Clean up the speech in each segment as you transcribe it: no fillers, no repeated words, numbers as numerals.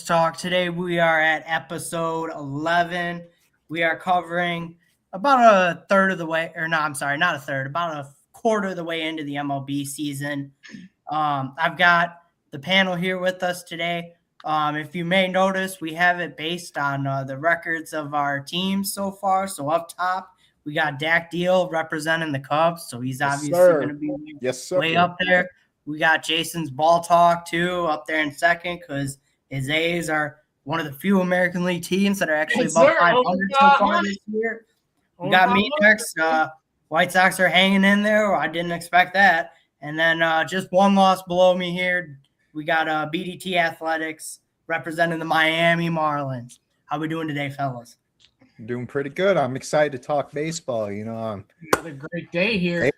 Sports Talk. Today we are at episode 11. We are covering about a third of the way, or no, I'm sorry, not a third, about a quarter of the way into the MLB season. I've got the panel here with us today. If you may notice, we have it based on the records of our teams so far. So up top, we got Dak Deal representing the Cubs. So he's obviously going to be way up there. We got Jason's Ball Talk, too, up there in second because his A's are one of the few American League teams that are actually above 500 so far this year. We got me next. White Sox are hanging in there. I didn't expect that. And then just one loss below me here, we got BDT Athletics representing the Miami Marlins. How we doing today, fellas? Doing pretty good. I'm excited to talk baseball. Another great day here.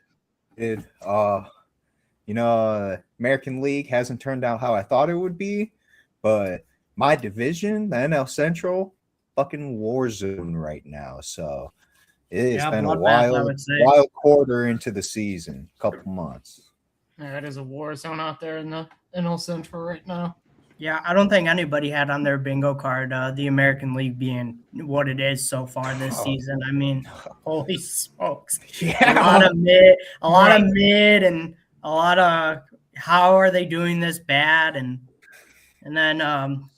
American League hasn't turned out how I thought it would be, but my division, the NL Central, fucking war zone right now. So it has been a wild quarter into the season, couple months. Yeah, it is a war zone out there in the NL Central right now. Yeah, I don't think anybody had on their bingo card the American League being what it is so far this season. I mean, holy smokes. Yeah. A lot of mid, and a lot of how are they doing this bad? And then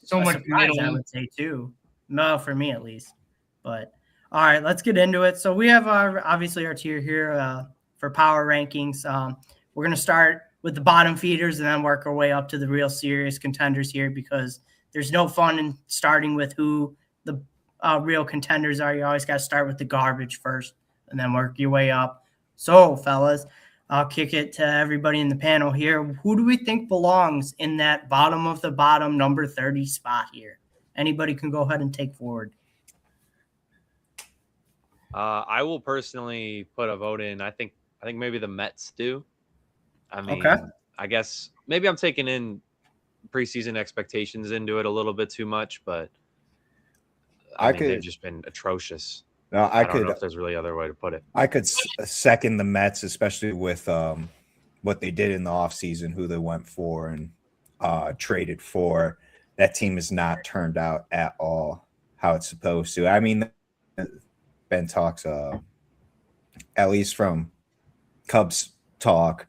so much surprise, I would say, too. No, for me at least. But, all right, let's get into it. So we have obviously our tier here for power rankings. We're going to start with the bottom feeders and then work our way up to the real serious contenders here because there's no fun in starting with who the real contenders are. You always got to start with the garbage first and then work your way up. So, fellas, I'll kick it to everybody in the panel here. Who do we think belongs in that bottom of the bottom number 30 spot here? Anybody can go ahead and take forward. I will personally put a vote in. I think maybe the Mets do. I mean, okay. I guess maybe I'm taking in preseason expectations into it a little bit too much, but they've just been atrocious. No, I don't know if there's really other way to put it. I could second the Mets, especially with what they did in the offseason, who they went for and traded for. That team has not turned out at all how it's supposed to. I mean, Ben talks, at least from Cubs talk,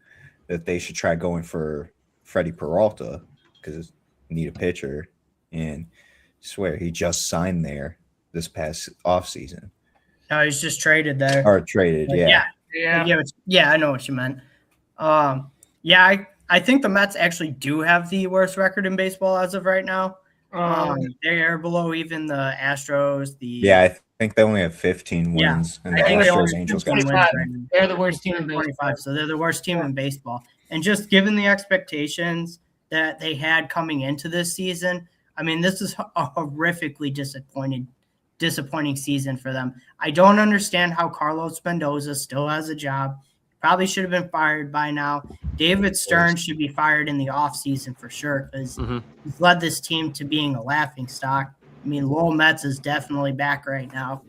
that they should try going for Freddie Peralta because they need a pitcher. And I swear, he just signed there this past offseason. No, he's just traded there. Or traded, yeah. Yeah, I know what you meant. I think the Mets actually do have the worst record in baseball as of right now. They are below even the Astros. I think they only have 15 wins. And the Astros, Angels got 25. They're the worst team in baseball. 25, so they're the worst team in baseball. And just given the expectations that they had coming into this season, I mean, this is a horrifically disappointing season for them. I don't understand how Carlos Mendoza still has a job. Probably should have been fired by now. David Stern should be fired in the offseason for sure because he's led this team to being a laughingstock. I mean, Lowell Metz is definitely back right now.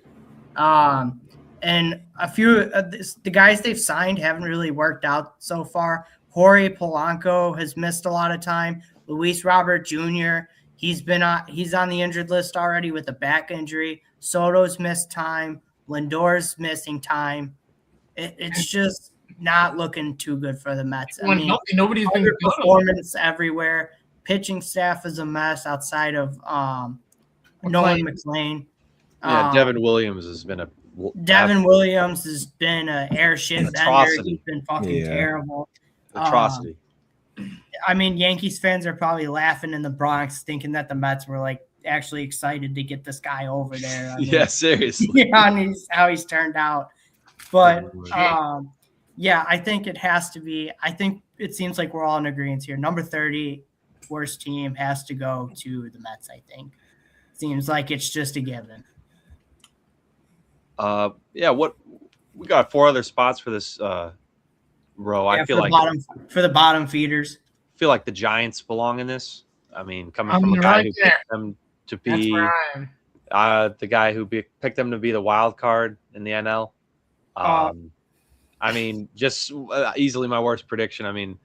And a few the guys they've signed haven't really worked out so far. Jorge Polanco has missed a lot of time. Luis Robert Jr., he's on the injured list already with a back injury. Soto's missed time. Lindor's missing time. It's just not looking too good for the Mets. I mean, nobody's been good. Performance everywhere. Pitching staff is a mess outside of Nolan McLean. Devin Williams has been an airship bender. He's been fucking terrible. Atrocity. I mean, Yankees fans are probably laughing in the Bronx thinking that the Mets were like actually excited to get this guy over there. I mean, seriously. And how he's turned out. But I think it has to be. I think it seems like we're all in agreement here. Number 30, worst team has to go to the Mets, I think. Seems like it's just a given. What we got 4 other spots for this row. I feel like for the bottom feeders. I feel like the Giants belong in this. I mean, coming from the guy who picked them to be the guy who picked them to be the wild card in the NL. I mean, just easily my worst prediction. I mean,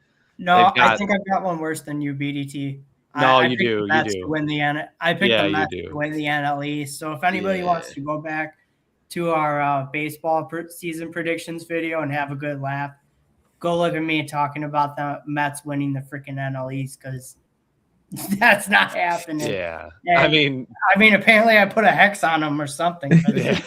I think I've got one worse than you, BDT. No, I you picked the do. Mets You to do. win the I picked Yeah, the you Mets do. to win the NL East. So if anybody wants to go back to our baseball season predictions video and have a good laugh, go look at me talking about the Mets winning the freaking NL East, because that's not happening. Yeah. And, I mean, apparently I put a hex on them or something. yeah.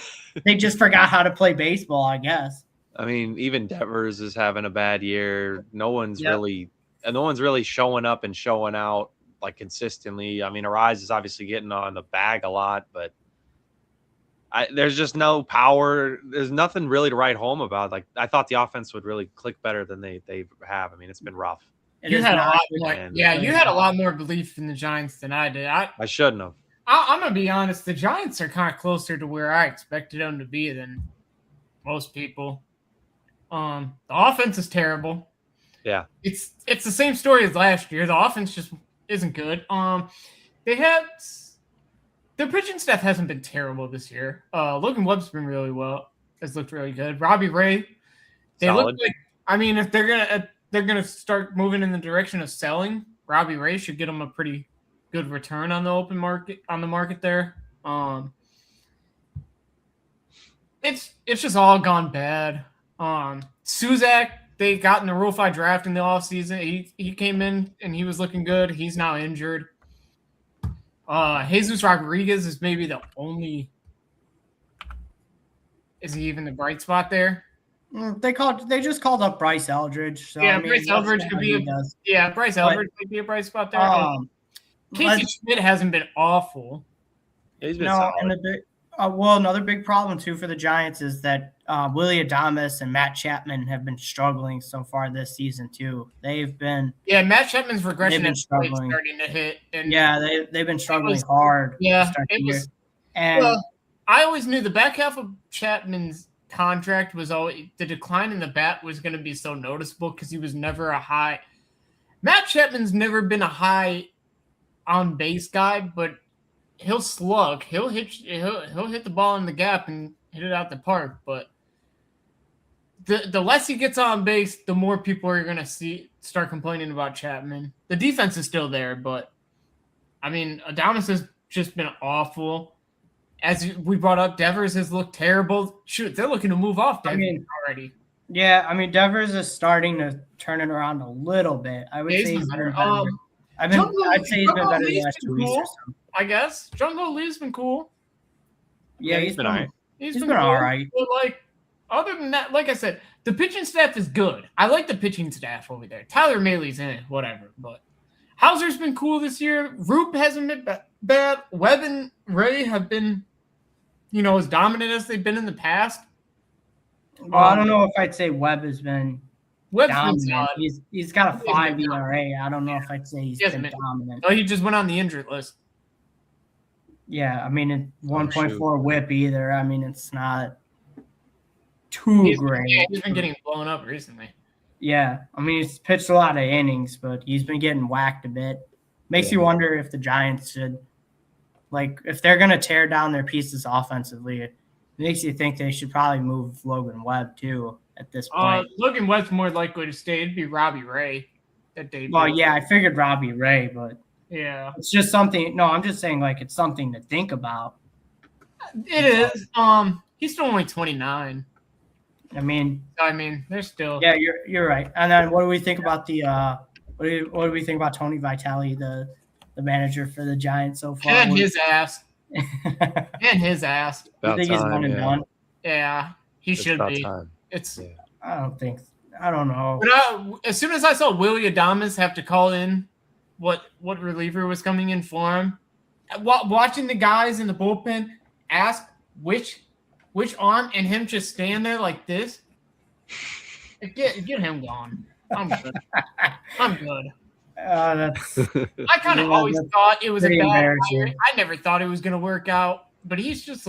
They just forgot how to play baseball, I guess. I mean, even Devers is having a bad year. No one's Yep. really showing up and showing out like consistently. I mean, Arise is obviously getting on the bag a lot, but there's just no power. There's nothing really to write home about. Like, I thought the offense would really click better than they have. I mean, it's been rough. You had a lot more belief in the Giants than I did. I shouldn't have. I'm gonna be honest. The Giants are kind of closer to where I expected them to be than most people. The offense is terrible. Yeah, it's the same story as last year. The offense just isn't good. Their pitching staff hasn't been terrible this year. Logan Webb's been really well. Has looked really good. Robbie Ray, they look like. I mean, if they're gonna start moving in the direction of selling, Robbie Ray should get them a pretty good return on the open market there. It's just all gone bad. Suzak, they got in the Rule 5 draft in the offseason. He came in and he was looking good. He's now injured. Jesus Rodriguez is maybe the only. Is he even the bright spot there? They just called up Bryce Eldridge. So, yeah, Bryce Eldridge could be Eldridge could be a bright spot there. Casey Schmidt hasn't been awful. Yeah, he's been solid. And another big problem too for the Giants is that Willie Adames and Matt Chapman have been struggling so far this season too. They've been Matt Chapman's regression is starting to hit. And they've been struggling hard. Yeah, I always knew the back half of Chapman's contract was always the decline in the bat was going to be so noticeable because he was never a high. Matt Chapman's never been a high on base guy, but he'll slug. He'll hit the ball in the gap and hit it out the park. But the less he gets on base, the more people are going to start complaining about Chapman. The defense is still there, but I mean, Adames has just been awful. As we brought up, Devers has looked terrible. Shoot, they're looking to move off Devers already. Yeah, I mean, Devers is starting to turn it around a little bit. I would say he's been better. I'd say he's been better the last 2 weeks or so. I guess Jungle Lee's been cool. Yeah, he's been all right. He's been all right. But other than that, like I said, the pitching staff is good. I like the pitching staff over there. Tyler Mahley's in it, whatever. But Hauser's been cool this year. Roop hasn't been bad. Webb and Ray have been, as dominant as they've been in the past. Well, I don't know if I'd say Webb has been dominant. He's got a 5 ERA. I don't know if I'd say he's been dominant. Oh, he just went on the injured list. Yeah, I mean, 1.4 whip either. I mean, it's not too great. Yeah, he's been getting blown up recently. Yeah, I mean, he's pitched a lot of innings, but he's been getting whacked a bit. Makes you wonder if the Giants should, if they're going to tear down their pieces offensively, it makes you think they should probably move Logan Webb, too, at this point. Logan Webb's more likely to stay. It'd be Robbie Ray that day. Well, yeah, I figured Robbie Ray, but yeah, it's just something. No, I'm just saying, it's something to think about. It is. He's still only 29. I mean, they're still. Yeah, you're right. And then, what do we think about the? What do we think about Tony Vitale, the manager for the Giants so far? And his ass. And his ass. You think he's one and done? Yeah, he should be. Time. I don't know. But as soon as I saw Willie Adames have to call in what reliever was coming in for him, watching the guys in the bullpen ask which arm and him just stand there like this, get him gone. I'm good. I kind of always thought it was a bad hire. I never thought it was going to work out, but he's just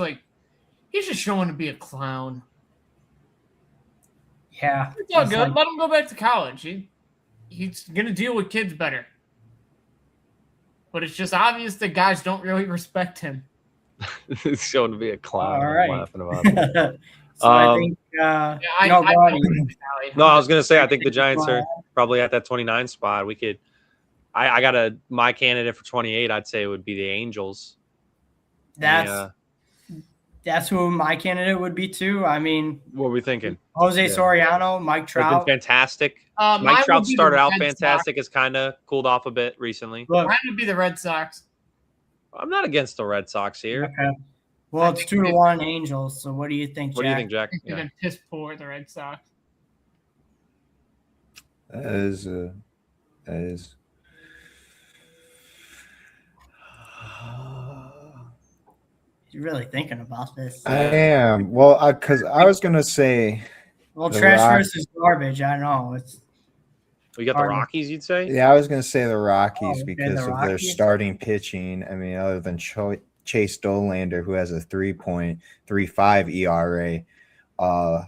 showing to be a clown. Yeah. It's all good. Let him go back to college. He's going to deal with kids better. But it's just obvious that guys don't really respect him. He's showing to be a clown. All right. I'm laughing about that. I think no, I was going to say, I think the Giants are probably at that 29 spot. We could I got my candidate for 28. I'd say it would be the Angels. That's who my candidate would be too. I mean, what are we thinking? Jose Soriano, Mike Trout. Been fantastic. Mike Trout started out fantastic. Has kind of cooled off a bit recently. Mine would be the Red Sox. I'm not against the Red Sox here. Okay. Well, it's 2-1 Angels. So what do you think, Jack? What do you think, Jack? They're going to piss poor the Red Sox. That is. You're really thinking about this. I am. Well, because I was gonna say. Well, trash versus garbage. I know it's. We got the Rockies, you'd say? Yeah, I was gonna say the Rockies because of their starting pitching. I mean, other than Chase Dollander, who has a 3.35 ERA,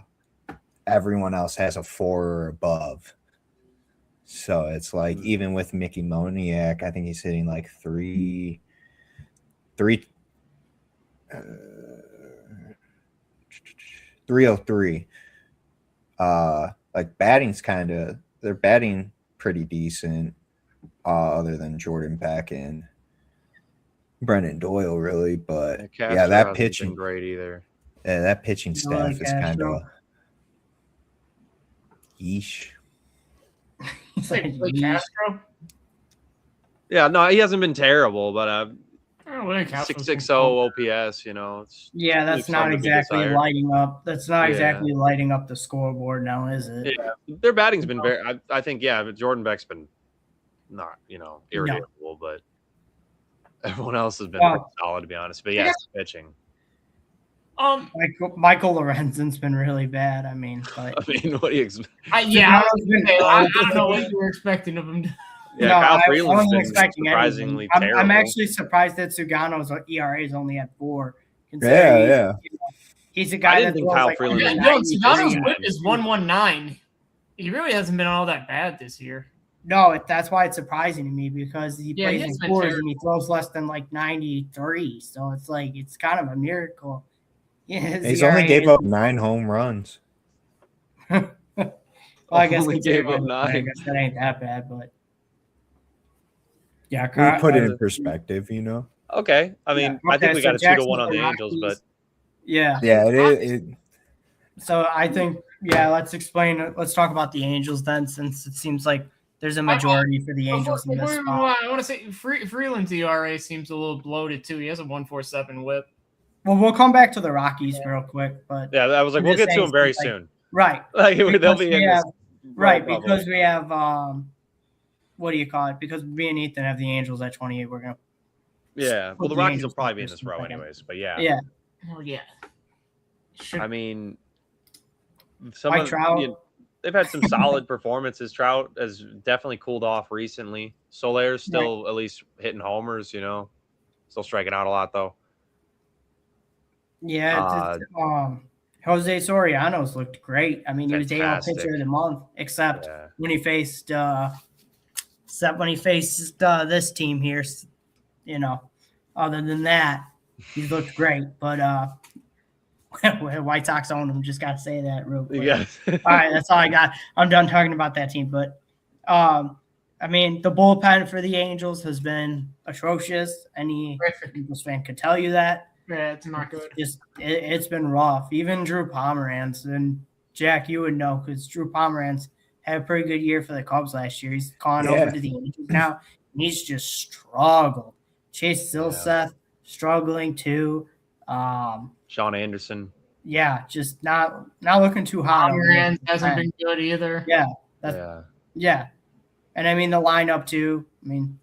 everyone else has a 4 or above. So it's like even with Mickey Moniak, I think he's hitting like 303. Like batting's they're batting pretty decent, other than Jordan Beck and Brendan Doyle, really. But yeah, that pitching great either. Yeah, that pitching staff is kind of yeesh. He's like Castro. Yeah, no, he hasn't been terrible, but 660 OPS, you know. Yeah, that's not exactly lighting up. That's not exactly lighting up the scoreboard now, is it? Yeah, their batting's been very. I think but Jordan Beck's been not, irredeemable, but everyone else has been pretty solid, to be honest. But it's pitching. Michael Lorenzen's been really bad. I mean, but what do you expect? I don't know what you were expecting of him. Yeah, no, Kyle I Freeland's wasn't been expecting surprisingly anything. I'm terrible. actually surprised that Sugano's ERA is only at 4. Yeah. He's a guy that throws Kyle like Freeland. Sugano's whip is 119. He really hasn't been all that bad this year. No, that's why it's surprising to me because he plays in 4s and he throws less than like 93. So it's like it's kind of a miracle. Yeah, he's only gave up 9 home runs. Well, I guess only gave up 9. I guess that ain't that bad, but yeah, we'll put it in perspective, you know. Okay, I mean, I think we got a 2-1 on the Angels, but yeah, it. So I think let's talk about the Angels then, since it seems like there's a majority for the Angels in this spot. I want to say Freeland's ERA seems a little bloated too. He has a 1.47 whip. Well, we'll come back to the Rockies real quick, but I was like, we'll get to them very soon. Right. Like they'll be in this. Right, because we have what do you call it? Because me and Ethan have the Angels at 28. We're gonna. Yeah. Well, the Rockies will probably be in this row anyways, but yeah. Yeah. Well, yeah. I mean, Trout. They've had some solid performances. Trout has definitely cooled off recently. Soler's still at least hitting homers, still striking out a lot though. Yeah. Jose Soriano's looked great. I mean, he was the AL pitcher of the month, except when he faced this team here. Other than that, he looked great. But White Sox own him. Just got to say that real quick. Yeah. All right, that's all I got. I'm done talking about that team. But I mean, the bullpen for the Angels has been atrocious. Any Eagles fan could tell you that. Yeah, it's not good. It's been rough. Even Drew Pomeranz, and Jack, you would know because Drew Pomeranz had a pretty good year for the Cubs last year. He's gone over to the Angels now, and he's just struggled. Chase Silseth struggling too. Sean Anderson. Yeah, just not looking too hot. Pomeranz hasn't been good either. Yeah. And I mean the lineup too. I mean,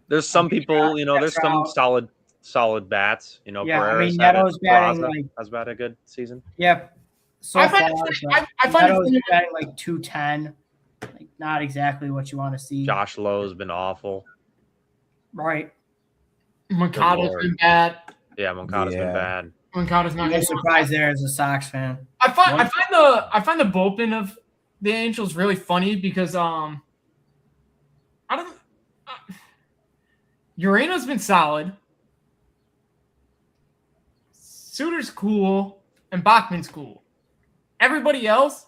there's some people, there's some solid bats. Yeah, I mean Neto's batting has had a good season. Yeah. So I far, find Neto's batting like 210. Like not exactly what you want to see. Josh Lowe's been awful. Right. Moncada's been bad. Yeah, Moncada's been bad. Moncada's not. I'm surprised there as a Sox fan. I find the bullpen of the Angels really funny because Urano's been solid. Suter's cool, and Bachman's cool. Everybody else,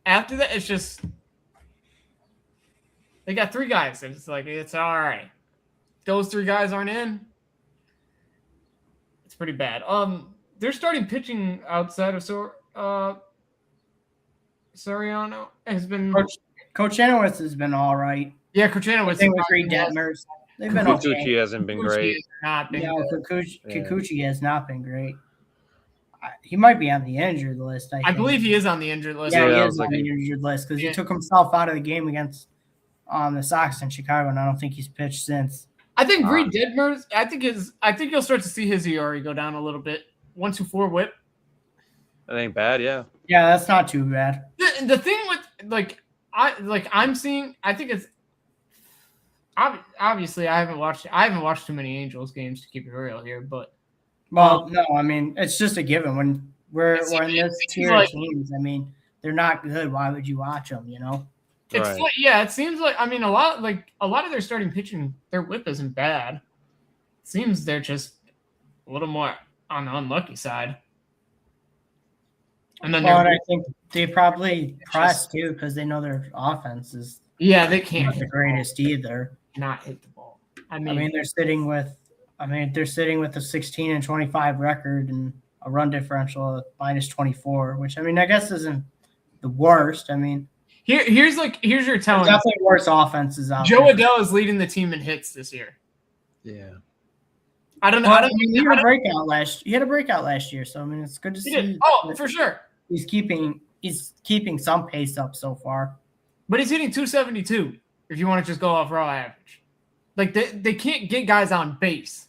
after that, it's just They got 3 guys, and it's like it's all right. Those 3 guys aren't in. It's pretty bad. They're starting pitching outside of Soriano has been. Coach Chenoweth has been all right. Yeah, Coach Chenoweth. Same with Reed Detmers. They've been okay. Kikuchi hasn't been great. Kikuchi has not been great. He might be on the injured list. I believe he is on the injured list. Yeah, he is on the injured list because he took himself out of the game against the Sox in Chicago, and I don't think he's pitched since. I think Reed Detmers. I think you'll start to see his ERA go down a little bit. 1.24 WHIP. That ain't bad, yeah. Yeah, that's not too bad. The thing with I'm seeing. I think it's obviously I haven't watched too many Angels games to keep it real here, but. Well, no, I mean it's just a given when we're in this tier of teams. I mean they're not good. Why would you watch them? You know. It's right. It seems like I mean a lot of their starting pitching, their WHIP isn't bad. It seems they're just a little more on the unlucky side. And then I think they probably press too because they know their offense is they can't not the greatest either. Not hit the ball. I mean they're sitting with a 16-25 record and a run differential of -24, which I mean I guess isn't the worst. I mean here's your telling. Definitely worse offenses out Joe there. Adell is leading the team in hits this year. Yeah. I don't know. He had a breakout last year, so I mean it's good to see. Oh, for sure. He's keeping some pace up so far. But he's hitting 272 if you want to just go off raw average. Like they can't get guys on base.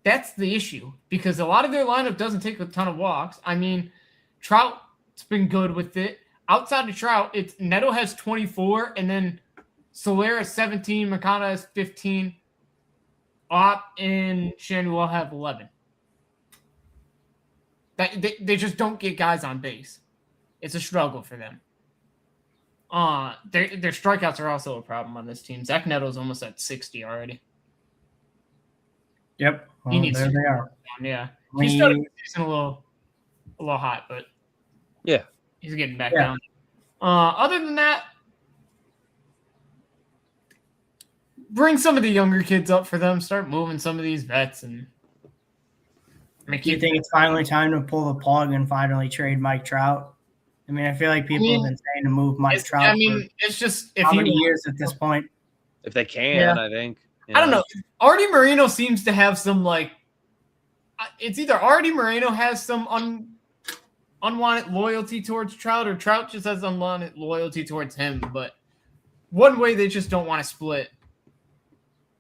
That's the issue because a lot of their lineup doesn't take a ton of walks. I mean, Trout's been good with it. Outside of Trout, it's Neto has 24, and then Soler has 17, McConaughey has 15, Opp and Shanuel have 11. They just don't get guys on base. It's a struggle for them. Their strikeouts are also a problem on this team. Zach Neto's almost at 60 already. Yep. He needs there to they are. Yeah. He started the season a little hot, but yeah, he's getting back down. Other than that, bring some of the younger kids up for them. Start moving some of these vets. And do you think it's finally time to pull the plug and finally trade Mike Trout? I mean, I feel like people have been saying to move Mike Trout. I mean, it's just how many years at this point? If they can, I think. I don't know. Artie Moreno seems to have some it's either Artie Moreno has some unwanted loyalty towards Trout, or Trout just has unwanted loyalty towards him. But one way they just don't want to split.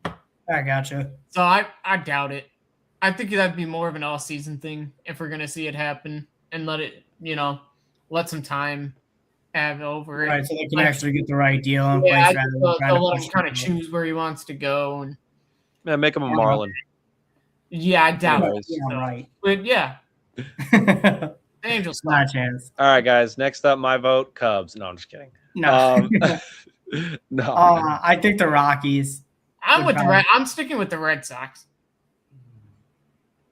I gotcha. So I doubt it. I think that'd be more of an all-season thing if we're gonna see it happen and let it, let some time have over it. Right, so they can actually get the right deal in place. They'll let him kind of choose where he wants to go. And make him a Marlin. Yeah, I doubt it. Yeah, so. right. But yeah. Angels. Not a chance. All right, guys. Next up, my vote, Cubs. No, I'm just kidding. No. No. I think the Rockies. I'm sticking with the Red Sox.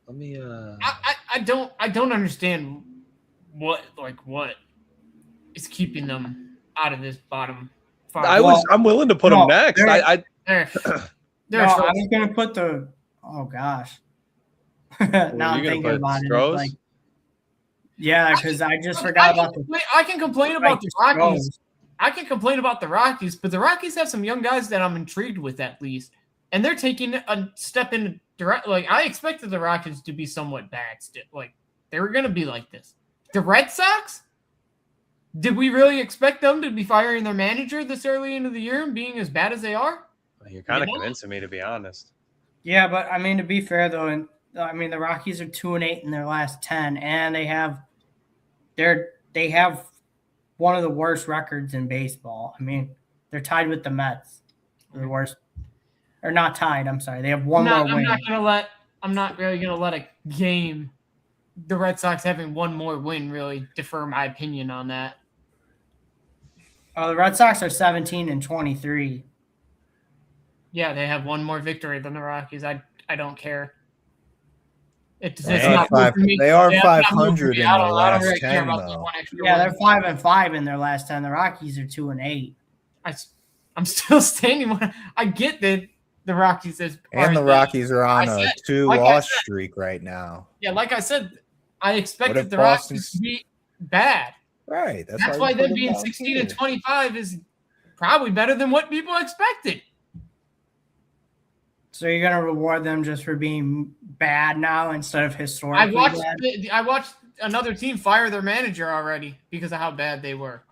Let me I don't understand what is keeping them out of this bottom 5. I'm willing to put them next. I was gonna put the now I'm thinking about it. Because I just forgot about I can complain about the Rockies. I can complain about the Rockies, but the Rockies have some young guys that I'm intrigued with at least. And they're taking a step in direct. I expected the Rockies to be somewhat bad. They were going to be like this. The Red Sox? Did we really expect them to be firing their manager this early into the year and being as bad as they are? You're kind of convincing me, to be honest. Yeah, but I mean, to be fair though, the Rockies are 2-8 in their last 10, and they have one of the worst records in baseball. I mean, they're tied with the Mets, the worst. Or not tied, I'm sorry. They have one more win. I'm not really gonna let a game, the Red Sox having one more win, really defer my opinion on that. The Red Sox are 17-23. Yeah, they have one more victory than the Rockies. I don't care. They are 500 in their last 10, though. Yeah, they're 5-5 in their last 10. The Rockies are 2-8. I'm still standing. I get that the Rockies and the Rockies are on a 2-loss streak right now. Yeah, like I said, I expected the Rockies to be bad. Right. That's why them being 16-25 is probably better than what people expected. So you're gonna reward them just for being bad now instead of historically bad? I watched another team fire their manager already because of how bad they were.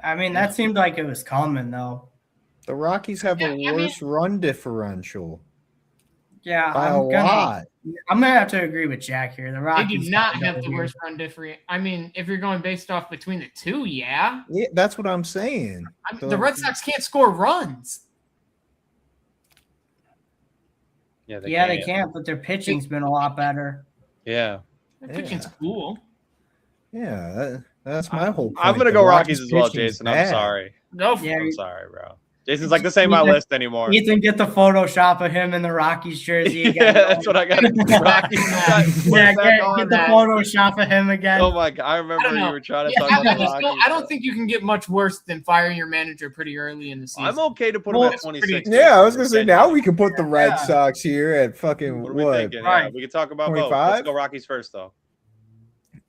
I mean, that seemed like it was coming, though. The Rockies have a worse run differential. Yeah, by a lot. I'm gonna have to agree with Jack here. The Rockies do not have the worst run differential. I mean, if you're going based off between the two, yeah. Yeah, that's what I'm saying. The Red Sox can't score runs. Yeah, they can't, but their pitching's been a lot better. Yeah. Their pitching's cool. Yeah, that's my whole point. I'm going to go Rockies as well, Jason. I'm sorry. No, I'm sorry, bro. Jason's like, this ain't my list anymore. Ethan, get the Photoshop of him in the Rockies jersey again. Yeah, that's what I got to do. Rockies. Get the Photoshop of him again. Oh, my God. I remember you were trying to talk about the Rockies. I don't think you can get much worse than firing your manager pretty early in the season. I'm okay to put him at 26. Yeah, I was going to say, now we can put the Red Sox here at fucking what? Right. Yeah, we can talk about 25? Both. Let's go Rockies first, though.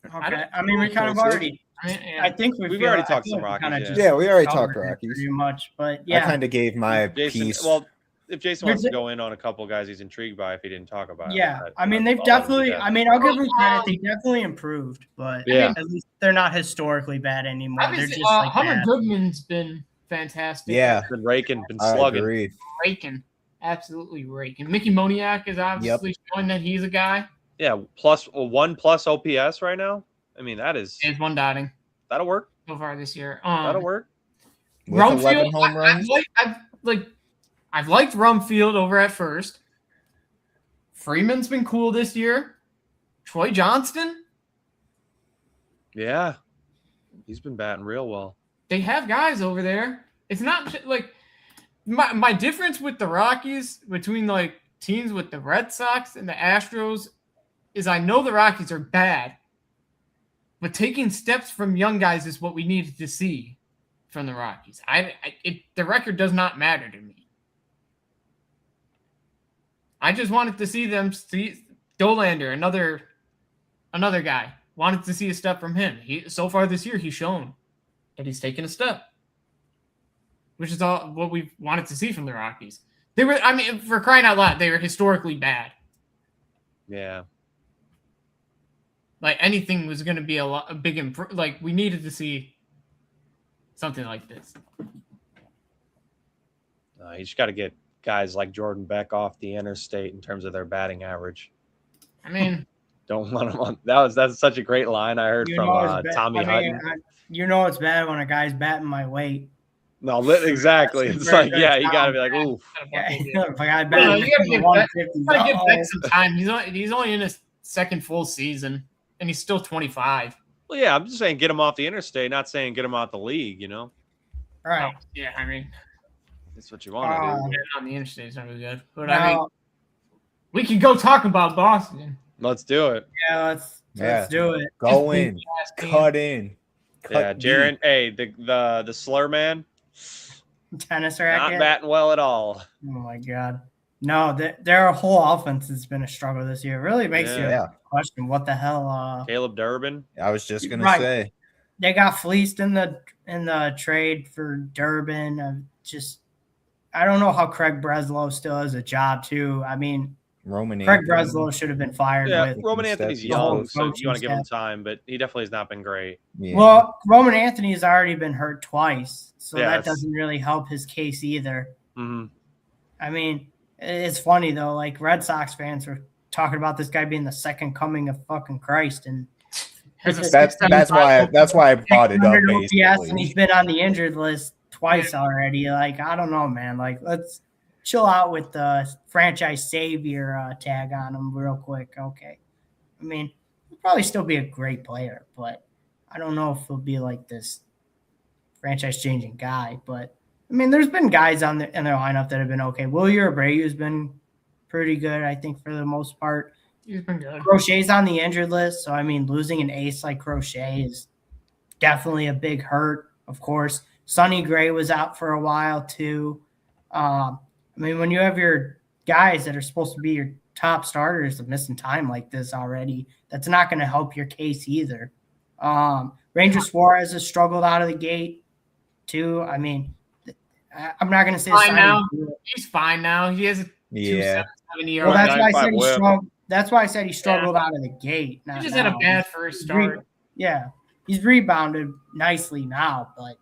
Okay. I mean, we kind of already... I think we've already talked some Rockies. Yeah, we already talked Rockies pretty much, but yeah, I kind of gave my piece. Well, if Jason wants to go in on a couple guys he's intrigued by, if he didn't talk about, I mean, they've definitely. I mean, I'll give them credit; they definitely improved, but at least they're not historically bad anymore. They're just like Hunter Goodman's been fantastic. Yeah, been raking, been slugging, absolutely raking. Mickey Moniak is obviously showing that he's a guy. Yeah, +1+ OPS right now. I mean, that is 1 that'll work so far this year. That'll work. Rumfield, home runs. I've liked Rumfield over at first. Freeman's been cool this year. Troy Johnston. Yeah, he's been batting real well. They have guys over there. It's not like my difference with the Rockies between like teams with the Red Sox and the Astros is I know the Rockies are bad. But taking steps from young guys is what we needed to see from the Rockies. The record does not matter to me. I just wanted to see them see Dolander, another guy. Wanted to see a step from him. So far this year, he's shown that he's taken a step, which is all what we wanted to see from the Rockies. They were, I mean, for crying out loud, they were historically bad. Yeah. Like anything was going to be a big improvement. Like we needed to see something like this. You just got to get guys like Jordan Beck off the interstate in terms of their batting average. I mean, don't want them on. That's such a great line I heard from Tommy Hutton. You know it's bad when a guy's batting my weight. No, exactly. It's like, yeah, you got to be like, ooh. If a guy batting, you got to give Beck some time. He's only in his second full season. And he's still 25. Well, yeah, I'm just saying get him off the interstate, not saying get him out the league, you know? Right. Oh, yeah, I mean. That's what you want to do. On the interstate is never good. But I mean, we can go talk about Boston. Let's do it. Yeah, let's do it. Go in. Cut in. Yeah, Jaron. Hey, the slur man. Tennis racket. Not batting well at all. Oh, my God. No, their whole offense has been a struggle this year. It really makes you question what the hell. Caleb Durbin. I was just gonna say they got fleeced in the trade for Durbin. I don't know how Craig Breslow still has a job too. I mean, Craig Breslow should have been fired. Yeah, Roman Anthony's young, so you want to give him time, but he definitely has not been great. Yeah. Well, Roman Anthony has already been hurt twice, so that doesn't really help his case either. Mm-hmm. I mean. It's funny though, like Red Sox fans were talking about this guy being the second coming of fucking Christ, and that's why I brought it up. OPS, and he's been on the injured list twice already. Like I don't know, man. Like let's chill out with the franchise savior tag on him real quick. Okay, I mean he'll probably still be a great player, but I don't know if he'll be like this franchise changing guy, but. I mean, there's been guys in their lineup that have been okay. Wilyer Abreu has been pretty good, I think, for the most part. He's been good. Crochet's on the injured list, so I mean, losing an ace like Crochet is definitely a big hurt. Of course, Sonny Gray was out for a while too. I mean, when you have your guys that are supposed to be your top starters of missing time like this already, that's not going to help your case either. Ranger Suarez has struggled out of the gate too. I mean, I'm not going to say fine now. He's fine now. He has a 2.77 ERA. Well, that's why I said he struggled. That's why I said he struggled out of the gate. He just had a bad first start. He's rebounded nicely now, but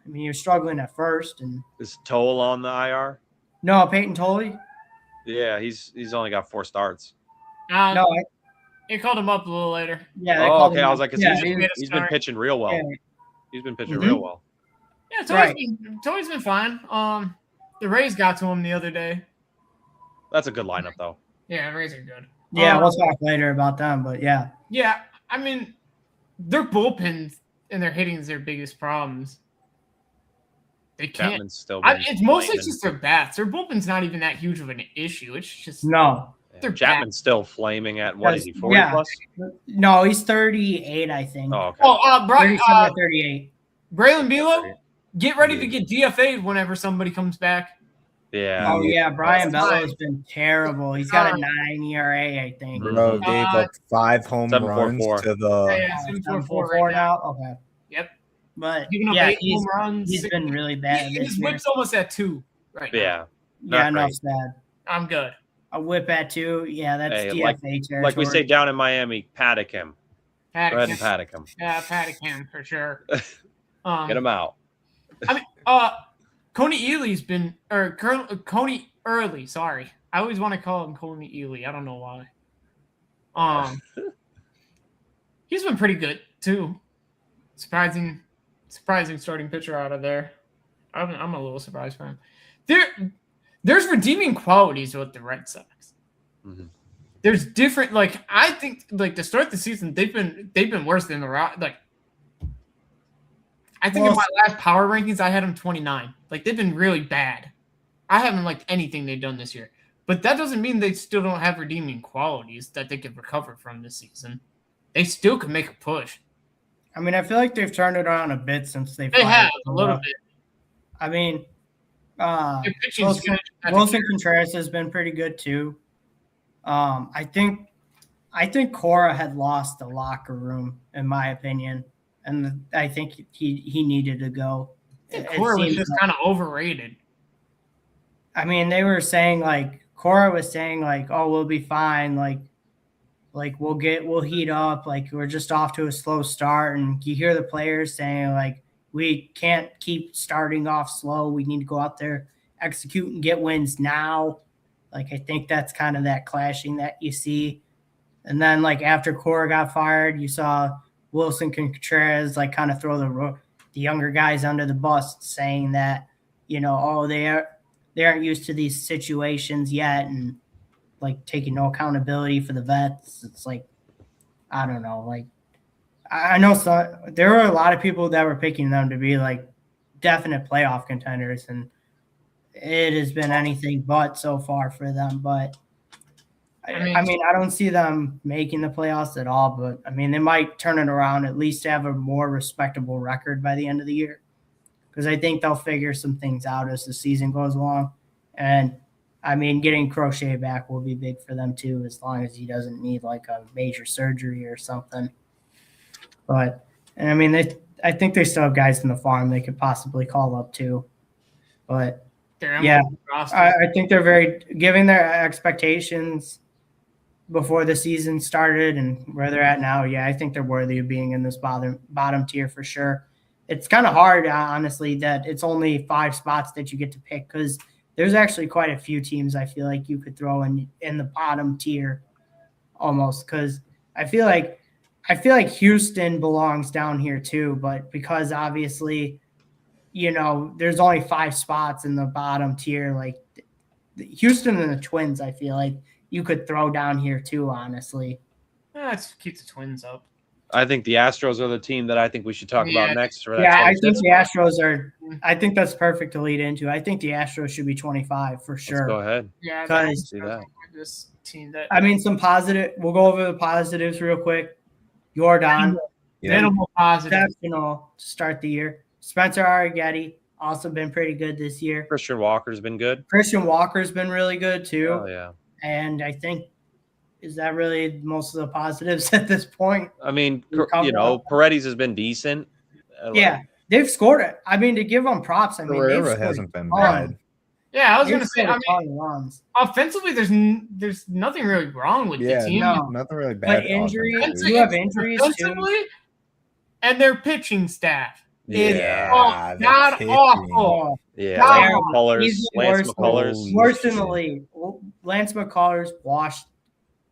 I mean, he was struggling at first. And is Toll on the IR? No, Peyton Tolley. Yeah, he's only got 4 starts. They called him up a little later. Yeah. Okay. I was like, he's been pitching real well. Yeah. He's been pitching real well. Yeah, Tolley's been fine. The Rays got to him the other day. That's a good lineup, though. Yeah, the Rays are good. Yeah, we'll talk later about them, but yeah. Yeah, I mean, their bullpens and their hitting is their biggest problems. They can't. Chapman's still it's mostly just their bats. Their bullpen's not even that huge of an issue. It's just Chapman's still flaming at what is he, 40 plus? No, he's 38, I think. Oh, okay. 38. Braylon Bilo, get ready to get DFA'd whenever somebody comes back. Yeah. Oh, yeah. Brian Bellows been terrible. He's got a 9 ERA, I think. Bro, gave up 5 home runs to the 7.44 now. Okay. Yep. But home runs. He's been really bad. His whip's almost at 2 right now. Yeah. Yeah, no, it's bad. I'm good. A whip at 2. Yeah, that's DFA territory. Like we say down in Miami, paddock him. Go ahead and paddock him. Yeah, paddock him for sure. Get him out. I mean, Coney Ely's been, or Coney Early, sorry. I always want to call him Coney Ely. I don't know why. He's been pretty good too. Surprising starting pitcher out of there. I'm a little surprised for him. There's redeeming qualities with the Red Sox. Mm-hmm. There's different, I think, to start the season, they've been worse than the Rock. I think in my last power rankings, I had them 29. They've been really bad. I haven't liked anything they've done this year. But that doesn't mean they still don't have redeeming qualities that they could recover from this season. They still could make a push. I mean, I feel like they've turned it around a bit since they have a little bit. I mean, Wilson Contreras has been pretty good too. I think Cora had lost the locker room, in my opinion, and I think he needed to go. Cora was just kind of overrated. I mean, they were saying Cora was saying oh, we'll be fine, we'll heat up, we're just off to a slow start, and you hear the players saying we can't keep starting off slow. We need to go out there, execute, and get wins now. I think that's kind of that clashing that you see. And then after Cora got fired, you saw Wilson Contreras kind of throw the younger guys under the bus, saying that they aren't used to these situations yet, and taking no accountability for the vets. It's I don't know. I know there were a lot of people that were picking them to be definite playoff contenders, and it has been anything but so far for them. But I mean, I don't see them making the playoffs at all. But I mean, they might turn it around, at least have a more respectable record by the end of the year, because I think they'll figure some things out as the season goes along. And I mean, getting Crochet back will be big for them too, as long as he doesn't need a major surgery or something. But, and I mean, I think they still have guys in the farm they could possibly call up too. But yeah, I think they're very giving their expectations before the season started and where they're at now. Yeah, I think they're worthy of being in this bottom tier for sure. It's kind of hard, honestly, that it's only 5 spots that you get to pick, because there's actually quite a few teams I feel like you could throw in the bottom tier almost, because I feel like Houston belongs down here too, but because obviously, there's only 5 spots in the bottom tier, Houston and the Twins, I feel like you could throw down here too, honestly. Let's keep the Twins up. I think the Astros are the team that I think we should talk about next. I think the Astros are – I think that's perfect to lead into. I think the Astros should be 25 for sure. Let's go ahead. Yeah, because this team that – I mean, some positive – we'll go over the positives real quick. Jordan, minimal positive. Exceptional to start the year. Spencer Arrighetti also been pretty good this year. Christian Walker's been good. Christian Walker's been really good too. Oh yeah. And I think is that really most of the positives at this point? I mean, Paredes has been decent. Yeah, they've scored it. I mean, to give them props, I mean, Guerrero hasn't been bad. Yeah, I was going to say, offensively, there's nothing really wrong with the team. No. Nothing really bad. But injuries, you have injuries too. And their pitching staff is God awful. Yeah, Lance McCullers. Worse in the league. Lance McCullers washed.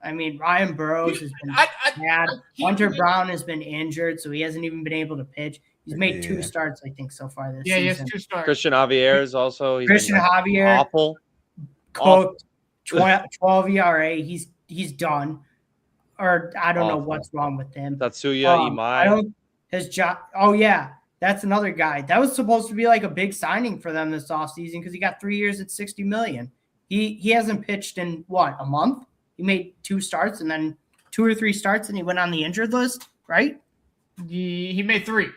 I mean, Ryan Burroughs has been bad. Hunter Brown has been injured, so he hasn't even been able to pitch. He's made 2 starts, I think, so far this season. Yeah, he has 2 starts. Christian Javier is also Javier. Awful. Cooked 12 ERA. He's done. Or I don't know what's wrong with him. Tatsuya Imai. That's another guy. That was supposed to be like a big signing for them this offseason because he got 3 years at $60 million. He hasn't pitched in a month? He made 2 starts and then 2 or 3 starts and he went on the injured list, right? He made 3.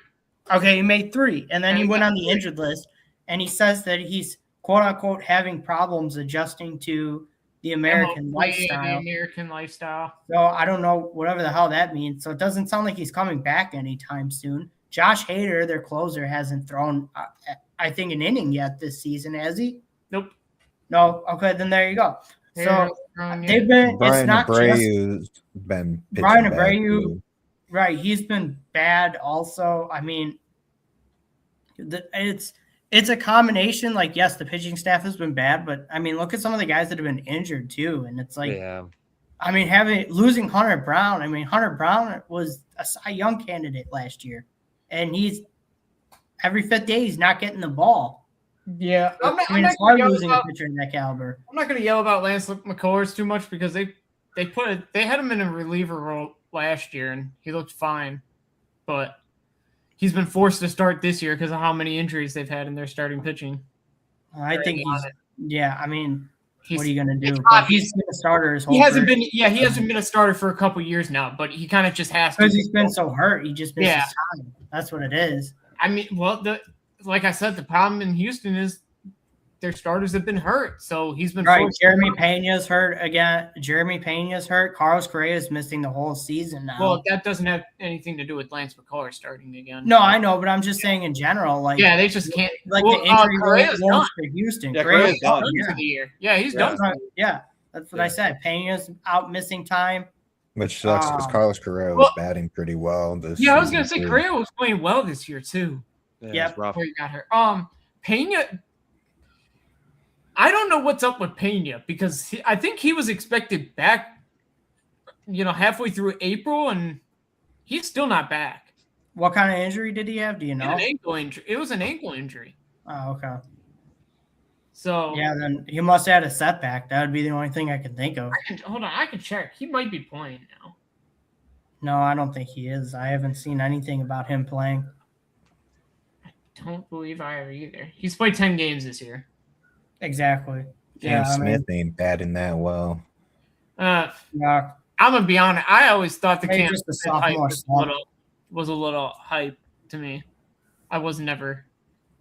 Okay, he made 3 and then he went on the injured list and he says that he's quote unquote having problems adjusting to the American lifestyle. So I don't know whatever the hell that means. So it doesn't sound like he's coming back anytime soon. Josh Hader, their closer, hasn't thrown, I think, an inning yet this season, has he? Nope. No. Okay, then there you go. So they've been. Brian it's not Abreu's been Brian Abreu, right? He's been bad. Also, I mean, it's a combination. Like, yes, the pitching staff has been bad, but I mean, look at some of the guys that have been injured too, and it's like, I mean, losing Hunter Brown. I mean, Hunter Brown was a Cy Young candidate last year, and he's every 5th day he's not getting the ball. Yeah, it's hard losing a pitcher in that caliber. I'm not going to yell about Lance McCullers too much because they had him in a reliever role last year and he looked fine, but he's been forced to start this year because of how many injuries they've had in their starting pitching. I think I mean, what are you going to do? But he's been a starter his whole career. He hasn't been a starter for a couple years now, but he kind of just has to. Because he's been so hurt, he just misses time. That's what it is. I mean, like I said, the problem in Houston is their starters have been hurt. So he's been Jeremy Pena's hurt again. Carlos Correa is missing the whole season now. Well, that doesn't have anything to do with Lance McCullers starting again. No, I know, but I'm just saying in general. Like, they just can't. Like the injury rate for Houston. Yeah, Correa's done for the year. Yeah, he's done. Yeah, that's what I said. Pena's out missing time. Which sucks because Carlos Correa was batting pretty well this season. I was going to say Correa was playing well this year too. Yeah, before he got hurt. Pena, I don't know what's up with Pena because I think he was expected back, halfway through April, and he's still not back. What kind of injury did he have? Do you know? An ankle injury. It was an ankle injury. Oh, okay. So yeah, then he must have had a setback. That would be the only thing I can think of. Hold on, I can check. He might be playing now. No, I don't think he is. I haven't seen anything about him playing. Don't believe I have either. He's played 10 games this year. Exactly. Cam Smith ain't batting that well. I'm gonna be honest. I always thought the Cam Smith hype was a little hype to me. I was never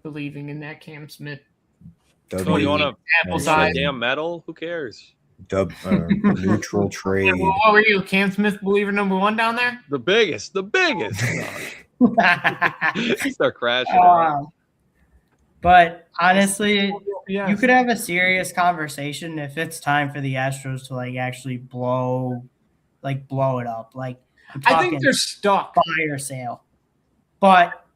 believing in that Cam Smith. So you want a damn medal? Who cares? Neutral trade. What were you, Cam Smith believer number 1 down there? The biggest. Start crashing. But honestly, you could have a serious conversation if it's time for the Astros to actually blow it up. I think they're stuck. Fire sale. But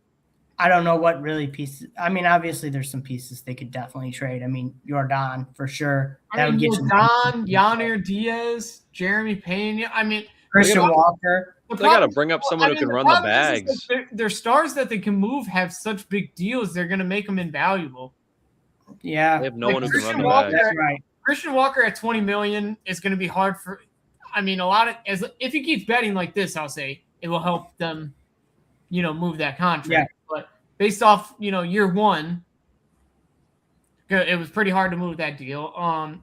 I don't know what really pieces. I mean, obviously there's some pieces they could definitely trade. I mean, Jordan for sure. Jordan, Yonir Diaz, Jeremy Pena. I mean, Christian Walker. They got to bring up someone who can run the bags. Their stars that they can move have such big deals. They're going to make them invaluable. Yeah, they have no one who can run the bags. Right. Christian Walker at $20 million is going to be hard for. I mean, if he keeps betting like this, I'll say it will help them, move that contract. Yeah. But based off, year 1, it was pretty hard to move that deal.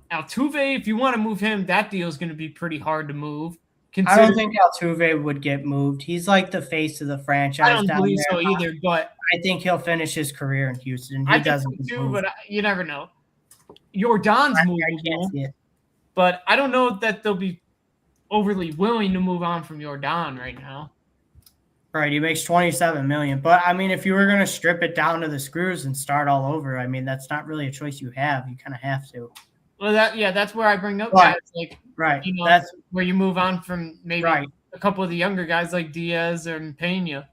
Altuve, if you want to move him, that deal is going to be pretty hard to move. I don't think Altuve would get moved. He's like the face of the franchise. I don't believe so either, but I think he'll finish his career in Houston. He I doesn't think so too, but you never know. Jordan's moving, but I don't know that they'll be overly willing to move on from Jordan right now. Right, he makes $27 million. But I mean, if you were going to strip it down to the screws and start all over, I mean, that's not really a choice you have. You kind of have to. Well, that's where I bring up guys like that's where you move on from maybe a couple of the younger guys like Diaz and Pena.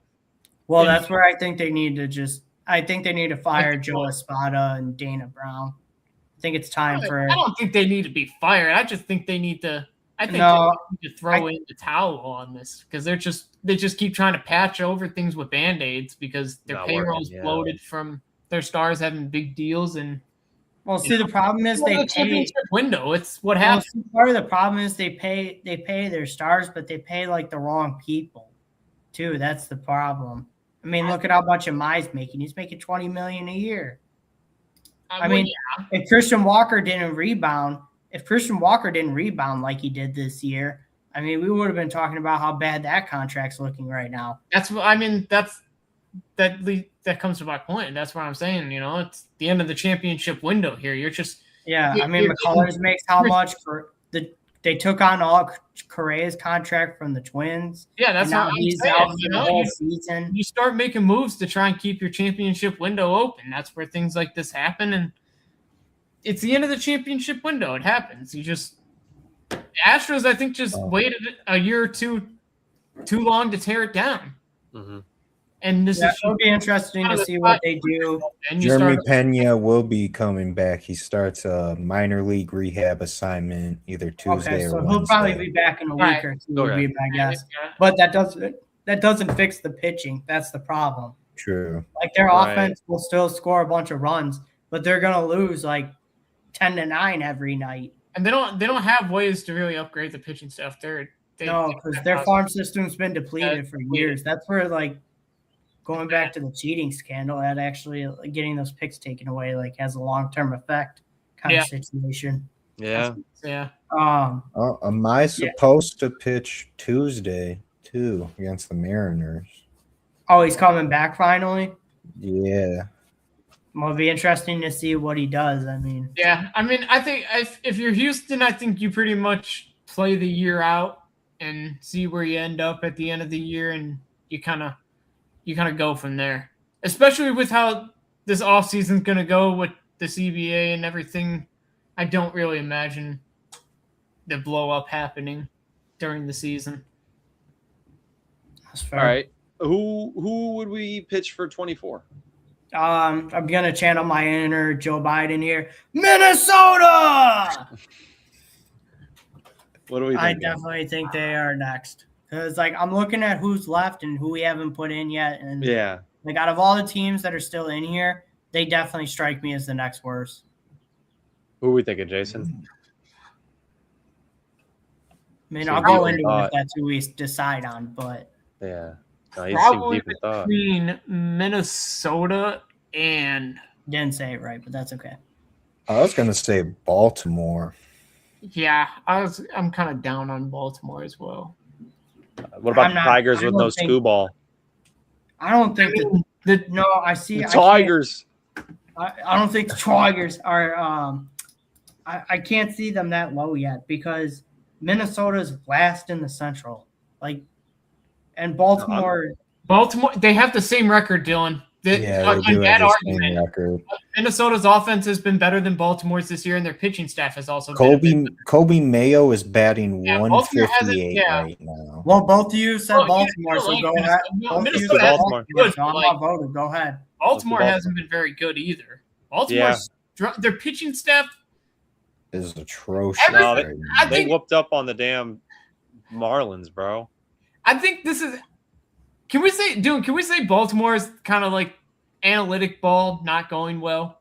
Well, that's where I think they need to fire Joe Espada and Dana Brown. I think it's time for. I don't think they need to be fired. I just think they need to. I think they need to throw in the towel on this because they just keep trying to patch over things with Band-Aids because their payroll's bloated from their stars having big deals and. Well, see, the problem is they pay window. It's what happens. Part of the problem is they pay their stars, but they pay like the wrong people, too. That's the problem. I mean, look at how much Amai's making. He's making $20 million a year. If Christian Walker didn't rebound like he did this year, I mean, we would have been talking about how bad that contract's looking right now. That comes to my point. That's what I'm saying. It's the end of the championship window here. You're just McCullers makes how much they took on all Correa's contract from the Twins. Yeah, that's how he's out for the whole season. You start making moves to try and keep your championship window open. That's where things like this happen, and it's the end of the championship window. It happens. Astros, I think, just waited a year or two too long to tear it down. Mm-hmm. And it'll be interesting to see what they do. Jeremy Pena will be coming back. He starts a minor league rehab assignment either Tuesday or Wednesday. He'll probably be back in a week or two, I guess. But that doesn't fix the pitching. That's the problem. True. Like their offense will still score a bunch of runs, but they're gonna lose like 10-9 every night. And they don't have ways to really upgrade the pitching stuff. Because their farm system's been depleted for years. That's where going back to the cheating scandal, that actually getting those picks taken away has a long-term effect kind of situation. Yeah. Yeah. Am I supposed to pitch Tuesday too against the Mariners? Oh, he's coming back finally? Yeah. Well, it'll be interesting to see what he does. I think if you're Houston, I think you pretty much play the year out and see where you end up at the end of the year, and you kind of go from there, especially with how this offseason is going to go with the CBA and everything. I don't really imagine the blow up happening during the season. That's fair. All right. Who would we pitch for 24? I'm going to channel my inner Joe Biden here. Minnesota! What do we think? I definitely think they are next. Because, I'm looking at who's left and who we haven't put in yet. And, out of all the teams that are still in here, they definitely strike me as the next worst. Who are we thinking, Jason? I mean, I'll go into it if that's who we decide on, but. Yeah. Probably between Minnesota and. Didn't say it right, but that's okay. I was going to say Baltimore. Yeah, I'm kind of down on Baltimore as well. What about the Tigers with no Skubal? I don't think I see the Tigers. I don't think the Tigers are. I can't see them that low yet because Minnesota's last in the Central. And Baltimore. They have the same record, Dylan. They do have the same record. Minnesota's offense has been better than Baltimore's this year, and their pitching staff has also been. Kobe Mayo is batting 158 right now. Well, both of you said Baltimore, so go ahead. Minnesota Baltimore. Good, so I'm not voting. Go ahead. Baltimore hasn't been very good either. Their pitching staff is atrocious. They whooped up on the damn Marlins, bro. I think this is. Can we say Baltimore is kind of like analytic ball not going well?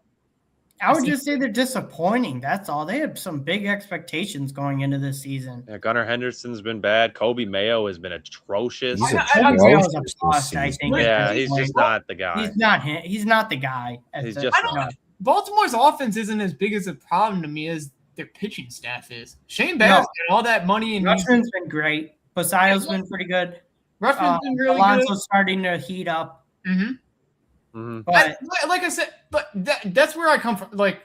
I would just say they're disappointing. That's all. They had some big expectations going into this season. Yeah, Gunnar Henderson's been bad. Kobe Mayo has been atrocious. He's I think. Yeah, he's just not the guy. He's not the guy. Baltimore's offense isn't as big as a problem to me as their pitching staff is. Shane Baz got all that money and Rushman's been great. Poseidon's been pretty good. Rutschman's been really Alonso's starting to heat up. But like I said, but that's where I come from. Like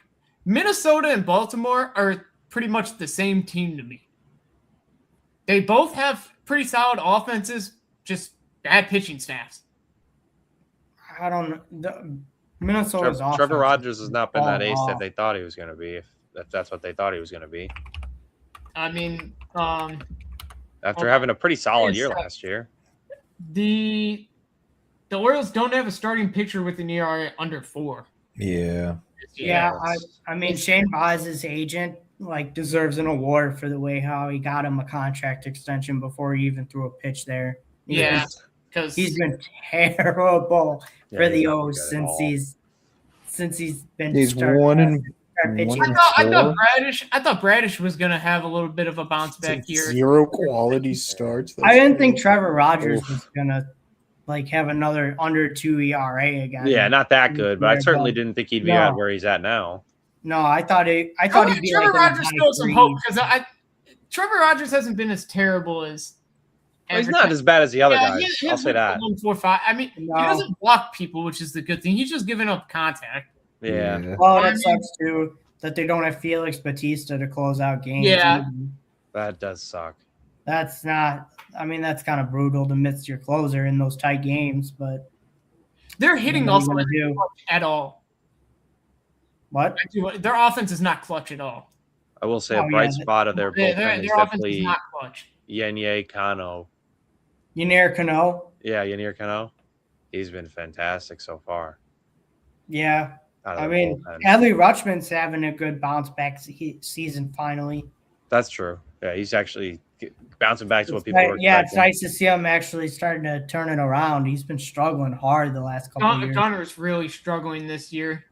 Minnesota and Baltimore are pretty much the same team to me. They both have pretty solid offenses, just bad pitching staffs. I don't know. Minnesota's offense. Trevor Rogers has not been that ace that they thought he was going to be, if that's what they thought he was going to be. I mean, after having a pretty solid year last year. The Orioles don't have a starting pitcher with an ERA under 4. Yeah. I mean, Shane Boz's agent deserves an award for the way how he got him a contract extension before he even threw a pitch there. Because he's been terrible for the O's since he's been. He's pitching. I thought Bradish was going to have a little bit of a bounce back year. 0 quality starts. I didn't think Trevor Rogers was going to have another under 2 ERA again. Yeah, not that good, but I certainly didn't think he'd be at where he's at now. No, I thought he'd be Trevor Rogers still some hope because Trevor Rogers hasn't been as terrible as. Well, he's not as bad as the other guys. I'll say that. 1, 4, 5. I mean, he doesn't block people, which is the good thing. He's just giving up contact. Yeah. Well, that sucks too that they don't have Felix Bautista to close out games. Yeah. That does suck. That's not. I mean, that's kind of brutal to miss your closer in those tight games, but their hitting also isn't clutch at all. What? Their offense is not clutch at all. I will say a bright spot of their bullpen is definitely not clutch. Yenye Kano. Yennier Cano? Yeah, Yennier Cano. He's been fantastic so far. Yeah. I mean, Adley Rutschman's having a good bounce back season finally. That's true. Yeah, he's actually bouncing back to what people were expecting. Yeah, it's nice to see him actually starting to turn it around. He's been struggling hard the last couple of years. Gunner's really struggling this year.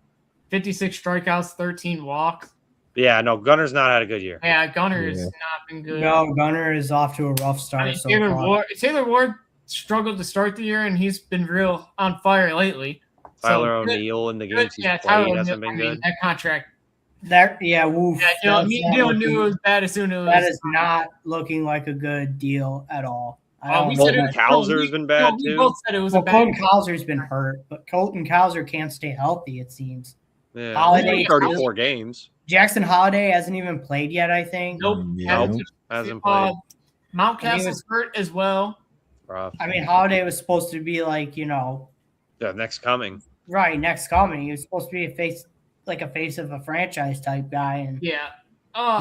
56 strikeouts, 13 walks. Yeah, no, Gunner's not had a good year. Yeah, Gunner has not been good. No, Gunner is off to a rough start. Taylor Ward struggled to start the year, and he's been real on fire lately. Tyler O'Neill in the games he's played hasn't been good. That contract. Woof. Yeah, knew it was bad as soon as that is not looking like a good deal at all. Colton Cowser has been bad too. We both said it was Colton Cowser's been hurt, but Colton Cowser can't stay healthy, it seems. Yeah, Holiday 34 games. Jackson Holiday hasn't even played yet, I think. Nope. Hasn't played. Mountcastle's hurt as well. Rough. I mean, Holiday was supposed to be next coming. Right, next coming. He was supposed to be a face of a franchise type guy, and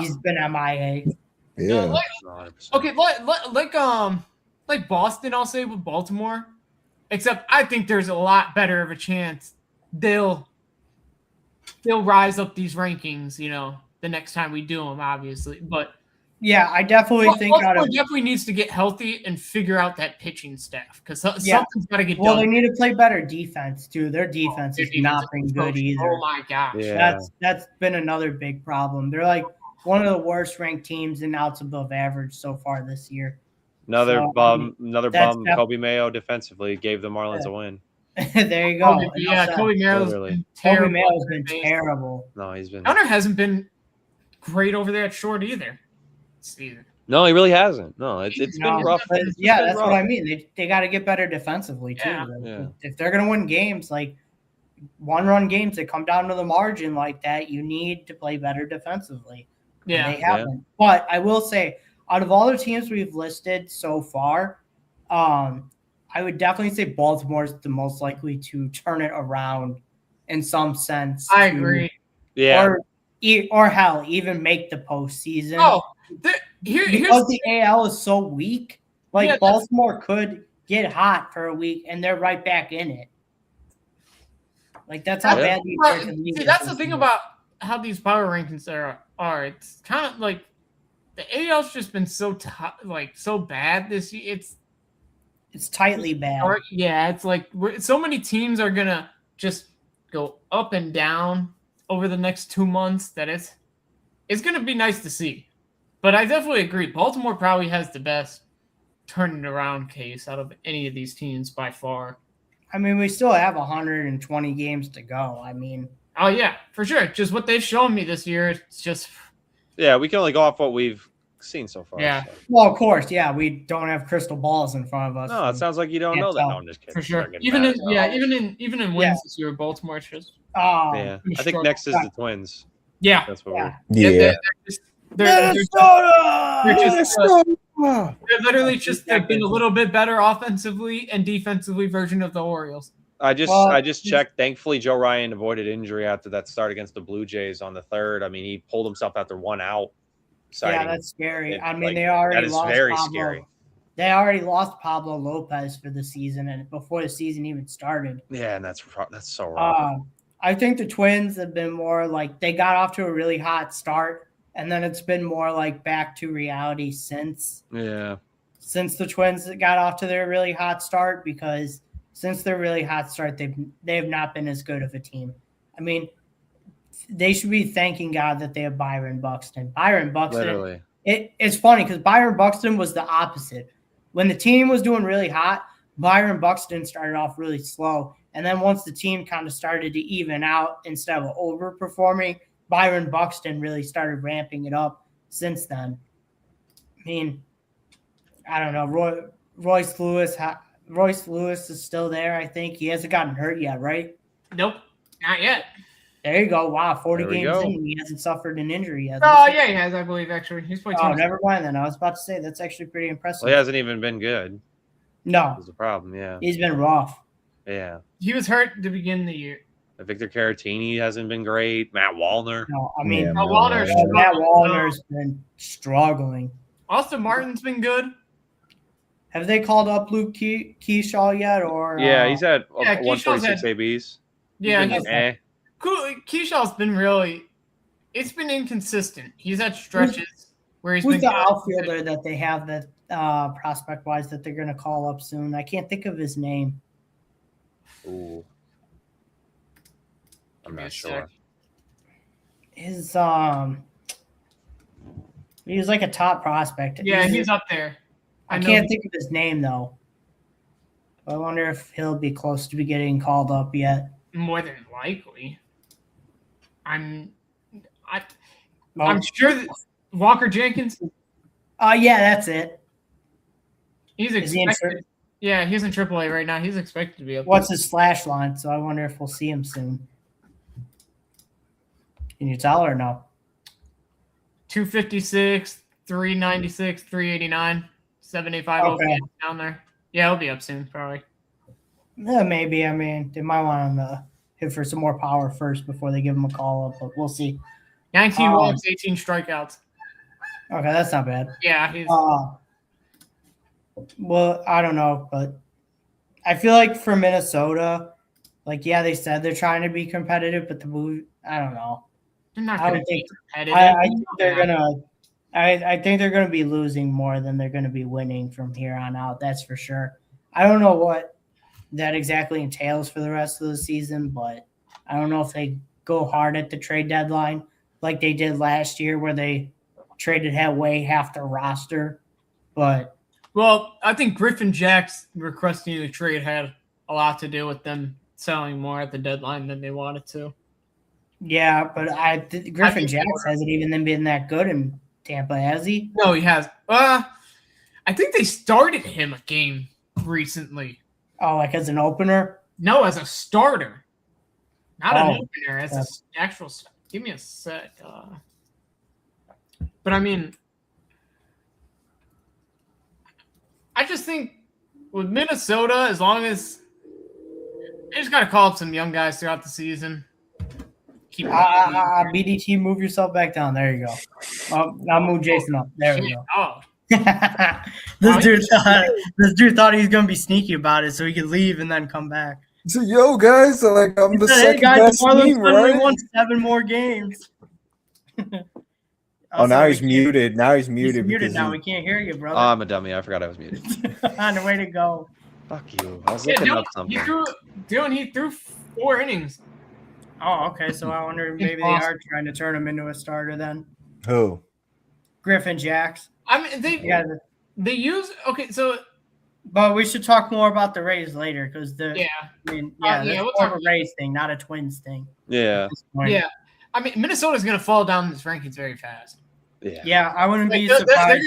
he's been MIA. Yeah. Like Boston, I'll say with Baltimore. Except I think there's a lot better of a chance they'll rise up these rankings, the next time we do them, obviously. But yeah, I definitely think Baltimore definitely needs to get healthy and figure out that pitching staff because something's got to get done. Well, they need to play better defense too. Their defense has not been good either. Oh my gosh, that's been another big problem. They're like one of the worst ranked teams in outs above average so far this year. Another bum. Kobe Mayo defensively gave the Marlins a win. There you go. Kobe Mayo's been terrible. No, he's been. Hunter hasn't been great over there at short either. No, he really hasn't. No, it's been rough. That's what I mean. They got to get better defensively too. If they're gonna win games, like 1-run games that come down to the margin like that, you need to play better defensively. Yeah, they haven't. But I will say, out of all the teams we've listed so far, I would definitely say Baltimore's the most likely to turn it around in some sense. I agree. Yeah. Or hell, even make the postseason. Oh, because the AL is so weak, Baltimore could get hot for a week and they're right back in it. That's how bad the American League is. That's the thing about how these power rankings are. It's kind of like the AL's just been so bad this year. It's tightly bad. Yeah, it's like so many teams are gonna just go up and down over the next 2 months that it's gonna be nice to see. But I definitely agree. Baltimore probably has the best turning around case out of any of these teams by far. I mean, we still have 120 games to go. I mean, oh yeah, for sure. Just what they've shown me this year. It's just we can only go off what we've seen so far. Yeah. So. Well, of course, yeah. We don't have crystal balls in front of us. No, it sounds like you don't know that. tell. No, I'm just kidding. For sure. Start getting Even mad. even in wins this year, Baltimore just Yeah, I think next is yeah. the Twins. yeah. That's what Yeah. Yeah. They're Minnesota! literally just they've been a little bit better offensively and defensively version of the Orioles. I just checked. Thankfully, Joe Ryan avoided injury after that start against the Blue Jays on the third. I mean, he pulled himself after 1 out. Yeah, that's scary. I mean, like, they already that is lost very Pablo. scary. They already lost Pablo Lopez for the season, and before the season even started. Yeah, and that's so wrong. I think the Twins have been more like they got off to a really hot start, and then it's been more like back to reality since. Yeah. Since the Twins got off to their really hot start, because since their really hot start, they have not been as good of a team. I mean, they should be thanking God that they have Byron Buxton. Byron Buxton. Literally. It's funny because Byron Buxton was the opposite. When the team was doing really hot, Byron Buxton started off really slow. And then once the team kind of started to even out instead of overperforming, Byron Buxton really started ramping it up since then. I mean, I don't know. Royce Lewis is still there, I think. He hasn't gotten hurt yet, right? Nope, not yet. There you go. Wow, 40 games go. in, he hasn't suffered an injury yet. Oh, yeah, he has, I believe, actually. He's played. Oh, never mind then. I was about to say that's actually pretty impressive. Well, he hasn't even been good. No. That's the problem, yeah. He's been rough. Yeah. He was hurt at the beginning of the year. Victor Caratini hasn't been great. Matt Wallner. No, I mean, Yeah, Matt Wallner's been struggling. Austin Martin's been good. Have they called up Luke Keyshaw yet? Or Yeah, he's had Yeah, 146 ABs. Yeah, He's been, Keyshaw's been it's been inconsistent. He's had stretches where he's who's been the good. outfielder that they have that prospect-wise that they're going to call up soon? I can't think of his name. Ooh. I'm Give me not a sure. sec. His he was like a top prospect. Yeah, he's up there. I can't think of his name though. I wonder if he'll be close to be getting called up yet. More than likely. I'm Well, sure that Walker Jenkins. Yeah, that's it. He's Is he in expected. Yeah, he's in AAA right now. He's expected to be up. What's his slash line? So I wonder if we'll see him soon. Can you tell or no? 256, 396, 389, 785 Okay. down there. Yeah, he'll be up soon, probably. Yeah, maybe. I mean, they might want him to hit for some more power first before they give him a call up, but we'll see. 19 walks, 18 strikeouts. Okay, that's not bad. Yeah, he's Well, I don't know, but I feel like for Minnesota, like, yeah, they said they're trying to be competitive, but the move, I don't know. they're not I going would to be think competitive. I think they're gonna. I think they're gonna be losing more than they're gonna be winning from here on out. That's for sure. I don't know what that exactly entails for the rest of the season, but I don't know if they go hard at the trade deadline like they did last year, where they traded away half their roster. But Well, I think Griffin Jack's requesting the trade had a lot to do with them selling more at the deadline than they wanted to. yeah, but Griffin Jacks hasn't even been that good in Tampa, has he? No, he has. I think they started him a game recently. Oh, like as an opener? No, as a starter. Not an Oh, opener, as an actual starter. Give me a sec. But I mean, I just think with Minnesota, as long as they just got to call up some young guys throughout the season. Keep BDT, move yourself back down. There you go. I'll move Jason up. There we go. Oh, This dude thought he was gonna be sneaky about it, so he could leave and then come back. So, yo, guys, I'm the Hey second guys, best the Marlins team, finally right? won 7 more games. Oh, now he's muted. Now he's He's muted. muted because now. he- We can't hear you, Oh, brother. I'm a dummy. I forgot I was muted. On the way to go. Fuck you. I was yeah, looking Dylan, up something. he threw 4 innings. Oh, okay. So I wonder maybe they are trying to turn him into a starter then. Who? Griffin Jacks. I mean, they use so. But we should talk more about the Rays later because Yeah, that's we'll more talk of a Rays thing, not a Twins thing. Yeah. At this point. yeah. I mean, Minnesota's going to fall down this rankings very fast. Yeah, I wouldn't be They're surprised.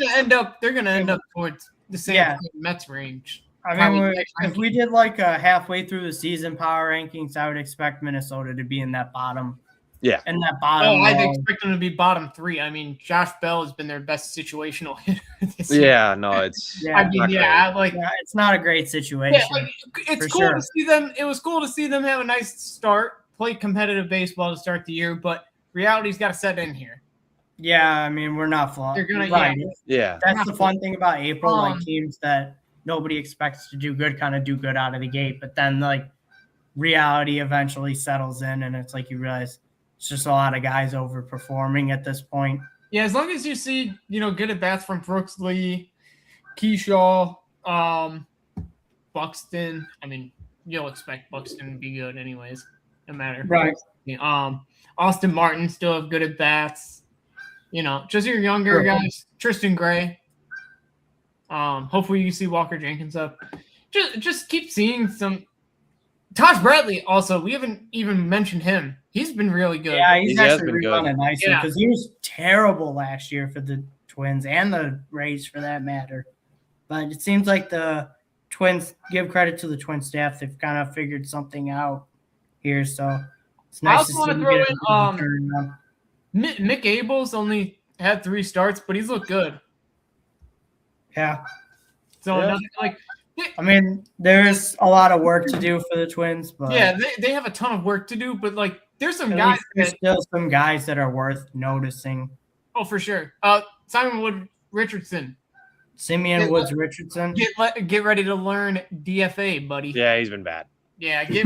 They're gonna end up towards the same Mets range. I mean, if we did like a halfway through the season power rankings, I would expect Minnesota to be in that bottom. Yeah. In that bottom. I'd expect them to be bottom 3. I mean, Josh Bell has been their best situational hitter this year. Yeah, no, it's. Yeah, I mean, it's not a great situation. Yeah, it's cool to see them. It was cool to see them have a nice start, play competitive baseball to start the year, but reality's got to set in here. Yeah, I mean, we're not flawed. They're gonna, yeah. That's the fun thing about April, like teams that nobody expects to do good kind of do good out of the gate, but then like reality eventually settles in, and it's like you realize it's just a lot of guys overperforming at this point. Yeah, as long as you see, good at bats from Brooks Lee, Keyshaw, Buxton. I mean, you'll expect Buxton to be good anyways, no matter. Right. Austin Martin still have good at bats. Just your younger guys. Tristan Gray. Hopefully you see Walker Jenkins up. Just keep seeing some. Taj Bradley also. We haven't even mentioned him. He's been really good. Yeah, he's actually rebounded nicely because he was terrible last year for the Twins and the Rays for that matter. But it seems like the Twins, give credit to the Twin staff, they've kind of figured something out here. So it's nice to see him get a turn. Mick Abels only had 3 starts, but he's looked good. Yeah. So I mean, there's a lot of work to do for the Twins, but they have a ton of work to do. But like, there's some guys. There's still some guys that are worth noticing. Oh, for sure. Simon Wood Richardson. Simeon Woods Richardson. Get ready to learn DFA, buddy. Yeah, he's been bad. Yeah, get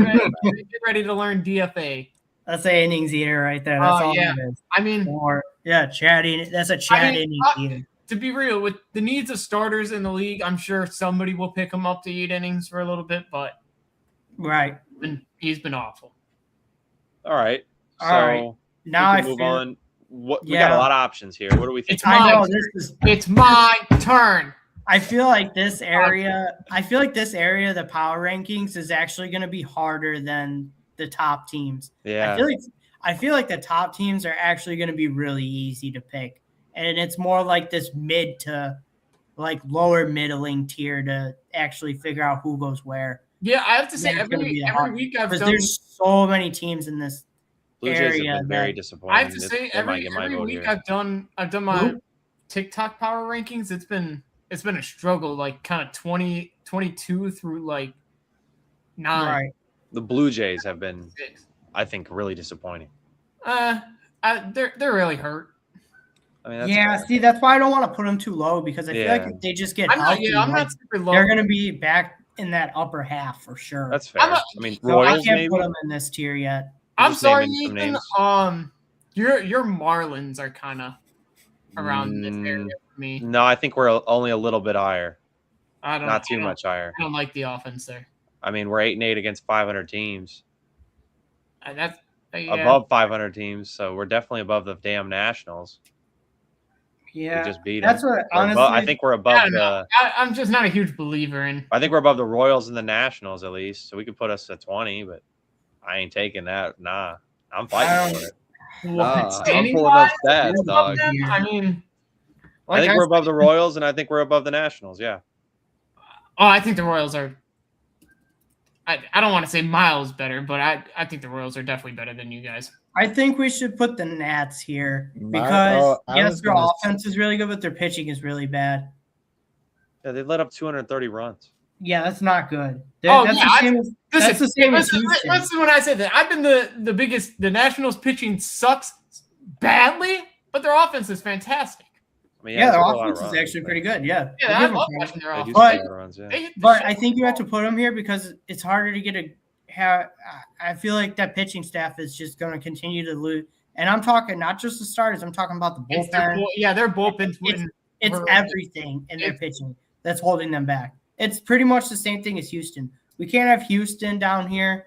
ready to learn DFA. That's an innings eater right there. That's all it is. I mean, chatting. That's a chat innings eater. To be real, with the needs of starters in the league, I'm sure somebody will pick him up to eat innings for a little bit, but he's been awful. All right. Now I move on. We got a lot of options here. What do we think? It's my turn. I feel like this area, the power rankings is actually going to be harder than the top teams. Yeah. I feel like the top teams are actually going to be really easy to pick. And it's more like this mid to like lower middling tier to actually figure out who goes where. Yeah, I have to say every week there's so many teams in this Blue Jays area. have been very disappointing. I have to say every week I've done my TikTok power rankings. It's been a struggle, like kind of 22 through like 9. Right. The Blue Jays have been, I think, really disappointing. They're really hurt. I mean, see, that's why I don't want to put them too low because I feel like if they just get healthy, I'm not super low. They're going to be back in that upper half for sure. That's fair. Royals, I can't put them in this tier yet. I'm sorry, Ethan. Your Marlins are kind of around this area for me. No, I think we're only a little bit higher. Not too much higher. I don't like the offense there. I mean, we're 8-8 against 500 teams. That's above 500 teams, so we're definitely above the damn Nationals. Yeah, we just beat that's them. what honestly. I think we're above I'm just not a huge believer in. I think we're above the Royals and the Nationals at least, so we could put us at 20. But I ain't taking that. Nah, I'm fighting for it. I'm pulling up stats, dog. I mean, I think we're above the Royals, and I think we're above the Nationals. Yeah. Oh, I think the Royals are. I don't want to say miles better, but I think the Royals are definitely better than you guys. I think we should put the Nats here because their offense is really good, but their pitching is really bad. Yeah, they let up 230 runs. Yeah, that's not good. That's the same as Houston. Listen when I said that. I've been the biggest. The Nationals pitching sucks badly, but their offense is fantastic. I mean, their offense is actually pretty good. Yeah, I love watching their offense. But I think you have to put them here because it's harder to get I feel like that pitching staff is just going to continue to lose. And I'm talking not just the starters. I'm talking about the bullpen. Their bullpen's it's everything in their pitching that's holding them back. It's pretty much the same thing as Houston. We can't have Houston down here.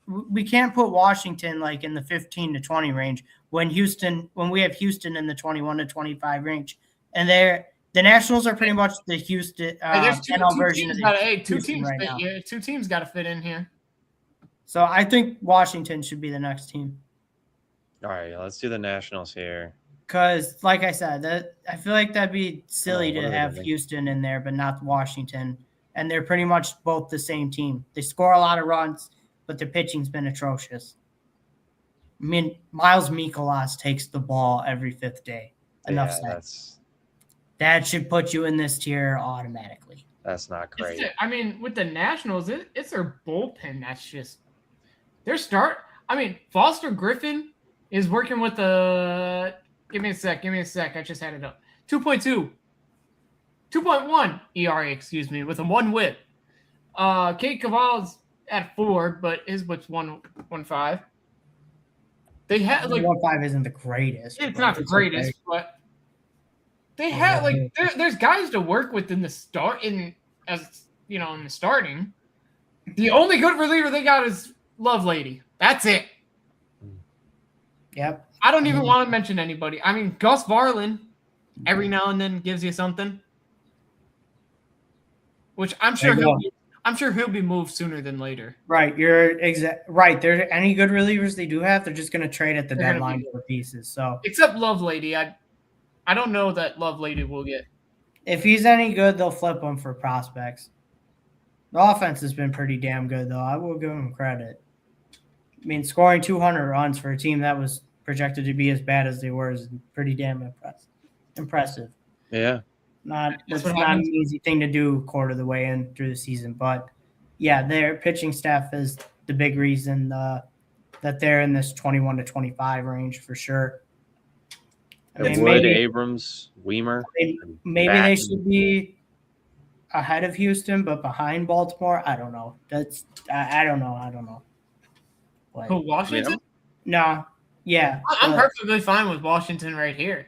We can't put Washington like in the 15 to 20 range when we have Houston in the 21 to 25 range. And the Nationals are pretty much the Houston NL version of the two teams right now. Yeah, 2 teams got to fit in here. So I think Washington should be the next team. All right, let's do the Nationals here. Because, like I said, I feel like that'd be silly what to are they have doing? Houston in there, but not Washington. And they're pretty much both the same team. They score a lot of runs, but their pitching's been atrocious. I mean, Miles Mikolas takes the ball every fifth day. Enough said. That should put you in this tier automatically. That's not great. I mean, with the Nationals, it's their bullpen that's just their start. I mean, Foster Griffin is working with the. Give me a sec. I just had it up. 2.1 ERA, excuse me, with a 1 whip. Kate Caval's at 4, but his whip's 1.5. They had like 1.5 isn't the greatest. It's not the greatest, okay. But they had like there's guys to work with in the start in the starting. The only good reliever they got is Lovelady. That's it. Yep. I don't even want to mention anybody. I mean, Gus Varlin every now and then gives you something, which I'm sure he'll be moved sooner than later. Right, you're right. There any good relievers they do have, they're just going to trade at the deadline for pieces. So except Lovelady, I don't know that Lovelady will get. If he's any good, they'll flip him for prospects. The offense has been pretty damn good, though. I will give him credit. I mean, scoring 200 runs for a team that was projected to be as bad as they were is pretty damn impressive. Yeah. It's not an easy thing to do quarter of the way in through the season. But, yeah, their pitching staff is the big reason that they're in this 21 to 25 range for sure. I mean, Wood, Abrams, Weimer. Maybe they should be ahead of Houston, but behind Baltimore. I don't know. I don't know. Like, who, Washington? No. Yeah. I'm perfectly fine with Washington right here.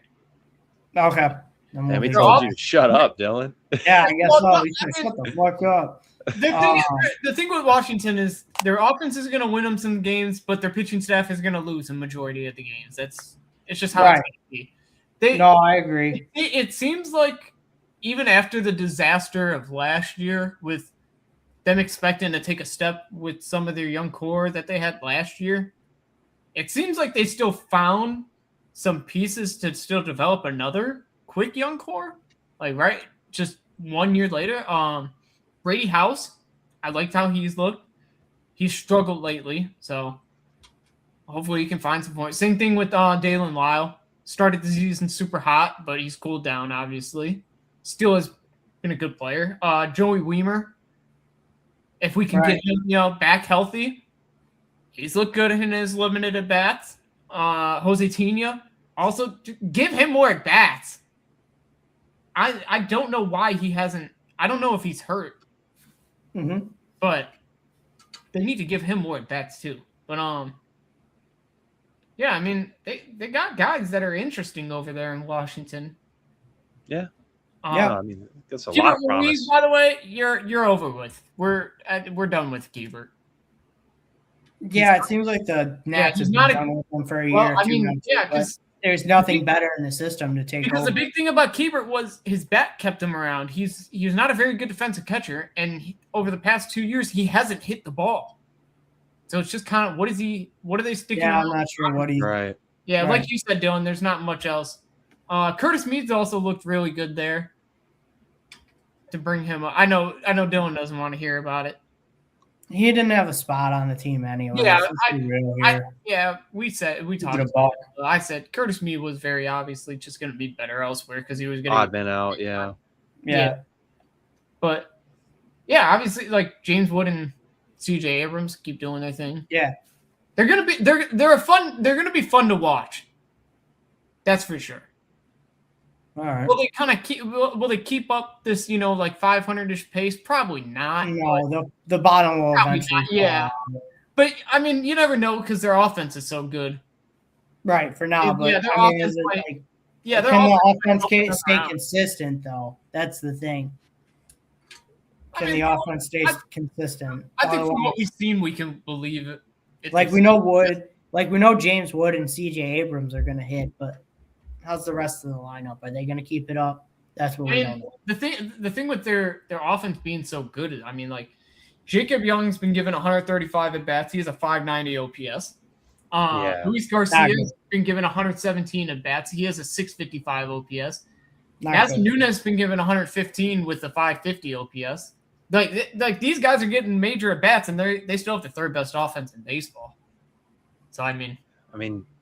Okay. Yeah, we told you to shut up, Dylan. Yeah, I guess so. You should shut the fuck up. The thing with Washington is their offense is going to win them some games, but their pitching staff is going to lose a majority of the games. It's just how it's going to be. I agree. It seems like even after the disaster of last year, with them expecting to take a step with some of their young core that they had last year, it seems like they still found some pieces to still develop another quick young core. Like, right, just 1 year later. Brady House, I liked how he's looked. He's struggled lately, so hopefully he can find some points. Same thing with Dalen Lyle. Started the season super hot, but he's cooled down, obviously. Still has been a good player. Joey Weimer, if we can get him, back healthy, he's looked good in his limited at-bats. Jose Tina, also give him more at-bats. I don't know why he hasn't. I don't know if he's hurt. Mm-hmm. But they need to give him more at-bats too. But yeah, I mean, they got guys that are interesting over there in Washington. Yeah. I mean, that's a lot of promise. By the way, you're over with. We're done with Giebert. Yeah, it seems like the Nats have been done with him for a year. I mean, because there's nothing better in the system to take because over. The big thing about Giebert was his bat kept him around. He's not a very good defensive catcher, and over the past 2 years, he hasn't hit the ball. So it's just kind of what are they sticking? Yeah, I'm not sure what he's right. Yeah, like you said, Dylan, there's not much else. Curtis Meads also looked really good there. To bring him up, I know Dylan doesn't want to hear about it. He didn't have a spot on the team anyway. Yeah, we talked about it. I said Curtis Mead was very obviously just going to be better elsewhere because he was going to odd man out. Yeah. But yeah, obviously, like James Wood and CJ Abrams keep doing their thing. Yeah, they're gonna be they're gonna be fun to watch. That's for sure. All right. Will they keep up this, like 500-ish pace? Probably not. No, the bottom will eventually. Yeah. But I mean, you never know because their offense is so good. Right, for now. But their offense can the offense stay consistent though? That's the thing. Can the offense stay consistent? I think from what we've seen, we can believe it. We know James Wood and CJ Abrams are gonna hit, but how's the rest of the lineup? Are they going to keep it up? That's what we don't know. The thing with their offense being so good, I mean, like Jacob Young's been given 135 at bats. He has a 590 OPS. Luis Garcia has been given 117 at bats. He has a 655 OPS. Nelson Nunez has been given 115 with a 550 OPS. Like these guys are getting major at bats, and they still have the third best offense in baseball. So I mean,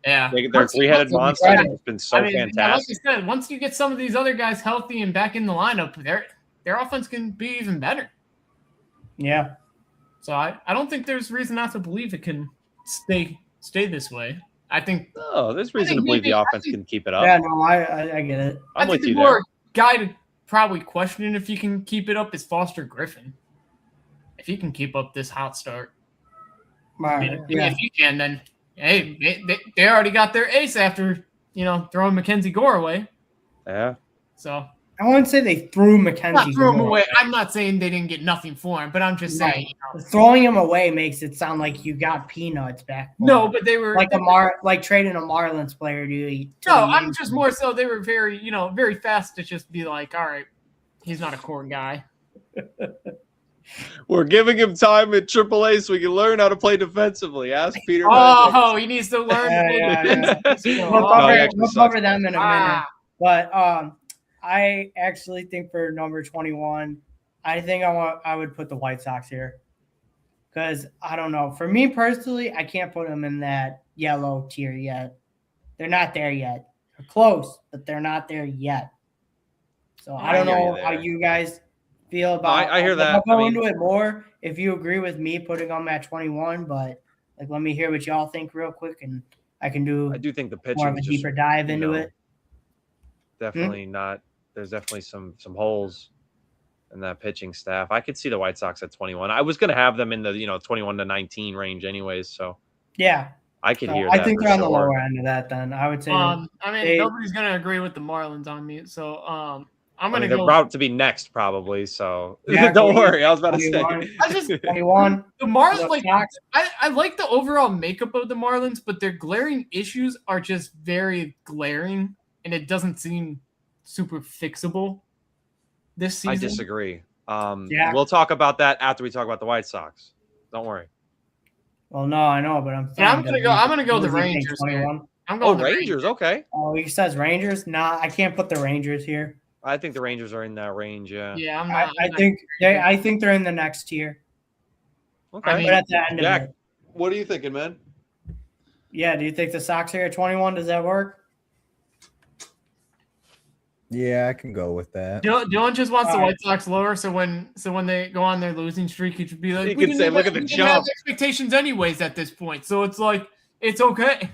yeah, their three-headed monster has been so fantastic. Yeah, like you said, once you get some of these other guys healthy and back in the lineup, their offense can be even better. Yeah. So I don't think there's reason not to believe it can stay this way. I think. Oh, there's reason to believe the offense can keep it up. Yeah, no, I get it. I'm with you there. More guy to probably question if he can keep it up is Foster Griffin. If he can keep up this hot start, if he can, then hey, they already got their ace after throwing Mackenzie Gore away. Yeah. So I wouldn't say they threw Mackenzie. Threw him away. I'm not saying they didn't get nothing for him, but I'm just saying throwing him away makes it sound like you got peanuts back. No, but they were like trading a Marlins player to eat. I'm just more so they were very very fast to just be like, all right, he's not a core guy. We're giving him time at AAA so he can learn how to play defensively. Ask Peter. He needs to learn. We'll cover them in a minute. But I actually think for number 21, I think I would put the White Sox here. Because I don't know. For me personally, I can't put them in that yellow tier yet. They're not there yet. They're close, but they're not there yet. So I don't know how you guys feel about. I hear that. I'll go into it more if you agree with me putting them at 21. But let me hear what y'all think real quick, and I do think the pitching more of a deeper dive into it. Definitely not. There's definitely some holes in that pitching staff. I could see the White Sox at 21. I was going to have them in the 21 to 19 range anyways. So yeah, I could hear. I think they're on the lower end of that. Then I would say. Nobody's going to agree with the Marlins on me. So I'm going to go. They're about to be next probably. So don't worry. I was about to say. I just 21. The Marlins I like the overall makeup of the Marlins, but their glaring issues are just very glaring, and it doesn't seem super fixable this season. I disagree. We'll talk about that after we talk about the White Sox. Don't worry. Well, no, I know, but I'm gonna go the Rangers. I'm going Rangers. Okay. Oh, he says Rangers. Nah, I can't put the Rangers here. I think the Rangers are in that range. Yeah. Yeah, I'm not. I think they're in the next tier. Okay. But at the end Jack, of it. What are you thinking, man? Yeah. Do you think the Sox here at 21? Does that work? Yeah, I can go with that. Dylan just wants the White Sox lower, so when they go on their losing streak, he should be like, "You can say, look at the jump." Have expectations, anyways, at this point, so it's like it's okay.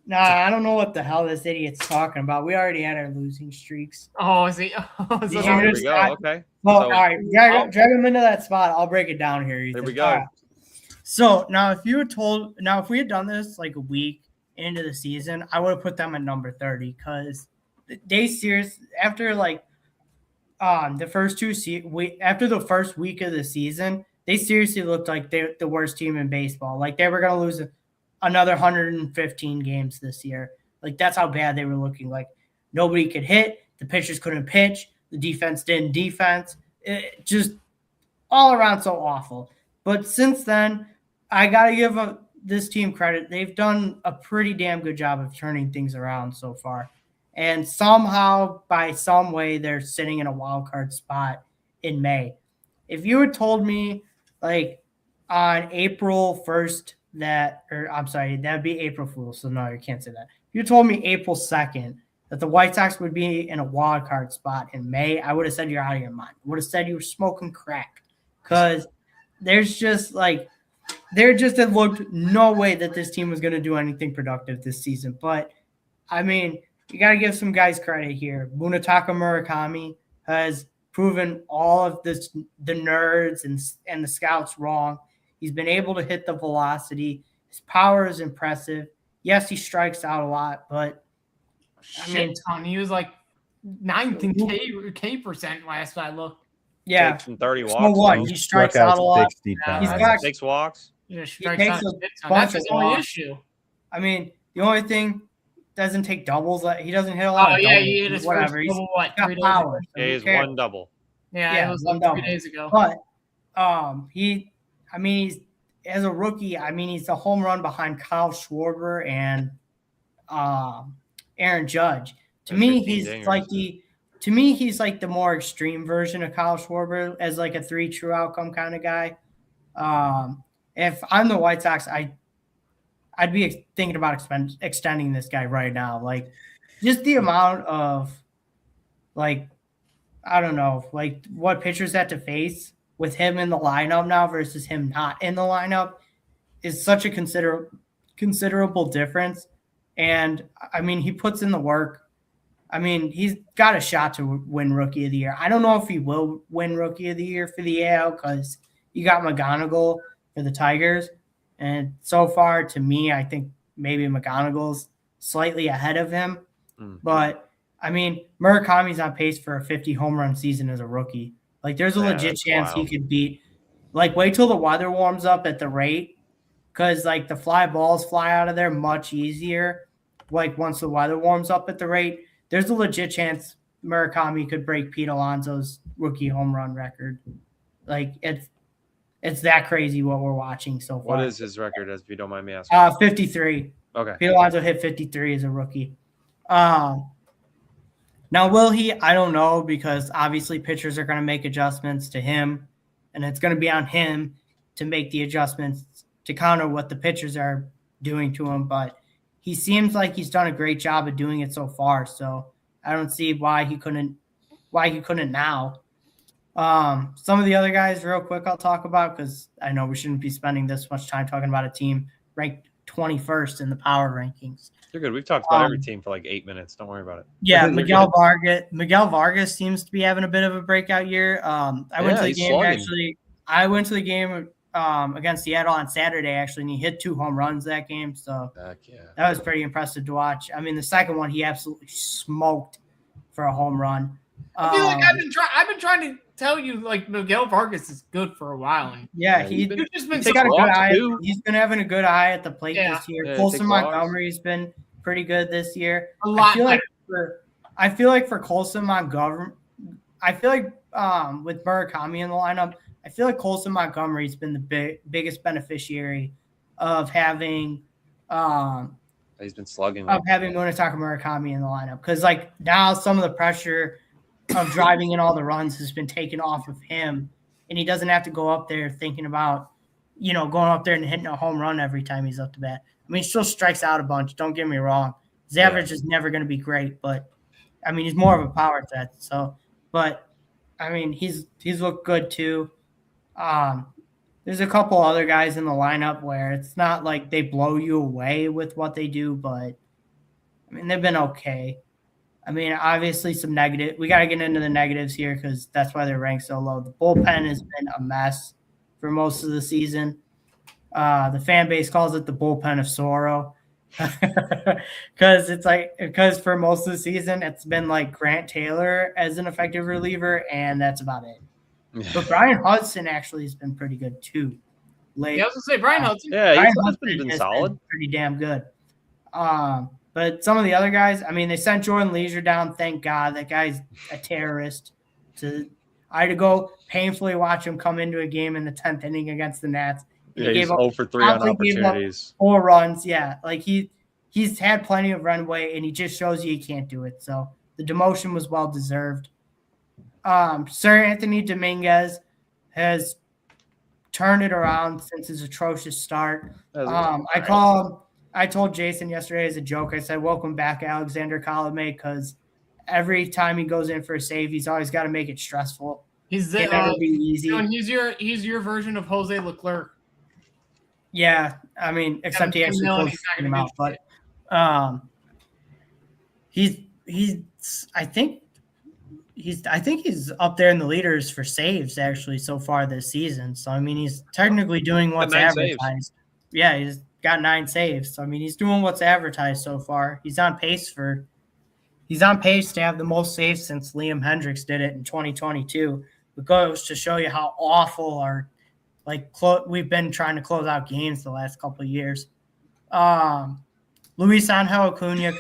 Nah, I don't know what the hell this idiot's talking about. We already had our losing streaks. Oh, is he? There we go. Okay. Well, all right, drag him into that spot. I'll break it down here. There we go. So now, if we had done this like a week into the season, I would have put them at number 30 because they seriously after the first week of the season, they seriously looked like they're the worst team in baseball. Like they were going to lose another 115 games this year. Like that's how bad they were looking. Like nobody could hit, the pitchers couldn't pitch, the defense didn't defense. It just all around so awful. But since then, I got to give this team credit. They've done a pretty damn good job of turning things around so far. And somehow, by some way, they're sitting in a wild card spot in May. If you had told me, on April 1st that would be April Fool's, so no, you can't say that. If you told me April 2nd that the White Sox would be in a wild card spot in May, I would have said you're out of your mind. I would have said you were smoking crack because there just had looked no way that this team was going to do anything productive this season. But, I mean, you got to give some guys credit here. Munetaka Murakami has proven all of the nerds and the scouts wrong. He's been able to hit the velocity. His power is impressive. Yes, he strikes out a lot, but he was like 9% last I looked. Yeah, 30 walks. So what? He strikes out a lot. He's got 6 walks. Yeah, that's his only issue. I mean, the only thing doesn't take doubles. He doesn't hit a lot. He hit his whatever. He's got 3 days power. So yeah, he's one double. Yeah, it was like 3 days ago. But he's as a rookie, I mean, he's a home run behind Kyle Schwarber and Aaron Judge. To me, he's like the more extreme version of Kyle Schwarber as like a 3 true outcome kind of guy. If I'm the White Sox, I'd be thinking about extending this guy right now. Like, just the amount of, like, I don't know, like what pitchers have to face with him in the lineup now versus him not in the lineup is such a considerable difference. And I mean, he puts in the work. I mean, he's got a shot to win Rookie of the Year. I don't know if he will win Rookie of the Year for the AL because you got McGonagall for the Tigers. And so far, to me, I think maybe McGonagall's slightly ahead of him. But, I mean, Murakami's on pace for a 50 home run season as a rookie. Like, there's a legit chance he could beat. Like, wait till the weather warms up at the rate because, like, the fly balls fly out of there much easier. Like, once the weather warms up at the rate, there's a legit chance Murakami could break Pete Alonso's rookie home run record. Like, it's that crazy what we're watching so far. What is his record, if you don't mind me asking? 53. Okay. Pete Alonso hit 53 as a rookie. Now, will he? I don't know because obviously pitchers are going to make adjustments to him, and it's going to be on him to make the adjustments to counter what the pitchers are doing to him. But he seems like he's done a great job of doing it so far. So I don't see why he couldn't now. Some of the other guys, real quick, I'll talk about because I know we shouldn't be spending this much time talking about a team ranked 21st in the power rankings. You're good. We've talked about every team for like 8 minutes. Don't worry about it. Yeah, Miguel Vargas seems to be having a bit of a breakout year. I went to the game against Seattle on Saturday, actually, and he hit 2 home runs that game. So that was pretty impressive to watch. I mean, the second one, he absolutely smoked for a home run. I feel like I've been trying to tell you, like, Miguel Vargas is good for a while. He's got a good eye. He's been having a good eye at the plate this year. Colson Montgomery's been pretty good this year. I feel like for Colson Montgomery, with Murakami in the lineup, I feel like Colson Montgomery's been the biggest beneficiary of having he's been slugging having Munetaka Murakami in the lineup because, like, now some of the pressure of driving in all the runs has been taken off of him, and he doesn't have to go up there thinking about, going up there and hitting a home run every time he's up to bat. I mean, he still strikes out a bunch. Don't get me wrong. His average is never going to be great, but I mean, he's more of a power threat. So, but I mean, he's looked good too. There's a couple other guys in the lineup where it's not like they blow you away with what they do, but I mean, they've been okay. I mean, obviously some negative. We got to get into the negatives here because that's why they're ranked so low. The bullpen has been a mess for most of the season. The fan base calls it the bullpen of sorrow because for most of the season it's been like Grant Taylor as an effective reliever, and that's about it. But Brian Hudson actually has been pretty good too. I was gonna say Brian Hudson. Yeah, Brian Hudson has been solid, pretty damn good. But some of the other guys, I mean, they sent Jordan Leisure down. Thank God, that guy's a terrorist. I had to go painfully watch him come into a game in the 10th inning against the Nats. He gave up 0 for 3 on opportunities. 4 runs, yeah. Like he's had plenty of runway, and he just shows you he can't do it. So the demotion was well deserved. Sir Anthony Dominguez has turned it around since his atrocious start. I told Jason yesterday as a joke, I said, welcome back, Alexander Colomé, because every time he goes in for a save, he's always got to make it stressful. He's never be easy. He's your version of Jose Leclerc. Yeah, I mean, except he actually closed him out. But I think he's up there in the leaders for saves actually so far this season. So I mean, he's technically doing what's advertised. Saves. Yeah, he's got 9 saves. So I mean, he's doing what's advertised so far. He's on pace to have the most saves since Liam Hendricks did it in 2022. It goes to show you how awful we've been trying to close out games the last couple of years. Luis Angel Acuna,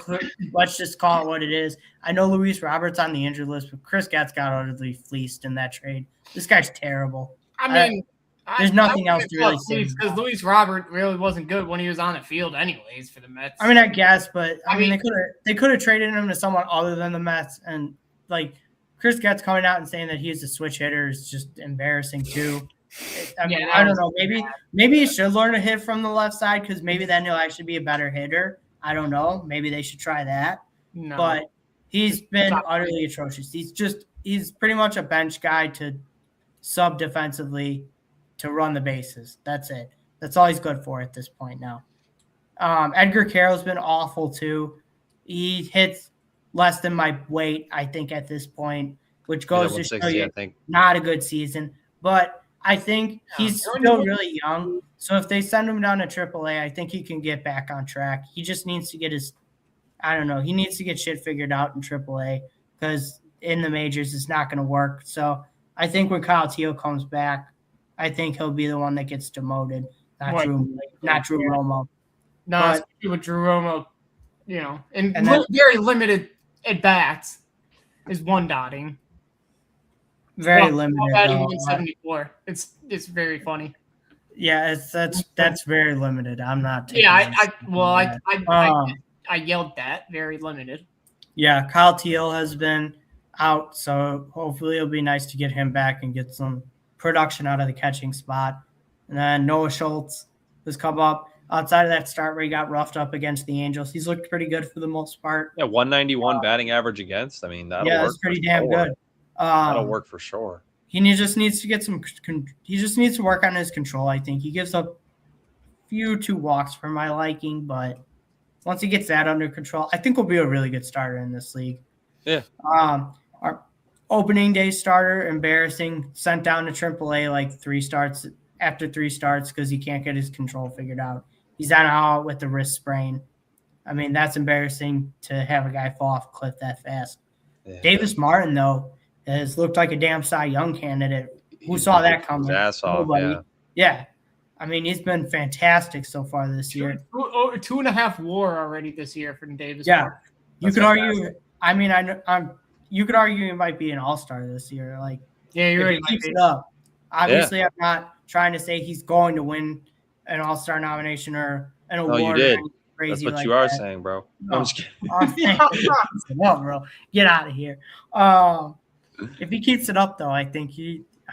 let's just call it what it is. I know Luis Roberts on the injured list, but Chris Getz got utterly fleeced in that trade. This guy's terrible. I mean, There's nothing else to really say. Because Luis Robert really wasn't good when he was on the field, anyways, for the Mets. I mean, I guess, but I mean, they could have traded him to someone other than the Mets, and like Chris Getz coming out and saying that he's a switch hitter is just embarrassing too. I mean, I don't know. Maybe he should learn to hit from the left side because maybe then he'll actually be a better hitter. I don't know. Maybe they should try that. No. But he's been utterly atrocious. He's pretty much a bench guy to sub defensively to run the bases. That's it. That's all he's good for at this point now. Edgar Carroll's been awful too. He hits less than my weight, I think, at this point, which goes to show you not a good season. But I think he's still really young. So if they send him down to AAA, I think he can get back on track. He just needs to get he needs to get shit figured out in AAA because in the majors it's not going to work. So I think when Kyle Teel comes back, I think he'll be the one that gets demoted, not Drew Romo. No, especially with Drew Romo, and very limited at bats is one dotting. Very limited. 174. It's very funny. Yeah, that's very limited. I'm not taking I yelled that very limited. Yeah, Kyle Teel has been out, so hopefully it'll be nice to get him back and get some production out of the catching spot. And then Noah Schultz has come up. Outside of that start where he got roughed up against the Angels, he's looked pretty good for the most part. Yeah, 191 batting average against. I mean, that'll work. That's pretty damn good. That'll work for sure. He just needs to get he just needs to work on his control, I think. He gives up two walks for my liking, but once he gets that under control, I think he'll be a really good starter in this league. Yeah. Our opening day starter, embarrassing, sent down to AAA after 3 starts because he can't get his control figured out. He's out with the wrist sprain. I mean, that's embarrassing to have a guy fall off a cliff that fast. Yeah. Davis Martin, though, has looked like a damn Cy Young candidate. Who saw that coming? Nobody. Yeah. I mean, he's been fantastic so far this year. 2.5 WAR already this year from Davis. Yeah. You could argue. I mean, you could argue he might be an all-star this year. Like, yeah, you're right. He keeps it up. Obviously, I'm not trying to say he's going to win an all-star nomination or an award. No, you did. That's what you are saying, bro. No, I'm just kidding. No, bro. Get out of here. If he keeps it up, though, I think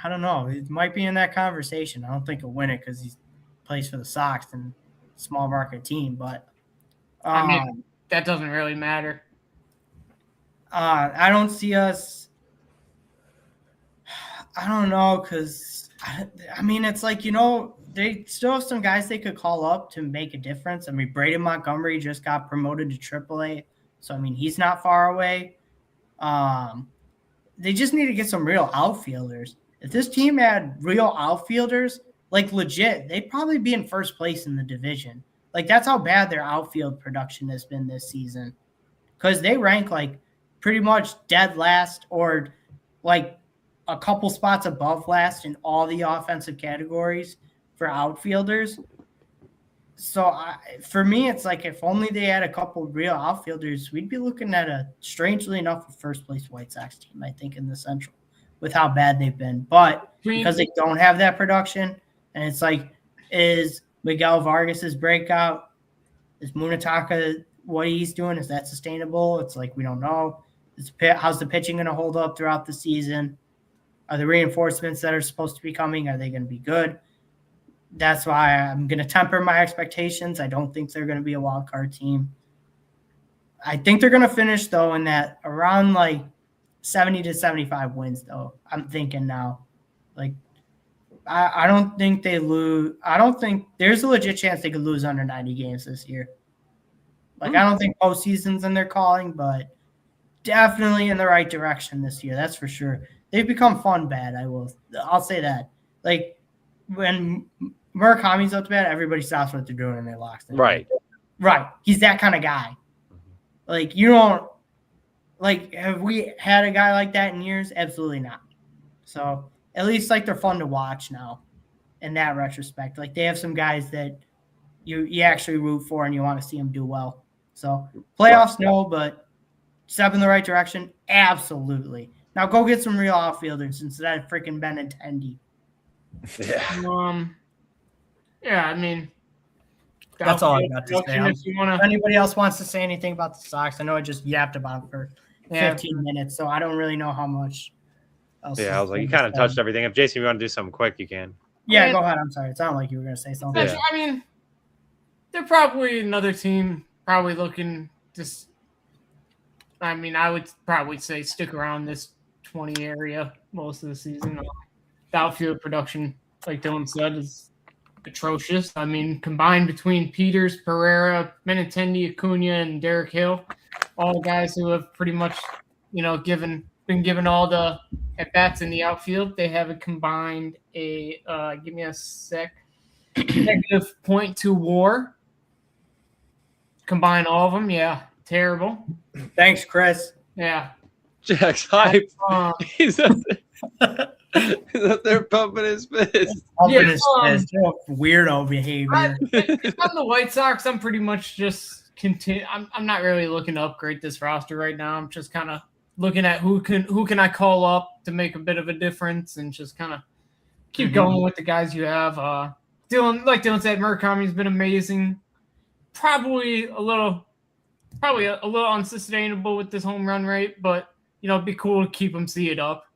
I don't know. He might be in that conversation. I don't think he'll win it because he plays for the Sox and small market team. But I mean, that doesn't really matter. I don't see us. I don't know because I mean it's like they still have some guys they could call up to make a difference. I mean Braden Montgomery just got promoted to AAA, so I mean he's not far away. They just need to get some real outfielders. If this team had real outfielders, like legit, they'd probably be in first place in the division. Like that's how bad their outfield production has been this season. Because they rank like pretty much dead last or like a couple spots above last in all the offensive categories for outfielders. So for me, it's like if only they had a couple real outfielders, we'd be looking at a strangely enough a first place White Sox team, I think, in the Central with how bad they've been. But because they don't have that production, and it's like, is Miguel Vargas's breakout? Is Munetaka what he's doing? Is that sustainable? It's like we don't know. How's the pitching going to hold up throughout the season? Are the reinforcements that are supposed to be coming, are they going to be good? That's why I'm going to temper my expectations. I don't think they're going to be a wild card team. I think they're going to finish, though, in that around like 70 to 75 wins, though. I'm thinking now. Like, I don't think they lose. I don't think there's a legit chance they could lose under 90 games this year. Like, I don't think postseason's in their calling, but definitely in the right direction this year. That's for sure. They've become fun bad. I'll say that. Like, when Murakami's up to bat, everybody stops what they're doing and they lock them. Right. Right. He's that kind of guy. Like, you don't – like, have we had a guy like that in years? Absolutely not. So, at least, like, they're fun to watch now in that retrospect. Like, they have some guys that you actually root for and you want to see them do well. So, playoffs, no, but step in the right direction, absolutely. Now, go get some real outfielders instead of freaking Benintendi. Yeah. Yeah, I mean, That's all I got to say. If anybody else wants to say anything about the Sox, I know I just yapped about it for 15 minutes, so I don't really know how much else. Yeah, I was like, you kind of touched everything. If Jason, you want to do something quick, you can. Yeah, go ahead. I'm sorry. It sounded like you were going to say something. Yeah. I mean, they're probably another team probably looking just. I mean, I would probably say stick around this 20 area most of the season. The outfield production, like Dylan said, is atrocious. I mean, combined between Peters, Pereira, Benintendi, Acuna, and Derek Hill, all guys who have pretty much, been given all the at bats in the outfield, they have a combined give me a sec, negative .2 WAR. Combine all of them, yeah, terrible. Thanks, Chris. Yeah, Jack's hype. He's up there pumping his fist. Weirdo behavior. If I'm the White Sox, I'm pretty much just continue. I'm not really looking to upgrade this roster right now. I'm just kind of looking at who can I call up to make a bit of a difference, and just kind of keep going with the guys you have. Dylan said, Murakami's been amazing. Probably a little unsustainable with this home run rate, but it'd be cool to keep him see it up.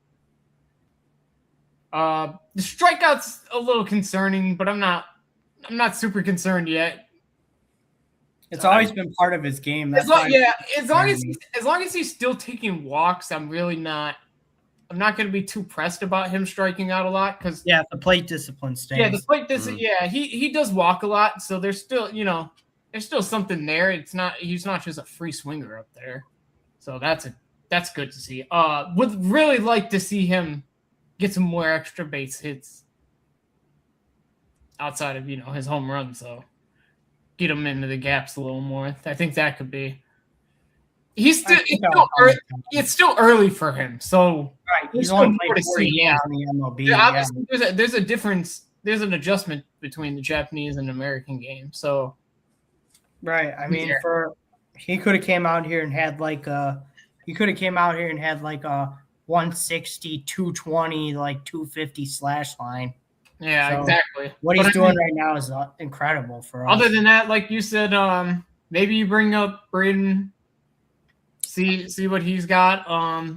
The strikeout's a little concerning, but I'm not super concerned yet. It's always been part of his game. As long as he's still taking walks, I'm not going to be too pressed about him striking out a lot, because the plate discipline stays. Yeah, the plate discipline. Yeah, he does walk a lot, so there's still there's still something there. He's not just a free swinger up there, so that's good to see. Would really like to see him get some more extra base hits outside of his home run, so get him into the gaps a little more. I think that could be. It's still early for him, so right. He's only played 40 games in the MLB. Yeah, obviously, there's a difference. There's an adjustment between the Japanese and American game. So, right. I mean, he could have came out here and had like a 160, 220, like 250 slash line. Yeah, so exactly. What he's doing right now is incredible for us. Other than that, like you said, maybe you bring up Braden. See what he's got.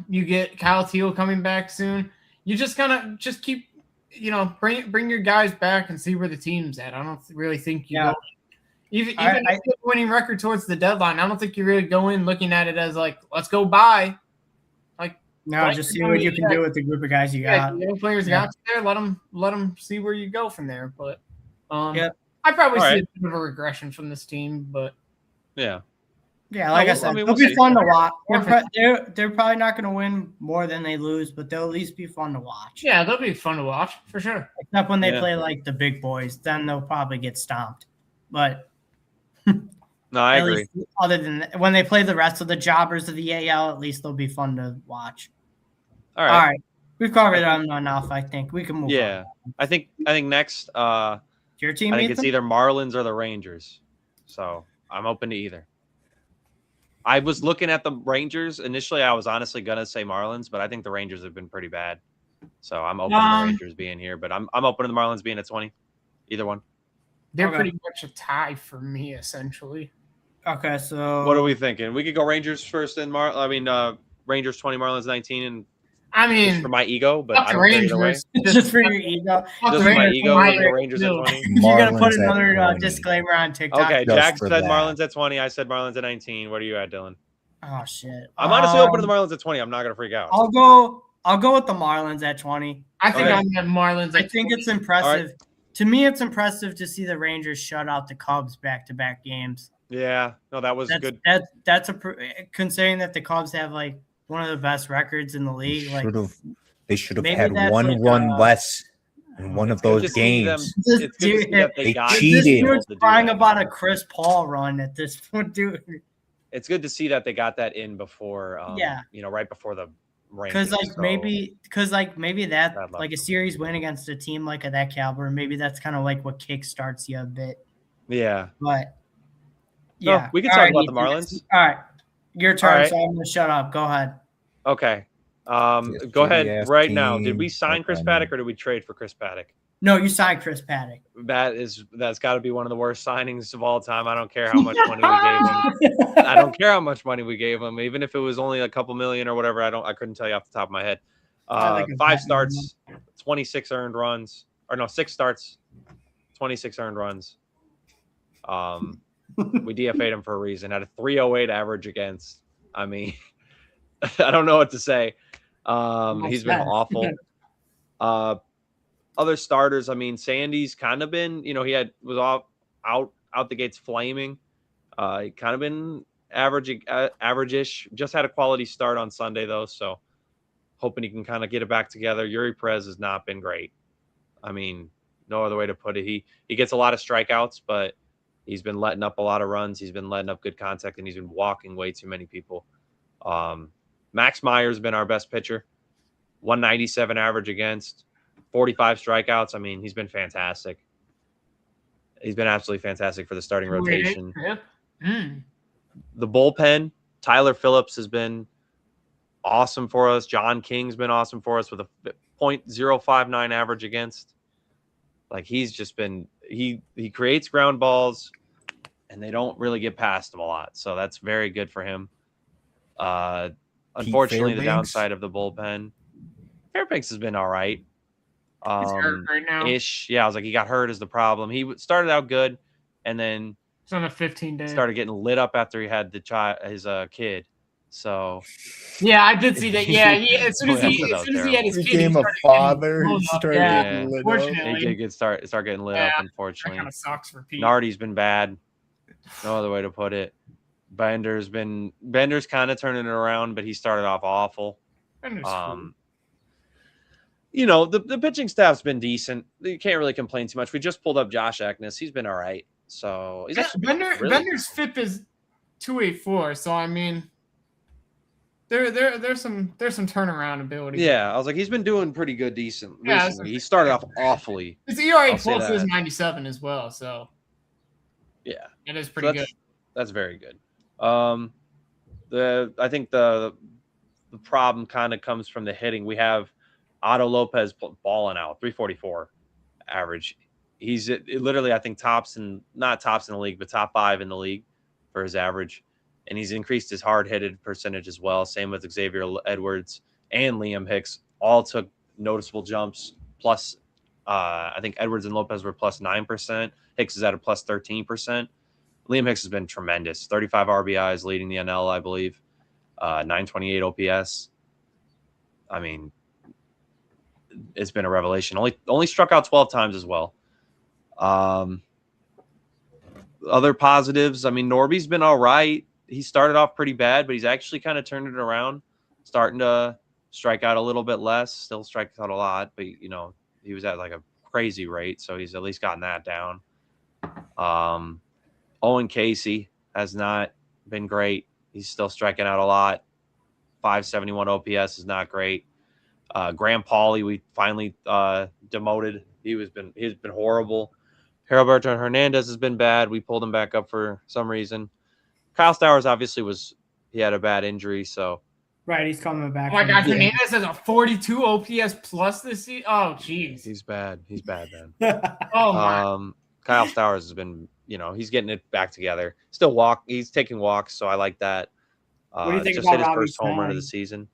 You get Kyle Teal coming back soon. You just keep, bring your guys back and see where the team's at. I don't really think you go. Even if you have a winning record towards the deadline, I don't think you really go in looking at it as like, let's go buy. Like, no, just see what you can do with the group of guys you got. Players got you there. Let them see where you go from there. But I probably see a bit of a regression from this team, but yeah, like I said, they'll be fun to watch. They're probably not going to win more than they lose, but they'll at least be fun to watch. Yeah, they'll be fun to watch for sure. Except when they play like the big boys, then they'll probably get stomped. But no, I agree. Other than that, when they play the rest of the jobbers of the AL, at least they'll be fun to watch. All right. We've covered them enough. I think we can move. Yeah, on. I think next. Your team. I think it's either Marlins or the Rangers. So I'm open to either. I was looking at the Rangers. Initially, I was honestly going to say Marlins, but I think the Rangers have been pretty bad. So I'm open to the Rangers being here, but I'm open to the Marlins being at 20. Either one. They're pretty much a tie for me, essentially. Okay, so what are we thinking? We could go Rangers first and Rangers 20, Marlins 19, and just for my ego, but I don't care either way. Just for your ego. Just for my ego, we go Rangers at 20. You're gonna put another disclaimer on TikTok. Okay, Jack said Marlins at 20. I said Marlins at 19. What are you at, Dylan? Oh shit! I'm honestly open to the Marlins at 20. I'm not gonna freak out. I'll go with the Marlins at 20. I think I'm at Marlins. I think it's impressive. Right. To me, it's impressive to see the Rangers shut out the Cubs back-to-back games. Yeah, no, that was good. That's considering that the Cubs have like one of the best records in the league. They should have had one run less in one of those games. It's good to see that they cheated. This dude's crying about a Chris Paul run at this point, dude. It's good to see that they got that in before, right before the rain. Because maybe that like a series win against a team like of that caliber, maybe that's kind of like what kickstarts you a bit. Yeah, but yeah, we can talk about the Marlins. All right, your turn. Right. So I'm gonna shut up. Go ahead. Okay, go ahead right now. Did we sign Chris Paddock or did we trade for Chris Paddock? No, you signed Chris Paddock. That's got to be one of the worst signings of all time. I don't care how much money we gave him. I don't care how much money we gave him, even if it was only a couple million or whatever. I couldn't tell you off the top of my head. 5 starts, 26 earned runs, or no, 6 starts, 26 earned runs. We DFA'd him for a reason. Had a 308 average against. I mean, I don't know what to say. He's been awful. Other starters, I mean, Sandy's kind of been, he was out the gates flaming. He kind of been average-ish. Just had a quality start on Sunday though, so hoping he can kind of get it back together. Yuri Perez has not been great. I mean, no other way to put it. He gets a lot of strikeouts, but he's been letting up a lot of runs. He's been letting up good contact, and he's been walking way too many people. Max Meyer's been our best pitcher. 197 average against, 45 strikeouts. I mean, he's been fantastic. He's been absolutely fantastic for the starting rotation. The bullpen, Tyler Phillips has been awesome for us. John King's been awesome for us with a .059 average against. Like, he's just been he creates ground balls, and they don't really get past him a lot. So that's very good for him. Unfortunately, the downside of the bullpen, Fairbanks has been all right. He's hurt right now. Yeah, I was like, he got hurt is the problem. He started out good, and then it's on a 15-day. Started getting lit up after he had his kid. So yeah, I did see that. Yeah, as soon as he had his kid, he became a father. He started getting lit up. He did start getting lit up. Unfortunately, that kind of sucks for Pete. Nardi's been bad. No other way to put it. Bender's kind of turning it around, but he started off awful. The pitching staff's been decent. You can't really complain too much. We just pulled up Josh Eknes. He's been all right. So Bender's FIP is 284. So I mean, there's some turnaround ability. Yeah, I was like, he's been doing pretty good, decent recently. He started off awfully. His ERA plus is 97 as well. So yeah, it is pretty good. That's very good. I think the problem kind of comes from the hitting. We have Otto Lopez balling out, 344 average. He's literally, I think, not tops in the league, but top 5 in the league for his average. And he's increased his hard-hitted percentage as well. Same with Xavier Edwards and Liam Hicks. All took noticeable jumps. Plus, I think Edwards and Lopez were plus 9%. Hicks is at a plus 13%. Liam Hicks has been tremendous. 35 RBIs, leading the NL, I believe. 928 OPS. I mean, it's been a revelation. Only struck out 12 times as well. Other positives, I mean, Norby's been all right. He started off pretty bad, but he's actually kind of turned it around, starting to strike out a little bit less. Still strikes out a lot, but he was at like a crazy rate, so he's at least gotten that down. Owen Casey has not been great. He's still striking out a lot. 571 OPS is not great. Graham Pauley, we finally demoted. He's been horrible. Roberto Hernandez has been bad. We pulled him back up for some reason. Kyle Stowers obviously he had a bad injury, so right, he's coming back. Oh my God, Hernandez has a 42 OPS plus this season. Oh, jeez, he's bad. He's bad, man. Oh my. Kyle Stowers has been, he's getting it back together. He's taking walks, so I like that. What do you think just about hit his Robbie first home run of the season.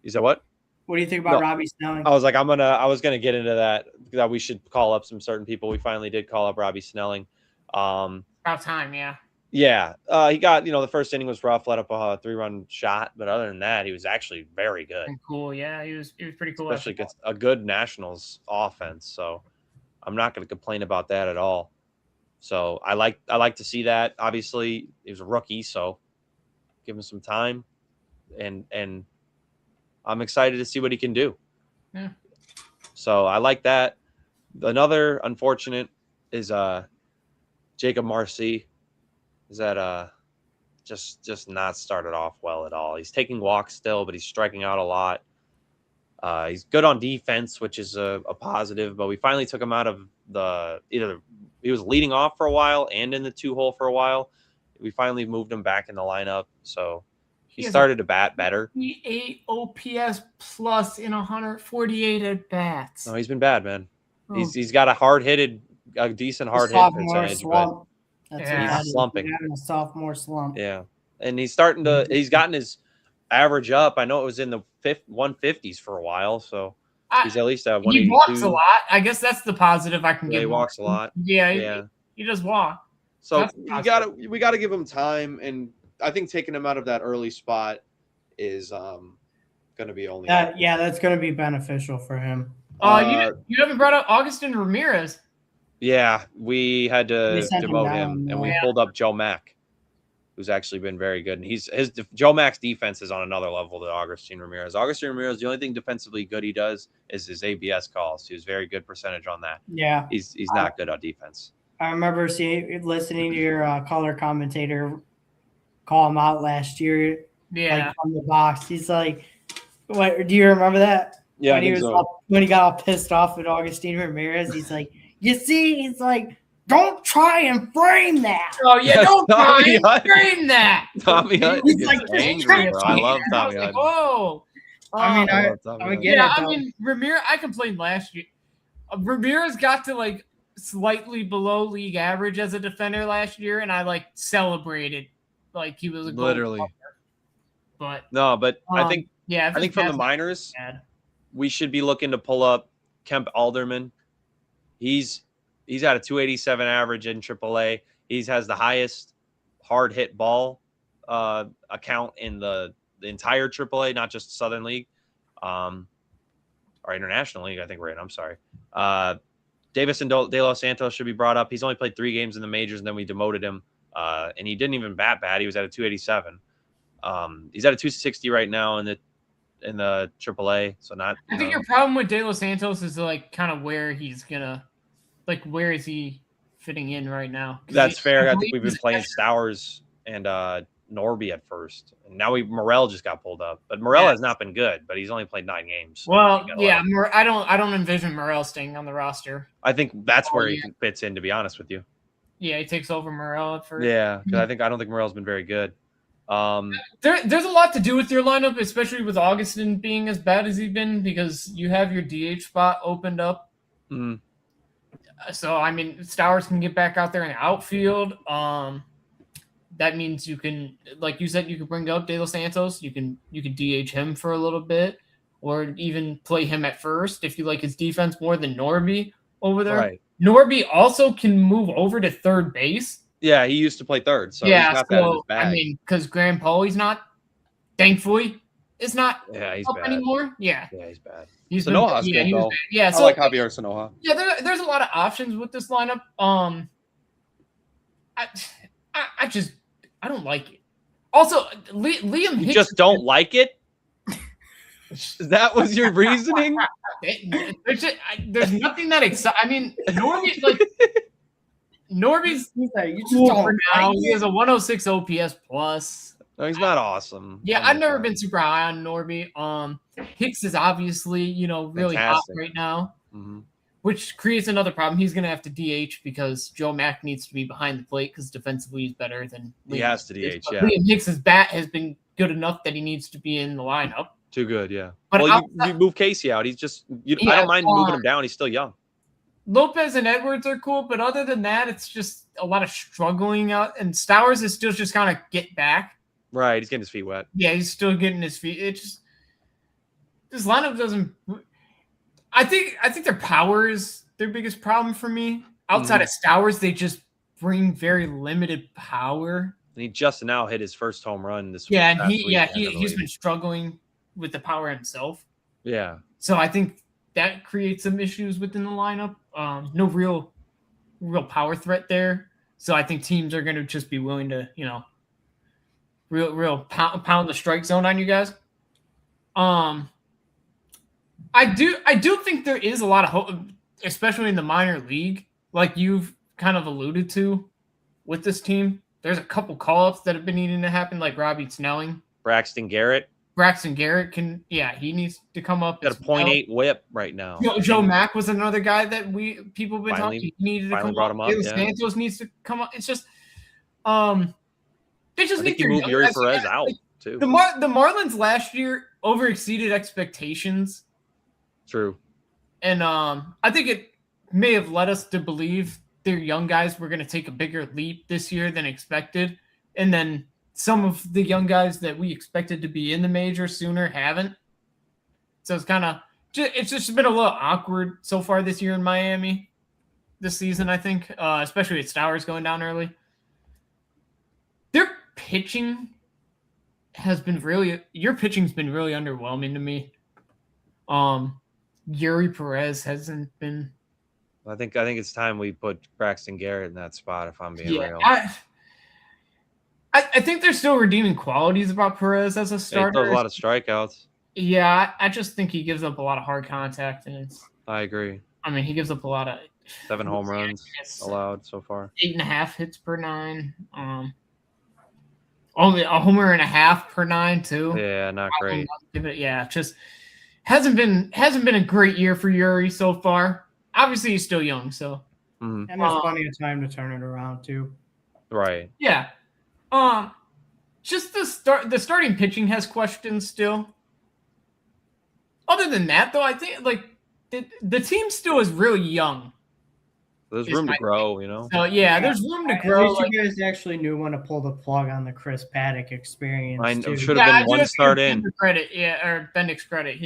You said what? What do you think about Robbie Snelling? I was like, I was gonna get into that we should call up some certain people. We finally did call up Robbie Snelling. About time, yeah. Yeah, he got the first inning was rough, let up a 3-run shot, but other than that, he was actually very good. And cool, yeah, he was pretty cool. Especially against a good Nationals offense. So I'm not going to complain about that at all. So I like to see that. Obviously, he was a rookie, so give him some time, and I'm excited to see what he can do. Yeah. So I like that. Another unfortunate is Jacob Marcy. Is that just not started off well at all. He's taking walks still, but he's striking out a lot. He's good on defense, which is a positive, but we finally took him out of he was leading off for a while and in the 2-hole for a while. We finally moved him back in the lineup, so he started to bat better. 8 OPS plus in 148 at bats. No, he's been bad, man. He's got a decent hard hit percentage, slump. but That's he's slumping. He's having a sophomore slump. Yeah, and he's gotten his average up. I know it was in the 150s for a while, so he's at least at 182. He walks a lot. I guess that's the positive I can give. He walks a lot. Yeah. He does walk. So we gotta give him time, and I think taking him out of that early spot is going to be only. That's going to be beneficial for him. You haven't brought up Augustin Ramirez. Yeah, we had to demote him, and we pulled up Joe Mack, who's actually been very good. And Joe Mack's defense is on another level than Augustin Ramirez. Augustin Ramirez, the only thing defensively good he does is his ABS calls. He has very good percentage on that. Yeah, he's not good on defense. I remember listening to your color commentator call him out last year. Yeah, like from the box. He's like, "What? Do you remember that?" Yeah, when he got all pissed off at Augustin Ramirez, he's like, "You see," he's like, "Don't try and frame that." Oh yeah, don't try and frame that. Tommy Hunt He's gets like, angry, bro. I love Tommy Hunt. Whoa. I mean, I get it. I mean, Ramirez. I complained last year. Ramirez got to like slightly below league average as a defender last year, and I like celebrated like he was a literally. But I think from the minors, we should be looking to pull up Kemp Alderman. He's at a 287 average in AAA. He has the highest hard hit ball account in the entire AAA, not just Southern League, or International League. I think we're in. I'm sorry. Davison De Los Santos should be brought up. He's only played 3 games in the majors, and then we demoted him. And he didn't even bat bad. He was at a 287. He's at a 260 right now in the AAA. So not. I think your problem with De Los Santos is like kind of where he's gonna, like, where is he fitting in right now? That's fair. I think we've been playing Stowers and Norby at first, and now Morel just got pulled up. But Morel has not been good. But he's only played 9 games. Well, yeah, I don't envision Morel staying on the roster. I think that's where he fits in. To be honest with you. Yeah, he takes over Morel at first. Yeah, because I don't think Morel's been very good. There's a lot to do with your lineup, especially with Augustin being as bad as he's been, because you have your DH spot opened up. Mm-hmm. So I mean, Stowers can get back out there in the outfield. That means you can, like you said, you could bring up De Los Santos. You can DH him for a little bit, or even play him at first if you like his defense more than Norby over there. Right. Norby also can move over to third base. Yeah, he used to play third, so yeah. He's got that in his bag. I mean, because Graham Pauly's not, thankfully, is not he's up bad anymore. Yeah, he's bad. Sanoha's good though. Yeah, I like Javier Sanoha. Yeah, there's a lot of options with this lineup. I don't like it. Also, Liam Hicks. You just don't like it? That was your reasoning? There's nothing that excites. I mean, Norby's cool for now. He has a 106 OPS plus. No, he's not awesome. Yeah, I've never been super high on Norby. Hicks is obviously, really hot right now, which creates another problem. He's going to have to DH because Joe Mack needs to be behind the plate because defensively he's better than Liam. He has to DH, yeah. Liam Hicks' bat has been good enough that he needs to be in the lineup. Too good, yeah. But you move Casey out. He's just I don't mind moving him down. He's still young. Lopez and Edwards are cool, but other than that, it's just a lot of struggling out. And Stowers is still just kind of get back. Right, he's getting his feet wet. Yeah, he's still getting his feet. It just this lineup doesn't. I think their power is their biggest problem for me. Outside of Stowers, they just bring very limited power. And he just now hit his first home run this week. Yeah, and he's been struggling with the power himself. Yeah. So I think that creates some issues within the lineup. No real power threat there. So I think teams are going to just be willing to, real pound the strike zone on you guys. I do think there is a lot of hope, especially in the minor league, like you've kind of alluded to with this team. There's a couple call-ups that have been needing to happen, like Robbie Snelling. Braxton Garrett he needs to come up. Got a 0.8 whip right now. Joe Mack was another guy that people have been talking. He needed to come up. Santos needs to come up. It's just, they just I need think you move Yuri Perez out too. The Marlins last year overexceeded expectations. True. And I think may have led us to believe their young guys were going to take a bigger leap this year than expected. And then some of the young guys that we expected to be in the major sooner haven't. So it's just been a little awkward so far this year in Miami this season, I think, especially with Stowers going down early. Their pitching your pitching's been really underwhelming to me. Yuri Perez hasn't been. I think it's time we put Braxton Garrett in that spot, if I'm being real. I think there's still redeeming qualities about Perez as a starter. He throws a lot of strikeouts. Yeah, I just think he gives up a lot of hard contact, and I agree. I mean, he gives up a lot of 7 home runs allowed so far. 8.5 hits per 9. Only a homer and a half per 9 too. Yeah, not great. Just hasn't been a great year for Yuri so far. Obviously, he's still young, so and there's plenty of time to turn it around too. Right. Yeah. Just the starting pitching has questions still. Other than that, though, I think the team still is really young. There's room to grow, you know. So yeah, there's room to grow. At least you guys actually knew when to pull the plug on the Chris Paddock experience. I should have been one start in. Bendix credit.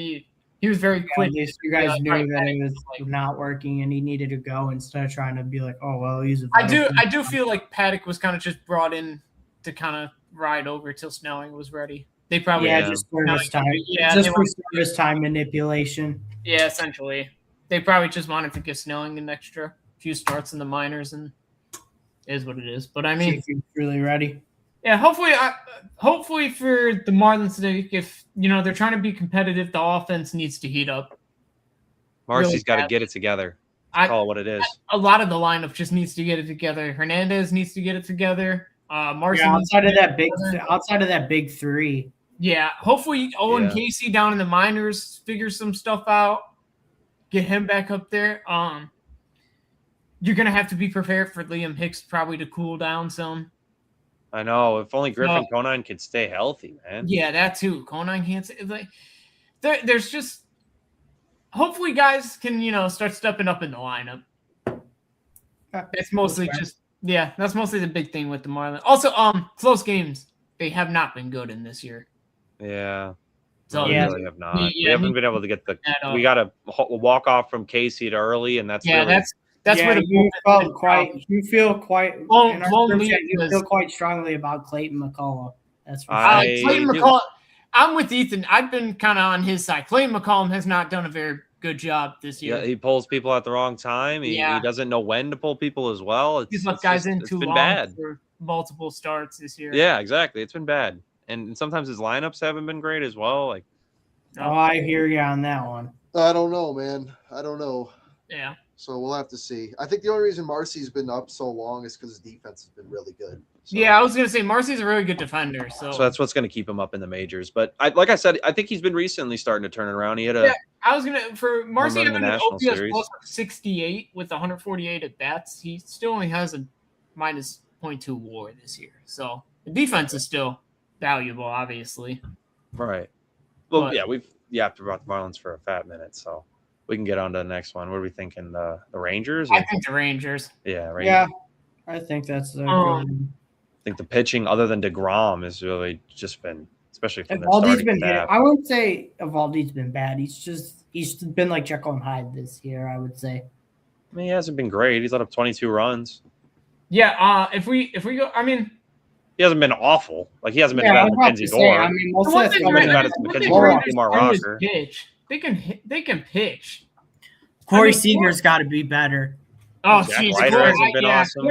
He was very quick. At least you guys knew that it was not working and he needed to go instead of trying to be like, oh well, he's a. I do feel like Paddock was kind of just brought in to kind of ride over till Snelling was ready. They probably just service time. Just for service time manipulation. Yeah, essentially, they probably just wanted to give Snelling an extra few starts in the minors, and it is what it is. But I mean, if he's really ready. Yeah, hopefully for the Marlins today, if they're trying to be competitive, the offense needs to heat up. Marcy's got to get it together. Call it what it is. A lot of the lineup just needs to get it together. Hernandez needs to get it together. Marcy outside of that big three. Yeah, hopefully Owen Casey down in the minors figures some stuff out. Get him back up there. You're gonna have to be prepared for Liam Hicks probably to cool down some. I know. If only Griffin Conine could stay healthy, man. Yeah, that too. Conine can't stay. There's just hopefully guys can start stepping up in the lineup. It's mostly that's mostly the big thing with the Marlins. Also, close games they have not been good in this year. Yeah. So we really have not. We haven't been able to get we got to walk off from Casey to early, and that's where you feel quite strongly about Clayton McCullough. That's for sure. Clayton McCullough. I'm with Ethan. I've been kind of on his side. Clayton McCollum has not done a very good job this year. Yeah, he pulls people at the wrong time. He doesn't know when to pull people as well. He's left guys in too long for multiple starts this year. Yeah, exactly. It's been bad. And sometimes his lineups haven't been great as well. I hear you on that one. I don't know, man. I don't know. Yeah. So we'll have to see. I think the only reason Marcy's been up so long is because his defense has been really good. So. Yeah, I was going to say Marcy's a really good defender. So that's what's going to keep him up in the majors. But like I said, I think he's been recently starting to turn it around. He had for Marcy having an OPS plus of 68 with 148 at bats, he still only has a minus 0.2 WAR this year. So the defense is still valuable, obviously. Right. Well, we've yapped about the Marlins for a fat minute, so we can get on to the next one. What are we thinking? The Rangers? I think the Rangers. Yeah, Rangers. Yeah, I think that's a good one. I think the pitching, other than DeGrom, has really just been, especially from the starting staff. I wouldn't say Evaldi's been bad. He's been like Jekyll and Hyde this year, I would say. I mean, he hasn't been great. He's let up 22 runs. Yeah, if we go, I mean, he hasn't been awful. Like, he hasn't been bad as Mackenzie Gore. I mean, most of that's Mackenzie Gore and Kumar Rocker. They can pitch. Corey Seager's got to be better. Oh, jeez. Awesome.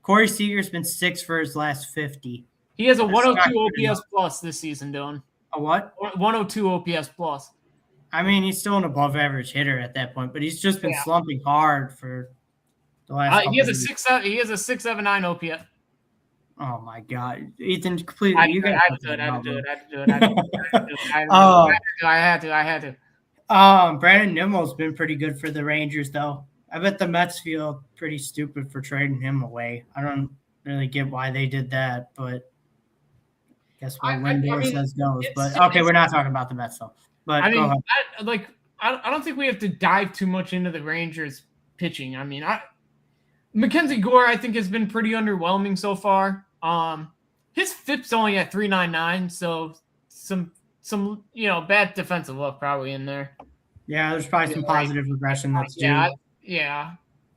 Corey Seager's been 6 for his last 50. He has a 102 OPS plus this season, Dylan. A what? 102 OPS plus. I mean, he's still an above-average hitter at that point, but he's just been slumping hard for the last. He has a 6.79 OPS. Oh my God, Ethan! Completely, I had to. Brandon Nimmo's been pretty good for the Rangers, though. I bet the Mets feel pretty stupid for trading him away. I don't really get why they did that, but I guess what Lindor says goes. But okay, we're not talking about the Mets though. But I mean, I don't think we have to dive too much into the Rangers pitching. I mean, Mackenzie Gore, I think, has been pretty underwhelming so far. His FIP's only at 3.99, so some bad defensive luck probably in there. Yeah, there's probably some positive regression that's due.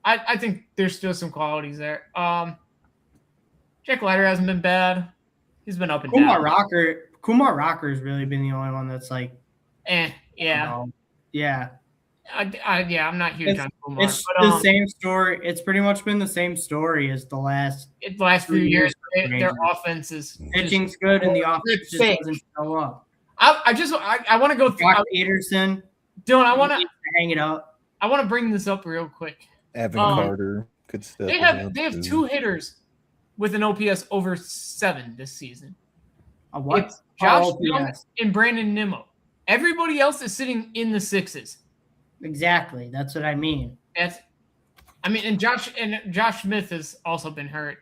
I think there's still some qualities there. Jack Leiter hasn't been bad. He's been up and down. Kumar Rocker has really been the only one that's like, yeah. I'm not huge on Kumar. It's the same story. It's pretty much been the same story as the last few years. Their offense is pitching's good and the offense just doesn't show up. I want to go through Jock Peterson. Dylan, I want to hang it up. I want to bring this up real quick. Evan Carter could still. They have 2 hitters with an OPS over 7 this season. A what? It's Josh Young and Brandon Nimmo. Everybody else is sitting in the 6s. Exactly. That's what I mean. And Josh Smith has also been hurt.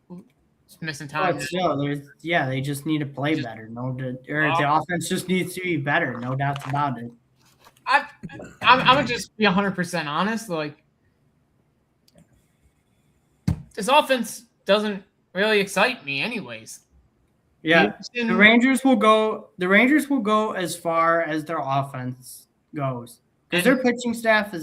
He's missing time. But still, they just need to play better. The offense just needs to be better. No doubts about it. I'm gonna just be 100% honest. Like, this offense doesn't really excite me, anyways. Yeah, the Rangers will go as far as their offense goes because their pitching staff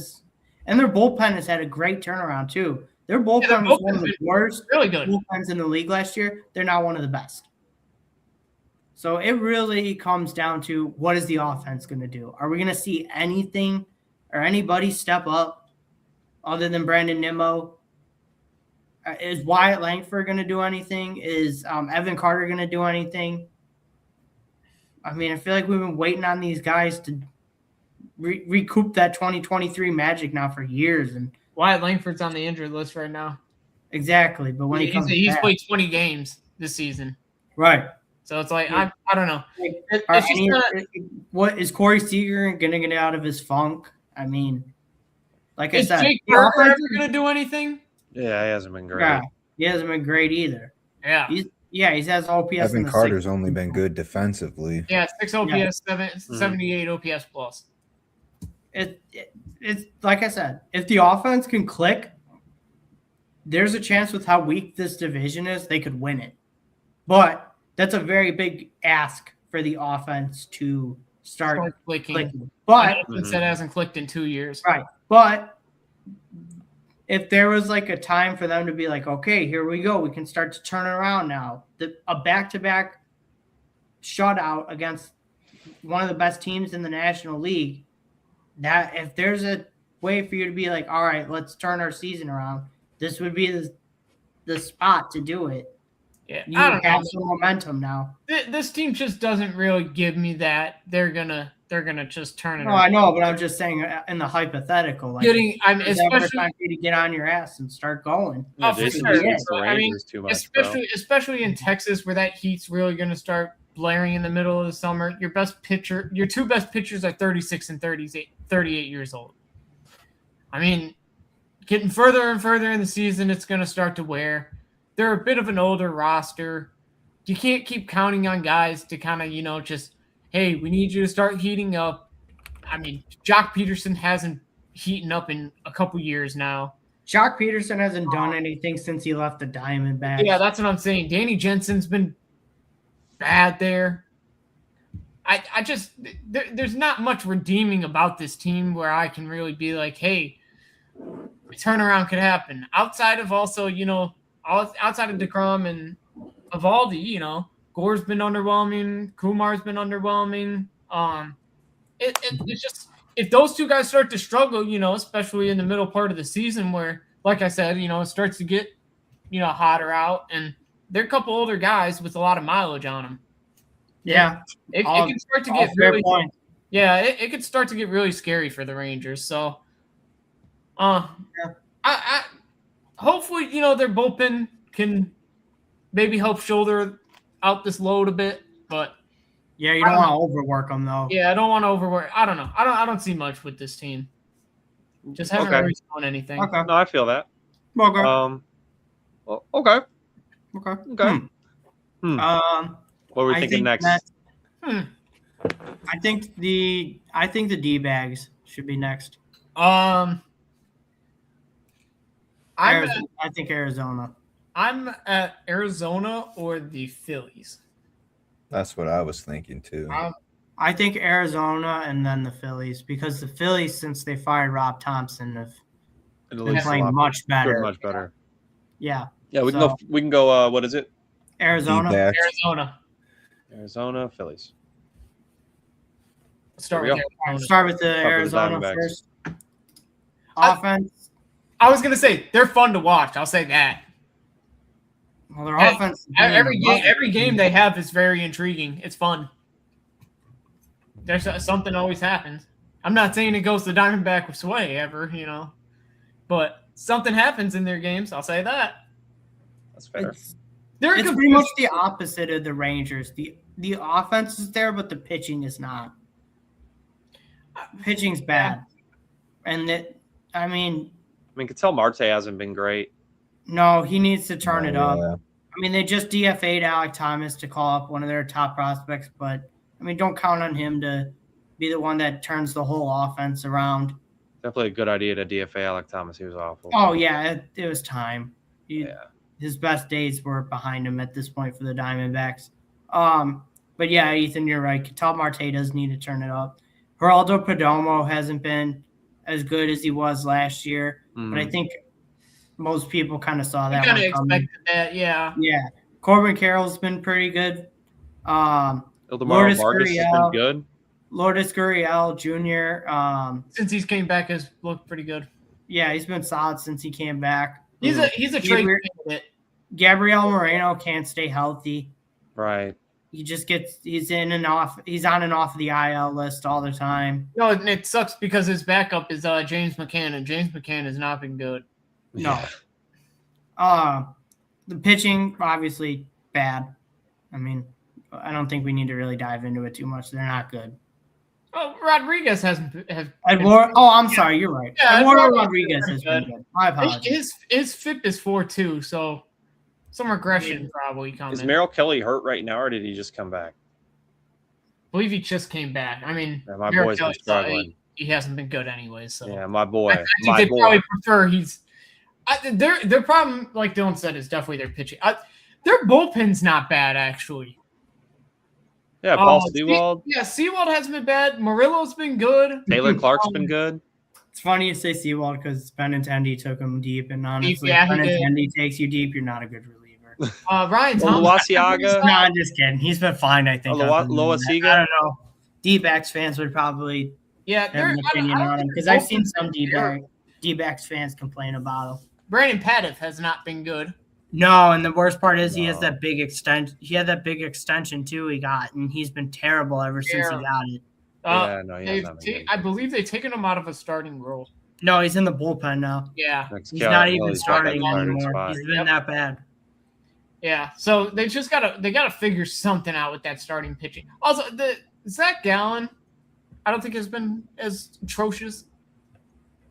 and their bullpen has had a great turnaround too. Their bullpen was one of the worst bullpens in the league last year. They're now one of the best. So it really comes down to what is the offense going to do? Are we going to see anything or anybody step up other than Brandon Nimmo? Is Wyatt Langford going to do anything? Is Evan Carter going to do anything? I mean, I feel like we've been waiting on these guys to recoup that 2023 magic now for years. And Wyatt Langford's on the injured list right now. Exactly, but when he's played 20 games this season, right? So it's like I don't know. What is Corey Seager going to get out of his funk? I mean, like I said, is Jake Burger ever going to do anything? Yeah, he hasn't been great. Yeah, he hasn't been great either. Yeah, he has OPS. Evan Carter's only been good defensively. Yeah, 6 OPS, 78 OPS plus. It's like I said, if the offense can click, there's a chance with how weak this division is, they could win it. But that's a very big ask for the offense to start clicking. But that hasn't clicked in 2 years. Right. But if there was like a time for them to be like, okay, here we go, we can start to turn it around now. A back-to-back shutout against one of the best teams in the National League, that if there's a way for you to be like, all right, let's turn our season around, this would be the spot to do it. Yeah, you have some momentum now. This team just doesn't really give me that they're gonna just turn it. No, I know, but I'm just saying in the hypothetical, like especially time for you to get on your ass and start going. Yeah, for sure. I mean, especially in Texas, where that heat's really gonna start blaring in the middle of the summer. Your two best pitchers are 36 and 38 years old. I mean, getting further and further in the season, it's gonna start to wear. They're a bit of an older roster. You can't keep counting on guys to kind of, just, hey, we need you to start heating up. I mean, Jock Peterson hasn't heating up in a couple years now. Jock Peterson hasn't done anything since he left the Diamondbacks. Yeah, that's what I'm saying. Danny Jensen's been bad there. There's not much redeeming about this team where I can really be like, hey, a turnaround could happen. Outside of also, outside of DeGrom and Evaldi, Gore's been underwhelming. Kumar's been underwhelming. It's just, if those two guys start to struggle, especially in the middle part of the season where, like I said, it starts to get, hotter out, and they're a couple older guys with a lot of mileage on them. Yeah. It can start to get really – yeah, it could start to get really scary for the Rangers. So, hopefully, their bullpen can maybe help shoulder out this load a bit, but yeah, you don't want to overwork them though. Yeah, I don't want to overwork. I don't know. I don't see much with this team. Just haven't really shown anything. Okay. No, I feel that. Okay. Well, okay. Okay. Okay. What are we thinking next? I think the D-bags should be next. I think Arizona. I'm at Arizona or the Phillies. That's what I was thinking too. I think Arizona and then the Phillies, because the Phillies, since they fired Rob Thompson, have been playing much better. Much better. Yeah. Yeah, we can go. What is it? Arizona. D-backs. Arizona, Phillies. Start with the Arizona first. Offense. I was gonna say they're fun to watch. I'll say that. Well, their offense. Every game they have is very intriguing. It's fun. There's something always happens. I'm not saying it goes the Diamondback way ever, but something happens in their games. I'll say that. That's fair. It's pretty much the opposite of the Rangers. The offense is there, but the pitching is not. Pitching's bad, and Cattell Marte hasn't been great. No, he needs to turn it up. They just DFA'd Alek Thomas to call up one of their top prospects, but don't count on him to be the one that turns the whole offense around. Definitely a good idea to DFA Alek Thomas. He was awful. Oh yeah, it was time. His best days were behind him at this point for the Diamondbacks. But yeah, Ethan, you're right. Ketel Marte does need to turn it up. Geraldo Perdomo hasn't been as good as he was last year, but I think most people kind of saw that. Kind of expected that, yeah. Yeah, Corbin Carroll's been pretty good. Ildemaro Vargas has been good. Lourdes Gurriel Jr. Since he's came back, has looked pretty good. Yeah, he's been solid since he came back. He's a trade candidate. Gabriel Moreno can't stay healthy. Right. He's in and off. He's on and off the IL list all the time. No, and it sucks because his backup is James McCann, and James McCann has not been good. No. The pitching obviously bad. I don't think we need to really dive into it too much. They're not good. Oh, Rodriguez hasn't. I'm sorry. You're right. Yeah, Eduardo Rodriguez has been good. My apologies. His FIP is 4.2, so some regression probably coming. Is Merrill Kelly hurt right now, or did he just come back? I believe he just came back. My boy's been struggling. He hasn't been good anyway. So yeah, my boy. I think they probably prefer their problem, like Dylan said, is definitely their pitching. Their bullpen's not bad actually. Yeah, Paul Sewald. Sewald hasn't been bad. Murillo's been good. Taylor Clark's been good. It's funny you say Sewald because Benintendi took him deep, and honestly, if Benintendi takes you deep, you're not a good reliever. Ryan Thompson. Luasiaga. No, I'm just kidding. He's been fine, I think. Luasiaga. I don't know. D-backs fans would probably have an opinion on him because I've seen some D-backs fans complain about him. Brandon Paddock has not been good. No, and the worst part is he has that big extension. He had that big extension too. He got, and he's been terrible ever since he got it. I believe they've taken him out of a starting role. No, he's in the bullpen now. Yeah, he's not even starting anymore. He's been that bad. Yeah, so they gotta figure something out with that starting pitching. Also, the Zach Gallen, I don't think has been as atrocious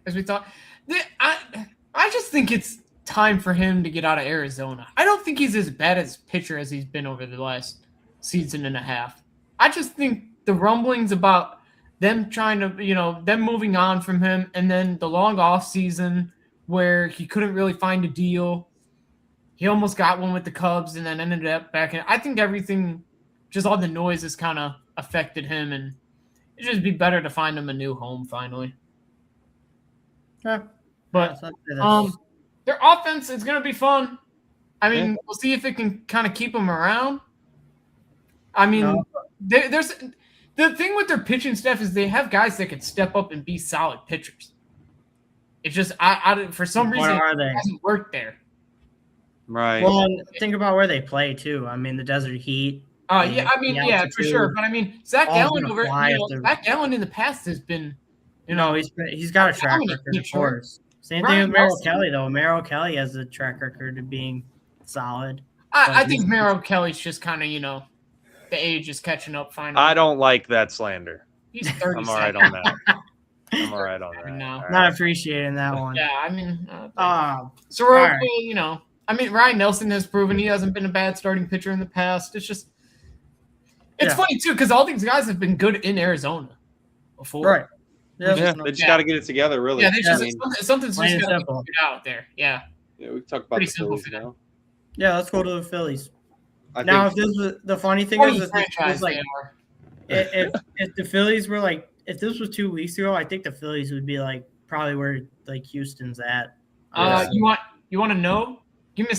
as we thought. I just think it's time for him to get out of Arizona. I don't think he's as bad as pitcher as he's been over the last season and a half. I just think the rumblings about them trying to, them moving on from him, and then the long off season where he couldn't really find a deal. He almost got one with the Cubs and then ended up back in. I think everything, just all the noise has kind of affected him, and it'd just be better to find him a new home finally. Yeah. But their offense is going to be fun. We'll see if it can kind of keep them around. There's the thing with their pitching staff is they have guys that can step up and be solid pitchers. It's just for some reason it hasn't worked there. Right. Well, think about where they play too. The Desert Heat. For sure. But Zach Gallen Zach Gallen in the past has been, he's got a track record, of course. Same thing with Merrill Kelly, though. Merrill Kelly has a track record of being solid. I think Merrill Kelly's just kind of, the age is catching up finally. I don't like that slander. He's 30. I'm all right on that. I'm all right on that. No. Not appreciating that one. Yeah, Soroka, Ryan Nelson has proven he hasn't been a bad starting pitcher in the past. It's just It's funny too because all these guys have been good in Arizona before. Right. They just got to get it together, really. Yeah, something's just got to be figured out there. Yeah. Yeah, we talk about the Phillies now. Yeah, let's go to the Phillies. If this was the funny thing is, if the Phillies were like, if this was 2 weeks ago, I think the Phillies would be like probably where like Houston's at. You want to know? Give me a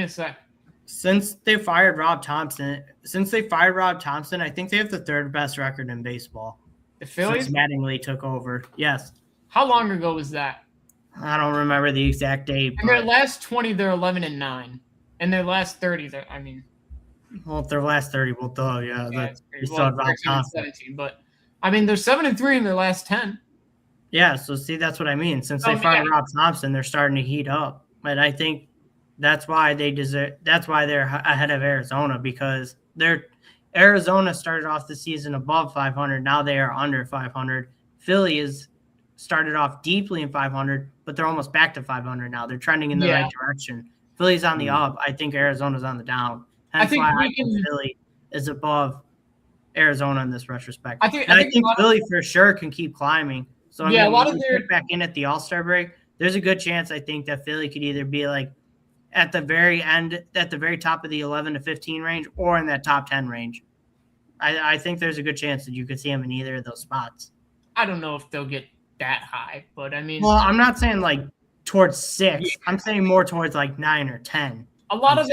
sec. Since they fired Rob Thompson, I think they have the third best record in baseball. The Phillies? Since Mattingly took over. Yes. How long ago was that? I don't remember the exact date. In their last 20, they're 11-9. And their last 30, well, if their last 30, well, duh, yeah. They still have Rob Thompson. 17, but I mean, they're 7-3 in their last 10. Yeah, so see, that's what I mean. Since they fired Rob Thompson, they're starting to heat up. But I think that's why they're ahead of Arizona, because Arizona started off the season above 500. Now they are under 500. Philly is started off deeply in 500, but they're almost back to 500 now. They're trending in the right direction. Philly's on the up. I think Arizona's on the down. That's why I think Philly is above Arizona in this retrospect. I think Philly for sure can keep climbing. So I mean, a lot of their back in at the All-Star break, there's a good chance I think that Philly could either be like at the very end, at the very top of the 11 to 15 range, or in that top 10 range. I think there's a good chance that you could see them in either of those spots. I don't know if they'll get that high, but I mean, well, I'm not saying like towards 6. Yeah. I'm saying more towards like 9 or 10. A lot of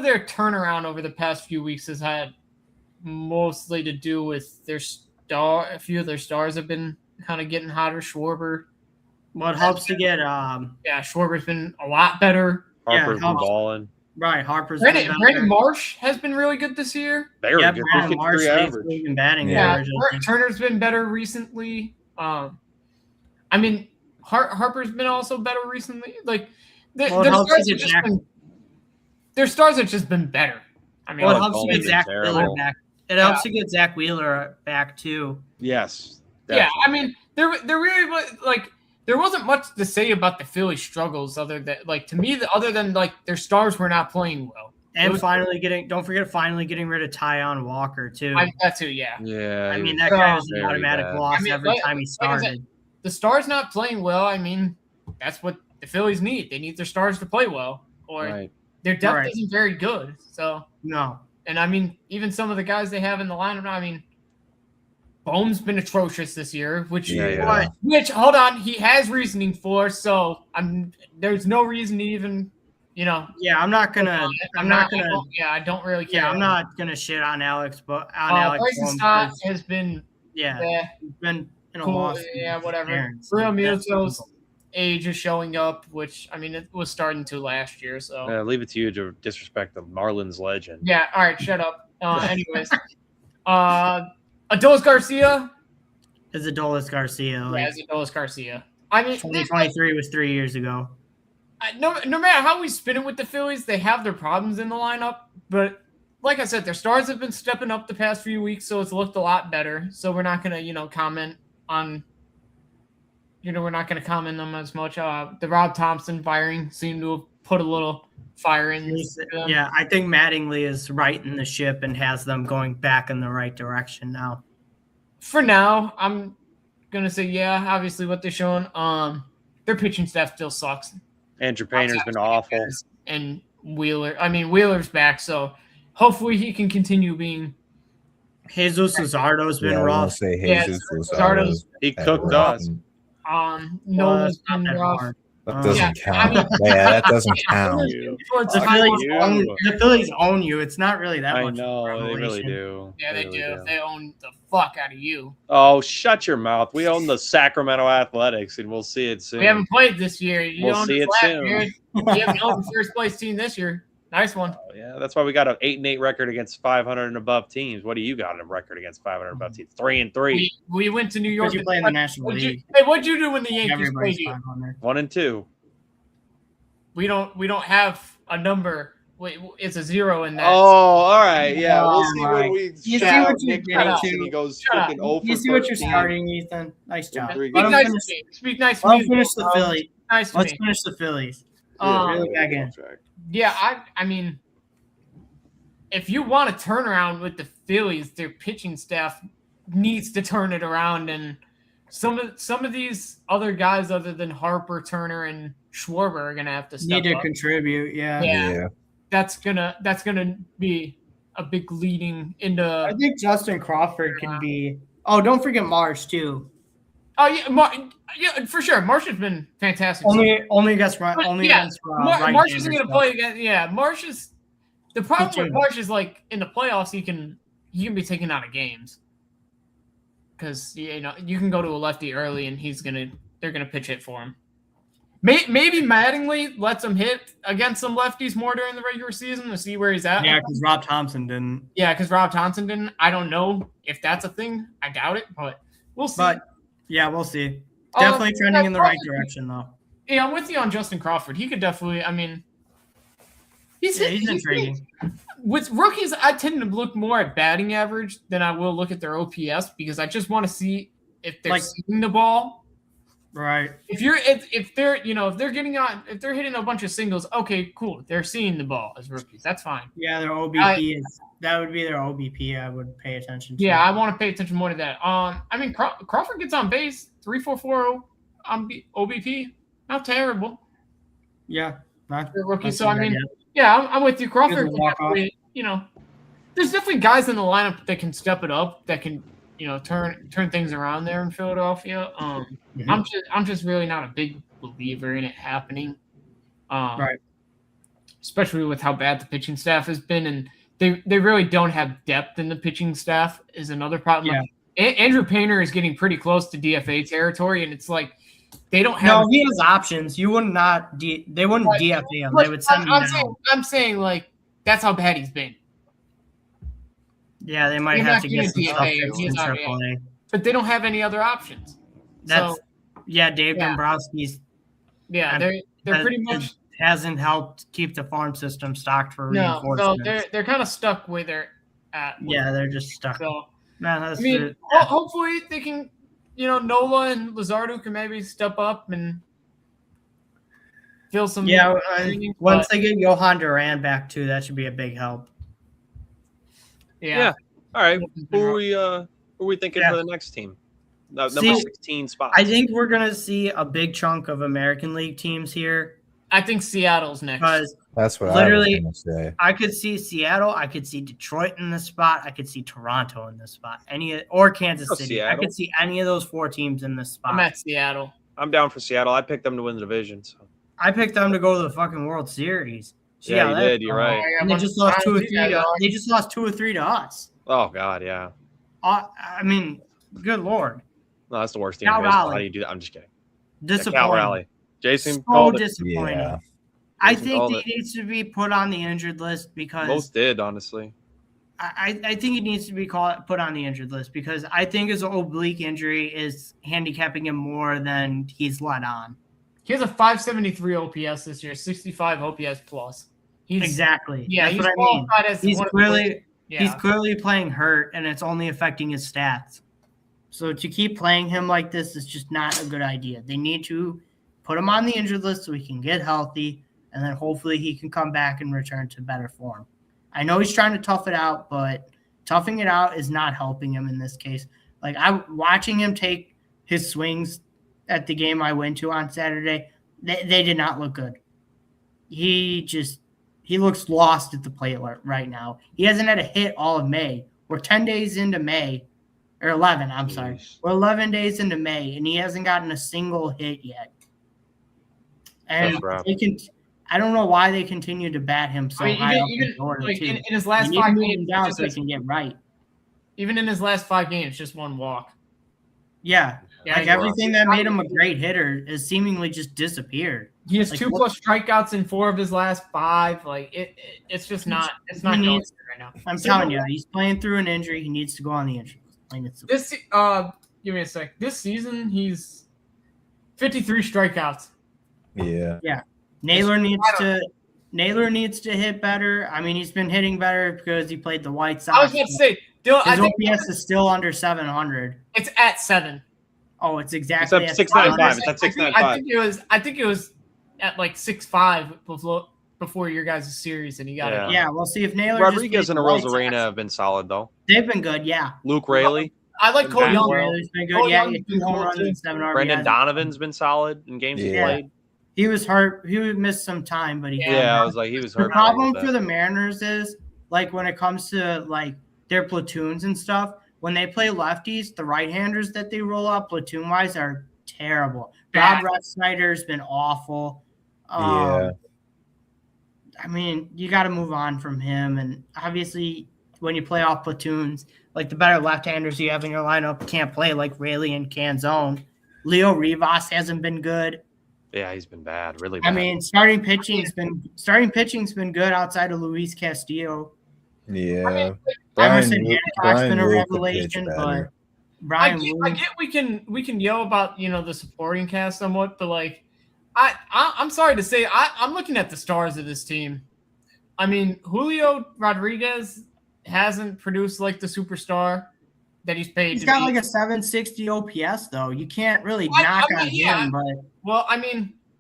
their turnaround over the past few weeks has had mostly to do with their star. A few of their stars have been kind of getting hotter. Schwarber. Well, it helps to get Schwarber's been a lot better. Harper's been balling. Right, Harper's Brandon Marsh has been really good this year. Very good. Brandon Marsh leading batting average. Turner's been better recently. I mean, Harper's been also better recently. Like their stars have just been better. I mean, it helps to get Zach Wheeler back. It helps to get Zach Wheeler back too. Yes. Definitely. Yeah, I mean, they're really like. There wasn't much to say about the Philly struggles other than their stars were not playing well. And don't forget getting rid of Tyon Walker too. That too, yeah. Yeah. I mean, that guy was an automatic loss every time he started. The stars not playing well, I mean, that's what the Phillies need. They need their stars to play well, or their depth isn't very good. So no. And I mean, even some of the guys they have in the lineup, I mean, Bohm's been atrocious this year, which hold on, he has reasoning for. So there's no reason to even, Yeah, I'm not gonna. I don't really care. Yeah, I'm not gonna shit on Alex, but Alex Scott has been. He's been in a loss. Yeah, whatever. Real Muto's age is showing up, which I mean it was starting to last year. So leave it to you to disrespect the Marlins legend. Yeah. All right. Shut up. Anyways. Adolis Garcia. It's Adolis Garcia. It's Adolis Garcia. I mean, 2023 was 3 years ago. No matter how we spin it with the Phillies, they have their problems in the lineup. But like I said, their stars have been stepping up the past few weeks, so it's looked a lot better. So we're not going to, comment on, we're not going to comment on them as much. The Rob Thompson firing seemed to have put a little fire in. Yeah, I think Mattingly is righting the ship and has them going back in the right direction now. For now, I'm gonna say obviously what they're showing. Their pitching staff still sucks. Andrew Painter's been awful. And Wheeler's back, so hopefully he can continue being. Jesus Luzardo's been rough. Luzardo. He cooked us. Nolan's been rough. That doesn't count. That doesn't count. The Phillies own you. It's not really that much. I know, they really do. Yeah, they do. They own the fuck out of you. Oh, shut your mouth. We own the Sacramento Athletics, and we'll see it soon. We haven't played this year. We'll see it soon. You haven't owned the first place team this year. Nice one. Oh, yeah, that's why we got an 8-8 record against 500 and above teams. What do you got in a record against 500 and above teams? 3-3. We went to New York. You play in the National League. What'd you do when the Yankees played you? 1-2. We don't have a number. Wait, it's a 0 in that. Oh, all right. Yeah, we'll see when we shout Nick Nelson. He goes freaking 0 for 13. You see what you're starting, Ethan? Nice job. Speak nice to me. Let's finish the Phillies. Nice to Let's finish the Phillies. Really again. Yeah, I mean, if you want a turnaround with the Phillies, their pitching staff needs to turn it around, and some of these other guys other than Harper, Turner, and Schwarber are gonna have to step Need to up. contribute. Yeah. That's gonna be a big leading into. I think Justin Crawford can be. Oh, don't forget Marsh too. Oh yeah, for sure. Marsh has been fantastic. Only against right Marsh isn't going to play against. Yeah, Marsh is. The problem with Marsh is like in the playoffs, he can be taken out of games because you can go to a lefty early and they're gonna pitch hit for him. Maybe Mattingly lets him hit against some lefties more during the regular season to see where he's at. Yeah, because Rob Thompson didn't. I don't know if that's a thing. I doubt it, but we'll see. But yeah, we'll see. Definitely trending in the right direction, though. Yeah, I'm with you on Justin Crawford. He could definitely. I mean, he's intriguing. With rookies, I tend to look more at batting average than I will look at their OPS because I just want to see if they're seeing the ball. Right. If they're hitting a bunch of singles, okay, cool. They're seeing the ball as rookies. That's fine. Yeah, their OBP that would be their OBP. I would pay attention to. Yeah, I want to pay attention more to that. I mean, Crawford gets on base 3.44 on OBP. Not terrible. Yeah, not for a rookie. So I mean, I'm with you. Crawford can definitely, there's definitely guys in the lineup that can step it up. That can. Turn things around there in Philadelphia. I'm just really not a big believer in it happening. Right. Especially with how bad the pitching staff has been, and they really don't have depth in the pitching staff is another problem. Yeah. Andrew Painter is getting pretty close to DFA territory, and it's like they don't have. No, he has options. You would not. They wouldn't DFA him. They would send him down. I'm saying like that's how bad he's been. Yeah, they might have to get some stuff fixed in AAA. But they don't have any other options. Dave Dombrowski's. Yeah, they're pretty much hasn't helped keep the farm system stocked for reinforcements. No, they're kind of stuck where they're at. Yeah, they're just stuck. So, hopefully they can, Nola and Luzardo can maybe step up and fill some. Yeah, once they get Johan Duran back too, that should be a big help. Yeah. All right. Who are we thinking for the next team? Number 16 spot. I think we're gonna see a big chunk of American League teams here. I think Seattle's next. Because that's what literally I was gonna say. I could see Seattle. I could see Detroit in this spot. I could see Toronto in this spot. Or Kansas City. Seattle. I could see any of those 4 teams in this spot. I'm at Seattle. I'm down for Seattle. I picked them to win the division. So. I picked them to go to the fucking World Series. So you did. You're right. And they just lost 2 or 3. They just lost 2 or 3 to us. Oh God, yeah. I mean, good Lord. No, that's the worst team. Cal How do you do that? I'm just kidding. Disappointing. Cal Raleigh. Jason so disappointing. Yeah. I think he needs to be put on the injured list because most did, honestly. I think he needs to be put on the injured list because I think his oblique injury is handicapping him more than he's let on. He has a 573 OPS this year, 65 OPS plus. Exactly. Yeah, that's what I mean. He's clearly playing hurt, and it's only affecting his stats. So to keep playing him like this is just not a good idea. They need to put him on the injured list so he can get healthy, and then hopefully he can come back and return to better form. I know he's trying to tough it out, but toughing it out is not helping him in this case. Like I'm watching him take his swings at the game I went to on Saturday. They did not look good. He looks lost at the plate right now. He hasn't had a hit all of May. We're 10 days into May, or 11, I'm sorry. We're 11 days into May, and he hasn't gotten a single hit yet. And I don't know why they continue to bat him so high up the order, too. In his last 5 games, down so he can get right. Even in his last 5 games, just 1 walk. Yeah everything that made him a great hitter has seemingly just disappeared. He has 2+ strikeouts in 4 of his last 5. Like it's just not. It's not going right now. I'm telling you, he's playing through an injury. He needs to go on the injury list. Give me a sec. This season, he's 53 strikeouts. Yeah. Naylor needs to hit better. I mean, he's been hitting better because he played the White Sox. I was going to say, his OPS is still under 700. It's at 7. Oh, it's exactly at 695. It's at 695. I think it was at like 6.5 before. before your guys' series, and you got it. Yeah, we'll see if Naylor. Rodriguez and Rosarena have been solid though. They've been good, yeah. Luke Rayleigh. I like Cole Young. Rayleigh's been good. Cole Yeah, Young's he had been 2 home cool, runs too. and 7 RBIs. Brendan Donovan's been solid in games he played. He was hurt. He missed some time, but he I was like, he was hurt. The problem for the Mariners is, like, when it comes to, like, their platoons and stuff, when they play lefties, the right-handers that they roll out platoon-wise are terrible. Rob Snyder's been awful. I mean, you got to move on from him. And obviously, when you play off platoons, like the better left-handers you have in your lineup can't play, like Rayleigh and Canzone. Leo Rivas hasn't been good. Yeah, he's been bad, really bad. I mean, starting pitching's been good outside of Luis Castillo. Yeah, Emerson Hancock's been a revelation, but Brian I get we can yell about the supporting cast somewhat, but like I'm sorry to say I'm looking at the stars of this team. I mean, Julio Rodriguez hasn't produced like the superstar that he's paid. He's got like a 760 OPS though. You can't really knock on him, but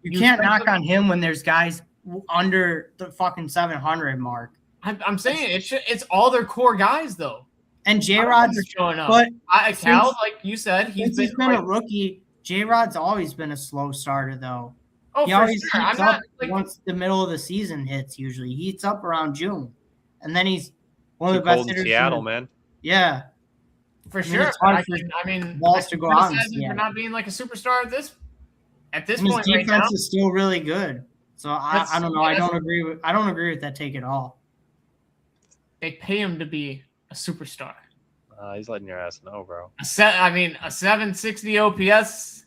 you can't knock on him when there's guys under the fucking 700 mark. I'm saying it's all their core guys though. And J-Rod's showing up. But Cal, like you said, he's been a rookie. J-Rod's always been a slow starter though. Oh, he always heats up once the middle of the season hits. Usually, he heats up around June, and then he's one of the best hitters. Seattle, man. Yeah, for sure. I mean, balls to go out for not being like a superstar at this his point. His defense right now is still really good. So I don't know. I don't agree with that take at all. They pay him to be a superstar. He's letting your ass know, bro. A 760 OPS.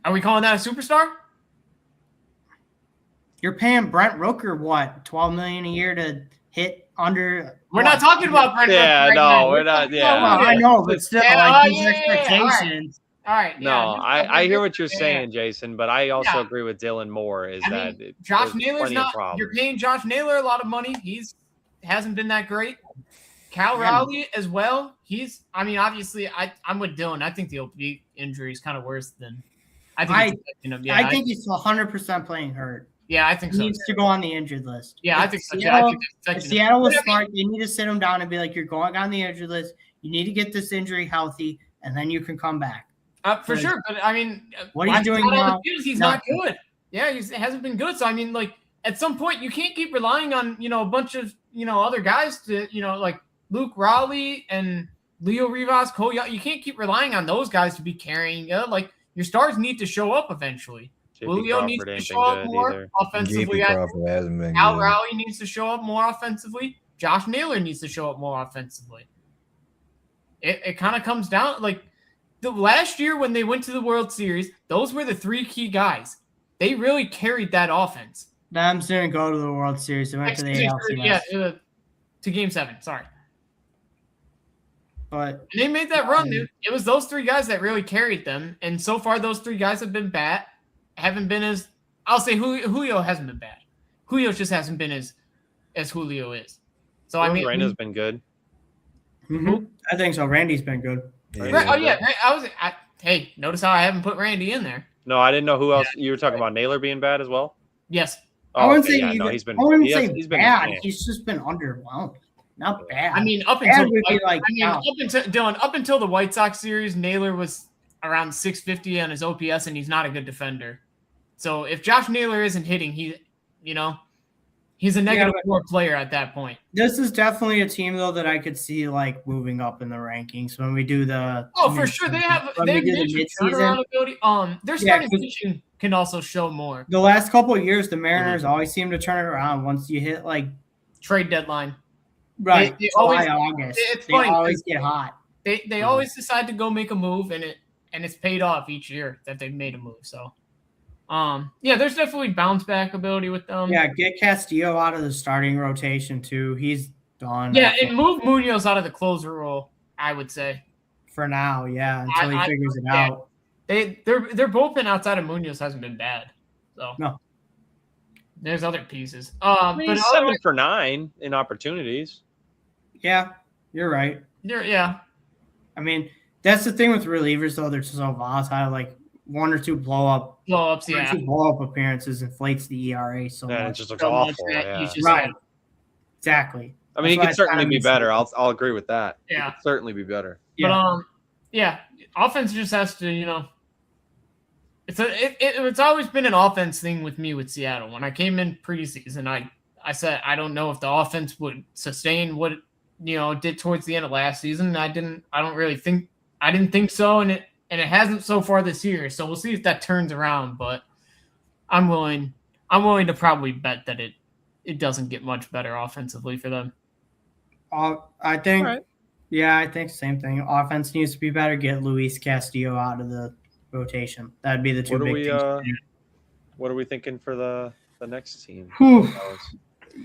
Are we calling that a superstar? You're paying Brent Rooker what, $12 million a year to hit under? We're not talking about Brent Rooker. Yeah, no, we're not. Yeah, I know, but still, his expectations. All right. No, I hear what you're saying, Jason, but I also agree with Dylan Moore. Josh Naylor's not. You're paying Josh Naylor a lot of money. Hasn't been that great. Cal Raleigh as well. Obviously, I'm with Dylan. I think the OP injury is kind of worse than. I think he's 100% playing hurt. Yeah, I think so. He needs to go on the injured list. Yeah, I think so. If Seattle was smart, they need to sit him down and be like, "You're going on the injured list. You need to get this injury healthy, and then you can come back." For sure, but what he's doing now? He's not good. Yeah, he hasn't been good. So at some point, you can't keep relying on a bunch of other guys to like Luke Raleigh and Leo Rivas, Cole Young. You can't keep relying on those guys to be carrying. Your stars need to show up eventually. Julio needs to show up more offensively. Al Raleigh needs to show up more offensively. Josh Naylor needs to show up more offensively. It kind of comes down like the last year when they went to the World Series, those were the 3 key guys. They really carried that offense. Rams didn't go to the World Series. They went to the ALCS. To Game 7. Sorry. But they made that run, dude. It was those 3 guys that really carried them. And so far, those 3 guys have been bad. Haven't been as – I'll say Julio hasn't been bad. Julio just hasn't been as Julio is. So, Randy's been good. Mm-hmm. I think so. Randy's been good. Hey, notice how I haven't put Randy in there. No, I didn't know who else. You were talking about Naylor being bad as well? Yes. I wouldn't say he's been bad. He's just been underwhelmed. Not bad. Up until the White Sox series, Naylor was around 650 on his OPS, and he's not a good defender. So if Josh Naylor isn't hitting, he's a negative 4 player at that point. This is definitely a team though that I could see like moving up in the rankings when we do the. For sure, they have turnaround ability. Their starting pitching can also show more. The last couple of years, the Mariners always seem to turn it around once you hit like trade deadline. Right, July, August. It's funny. Always get hot. They always decide to go make a move, and it's paid off each year that they've made a move. So, there's definitely bounce back ability with them. Yeah, get Castillo out of the starting rotation too. He's done. Yeah, and move Munoz out of the closer role, I would say. For now, yeah, until he figures it out. Their bullpen outside of Munoz hasn't been bad. So no. There's other pieces. But 7 for 9 in opportunities. Yeah, you're right. Yeah. I mean, that's the thing with relievers, though. They're so volatile. Like, one or two blow-ups, yeah. blow-up appearances inflates the ERA so And it much. just looks So much awful. that Yeah. you just Right. Exactly. I mean, he could certainly be better. I'll agree with that. Yeah. He could certainly be better. But offense just has to, it's always been an offense thing with me with Seattle. When I came in preseason, I said I don't know if the offense would sustain what it did towards the end of last season. I didn't think so, and it hasn't so far this year. So we'll see if that turns around. But I'm willing to probably bet that it doesn't get much better offensively for them. I think, I think same thing. Offense needs to be better. Get Luis Castillo out of the rotation. That'd be the two big things. What are we thinking for the next team?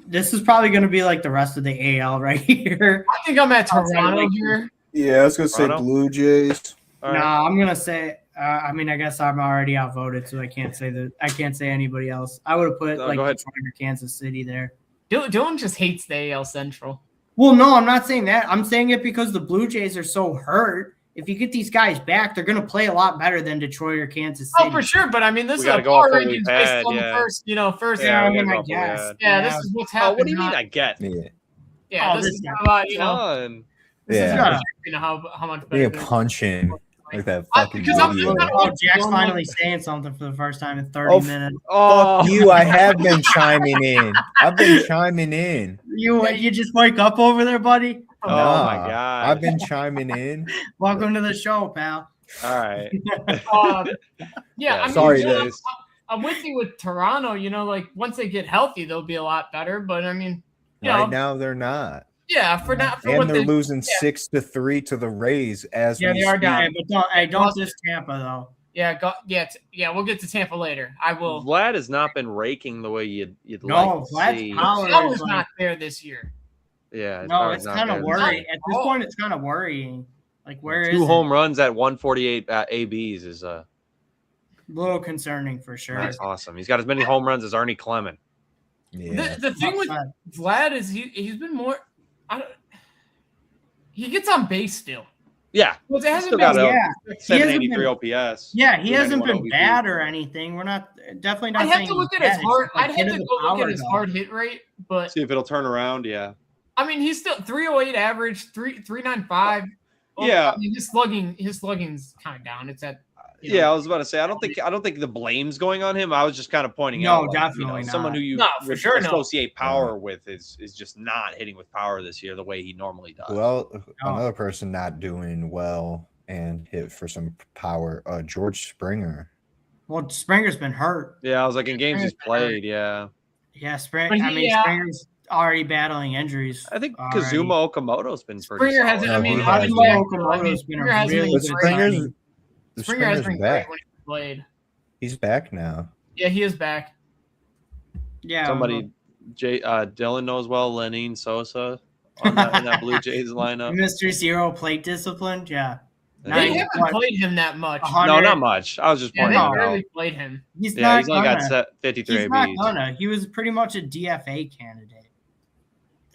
This is probably going to be like the rest of the AL right here. I think I'm at Toronto here. Yeah, I was going to say Blue Jays. I'm going to say. I guess I'm already outvoted, so I can't say anybody else. I would have put Detroit or Kansas City there. Dylan just hates the AL Central. Well, no, I'm not saying that. I'm saying it because the Blue Jays are so hurt. If you get these guys back, they're going to play a lot better than Detroit or Kansas City. Oh, for sure. But I mean, this is a power rankings based on the first. I guess. This is what's happening. What do you mean? I get. Yeah, this is about how much better. Yeah, punching. Like that fucking Jack's finally saying something for the first time in 30 minutes. Fuck you. I have been chiming in. I've been chiming in. You just wake up over there, buddy? Oh, my God. I've been chiming in. Welcome to the show, pal. All right. Sorry, guys. I'm with you with Toronto. Once they get healthy, they'll be a lot better. But I mean, right now they're not. Yeah, for now. And they're losing 6-3 to the Rays as we they are down. But don't diss Tampa though. We'll get to Tampa later. I will. Vlad has not been raking the way you'd like to Vlad's see. power is not there this year. Yeah. No, it's kind of worrying. At this point, it's kind of worrying. Like, where is 2 home runs at 148 ABs is a little concerning for sure. That's awesome. He's got as many home runs as Arnie Clement. Yeah. The thing with Vlad is he's been more. He gets on base still. Yeah. Well, it hasn't still been. Got 783 OPS. Yeah, he hasn't been bad or anything. We're not definitely not. I'd have to look at his hard. I'd have to go look at his hard hit rate, but see if it'll turn around. Yeah. I mean, he's still 308 average, 395. Yeah. I mean, his slugging's kind of down. It's at. I was about to say I don't think the blame's going on him. I was just kind of pointing out. No, definitely not. Someone who you associate power with is just not hitting with power this year the way he normally does. Well, another person not doing well and hit for some power, George Springer. Well, Springer's been hurt. Yeah, I was like in games he's played. Yeah. Yeah, Springer's already battling injuries. I think Kazuma Okamoto's been pretty. Springer hasn't. Okamoto's been a really good. Springer has been great when he played. He's back now. Yeah, he is back. Yeah. Somebody, Dylan knows well. Lenin Sosa in that Blue Jays lineup. Mr. Zero plate discipline. Yeah. They haven't played him that much. No, not much. I was just pointing out. They barely played him. He's only got 53 He's ABs. not gonna. He was pretty much a DFA candidate.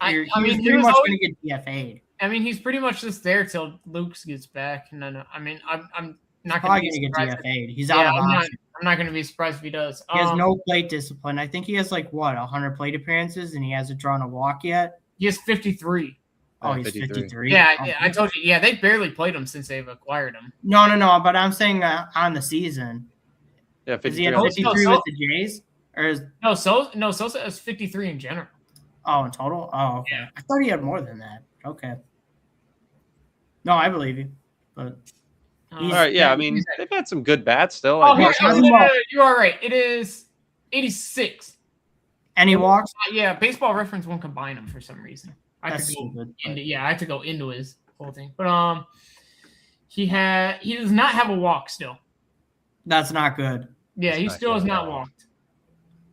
I mean, he was pretty much going to get DFA'd. I mean, he's pretty much just there till Luke gets back. And then, I'm not going to get DFA'd. He's out of option. I'm not going to be surprised if he does. He has no plate discipline. I think he has 100 plate appearances, and he hasn't drawn a walk yet. He has 53. Oh, he's 53. Yeah, I told you. Yeah, they barely played him since they've acquired him. No. But I'm saying on the season. Yeah, 53. Is he at 53 with the Jays? Or Sosa has 53 in general. Oh, in total? Oh, okay. Yeah. I thought he had more than that. Okay. No, I believe you. But all right, yeah, I mean, they've had some good bats still. You are right. It is 86. And he walks? Yeah, Baseball Reference won't combine them for some reason. I have to go into his whole thing. But he does not have a walk still. That's not good. Yeah, he still has not walked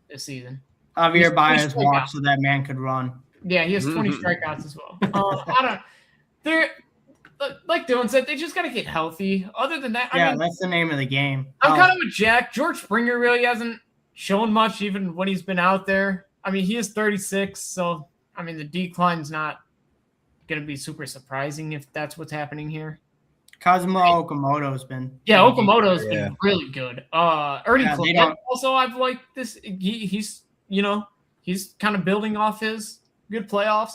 this season. Javier Baez walked so that man could run. Yeah, he has 20 strikeouts as well. They're like Dylan said, they just got to get healthy. Other than that, I mean, that's the name of the game. I'm kind of with Jack. George Springer really hasn't shown much even when he's been out there. I mean, he is 36, so I mean the decline's not going to be super surprising if that's what's happening here. Kazuma Okamoto's been. Okamoto's Yeah. been really good. Ernie Yeah, Clement also, I've liked this. He's kind of building off his good playoffs.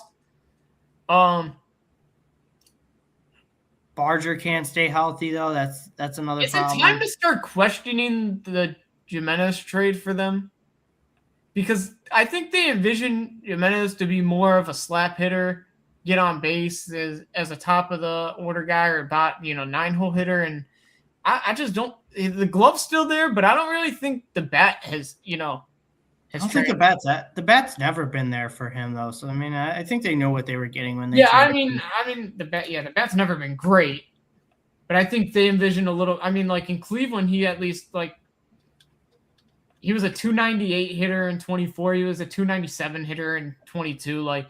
Barger can't stay healthy though. That's another problem. Is it time to start questioning the Jimenez trade for them? Because I think they envision Jimenez to be more of a slap hitter, get on base as a top of the order guy or about 9-hole hitter, and I just don't. The glove's still there, but I don't really think the bat has I don't think the bat's never been there for him though. So I mean, I think they know what they were getting when they. Yeah, I mean the bat's never been great, but I think they envision a little. I mean, like in Cleveland, he at least he was a 298 hitter in 24. He was a 297 hitter in 22. Like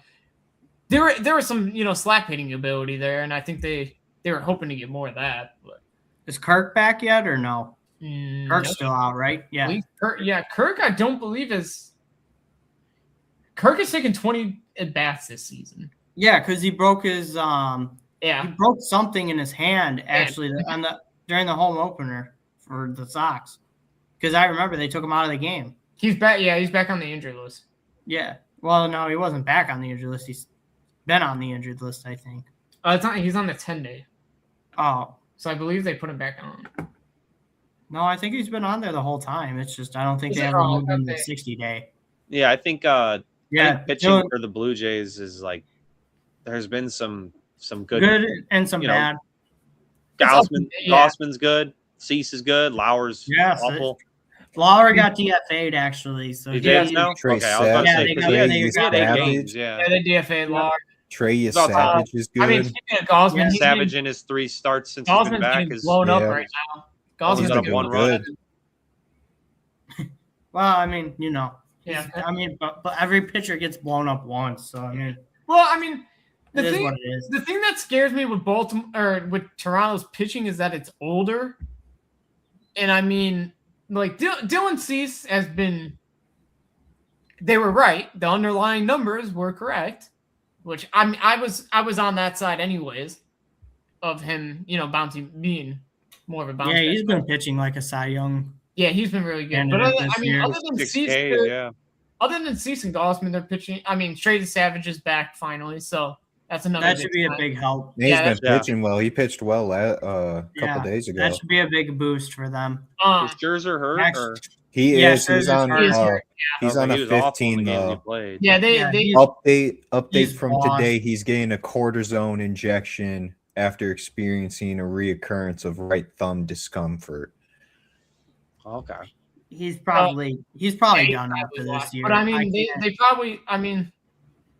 there was some slap hitting ability there, and I think they were hoping to get more of that. But is Kirk back yet or no? Kirk's no. still out, right? Yeah. Kirk, I don't believe is. Kirk has taken 20 at bats this season. Yeah, because he broke his he broke something in his hand actually during the home opener for the Sox. Because I remember they took him out of the game. He's back. Yeah, he's back on the injured list. Yeah. Well, no, he wasn't back on the injured list. He's been on the injured list, I think. He's on the 10-day. Oh. So I believe they put him back on. No, I think he's been on there the whole time. It's just I don't think they ever moved him to 60-day. Yeah, I think pitching Dylan, for the Blue Jays is there's been some good and some bad. Gossman's good. Cease is good. Lauer's awful. Lauer got DFA'd actually. So he did now? Trey Okay, I was about to say, Savage, they got 8 games. Yeah, they DFA'd Lauer. Trey Savage is good. I mean, speaking of Gosman, Savage in his 3 starts since he's been back is blown up right now. Gosman's got 1 run. Well, I mean, Yeah. I mean, but every pitcher gets blown up once. So I mean, the it is what it is. The thing that scares me with Baltimore or with Toronto's pitching is that it's older, and I mean, like Dylan Cease has been. They were right. The underlying numbers were correct, which I was on that side anyways, of him, being more of a bounce. Yeah, he's been pitching like a Cy Young. Yeah, he's been really good. But other than Cease and Gossman, they're pitching. I mean, Trey Savage is back finally, so that's another. That should be a big help. He's been pitching well. He pitched well a couple days ago. That should be a big boost for them. Is Scherzer hurt? Or? He is. He's on. He's on a he 15 though. Yeah, they update from today. He's getting a cortisone injection after experiencing a reoccurrence of right thumb discomfort. Okay. He's probably done after this year. But I mean, they probably. I mean,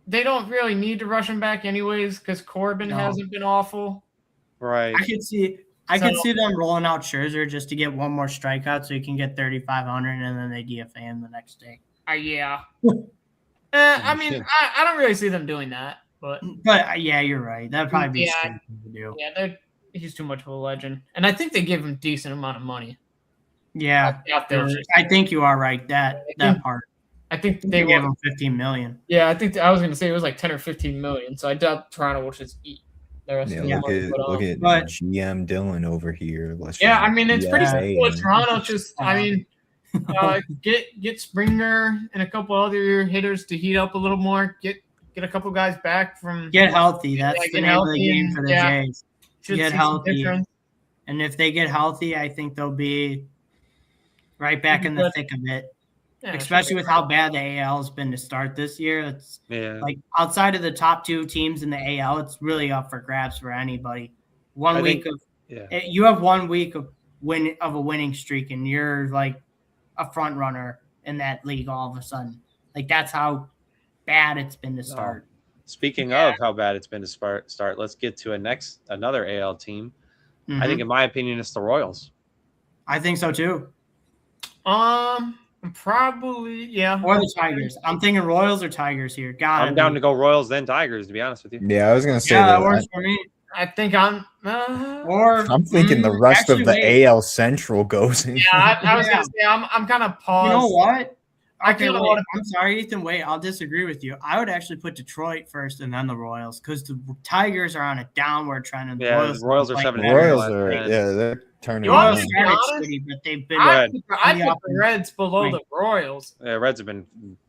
they don't really need to rush him back anyways because Corbin hasn't been awful. Right. I could see them rolling out Scherzer just to get one more strikeout so he can get 3,500 and then they DFA him the next day. Yeah. I mean, I don't really see them doing that, but yeah, you're right. That'd probably be stupid to do. Yeah, he's too much of a legend, and I think they give him a decent amount of money. Yeah, I think you are right. That part. I think they gave him $15 million. Yeah, I think I was going to say it was like 10 or 15 million. So I doubt Toronto will just eat the rest of the money. Look at GM Dylan over here. I mean, it's pretty simple. Toronto just, I mean, get Springer and a couple other hitters to heat up a little more. Get a couple guys back from get healthy. That's the name of the game for the Jays. Get healthy, and if they get healthy, I think they'll be right back in the thick of it. Yeah, especially with how bad the AL has been to start this year. It's like outside of the top 2 teams in the AL, it's really up for grabs for anybody. You have 1 week of a winning streak, and you're like a front runner in that league all of a sudden. Like that's how bad it's been to start. Speaking of how bad it's been to start, let's get to another AL team. Mm-hmm. I think, in my opinion, it's the Royals. I think so too. Probably, yeah. Or the Tigers. I'm thinking Royals or Tigers here. I'm down to go Royals then Tigers, to be honest with you. Yeah, I was going to say that works for me. I think I'm thinking the rest of the AL Central goes in. Yeah, I was going to say I'm kind of paused. You know what? Okay, wait, I'm sorry, Ethan. Wait, I'll disagree with you. I would actually put Detroit first and then the Royals because the Tigers are on a downward trend. And the Royals are 7 and Royals are they're turning. You want around. to be honest? Shitty, but they've been. I put the Reds below the Royals. Yeah, Reds have been.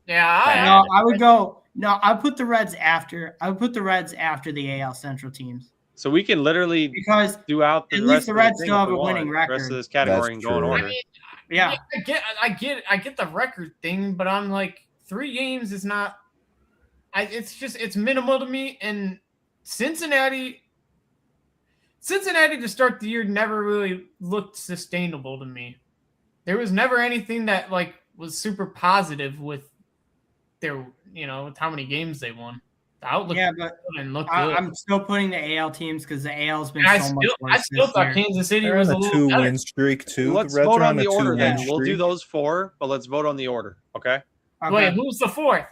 Yeah, no, I would go. No, I put the Reds after. I would put the Reds after the AL Central teams. So we can literally because throughout the at rest least the of Reds the still have a winning record. The rest of this category and go in order. I mean, yeah, I get the record thing, but I'm like 3 games is not. It's minimal to me. And Cincinnati to start the year never really looked sustainable to me. There was never anything that like was super positive with their, with how many games they won. The outlook but looked good. I'm still putting the AL teams because the AL's been so much worse. I still thought Kansas City They're was on a a little 2-win streak too. Let's the Reds vote are on the order then. streak. We'll do those 4, but let's vote on the order. Okay. Wait, who's the 4th?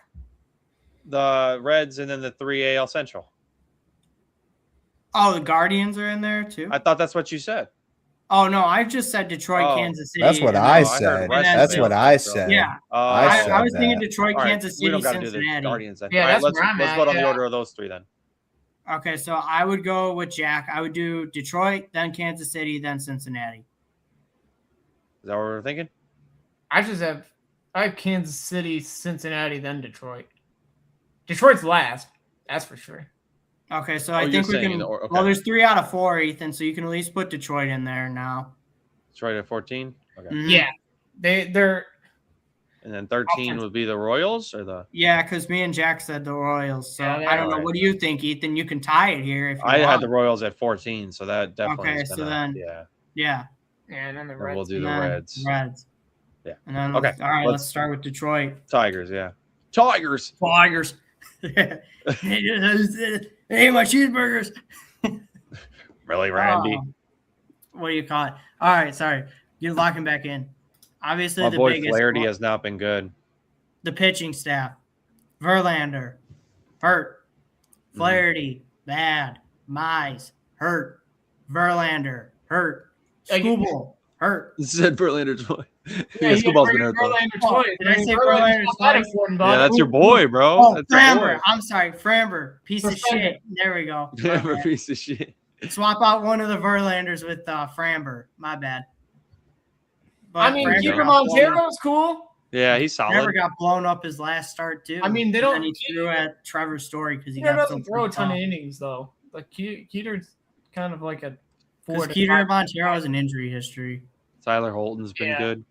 The Reds and then the 3 AL Central. Oh, the Guardians are in there too. I thought that's what you said. Oh no, I just said Detroit, Kansas City. That's what I said. That's what I said. Yeah, I was thinking Detroit, Kansas City, we don't Cincinnati. Do the Guardians then. Yeah, let's vote on the order of those 3 then. Okay, so I would go with Jack. I would do Detroit, then Kansas City, then Cincinnati. Is that what we're thinking? I have Kansas City, Cincinnati, then Detroit. Detroit's last, that's for sure. Okay, so I think we can. Well, there's 3 out of 4, Ethan. So you can at least put Detroit in there now. Detroit at 14. Okay. Mm-hmm. Yeah, they're. And then 13 would be the Royals or the. Yeah, because me and Jack said the Royals. So I don't know. What do you think, Ethan? You can tie it here if you want. had the Royals at 14, so that definitely. Okay, so then. Yeah. And then the Reds. We'll do the Reds. Yeah. And then okay. All right, let's start with Detroit. Tigers. Yeah. Tigers. Hey, my cheeseburgers. Really, Randy? What do you call it? All right, sorry. You're locking back in. Obviously, my the boy biggest Flaherty has not been good. The pitching staff. Verlander, hurt. Flaherty, bad. Mize, hurt. Verlander, hurt. Skubal, hurt. This said Verlander twice. Yeah, Skubbal's been hurt. Did I say Verlander twice? Yeah, that's your boy, bro. Oh, Framber. I'm sorry, Framber. Piece of shit. There we go. Framber, piece of shit. Swap out one of the Verlanders with Framber. My bad. But Keeper Montero's cool. Yeah, he's solid. Never got blown up his last start too. I mean, they don't. And he threw at Trevor's Story because he doesn't throw a ton of innings though. Like Keeter's kind of like a. Keeter and Montero has an injury history. Tyler Holton's been good.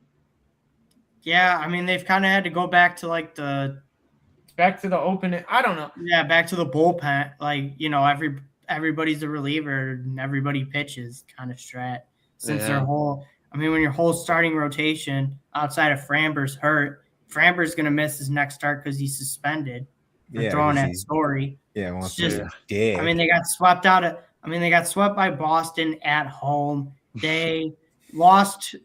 Yeah, I mean they've kind of had to go back to like back to the opening. I don't know. Yeah, back to the bullpen. Like everybody's a reliever and everybody pitches kind of strat since their whole. I mean, when your whole starting rotation outside of Framber's hurt, Framber's going to miss his next start because he's suspended for throwing at Story. Yeah, it's just. I mean, they got swept out. They got swept by Boston at home. They lost.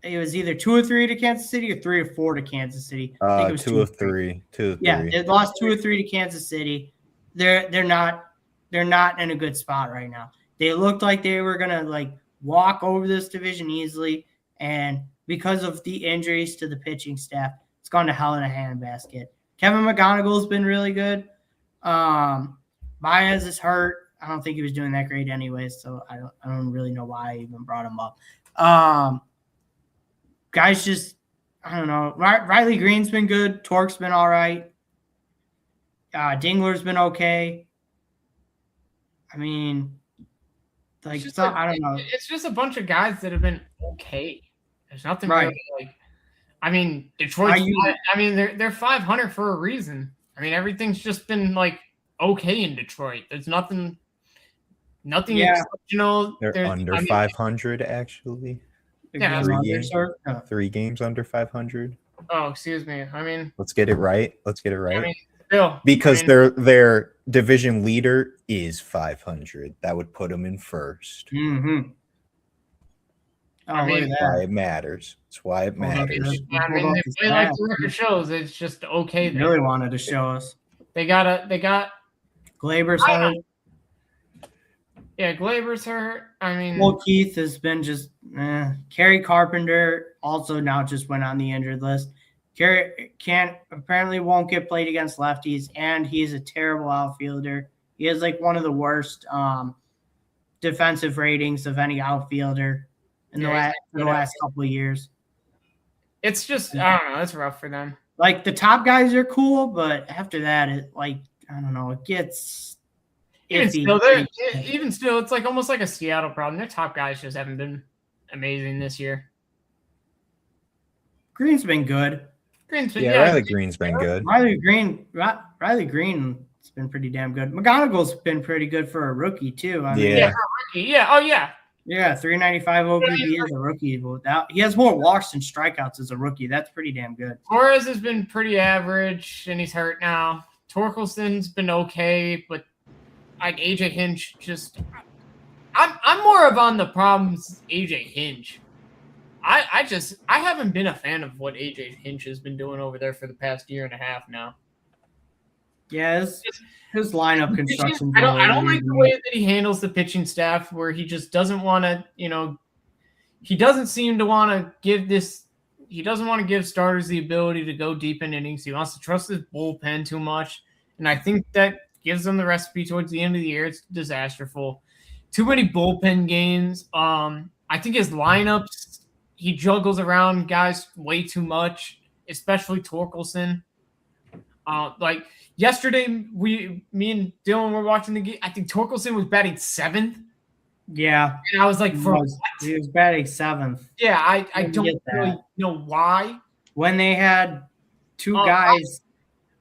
It was either 2 or 3 to Kansas City or 3 or 4 to Kansas City. I think it was 2 or 3. 2 or 3. Yeah, they lost 2 or 3 to Kansas City. They're not in a good spot right now. They looked like they were gonna walk over this division easily, and because of the injuries to the pitching staff, it's gone to hell in a handbasket. Kevin McGonigal's been really good. Baez is hurt. I don't think he was doing that great anyways, so I don't really know why I even brought him up. Guys just I don't know. Riley Green's been good. Torque's been all right. Dingler's been okay. I mean, I don't know. It's just a bunch of guys that have been okay. There's nothing really I mean, Detroit. They're 500 for a reason. I mean, everything's just been okay in Detroit. There's nothing exceptional. They're under 500 actually. Yeah, 3 games under 500. Oh, excuse me. I mean, let's get it right. I mean, still, because their division leader is 500. That would put them in first. Mm-hmm. That's why it matters. That's why it matters. I mean, they play like the record shows. It's just okay. They really wanted to show us. They got Glaber's hurt. Yeah, Glaber's hurt. I mean, Well, Keith has been just Kerry Carpenter also now just went on the injured list. Carey apparently won't get played against lefties, and he's a terrible outfielder. He has like one of the worst defensive ratings of any outfielder in the last couple of years. It's just, I don't know, it's rough for them. Like the top guys are cool, but after that, it like I don't know, it gets even still, it's like almost like a Seattle problem. Their top guys just haven't been amazing this year. Green's been good. Riley Green's been good. Riley Green's been pretty damn good. McGonagall's been pretty good for a rookie too. I mean, Yeah, 395 OBP as a rookie. He has more walks than strikeouts as a rookie. That's pretty damn good. Torres has been pretty average, and he's hurt now. Torkelson's been okay, but like AJ Hinch, I'm more of on the problems AJ Hinch. I haven't been a fan of what AJ Hinch has been doing over there for the past year and a half now. Yeah, his lineup construction. I don't like the way that he handles the pitching staff, where he just doesn't want to, he doesn't seem to want to give he doesn't want to give starters the ability to go deep in innings. He wants to trust his bullpen too much. And I think that gives them the recipe towards the end of the year. It's disasterful. Too many bullpen games. I think his lineups, he juggles around guys way too much, especially Torkelson. Like yesterday, me and Dylan were watching the game. I think Torkelson was batting 7th. Yeah. And I was like, he was batting 7th. Yeah, I don't really know why. When they had two guys.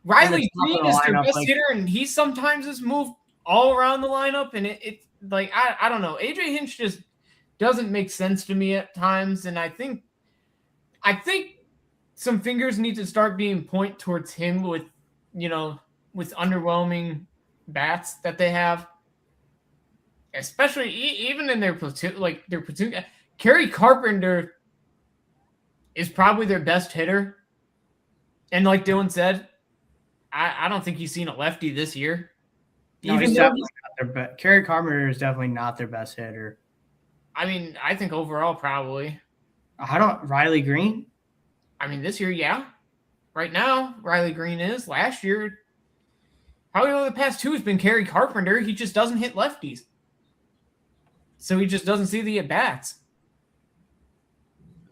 Riley Green is their best hitter, and he sometimes has moved all around the lineup. And it's like, I don't know. AJ Hinch just doesn't make sense to me at times. And I think some fingers need to start being pointed towards him with underwhelming bats that they have. Especially even in their platoon. Kerry Carpenter is probably their best hitter. And like Dylan said, I don't think he's seen a lefty this year. No, Kerry Carpenter is definitely not their best hitter. I mean, I think overall probably. Riley Green? I mean, this year, yeah. Right now, Riley Green is. Last year, probably over the past 2 has been Kerry Carpenter. He just doesn't hit lefties. So he just doesn't see the at-bats.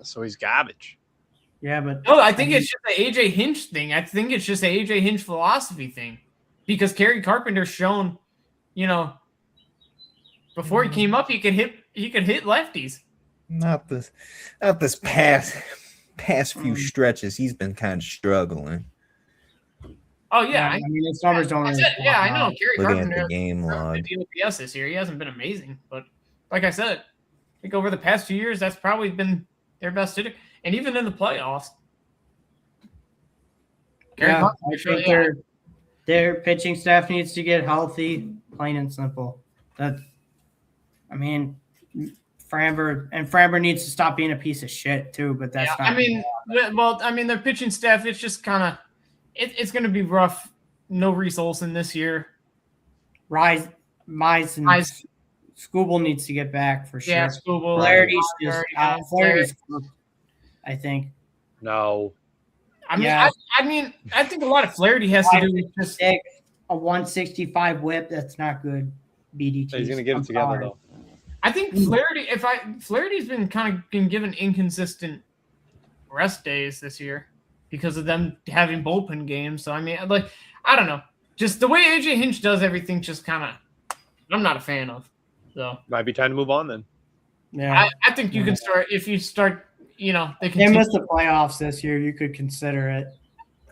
So he's garbage. Yeah, but... No, I think it's just the AJ Hinch thing. I think it's just the AJ Hinch philosophy thing. Because Kerry Carpenter's shown, before he came up, he could hit lefties. Not this past few stretches. He's been kind of struggling. Oh yeah, I mean his numbers don't. I know. Kerry Carpenter at the game log. The OPS this year, he hasn't been amazing, but like I said, I think over the past 2 years, that's probably been their best hitter, and even in the playoffs. Yeah, I think their pitching staff needs to get healthy, plain and simple. Framber needs to stop being a piece of shit too. But that's not. Their pitching staff, it's just kind of, it's going to be rough. No Reese Olson this year. Mize Scooble needs to get back for sure. Yeah, Scooble. Flaherty's I think. No. I think a lot of Flaherty has to do with just a 165 whip. That's not good. BDT. He's going to get it together though. I think Flaherty's been given inconsistent rest days this year because of them having bullpen games. So I don't know. Just the way AJ Hinch does everything, just kind of, I'm not a fan of. So might be time to move on then. Yeah, I think you can start if you start. They missed the playoffs this year. You could consider it.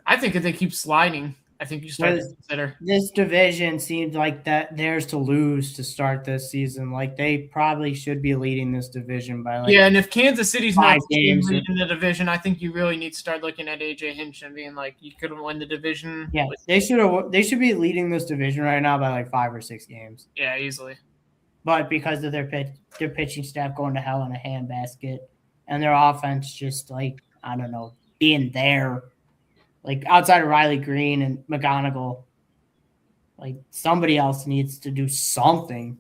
I think if they keep sliding, I think you start to consider. This division seems like that theirs to lose to start this season. Like they probably should be leading this division by and if Kansas City's not games leading the division, I think you really need to start looking at AJ Hinch and being like, you couldn't win the division. Yeah, they should be leading this division right now by like 5 or 6 games. Yeah, easily. But because of their pitching staff going to hell in a handbasket and their offense just being there. Like outside of Riley Green and McGonigal, like somebody else needs to do something.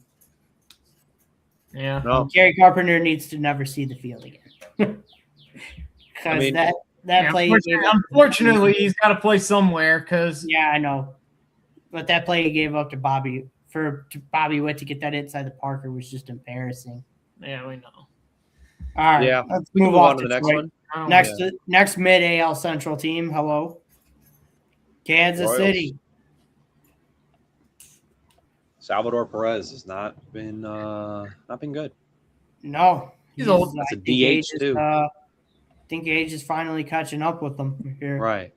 Yeah. No. Kerry Carpenter needs to never see the field again. Because That play. Unfortunately, he's got to play somewhere because. Yeah, I know. But that play he gave up to Bobby Witt to get that inside the Parker was just embarrassing. Yeah, we know. All right, Yeah, let's we can move on to to the next one. Next mid AL Central team. Hello, Kansas Royals. City. Salvador Perez has not been good. No, He's old. That's a DH too. I think age is finally catching up with him here. Right.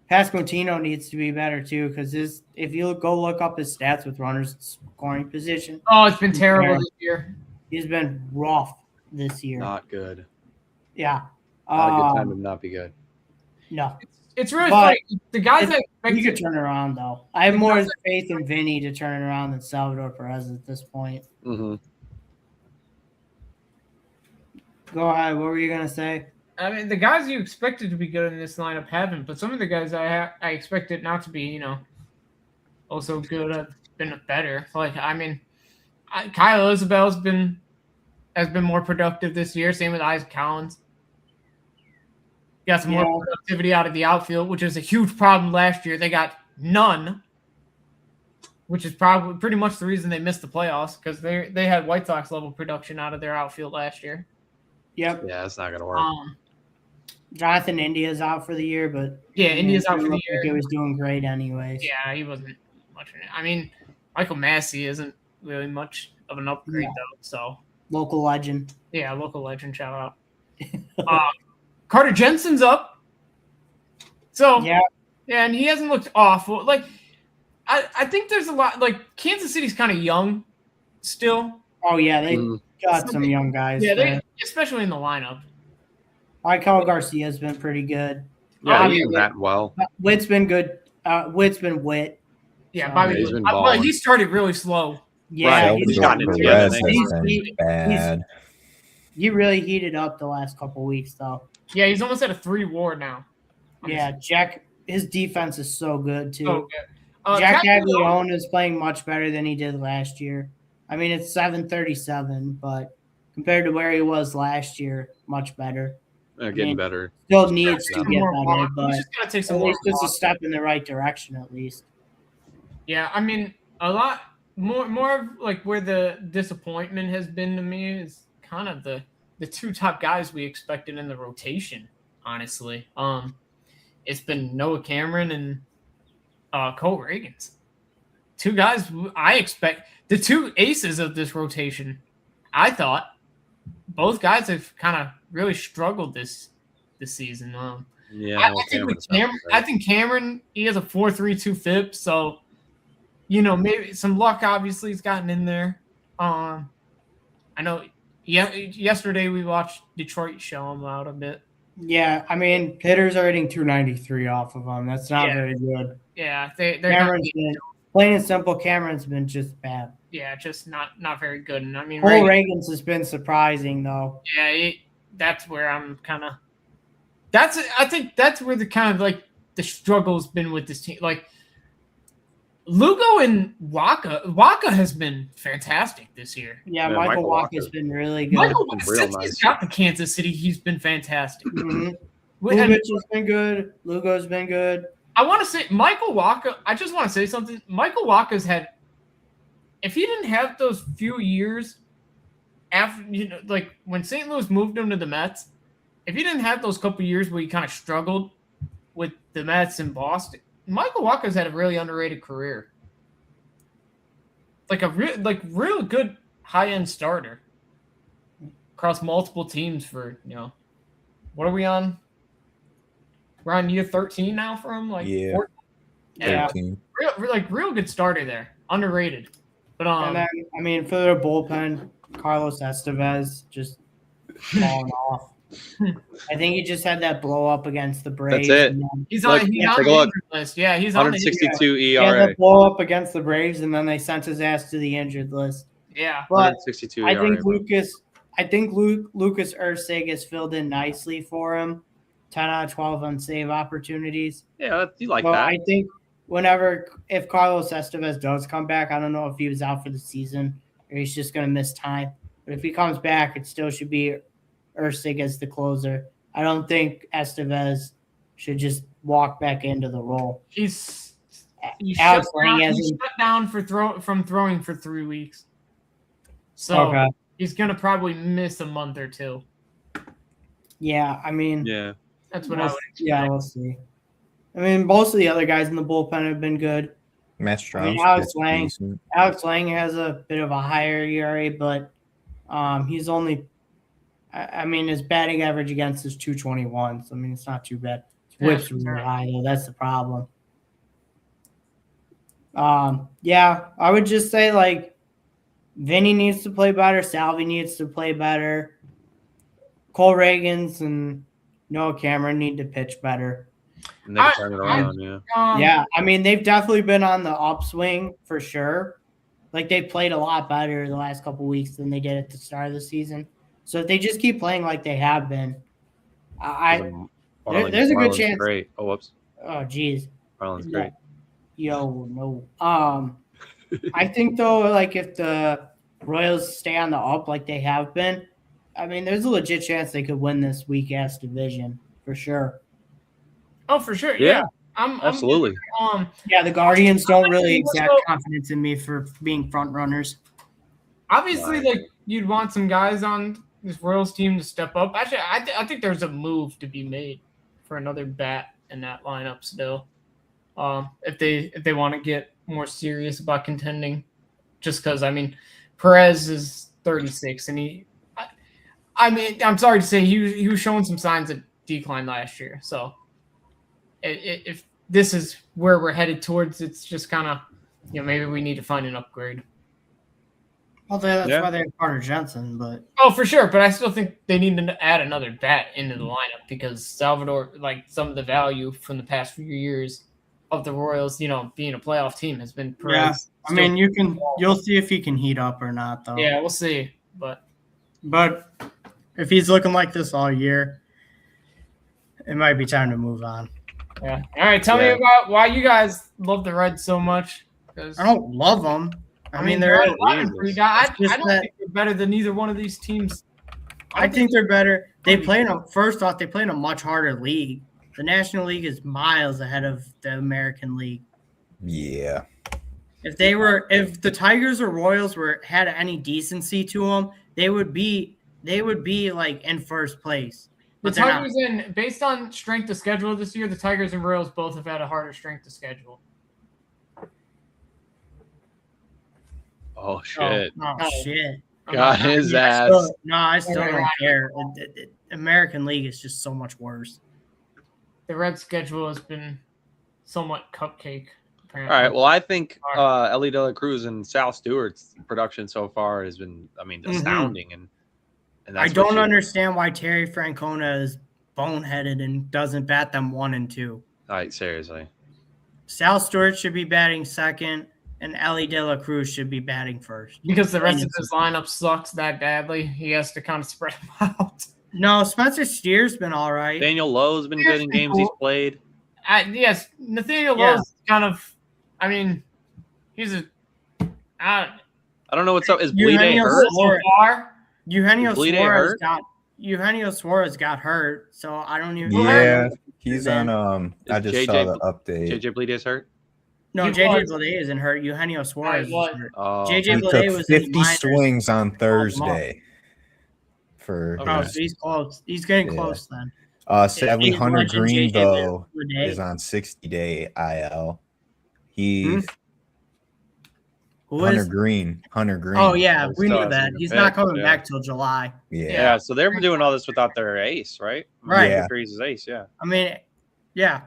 Pasquantino needs to be better too, because if you go look up his stats with runners in scoring position. Oh, it's been terrible this year. He's been rough this year. Not good. Yeah. Not a good time to not be good. No. It's really funny. The guys that he could turn it around though. I have more faith in Vinny to turn it around than Salvador Perez at this point. Mm-hmm. Go ahead. What were you gonna say? I mean, the guys you expected to be good in this lineup haven't, but some of the guys I expected not to be, also good have been better. Like, I mean, Kyle Isabel's has been more productive this year. Same with Isaac Collins. Got some more productivity out of the outfield, which is a huge problem last year. They got none, which is probably pretty much the reason they missed the playoffs, because they had White Sox level production out of their outfield last year. Yep. Yeah, that's not gonna work. Jonathan India's out for the year, but India's out for the year. Like he was doing great anyways. Yeah, he wasn't much. I mean, Michael Massey isn't really much of an upgrade though. So local legend. Yeah, local legend. Shout out. Carter Jensen's up. So yeah, and he hasn't looked awful. Like I think there's a lot. Like Kansas City's kind of young still. Oh yeah, they got some young guys. Yeah, they especially in the lineup. Michael Garcia's been pretty good. Yeah, he's been batting well. Witt's been good. Witt's been Witt. Yeah, Bobby. He's been balling. But he started really slow. Yeah, right. he's bad. He really heated up the last couple weeks, though. Yeah, he's almost at a 3 WAR now. Yeah, Jack. His defense is so good too. So good. Jack Caglione is playing much better than he did last year. I mean, it's 737, but compared to where he was last year, much better. Getting better. Still needs to get better, but at least it's a step in the right direction, at least. Yeah, I mean, a lot more of like where the disappointment has been to me is kind of the 2 top guys we expected in the rotation, honestly. It's been Noah Cameron and Cole Reagans. 2 guys I expect, the 2 aces of this rotation. I thought both guys have kind of really struggled this season. Yeah, I think Cameron, he has a 4.32 FIP, so maybe some luck obviously has gotten in there. I know. Yeah, yesterday we watched Detroit show him out a bit. Yeah, I mean, hitters are hitting 293 off of them. That's not very good. Yeah, they're plain and simple. Cameron's been just bad. Yeah, just not very good. And I mean, Reagan's has been surprising though. Yeah, that's where I'm kind of. I think that's where the kind of like the struggle's been with this team. Like Lugo and Waka has been fantastic this year. Yeah, Michael Waka's been really good. Michael Waka, since he's got the Kansas City, he's been fantastic. Mm-hmm. Lugo's been good. Lugo's been good. I want to say Michael Waka. I just want to say something. Michael Waka's had. If he didn't have those few years after, like when St. Louis moved him to the Mets, if he didn't have those couple years where he kind of struggled with the Mets in Boston, Michael Waka's had a really underrated career. Like a real good high-end starter across multiple teams for, what are we on? We're on year 13 now for him? Like 13. Real good starter there. Underrated. But and then, I mean, for the bullpen, Carlos Estevez just falling off. I think he just had that blow up against the Braves. That's it. He's on the injured list. Yeah, he's on the 162 ERA. He had that blow up against the Braves, and then they sent his ass to the injured list. Yeah, but 162 I ERA. think Lucas Erceg has filled in nicely for him. 10 out of 12 on save opportunities. Yeah, you like that. I think if Carlos Estevez does come back, I don't know if he was out for the season or he's just going to miss time. But if he comes back, it still should be Erceg as the closer. I don't think Estevez should just walk back into the role. He's Alex shut Lang down, hasn't- he's shut down from throwing for 3 weeks. So Okay. he's gonna probably miss a month or two. Yeah, I mean, Yeah. That's what I would expect. yeah, we'll see. I mean, most of the other guys in the bullpen have been good. Matt I mean, Strom's Alex Lang. decent. Alex Lang has a bit of a higher ERA, but he's only. I mean, his batting average against is 221. So I mean, it's not too bad. His whip's really high though. That's the problem. Yeah, I would just say like Vinny needs to play better. Salvi needs to play better. Cole Reagans and Noah Cameron need to pitch better. And they can turn it around, yeah. Yeah, I mean, they've definitely been on the upswing for sure. Like, they played a lot better the last couple weeks than they did at the start of the season. So if they just keep playing like they have been, there's a good chance. Great. Oh, whoops. Oh, geez. Marlon's great. Yo, no. I think, though, like, if the Royals stay on the up like they have been, I mean, there's a legit chance they could win this weak-ass division for sure. Oh, for sure. Yeah. I'm Absolutely. Yeah, the Guardians don't really exact confidence in me for being front runners. Obviously, like, you'd want some guys on this Royals team to step up. Actually, I think there's a move to be made for another bat in that lineup still. If they want to get more serious about contending, just because I mean, Perez is 36, and I mean, I'm sorry to say he was showing some signs of decline last year. So if this is where we're headed towards, it's just kind of, maybe we need to find an upgrade. Well, that's why they have Carter Jensen, but for sure. But I still think they need to add another bat into the lineup because Salvador, like some of the value from the past few years of the Royals, being a playoff team has been Perez. Yeah, I mean, you'll see if he can heat up or not, though. Yeah, we'll see. But if he's looking like this all year, it might be time to move on. Yeah. All right. Tell me about why you guys love the Reds so much. I don't love them. I mean, they're. I don't think they're better than either one of these teams. I think they're better. First off, they play in a much harder league. The National League is miles ahead of the American League. Yeah. If the Tigers or Royals had any decency to them, they would be like in first place. The Tigers based on strength of schedule this year, the Tigers and Royals both have had a harder strength of schedule. Oh shit! Shit! Got his ass. I still don't care. American League is just so much worse. The Red schedule has been somewhat cupcake. Apparently. All right. Well, I think Ellie De La Cruz and Sal Stewart's production so far has been, astounding. And I don't understand why Terry Francona is boneheaded and doesn't bat them 1 and 2. All right, seriously. Sal Stewart should be batting second, and Ellie De La Cruz should be batting first. Because the rest of his lineup sucks that badly, he has to kind of spread them out. No, Spencer Steer's been all right. Daniel Lowe's been good in games he's played. Yes, Nathaniel Lowe's kind of. I mean, he's a. I don't know what's up. Is Bleede hurt so far? Eugenio Suarez got hurt, so I don't even. Yeah, he's on. I just saw the update. JJ Bleede is hurt. No, JJ Bleede isn't hurt. Eugenio Suarez is hurt. JJ He Bleede took was 50 swings on Thursday. So he's close. He's getting close then. Sadly, Hunter Green though is on 60-day IL. Hunter Green. Oh yeah, we knew that. He's not coming back till July. Yeah. So they're doing all this without their ace, right? Right. Yeah. Freeze's ace. Yeah. I mean, yeah,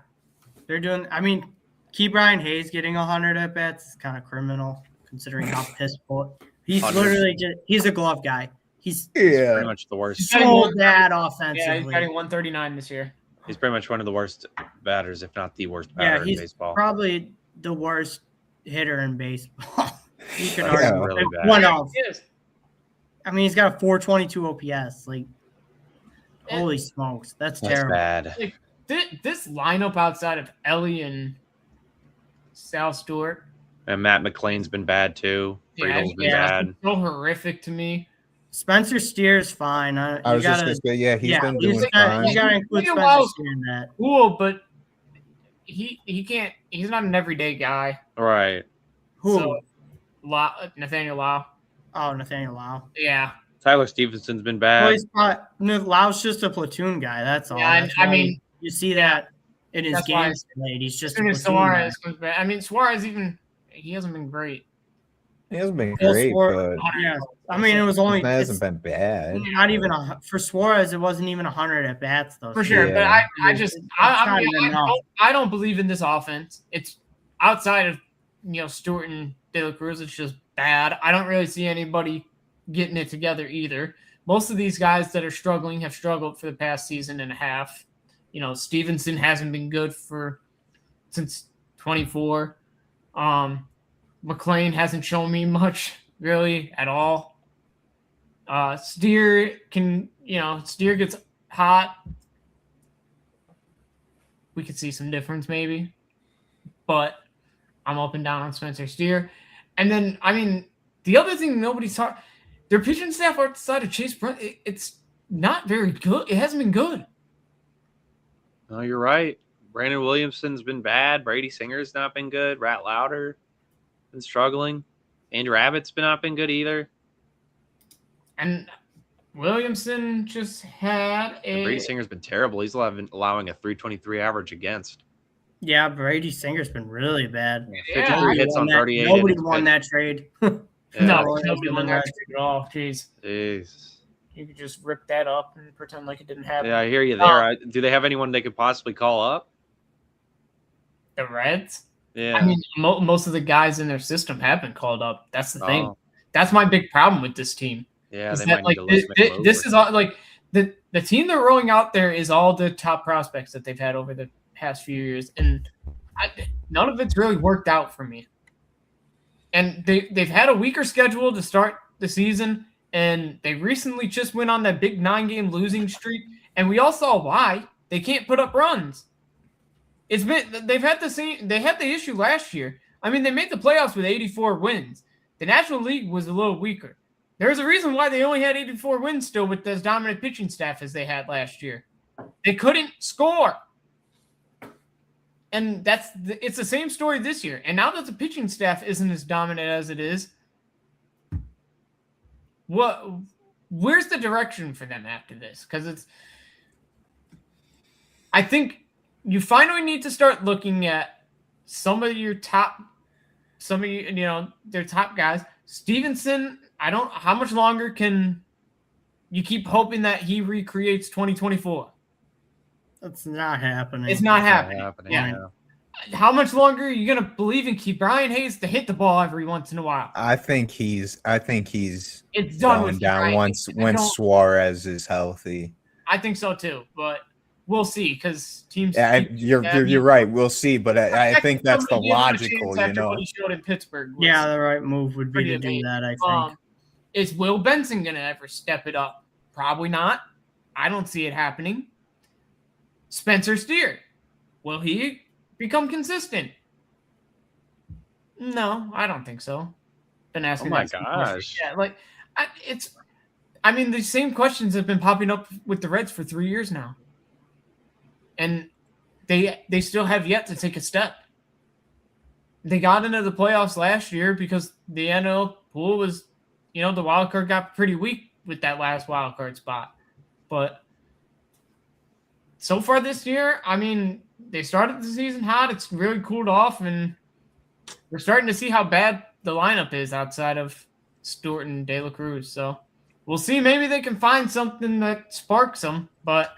they're doing. I mean, Key Brian Hayes getting 100 at bats is kind of criminal considering how pissed poor. He's 100. literally he's a glove guy. He's pretty much the worst. So bad offensively. Yeah, he's batting 139 this year. He's pretty much one of the worst batters, if not the worst batter in baseball. Probably the worst hitter in baseball. You can argue really bad. One off. I mean, he's got a 422 OPS. Like, holy smokes, that's terrible. Bad. Like, this lineup outside of Ellie and Sal Stewart and Matt McLean's been bad too. Friedel's been bad. So horrific to me. Spencer Steer's fine. I was just gonna say, he's been doing fine. You gotta include Spencer Steer in that. Cool, but he can't. He's not an everyday guy. Right. Who? So, Nathaniel Lau. Oh, Nathaniel Lau. Yeah. Tyler Stevenson's been bad. Lau's just a platoon guy. That's all. Yeah, I mean, you see that in his games played. He's just a platoon Suarez comes back. I mean, Suarez he hasn't been great. He hasn't been great, but yeah. I mean, it was only. It hasn't been bad. Not even for Suarez. It wasn't even 100 at bats though. For sure, but I don't believe in this offense. It's outside of Stewart and De La Cruz. It's just bad. I don't really see anybody getting it together either. Most of these guys that are struggling have struggled for the past season and a half. Stevenson hasn't been good since 24. McLean hasn't shown me much really at all. Steer gets hot. We could see some difference maybe, but I'm up and down on Spencer Steer. And then, I mean, the other thing nobody's talking, their pitching staff outside of Chase Brent, it's not very good. It hasn't been good. No, you're right. Brandon Williamson's been bad. Brady Singer's not been good. Rat Lauder been struggling. Andrew Abbott's not been good either. And Williamson just had Brady Singer's been terrible. He's allowing a 323 average against. Yeah, Brady Singer's been really bad. 53 hits on 38. Nobody won that trade. No, nobody won that trade at all. Jeez. Jeez. You could just rip that up and pretend like it didn't happen. Yeah, I hear you there. Do they have anyone they could possibly call up? The Reds? Yeah. I mean, most of the guys in their system have been called up. That's the thing. That's my big problem with this team. Yeah, they might need to list this is all like the team they're rolling out there is all the top prospects that they've had over the past few years, and none of it's really worked out for me. And they've had a weaker schedule to start the season, and they recently just went on that big 9-game losing streak, and we all saw why. They can't put up runs. They had the issue last year. I mean, they made the playoffs with 84 wins. The National League was a little weaker. There's a reason why they only had 84 wins still with as dominant pitching staff as they had last year. They couldn't score. And it's the same story this year. And now that the pitching staff isn't as dominant as it is, where's the direction for them after this? Because I think you finally need to start looking at their top guys. Stevenson, how much longer can you keep hoping that he recreates 2024? That's not happening. It's not happening. Yeah. How much longer are you gonna believe in keep Brian Hayes to hit the ball every once in a while? I think he's it's done going down once Suarez is healthy. I think so too, but we'll see because teams. Yeah, you're right. We'll see, but I think that's the logical, What he showed in Pittsburgh. Yeah, the right move would be to do that. I think. Is Will Benson gonna ever step it up? Probably not. I don't see it happening. Spencer Steer, will he become consistent? No, I don't think so. Been asking. Oh my gosh! Yeah, the same questions have been popping up with the Reds for 3 years now, and they still have yet to take a step. They got into the playoffs last year because the NL pool was, the wild card got pretty weak with that last wild card spot, but so far this year, I mean, they started the season hot. It's really cooled off, and we're starting to see how bad the lineup is outside of Stewart and De La Cruz. So we'll see. Maybe they can find something that sparks them, but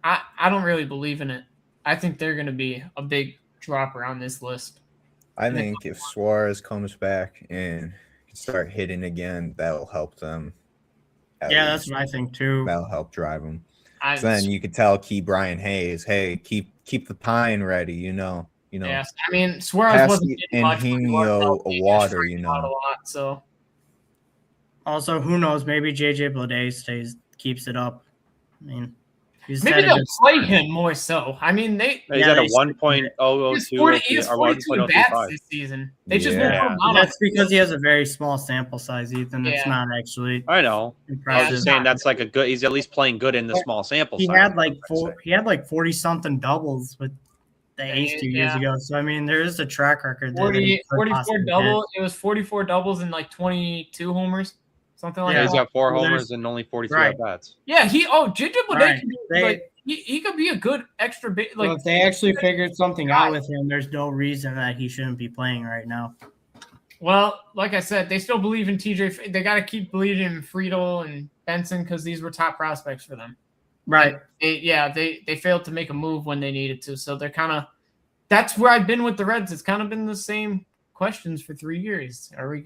I don't really believe in it. I think they're going to be a big dropper on this list. I think if Suarez comes back and can start hitting again, that'll help them. Yeah, that's what I think too. That'll help drive them. So then you could tell Brian Hayes, hey, keep the pine ready, Yes, I mean Suarez wasn't getting much. Water, a lot, so. Also, who knows? Maybe JJ Bleday keeps it up. I mean, Maybe they'll play him more so. I mean, he's at a 1.002 he has 42 bats this season. They just won't put him out. That's because he has a very small sample size, Ethan. It's not actually. I know. Impressive. I was just saying that's like a good. He's at least playing good in the small sample size. He had like 40-something doubles with the A's 2 years ago. So I mean, there is a track record. 44 doubles. It was 44 doubles and like 22 homers. Something like that. He's got 4 homers and only 43 at bats. Yeah, he could be a good extra bit. Like, if they actually figured something out with him, there's no reason that he shouldn't be playing right now. Well, like I said, they still believe in TJ. They got to keep believing in Friedel and Benson because these were top prospects for them. Right. They failed to make a move when they needed to. So they're kind of – that's where I've been with the Reds. It's kind of been the same questions for 3 years. Are we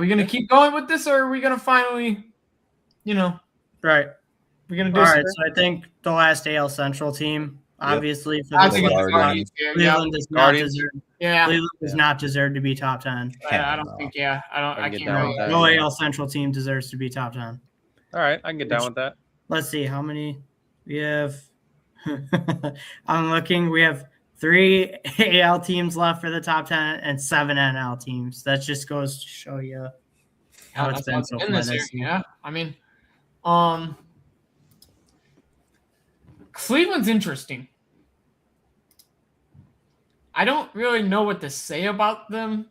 gonna keep going with this, or are we gonna finally, right? We're gonna do all right. So I think the last AL Central team, obviously, for the Guardians. Cleveland does not deserve. Yeah, Cleveland does not deserve to be top 10. I don't think. Yeah, I can't. No AL Central team deserves to be top 10. All right, I can get down with that. Let's see how many we have. I'm looking. We have 3 AL teams left for the top 10 and 7 NL teams. That just goes to show you how it's been so far this year. Yeah, I mean, Cleveland's interesting. I don't really know what to say about them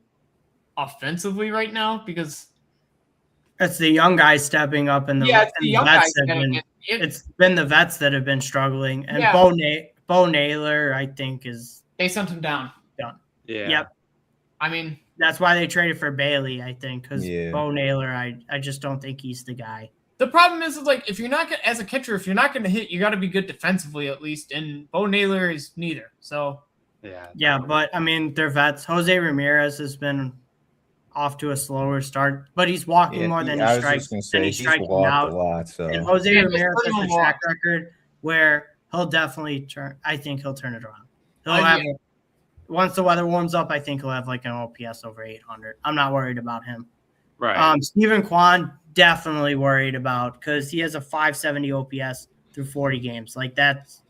offensively right now because it's the young guys stepping up and it's been the vets that have been struggling. And Bo Naylor, I think, they sent him down. Done. Yeah. Yep. I mean, that's why they traded for Bailey, I think, because Bo Naylor, I just don't think he's the guy. The problem is like if you're not gonna, as a catcher, if you're not going to hit, you got to be good defensively at least. And Bo Naylor is neither. So yeah, but I mean they're vets. Jose Ramirez has been off to a slower start, but he's walking more than he strikes. And he's striking out a lot. So and Jose Ramirez has a track record where he'll definitely turn. I think he'll turn it around. He'll have once the weather warms up. I think he'll have like an OPS over 800. I'm not worried about him. Right. Stephen Kwan definitely worried about because he has a 570 OPS through 40 games. Like that's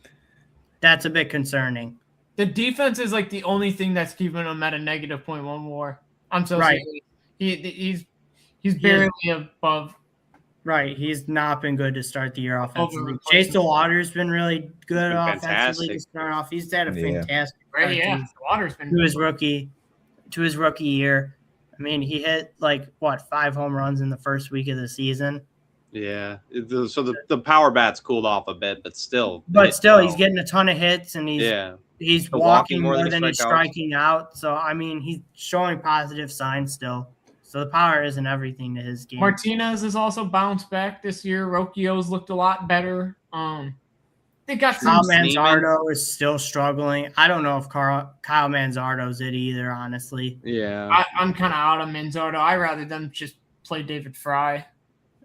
a bit concerning. The defense is like the only thing that's keeping him at a negative .1 WAR. I'm so sorry. He's barely above. Right. He's not been good to start the year offensively. Chase DeWater's been really good offensively to start off. He's had a fantastic DeWater's been to his rookie year. I mean, he hit 5 home runs in the first week of the season. Yeah. So the power bat's cooled off a bit, but still. He's getting a ton of hits and he's walking more than he's striking out. So I mean, he's showing positive signs still. So the power isn't everything to his game. Martinez has also bounced back this year. Rocchio's looked a lot better. They got Kyle Manzardo is still struggling. I don't know if Kyle Manzardo's it either, honestly. Yeah. I'm kind of out of Manzardo. I'd rather them just play David Fry.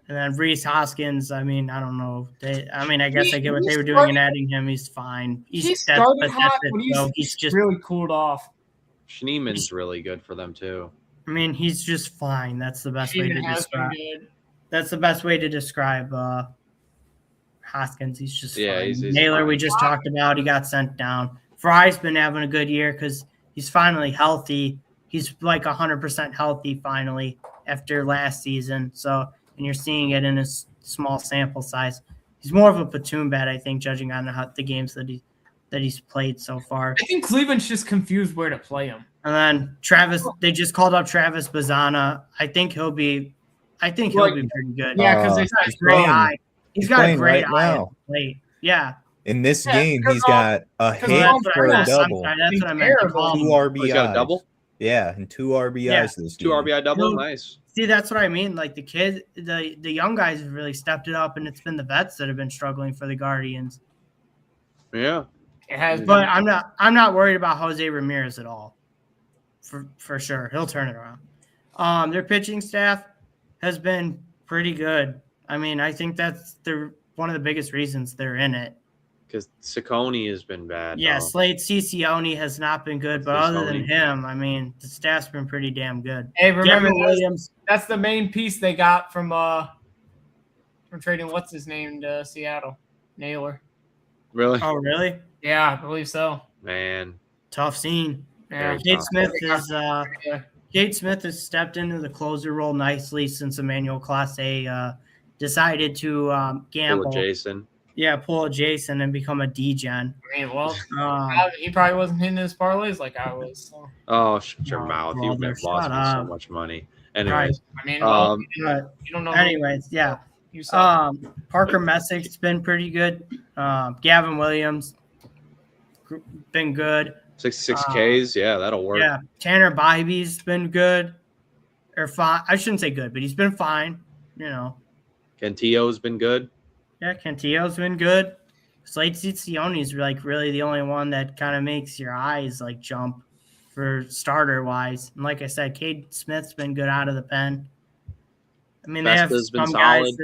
And then Rhys Hoskins, I mean, I don't know. I guess I get what they were doing in adding him. He's fine. He started hot, but he's just really cooled off. Schneeman's really good for them, too. I mean, he's just fine. That's the best way to describe. That's the best way to describe Hoskins. He's just fine. He's Naylor, fine. we just talked about. He got sent down. Fry's been having a good year because he's finally healthy. He's like 100% healthy finally after last season. So, and you're seeing it in a small sample size. He's more of a platoon bat, I think, judging on the games that he's played so far. I think Cleveland's just confused where to play him. And then Travis, they just called up Travis Bazzana. I think he'll be pretty good. Yeah, because he's got a great eye. He's got a great eye at the plate. Yeah. In this game, he's got a hit for a double. That's what I meant to call him. 2 RBIs. He's got a double? Yeah, and 2 RBIs this game. 2 RBI double? Nice. See, that's what I mean. Like the kids, the young guys have really stepped it up, and it's been the vets that have been struggling for the Guardians. Yeah. It has But I'm not worried about Jose Ramirez at all. For sure. He'll turn it around. Their pitching staff has been pretty good. I mean, I think that's one of the biggest reasons they're in it. Because Ciccone has been bad. Yeah, Slade Ciccione has not been good, but other than him, I mean, the staff's been pretty damn good. Hey, remember Williams. That's the main piece they got from trading what's his name to Seattle. Naylor. Really? Oh, really? Yeah, I believe so. Man. Tough scene. Yeah. Kate Smith has stepped into the closer role nicely since Emmanuel Clase decided to gamble. Pull a Jason. Yeah, pull a Jason and become a degen. I mean, well, he probably wasn't hitting his parlays like I was. So. Oh, shut your Oh, mouth. brother, You've lost shut me so up. much money. Anyways. I mean, well, But you don't know. anyways, yeah. You saw. Parker Messick's been pretty good. Gavin Williams been good. 66 Ks, yeah, that'll work. Yeah, Tanner Bybee's been good. Or fine. I shouldn't say good, but he's been fine. You know. Cantillo's been good. Yeah, Cantillo's been good. Slade Ciccione's like really the only one that kind of makes your eyes like jump for starter wise. And like I said, Cade Smith's been good out of the pen. I mean, Vesta's they have some guys.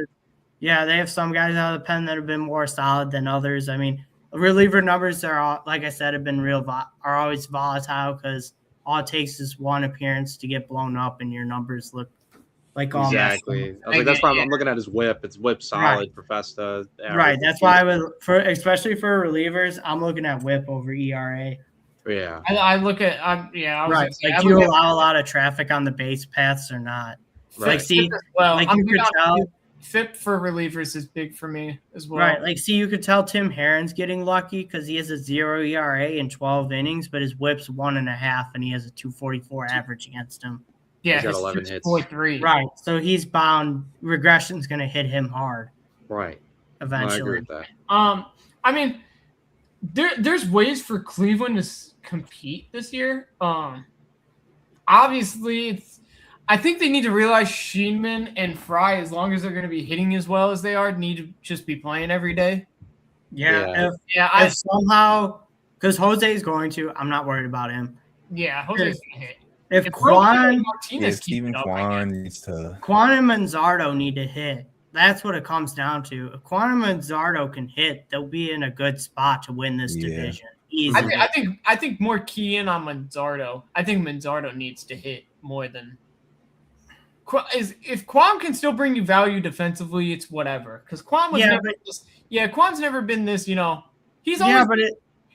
They have some guys out of the pen that have been more solid than others. I mean, reliever numbers are, like I said, have been are always volatile because all it takes is one appearance to get blown up and your numbers look like exactly. I was like, that's why I'm looking at his whip. It's whip solid for Festa. Right. That's why especially for relievers, I'm looking at whip over ERA. Yeah. I look at do you allow a lot of traffic on the base paths or not? Right. Like, see, you could tell. FIP for relievers is big for me as well. Right. Like, see, you could tell Tim Herron's getting lucky because he has a 0 ERA in 12 innings, but his whip's 1.5, and he has a 244 average against him. Yeah, he's got 11 hits. 4.3. Right. So he's bound. Regression's going to hit him hard. Right. Eventually. I agree with that. I mean, there's ways for Cleveland to compete this year. Obviously, I think they need to realize Sheenman and Fry, as long as they're going to be hitting as well as they are, need to just be playing every day. Yeah. If somehow, because Jose's going to, I'm not worried about him. Yeah, Jose's going to hit. If Quan, Steven Kwan needs to. Quan and Manzardo need to hit. That's what it comes down to. If Quan and Manzardo can hit, they'll be in a good spot to win this division. Easily. I think more key in on Manzardo. I think Manzardo needs to hit more than. If Quan can still bring you value defensively, it's whatever. Because Quan was Quan's never been this. He's always.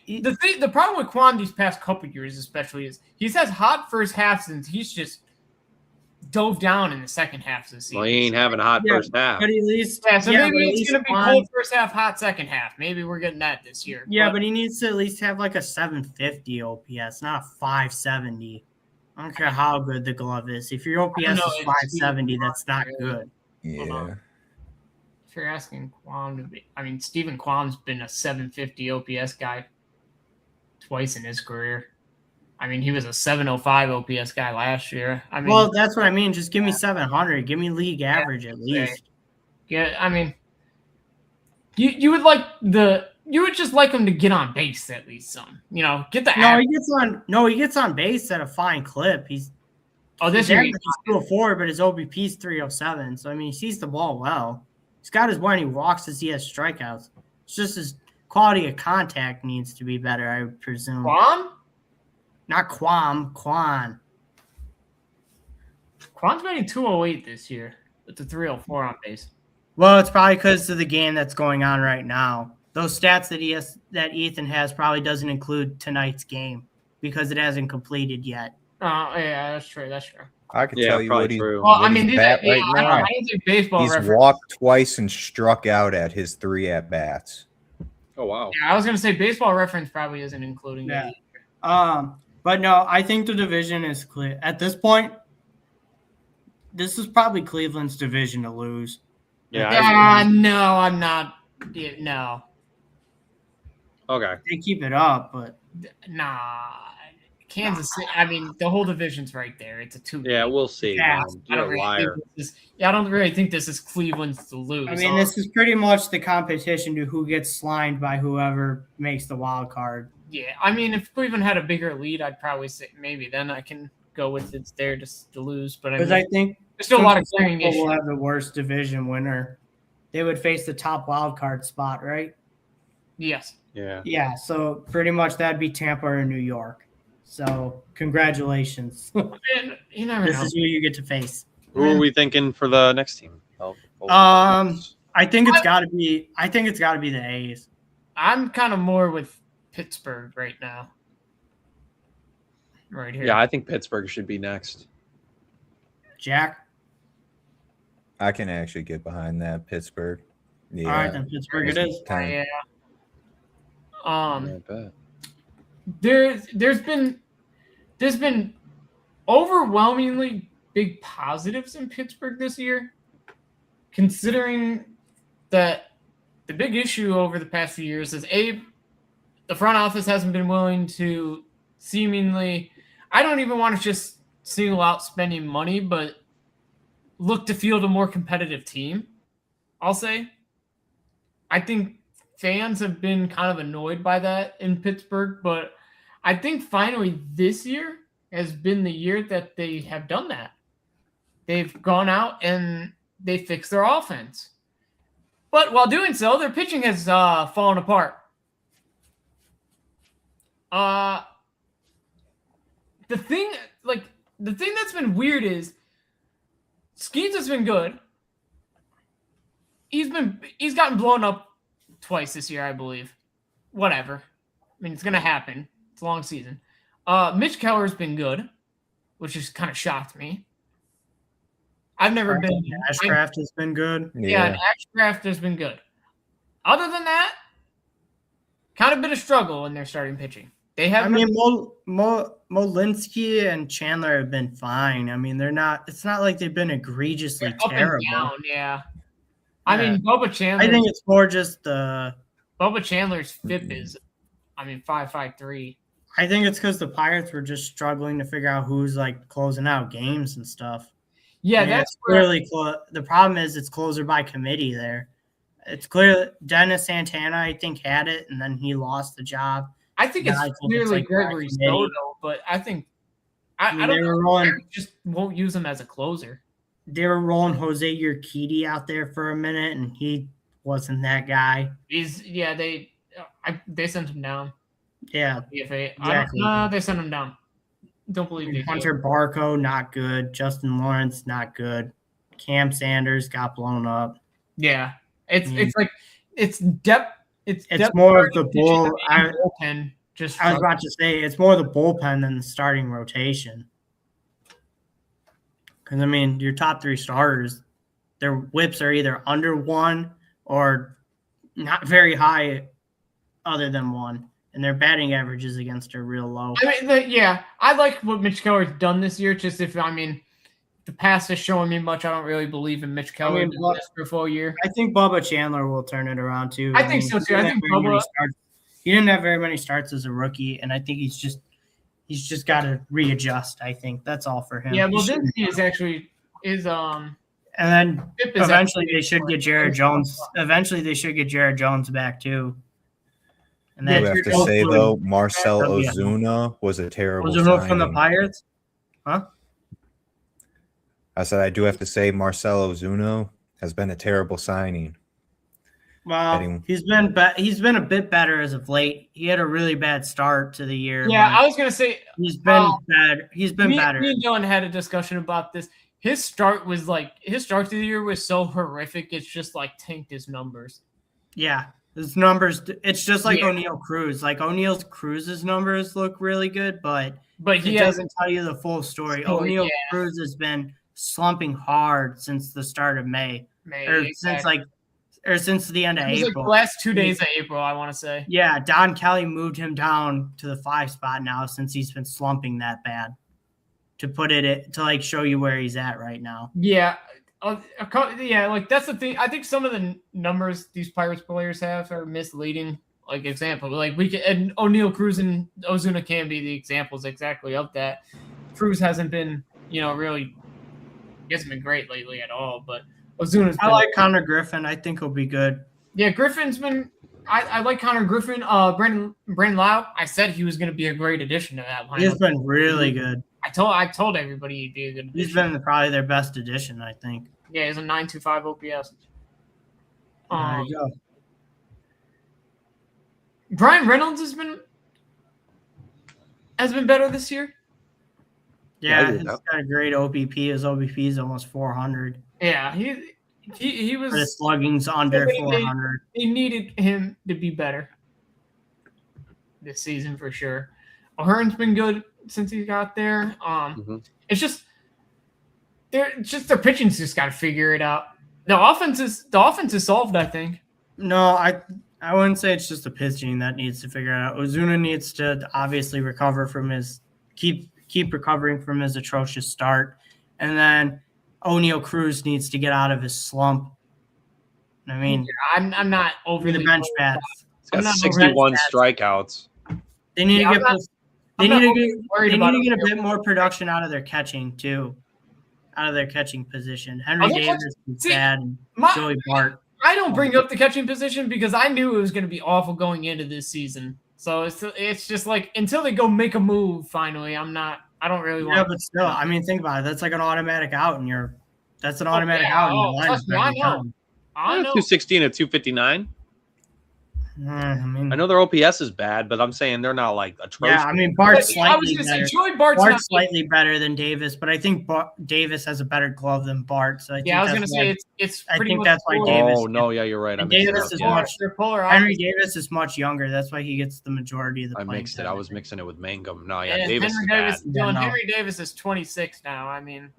The problem with Quan these past couple years, especially, is he's has hot first halves and he's just dove down in the second half of the season. Well, he ain't having a hot first half. But at least, maybe it's going to be cold first half, hot second half. Maybe we're getting that this year. Yeah, but he needs to at least have like a 750 OPS, not a 570. I don't care how good the glove is. If your OPS is 570, that's not good. Yeah. If you're asking Quan to be, Steven Kwan's been a 750 OPS guy twice in his career. He was a 705 OPS guy last year. Well, that's what I mean. Just give me 700. Give me league average at least. Yeah, you would just like him to get on base at least some. Get the average. He gets on base at a fine clip. This year he's 204, but his OBP is 307. So he sees the ball well. He's got his when he walks as he has strikeouts. It's just his quality of contact needs to be better, I would presume. Quan? Not Quan. Quan's batting 208 this year with the 304 on base. Well, it's probably because of the game that's going on right now. Those stats that Ethan has probably doesn't include tonight's game because it hasn't completed yet. Oh, yeah, that's true. I can tell you what he's baseball. He's walked twice and struck out at his 3 at-bats. Oh, wow. Yeah, I was going to say baseball reference probably isn't including that. But no, I think the division is clear. At this point, this is probably Cleveland's division to lose. Yeah. No, I'm not. No. Okay. They keep it up, but nah. Kansas City. The whole division's right there. It's a 2. Yeah, we'll see. Yeah. You're a liar. I don't really think this is Cleveland's to lose. This is pretty much the competition to who gets slimed by whoever makes the wild card. Yeah, if Cleveland had a bigger lead, I'd probably say maybe then I can go with it's there just to lose. But I think there's still a lot of clearing issues. Will have the worst division winner. They would face the top wild card spot, right? Yes. Yeah. Yeah. So pretty much that'd be Tampa or New York. So congratulations. You never This know. is who you get to face. Who are we thinking for the next team? I think it's got to be. I think it's got to be the A's. I'm kind of more with Pittsburgh right now. Right here. Yeah, I think Pittsburgh should be next. Jack? I can actually get behind that. Pittsburgh. Yeah. All right, then Pittsburgh it is. Yeah. Not bad. There's been overwhelmingly big positives in Pittsburgh this year, considering that the big issue over the past few years is the front office hasn't been willing to seemingly, I don't even want to just single out spending money, but look to field a more competitive team, I'll say. I think fans have been kind of annoyed by that in Pittsburgh, but I think finally this year has been the year that they have done that. They've gone out and they fixed their offense. But while doing so, their pitching has fallen apart. The thing that's been weird is Skeens has been good. He's gotten blown up twice this year, I believe. Whatever. I mean, it's gonna happen. It's a long season. Mitch Keller's been good, which has kind of shocked me. I've never been. Ashcraft has been good. Yeah, and Ashcraft has been good. Other than that, kind of been a struggle in their starting pitching. They have. I mean, Molinsky and Chandler have been fine. I mean, they're not. It's not like they've been egregiously terrible. Up and down, yeah. I mean, Bubba Chandler. I think it's more just the Bubba Chandler's FIP is, 5.53. I think it's because the Pirates were just struggling to figure out who's like closing out games and stuff. Yeah, that's clearly the problem is it's closer by committee there. It's clear Dennis Santana, I think, had it, and then he lost the job. I think it's clearly Gregory Soto, but I think I don't know. Just won't use him as a closer. They were rolling Jose Urquidy out there for a minute, and he wasn't that guy. They sent him down. Yeah, exactly. They sent him down. Don't believe they Hunter Barco, not good. Justin Lawrence, not good. Cam Sanders got blown up. Yeah, it's like it's depth. It's more of the bullpen. I was about to say it's more the bullpen than the starting rotation. Because, I mean, your top three starters, their whips are either under 1 or not very high other than 1. And their batting averages against are real low. I mean, I like what Mitch Keller's done this year. Just the past is showing me much. I don't really believe in Mitch Keller for a full year. I think Bubba Chandler will turn it around, too. I think so, too. I think Bubba he didn't have very many starts as a rookie, and I think he's just got to readjust. I think that's all for him. Yeah, well, this is actually and then eventually they should get Jared Jones. Eventually they should get Jared Jones back too. And then have to say though, Marcell Ozuna was a terrible signing. From the Pirates, huh? I said I do have to say Marcell Ozuna has been a terrible signing. Well, he's been a bit better as of late. He had a really bad start to the year. Yeah, I was gonna say he's been bad. He's been better. Me and Dylan had a discussion about this. His start to the year was so horrific. It's just like tanked his numbers. Yeah, his numbers. It's just like O'Neal Cruz. Like O'Neal Cruz's numbers look really good, but he doesn't tell you the full story. O'Neal Cruz has been slumping hard since the start of May since the end of April. Like the last 2 days of April, I want to say. Yeah, Don Kelly moved him down to the 5 spot now since he's been slumping that bad. To show you where he's at right now. Yeah. Like that's the thing. I think some of the numbers these Pirates players have are misleading. Like example, like and O'Neal Cruz and Ozuna can be the examples exactly of that. Cruz hasn't been, really, he hasn't been great lately at all, but Ozuna's I like Connor Griffin. I think he'll be good. Yeah, Griffin's been. I like Connor Griffin. Brandon Lau. I said he was going to be a great addition to that lineup. He's been really good. I told everybody he'd be a good addition. He's been probably their best addition, I think. Yeah, he's a 9.25 OPS. There you go. Brian Reynolds has been better this year. Yeah, he's got a great OBP. His OBP is almost 400. Yeah, He was. The slugging's under 400. They needed him to be better this season for sure. O'Hearn's been good since he got there. It's just their pitching's just got to figure it out. The offense is solved, I think. No, I wouldn't say it's just the pitching that needs to figure it out. Ozuna needs to obviously recover from his keep recovering from his atrocious start, and then O'Neal Cruz needs to get out of his slump. I mean, I'm not overly the bench bats. He's got 61 strikeouts. They need to get a bit more production out of their catching too, out of their catching position. Henry Davis is bad, and Joey Bart. I don't bring up the catching position because I knew it was going to be awful going into this season. So it's just like until they go make a move finally, I don't really want. Yeah, but still, I mean, think about it. That's like an automatic out, and that's an automatic out. I know. 216 at 259. I mean, I know their OPS is bad, but I'm saying they're not like atrocious. Yeah, I mean, Bart's slightly better. Joey Bart's slightly better than Davis, but I think Davis has a better glove than Bart. So I was going to say it's. I think that's why Davis. Oh no, yeah, you're right. Davis is Henry Davis is much younger. That's why he gets the majority of the. I mixed it. I was mixing it with Mangum. No, yeah, Davis. Henry Davis is 26 now. I mean,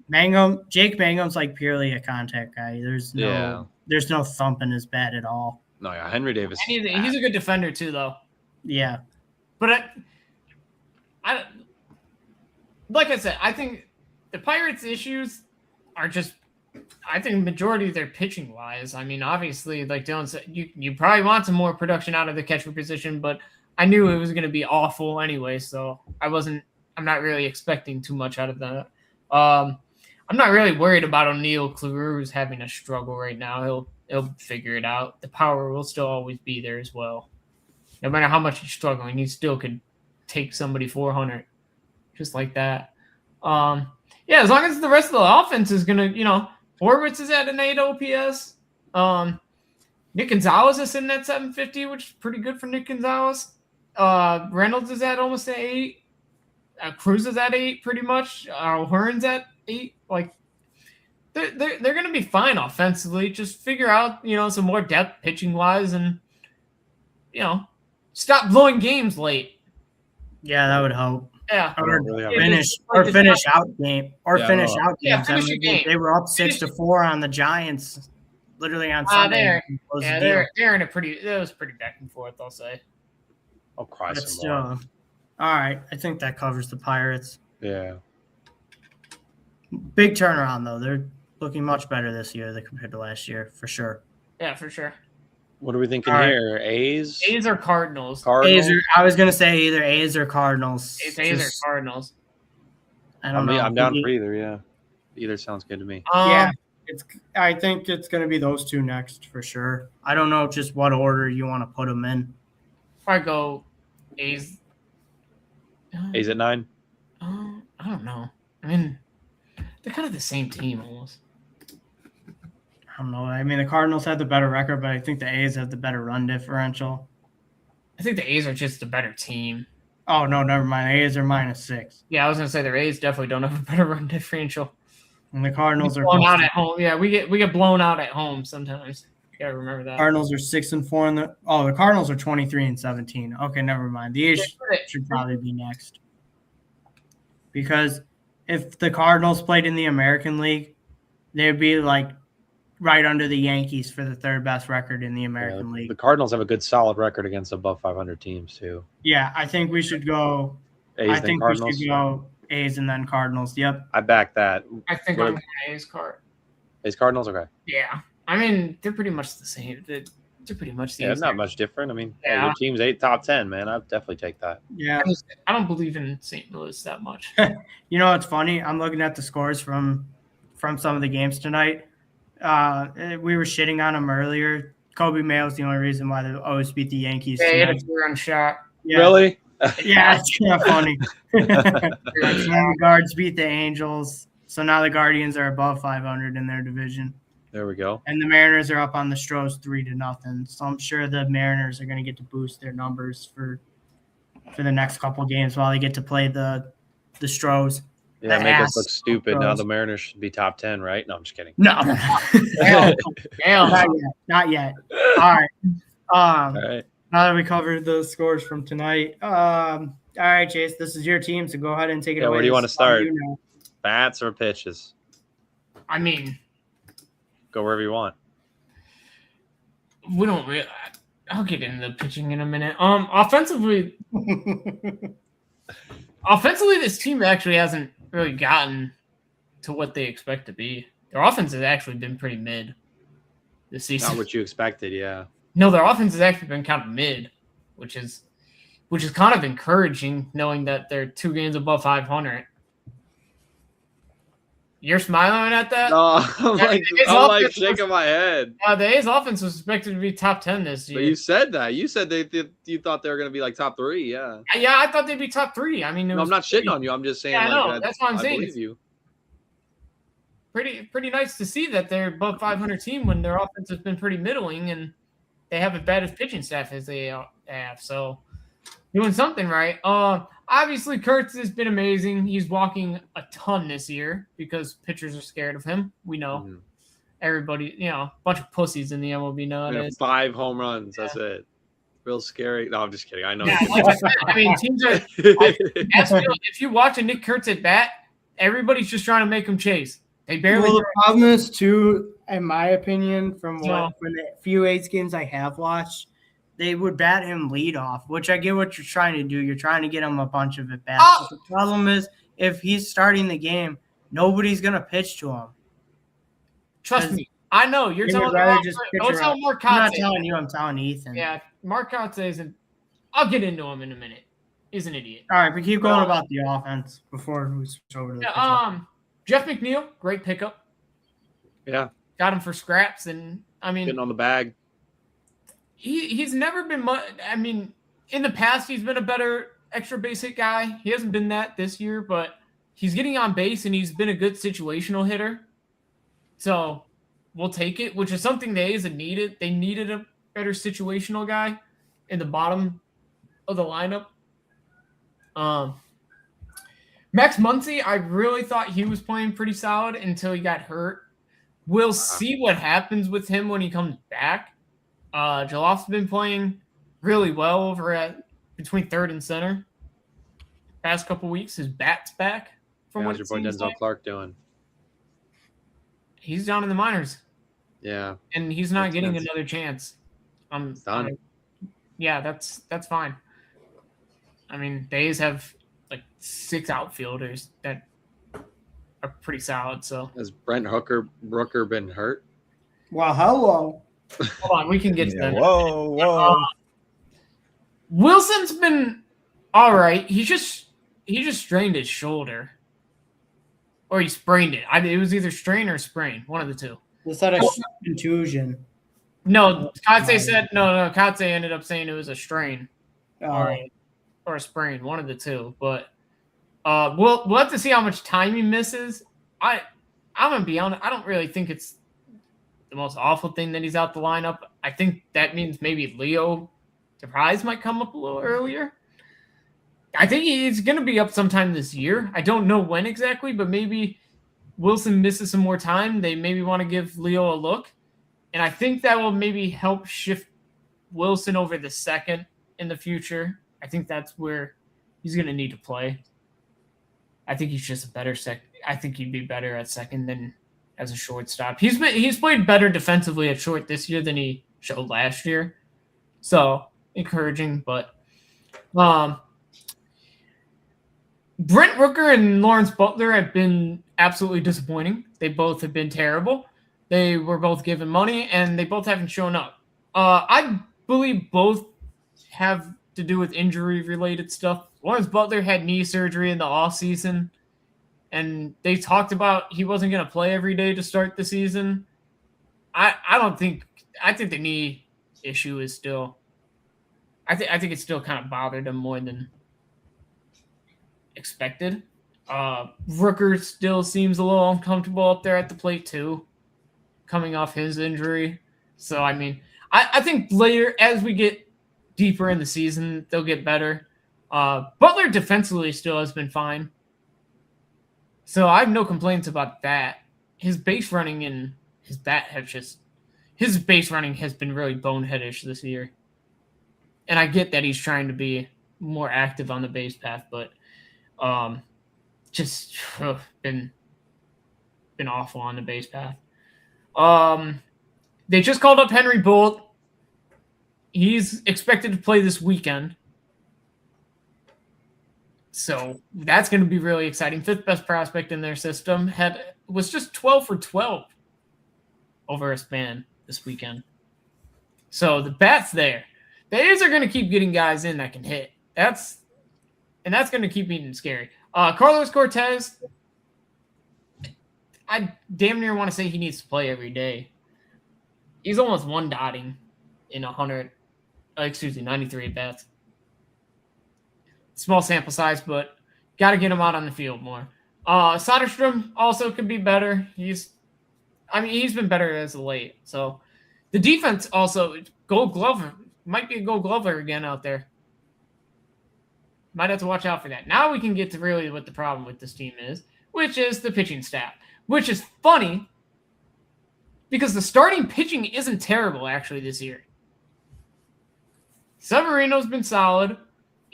Jake Mangum's like purely a contact guy. There's no thump in his bat at all. No, yeah, Henry Davis. He's a good defender too, though. Yeah, but I like I said, I think the Pirates' issues are just. I think majority of their pitching wise. I mean, obviously, like Dylan said, you probably want some more production out of the catcher position, but I knew it was going to be awful anyway, so I'm not really expecting too much out of that. I'm not really worried about O'Neal Cruz having a struggle right now. He'll figure it out. The power will still always be there as well. No matter how much he's struggling, he still could take somebody 400 just like that. As long as the rest of the offense is going to, Horwitz is at an 8 OPS. Nick Gonzalez is sitting at 750, which is pretty good for Nick Gonzalez. Reynolds is at almost an 8. Cruz is at 8 pretty much. O'Hearn's at 8. Like, they're going to be fine offensively. Just figure out, some more depth pitching wise and, stop blowing games late. Yeah, that would help. Yeah. Finish out games. Yeah, finish your game. They were up 6-4 on the Giants literally on Sunday. They're in that was pretty back and forth, I'll say. I'll cry some more. All right. I think that covers the Pirates. Yeah. Big turnaround, though. They're looking much better this year than compared to last year, for sure. Yeah, for sure. What are we thinking here? A's? A's or Cardinals? I was going to say either A's or Cardinals. A's or Cardinals. I don't know. I'm down for either, yeah. Either sounds good to me. I think it's going to be those two next for sure. I don't know just what order you want to put them in. If I go A's. A's at 9? I don't know. I mean, they're kind of the same team almost. I don't know. I mean, the Cardinals have the better record, but I think the A's have the better run differential. I think the A's are just a better team. Oh, no, never mind. A's are -6. Yeah, I was going to say the A's definitely don't have a better run differential. And the Cardinals are blown out at home. Yeah, we get blown out at home sometimes. You got to remember that. Cardinals are 6-4 the Cardinals are 23-17. Okay, never mind. The A's should probably be next. Because if the Cardinals played in the American League, they'd be like right under the Yankees for the third best record in the American League. The Cardinals have a a solid record against above 500 teams too. Yeah, I think we should go. We should go A's and then Cardinals. Yep. I back that. I think I'm going A's Cardinals, okay. Yeah, I mean they're pretty much the same. They're pretty much the same. Yeah, not much different. I mean, your team's top 10, man. I'd definitely take that. Yeah. I don't believe in St. Louis that much. You know, it's funny. I'm looking at the scores from some of the games tonight. We were shitting on them earlier. Kobe Mayo's the only reason why they always beat the Yankees. Yeah, he had a 2-run shot. Yeah. Really? Yeah, it's kind of funny. The Guards beat the Angels, so now the Guardians are above 500 in their division. There we go. And the Mariners are up on the Stros 3-0. So I'm sure the Mariners are going to get to boost their numbers for the next couple games while they get to play the Stros. Yeah, The make ass us look stupid. Now goes. the Mariners should be top 10, right? No, I'm just kidding. No, Hell, not yet. Not yet. All right. All right. Now that we covered the scores from tonight, all right, Chase, this is your team, so go ahead and take it Yeah, away. where do you This want to is all start? you know. Bats or pitches? I mean, Go wherever you want. we don't really. I'll get into the pitching in a minute. Offensively, this team actually hasn't really gotten to what they expect to be. Their offense has actually been pretty mid this season. Not what you expected, yeah. No, their offense has actually been kind of mid, which is kind of encouraging, knowing that they're 2 games above 500. You're smiling at that? No, I'm like shaking my head. The A's offense was expected to be top 10 this year. But you said that. You said you thought they were going to be like top 3. Yeah. Yeah, I thought they'd be top 3. I mean, No, I'm not shitting on you. I'm just saying. Yeah, I like know. That's what I'm saying. I believe you. Pretty nice to see that they're above 500 team when their offense has been pretty middling and they have as bad as pitching staff as they have. So doing something right. Obviously, Kurtz has been amazing. He's walking a ton this year because pitchers are scared of him. We know. Mhm. Everybody, a bunch of pussies in the MLB nowadays. 5 home runs. That's it. Real scary. No, I'm just kidding. I know. Yeah, like I said, I mean, teams are. If you watch a Nick Kurtz at bat, everybody's just trying to make him chase. They barely. Well, the problem is too, in my opinion, from No. from the few A's games I have watched, they would bat him lead off, which I get what you're trying to do. You're trying to get him a bunch of at bats. Oh. But the problem is, if he's starting the game, nobody's gonna pitch to him. Trust me, I know you're You'd telling rather me. just Don't pitch tell around. Mark I'm not Kotze. telling you. I'm telling Ethan. Yeah, Mark Kotze isn't. I'll get into him in a minute. He's an idiot. All right, but keep going about the offense before we switch over to the pitching. Yeah, Jeff McNeil, great pickup. Yeah. Got him for scraps, and I mean, Getting on the bag. he's never been much. I mean, in the past, he's been a better extra base hit guy. He hasn't been that this year, but he's getting on base, and he's been a good situational hitter. So we'll take it, which is something the A's had needed. They needed a better situational guy in the bottom of the lineup. Max Muncy, I really thought he was playing pretty solid until he got hurt. We'll see what happens with him when he comes back. Jaloff's been playing really well over at between third and center. Past couple weeks, his bat's back. From How's what your it boy seems Denzel like. Clark doing? He's down in the minors, Yeah. and he's not Makes getting sense. another chance. Done. Yeah, that's fine. I mean, the A's have like 6 outfielders that are pretty solid. So Has Brent Rooker been hurt? Well, hello. hold on, we can get to Yeah, that. whoa. Wilson's been all right. He just strained his shoulder, or he sprained it. It was either strain or sprain, one of the two. Is that a contusion? No, Kotze said no. Kotze ended up saying it was a strain Oh, or a sprain, one of the two. But we'll have to see how much time he misses. I'm gonna be honest. I don't really think it's the most awful thing that he's out the lineup. I think that means maybe Leo DeVries might come up a little earlier. I think he's going to be up sometime this year. I don't know when exactly, but maybe Wilson misses some more time. They maybe want to give Leo a look. And I think that will maybe help shift Wilson over the second in the future. I think that's where he's going to need to play. I think he's just a better second. I think he'd be better at second than as a shortstop. He's played better defensively at short this year than he showed last year. So encouraging, but Brent Rooker and Lawrence Butler have been absolutely disappointing. They both have been terrible. They were both given money, and they both haven't shown up. I believe both have to do with injury-related stuff. Lawrence Butler had knee surgery in the offseason, and they talked about he wasn't going to play every day to start the season. I think the knee issue is still – I think it still kind of bothered him more than expected. Rooker still seems a little uncomfortable up there at the plate too, coming off his injury. So, I mean, I think later as we get deeper in the season, they'll get better. Butler defensively still has been fine. So I have no complaints about that. His base running and his bat have his base running has been really boneheadish this year. And I get that he's trying to be more active on the base path, but just been awful on the base path. They just called up Henry Bolt. He's expected to play this weekend. So that's going to be really exciting. 5th best prospect in their system. Was just 12 for 12 over a span this weekend. So the bat's there. The A's are going to keep getting guys in that can hit. That's going to keep being scary. Carlos Cortez, I damn near want to say he needs to play every day. He's almost 1-dotting in 93 at bats. Small sample size, but got to get him out on the field more. Soderstrom also could be better. He's been better as of late. So the defense also, Gold Glover, might be a Gold Glover again out there. Might have to watch out for that. Now we can get to really what the problem with this team is, which is the pitching staff, which is funny because the starting pitching isn't terrible actually this year. Severino's been solid.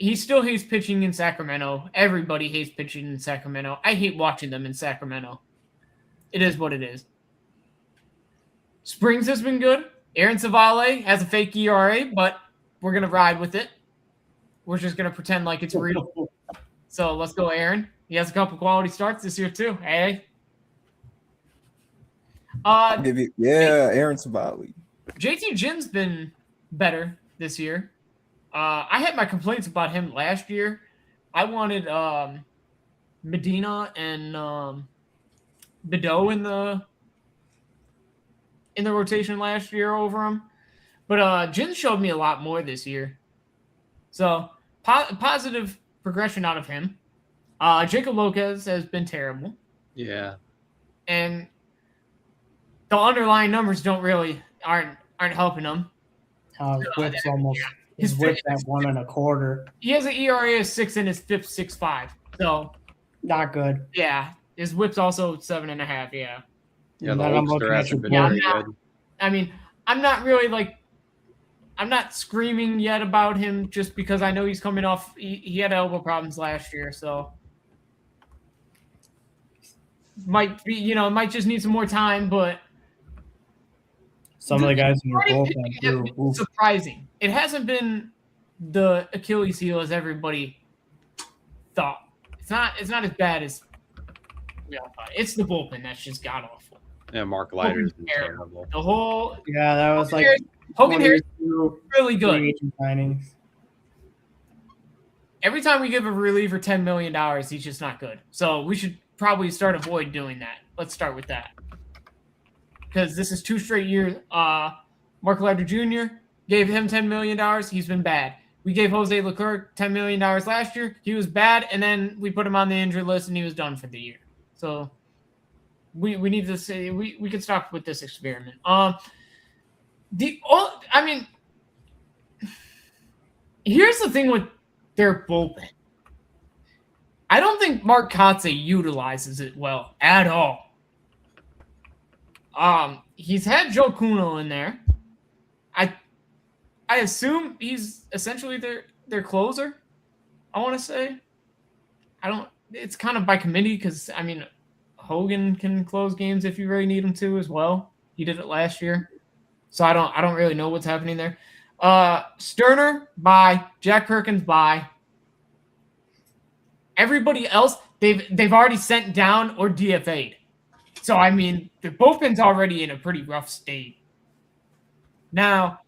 He still hates pitching in Sacramento. Everybody hates pitching in Sacramento. I hate watching them in Sacramento. It is what it is. Springs has been good. Aaron Savale has a fake ERA, but we're going to ride with it. We're just going to pretend like it's real. So let's go, Aaron. He has a couple quality starts this year, too. Hey. Aaron Savale. JT Jin's been better this year. I had my complaints about him last year. I wanted Medina and Bideau in the rotation last year over him. But Jin showed me a lot more this year. So positive progression out of him. Jacob Lopez has been terrible. Yeah. And the underlying numbers aren't helping him. Whip's almost his whip's at 1.25. He has an ERA of 6 and his FIP's 6.5. So not good. Yeah. His whip's also 7.5, yeah. Yeah, the Hulkster hasn't been very good. I mean, I'm not screaming yet about him just because I know he's coming off. He had elbow problems last year, so might just need some more time. But some of the guys in your bullpen too. Surprising. It hasn't been the Achilles heel as everybody thought. It's not as bad as it's the bullpen that's just god awful. Yeah, Mark Leiter's been terrible. The whole that was like Hogan Harris really good. Every time we give a reliever $10 million, he's just not good. So we should probably avoid doing that. Let's start with that. Because this is 2 straight years. Mark Leiter Jr. gave him $10 million. He's been bad. We gave Jose Leclerc $10 million last year. He was bad, and then we put him on the injury list, and he was done for the year. So we need to say we can stop with this experiment. Here's the thing with their bullpen. I don't think Mark Kotze utilizes it well at all. He's had Joe Kuno in there. I assume he's essentially their closer. I want to say. It's kind of by committee because Hogan can close games if you really need him to as well. He did it last year, so I don't really know what's happening there. Sterner, bye. Jack Perkins, bye. Everybody else, they've already sent down or DFA'd. So the bullpen's already in a pretty rough state. Now,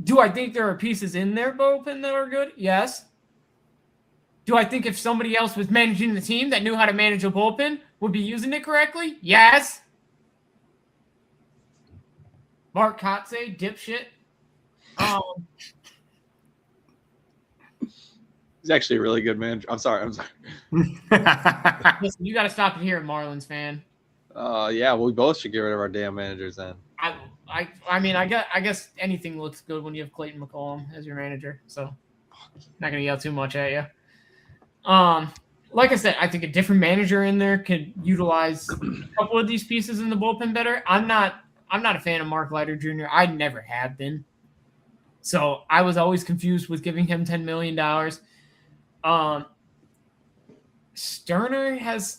do I think there are pieces in their bullpen that are good? Yes. Do I think if somebody else was managing the team that knew how to manage a bullpen would be using it correctly? Yes. Mark Kotze, dipshit. He's actually a really good manager. I'm sorry. Listen, you got to stop it here, Marlins fan. Yeah, well, we both should get rid of our damn managers then. I guess anything looks good when you have Clayton McCollum as your manager. So, not gonna yell too much at you. like I said, I think a different manager in there could utilize a couple of these pieces in the bullpen better. I'm not a fan of Mark Leiter Jr. I never have been. So I was always confused with giving him $10 million. Sterner's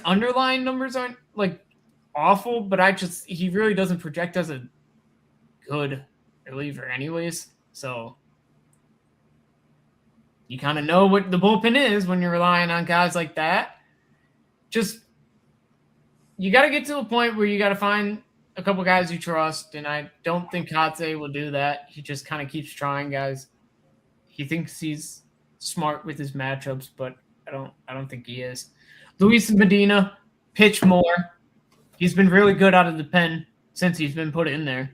underlying numbers aren't like awful, but he really doesn't project as a good reliever anyways. So you kind of know what the bullpen is when you're relying on guys like that. Just you got to get to a point where you got to find a couple guys you trust, and I don't think Kotze will do that. He just kind of keeps trying guys. He thinks he's smart with his matchups, but I don't think he is. Luis Medina, pitch more. He's been really good out of the pen since he's been put in there.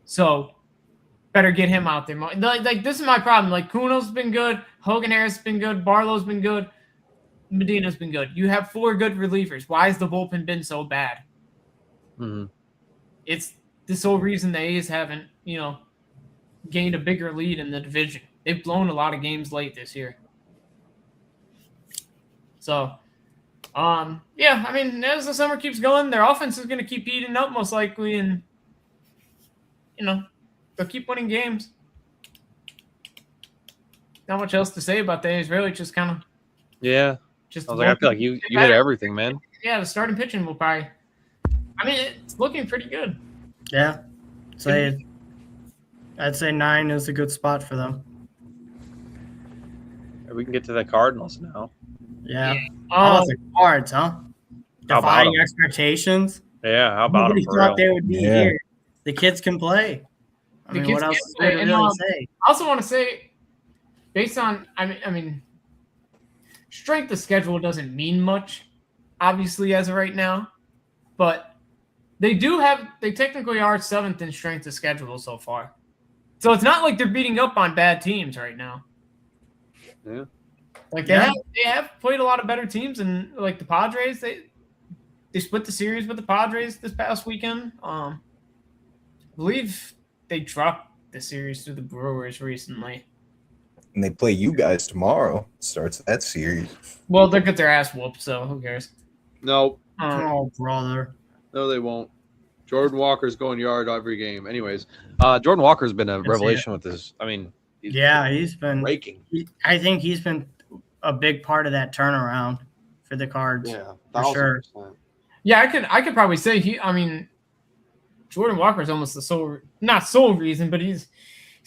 So better get him out there more. Like this is my problem. Like Kuno's been good, Hogan Harris has been good, Barlow's been good, Medina's been good. You have 4 good relievers. Why has the bullpen been so bad? Mm-hmm. It's the sole reason the A's haven't, gained a bigger lead in the division. They've blown a lot of games late this year. So, yeah, I mean, as the summer keeps going, their offense is going to keep eating up most likely, and, they'll keep winning games. Not much else to say about the A's, really, just kind of. Yeah. I feel like you hit everything, man. Yeah, the starting pitching will probably. I mean, it's looking pretty good. Yeah. I'd say 9 is a good spot for them. We can get to the Cardinals now. Yeah. Oh, the Cards, huh? Defying expectations. Yeah, how about Nobody them? thought they would be here. The kids can play. I mean, what else is there to really say? I also want to say, based on, I mean, strength of schedule doesn't mean much, obviously, as of right now, but they technically are 7th in strength of schedule so far. So it's not like they're beating up on bad teams right now. Yeah. Like they have played a lot of better teams, and like the Padres, they split the series with the Padres this past weekend. I believe they dropped the series to the Brewers recently. And they play you guys tomorrow. Starts that series. Well, they'll get their ass whooped, so who cares? No. Oh, brother. No, they won't. Jordan Walker's going yard every game. Anyways, Jordan Walker's been a revelation with this. I mean, he's been raking. I think he's been a big part of that turnaround for the Cards. Yeah, for sure. Yeah, I could probably say Jordan Walker's almost the not sole reason, but he's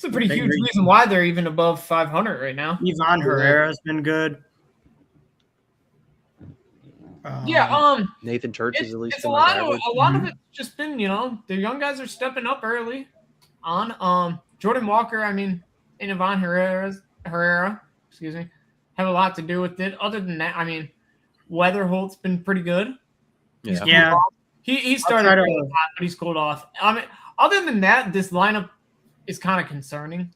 a pretty huge reason why they're even above 500 right now. Ivan Herrera's been good. Nathan Church is at least it's a lot of it's just been, the young guys are stepping up early on. Jordan Walker, and Ivan Herrera, excuse me, have a lot to do with it. Other than that, Weatherholt's been pretty good. Yeah. He started a lot, but he's cooled off. Other than that, this lineup is kind of concerning,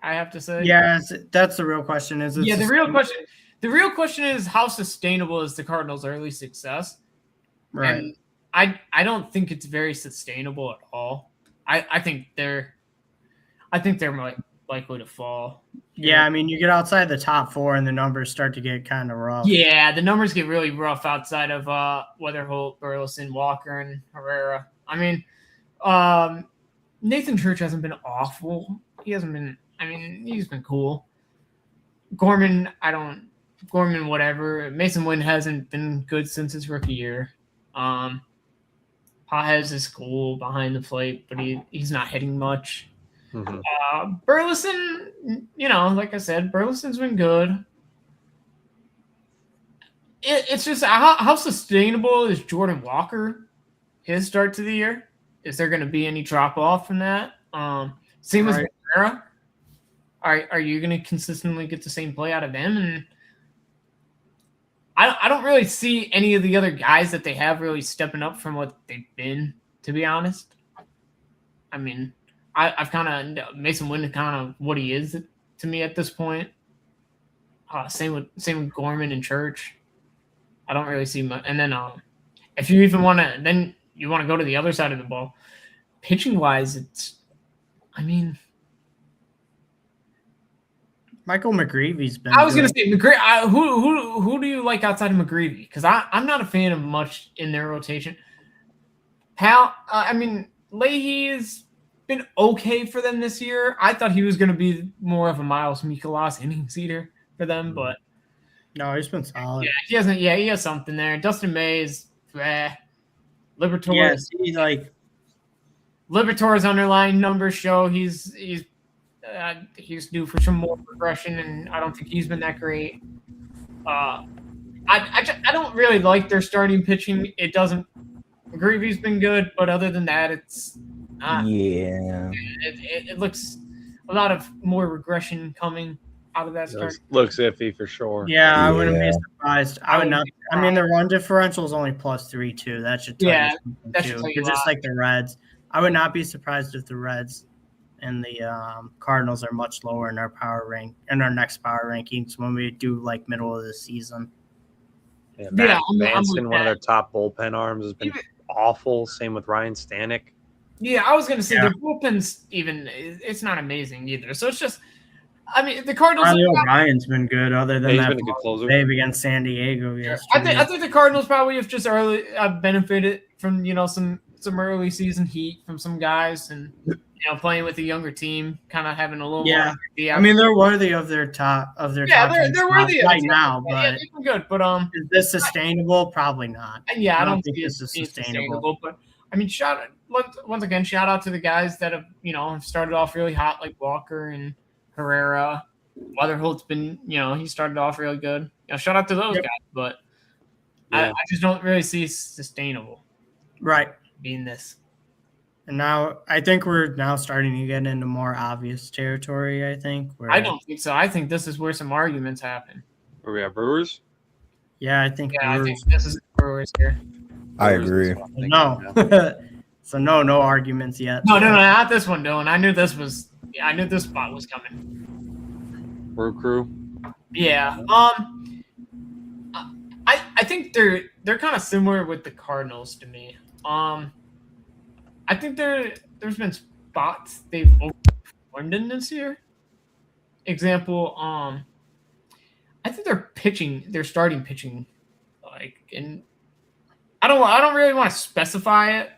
I have to say. Yeah, that's the real question. The real question is how sustainable is the Cardinals' early success? Right. And I don't think it's very sustainable at all. I think they're likely to fall. Yeah, you get outside the top 4 and the numbers start to get kind of rough. Yeah, the numbers get really rough outside of Weatherholt, Burleson, Walker, and Herrera. Nathan Church hasn't been awful. He hasn't been. He's been cool. Gorman, whatever. Mason Wynn hasn't been good since his rookie year. Pages is cool behind the plate, but he's not hitting much. Mm-hmm. Burleson, like I said, Burleson's been good. It's just how sustainable is Jordan Walker, his start to the year? Is there going to be any drop off from that? Same as Herrera. Are you going to consistently get the same play out of them? And I don't really see any of the other guys that they have really stepping up from what they've been, to be honest. I've kind of Mason Wynn kind of what he is to me at this point. Same with Gorman and Church. I don't really see much. And then if you even want to, then you want to go to the other side of the ball. Pitching wise, it's Michael McGreevy's been. I was going to say McGreevy. Who do you like outside of McGreevy? Because I'm not a fan of much in their rotation. Leahy has been okay for them this year. I thought he was going to be more of a Miles Mikolas innings eater for them, but no, he's been solid. Yeah, he hasn't. Yeah, he has something there. Dustin May is Liberatore. Yes, he's like Liberatore's underlying numbers show he's due for some more progression, and I don't think he's been that great. I don't really like their starting pitching. It doesn't. McGreevy's been good, but other than that, it's not. Yeah. It looks a lot of more regression coming out of that start. Looks iffy for sure. Yeah, I wouldn't be surprised. I would not. I mean, their run differential is only +3 too. That should tell you something that should too. tell you They're just like the Reds. I would not be surprised if the Reds and the Cardinals are much lower in our next power rankings when we do like middle of the season. Yeah, Matt Manson, one of their top bullpen arms, has been awful. Same with Ryan Stanek. Yeah, I was going to say their bullpen's it's not amazing either. So it's just, I mean, the Cardinals. Ryan's been good, other than that been a good closer. Save against San Diego. Yesterday. I think the Cardinals probably have just early benefited from some early season heat from some guys and playing with a younger team, kind of having a little more. I mean, they're worthy of their top they're worthy right now, but they've been good. But is this sustainable? Probably not. Yeah, I don't think this is sustainable. But I mean, once again, shout out to the guys that have started off really hot, like Walker and Herrera. Weatherholt's been he started off really good. Shout out to those guys, but I just don't really see sustainable. Right. Being this. And now I think we're now starting to get into more obvious territory, I think. I don't think so. I think this is where some arguments happen. Where we have Brewers? Yeah, I think Brewers. I think this is Brewers here. I agree. No. So no arguments yet. No, not this one, Dylan. I knew this spot was coming. Brew Crew? Yeah. I think they're kind of similar with the Cardinals to me. I think there's been spots they've overperformed in this year. Example, I think their starting pitching, and I don't really want to specify it.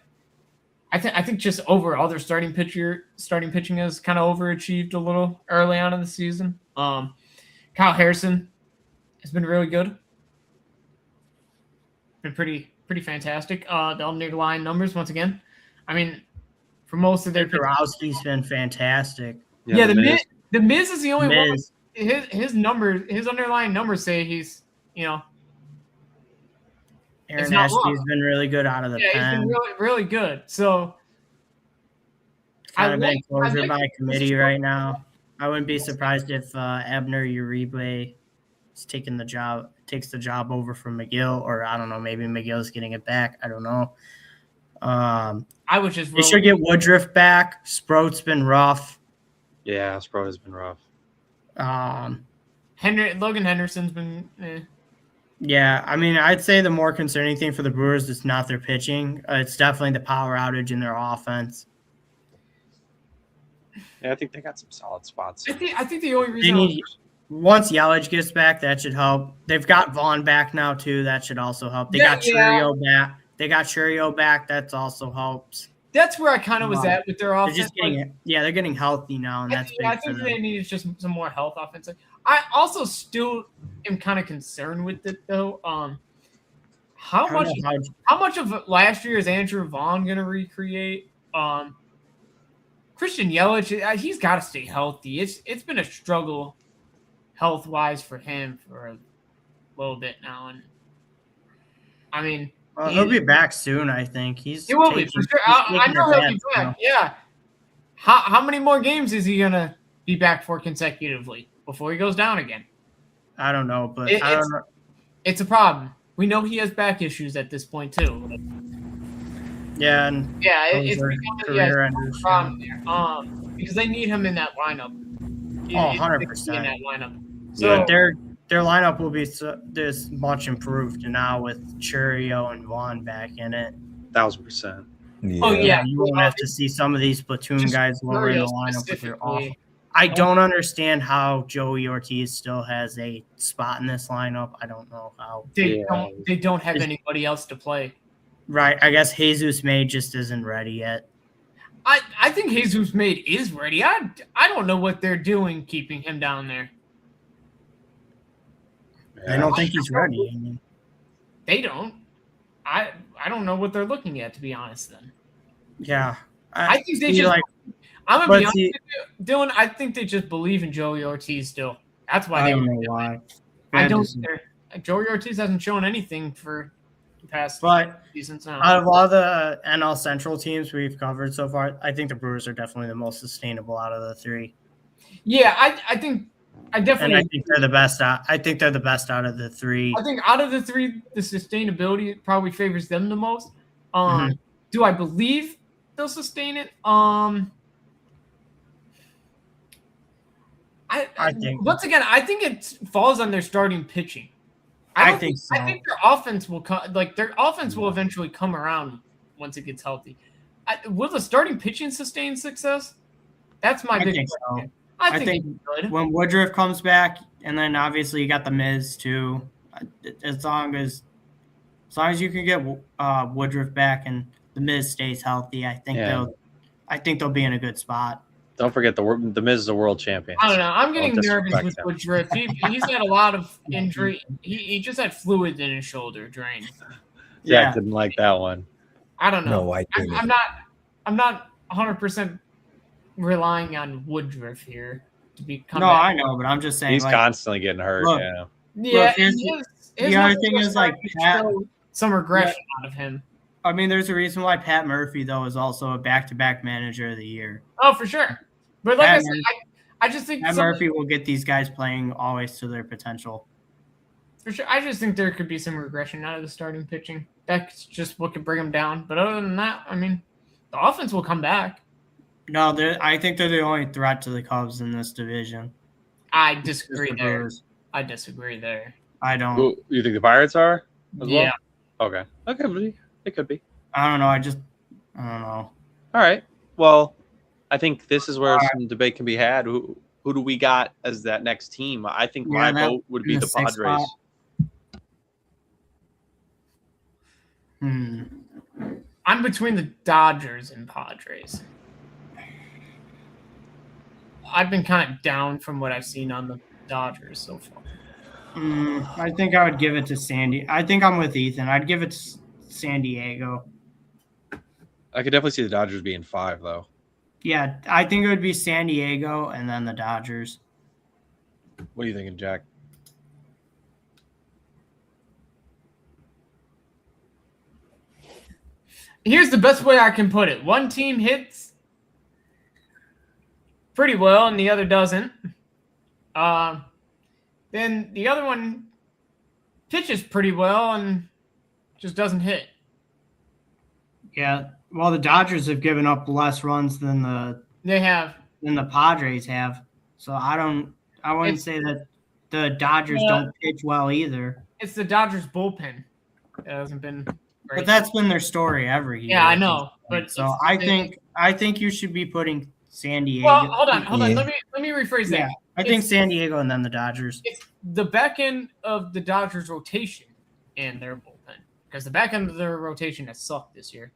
I think just overall their starting pitching has kind of overachieved a little early on in the season. Kyle Harrison has been really good. Been pretty fantastic. The underlying numbers once again. I mean, for most of their Karowski's been fantastic. Yeah, the Miz is the only one. His underlying numbers say he's Aaron Ashby's been really good out of the pen. He's been really, really good. So kind of been closer by committee right now. I wouldn't be surprised if Abner Uribe takes the job over from McGill, or I don't know, maybe McGill's getting it back. I don't know. They should get Woodruff back. Sproat's been rough. Yeah, Sproat has been rough. Logan Henderson's been. Yeah, I mean, I'd say the more concerning thing for the Brewers is not their pitching. It's definitely the power outage in their offense. Yeah, I think they got some solid spots. I think the only reason once Yelich gets back, that should help. They've got Vaughn back now too. That should also help. They got Churio back. That also helps. That's where I kind of was at with their offense. They're getting healthy now, and that's big I think they need just some more health offensive. I also still am kind of concerned with it though. How much of last year is Andrew Vaughn going to recreate? Christian Yelich, he's got to stay healthy. It's been a struggle health wise for him for a little bit now, and I mean. He'll be back soon, I think. He will be, for sure. I know he'll be back, yeah. How many more games is he going to be back for consecutively before he goes down again? I don't know, but I don't know. It's a problem. We know he has back issues at this point, too. Yeah, it's becoming a problem there. Because they need him in that lineup. 100%. In that lineup. So their lineup will be this much improved now with Churio and Vaughn back in it. 1,000%. Yeah. Oh yeah, you won't have to see some of these platoon guys lower in the lineup with their off. I don't understand how Joey Ortiz still has a spot in this lineup. I don't know how. They don't have anybody else to play. Right. I guess Jesus May just isn't ready yet. I think Jesus May is ready. I don't know what they're doing keeping him down there. I don't think he's ready. I mean, they don't. I don't know what they're looking at, to be honest. Then. Yeah. I think they just. I'm gonna be honest with you, Dylan. I think they just believe in Joey Ortiz still. That's why I don't know why. I don't. Joey Ortiz hasn't shown anything for the past seasons now. Out of all the NL Central teams we've covered so far, I think the Brewers are definitely the most sustainable out of the three. Yeah, I think they're the best. I think they're the best out of the three. I think out of the three, the sustainability probably favors them the most. Mm-hmm. Do I believe they'll sustain it? I think once again, I think it falls on their starting pitching. I think so. I think their offense will come. Like their offense will eventually come around once it gets healthy. Will the starting pitching sustain success? That's my big question. I think when Woodruff comes back, and then obviously you got the Miz too. As long as you can get Woodruff back and the Miz stays healthy, I think they'll be in a good spot. Don't forget the Miz is a world champion. I don't know. I'm getting nervous with Woodruff. He's had a lot of injury. He just had fluid in his shoulder drain. Jack didn't like that one. I don't know. No, I didn't. I'm not 100% relying on Woodruff here to become. No, I know, but I'm just saying he's constantly getting hurt. Look, yeah. The other thing is like some regression out of him. I mean, there's a reason why Pat Murphy though is also a back-to-back manager of the year. Oh, for sure. But like I said, I just think Pat Murphy will get these guys playing always to their potential. For sure, I just think there could be some regression out of the starting pitching. That's just what could bring them down. But other than that, I mean, the offense will come back. No, I think they're the only threat to the Cubs in this division. I disagree there. I don't. Who, you think the Pirates are? Yeah. Well? Okay. It could be. I don't know. I don't know. All right. Well, I think this is where some debate can be had. Who do we got as that next team? I think my vote would be the Padres. I'm between the Dodgers and Padres. I've been kind of down from what I've seen on the Dodgers so far. I think I would give it to Sandy. I think I'm with Ethan. I'd give it to San Diego. I could definitely see the Dodgers being 5, though. Yeah, I think it would be San Diego and then the Dodgers. What are you thinking, Jack? Here's the best way I can put it. One team hits pretty well and the other doesn't. Then the other one pitches pretty well and just doesn't hit. Yeah, well, the Dodgers have given up less runs than the Padres have. So I wouldn't say that the Dodgers don't pitch well either. It's the Dodgers bullpen. It hasn't been great. But that's been their story every year. Yeah, I know. But so I think you should be putting San Diego. Well, hold on. Let me rephrase that. I think San Diego and then the Dodgers. It's the back end of the Dodgers rotation and their bullpen. Because the back end of their rotation has sucked this year.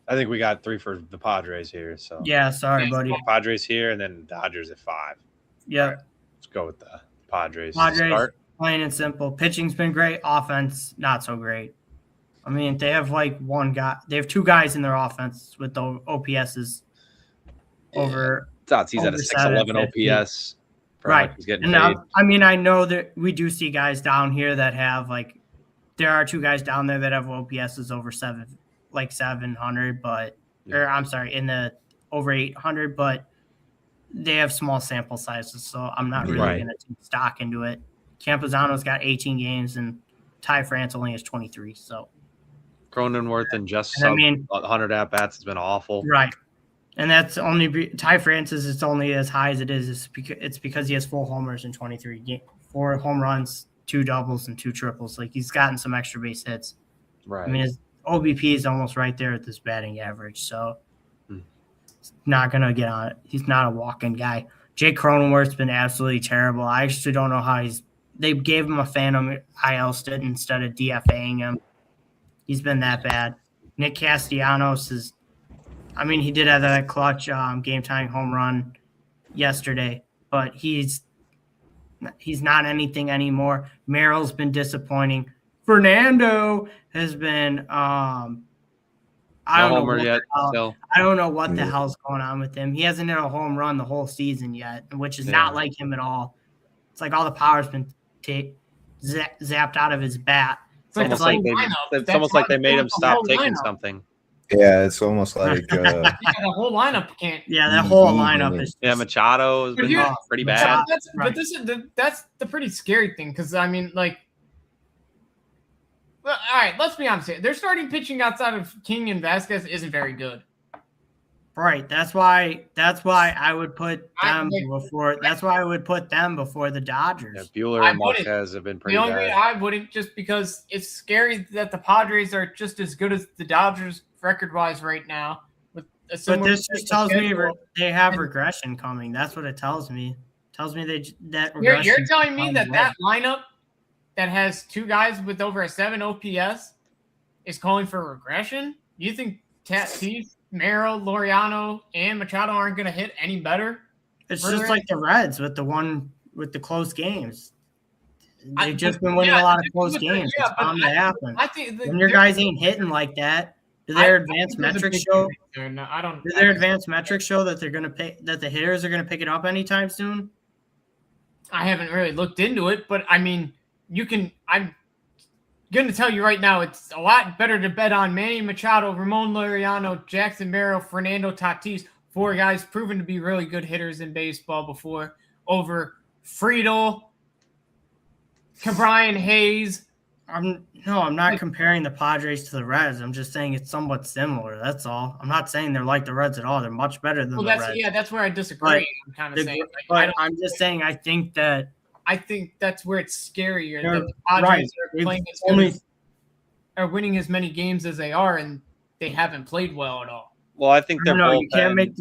I think we got 3 for the Padres here. So yeah, sorry, buddy. Padres here and then Dodgers at 5. Yeah. Right, let's go with the Padres. Plain and simple. Pitching's been great. Offense, not so great. I mean, they have like one guy. They have 2 guys in their offense with the OPSs over. He's at a 611 OPS. Right. He's getting paid. I mean, I know that we do see guys down here that have like, there are 2 guys down there that have OPSs over 700, but in the over 800, but they have small sample sizes, so I'm not really going to take stock into it. Campuzano's got 18 games and Ty France only has 23. So Cronenworth and just sub 100 at bats has been awful. Right. And that's only Ty Francis. It's only as high as it is. It's because he has 4 homers in 23 games, 4 home runs, 2 doubles, and 2 triples. Like he's gotten some extra base hits. Right. I mean, his OBP is almost right there at this batting average. So he's not gonna get on it. He's not a walk-in guy. Jake Cronenworth's been absolutely terrible. I actually don't know how they gave him a phantom IL stint instead of DFAing him. He's been that bad. Nick Castellanos he did have that clutch game-tying home run yesterday, but he's not anything anymore. Merrill's been disappointing. Fernando has been I don't know what the hell's going on with him. He hasn't hit a home run the whole season yet, which is not like him at all. It's like all the power's been zapped out of his bat. It's almost like they made him stop taking something. Yeah, it's almost like the whole lineup can't. Yeah, that whole lineup is. Yeah, Machado has been pretty bad. That's the pretty scary thing because all right, let's be honest here. Their starting pitching outside of King and Vasquez isn't very good. Right. That's why I would put them before. That's why I would put them before the Dodgers. Yeah, Buehler and Marquez have been pretty bad. The only reason I wouldn't, just because it's scary that the Padres are just as good as the Dodgers record-wise right now. But this just tells me they have regression coming. That's what it tells me. It tells me that regression. You're telling me that lineup that has two guys with over a 7 OPS is calling for regression? You think Tatis, Merrill, Laureano, and Machado aren't going to hit any better? It's just like the Reds with the close games. They've just been winning a lot of close games. It's bound to happen. I think when your guys ain't hitting like that, do their advanced metrics show? No, I don't. Do their advanced metrics show that they're going to pick that the hitters are going to pick it up anytime soon? I haven't really looked into it, but I'm going to tell you right now, it's a lot better to bet on Manny Machado, Ramon Laureano, Jackson Merrill, Fernando Tatis, 4 guys proven to be really good hitters in baseball before, over Friedel, Brian Hayes. I'm not comparing the Padres to the Reds. I'm just saying it's somewhat similar. That's all. I'm not saying they're like the Reds at all. They're much better than the Reds. Yeah, that's where I disagree. I'm kind of saying. I'm just saying I think that's where it's scarier. That the Padres are playing are winning as many games as they are, and they haven't played well at all. Well, I think their bullpen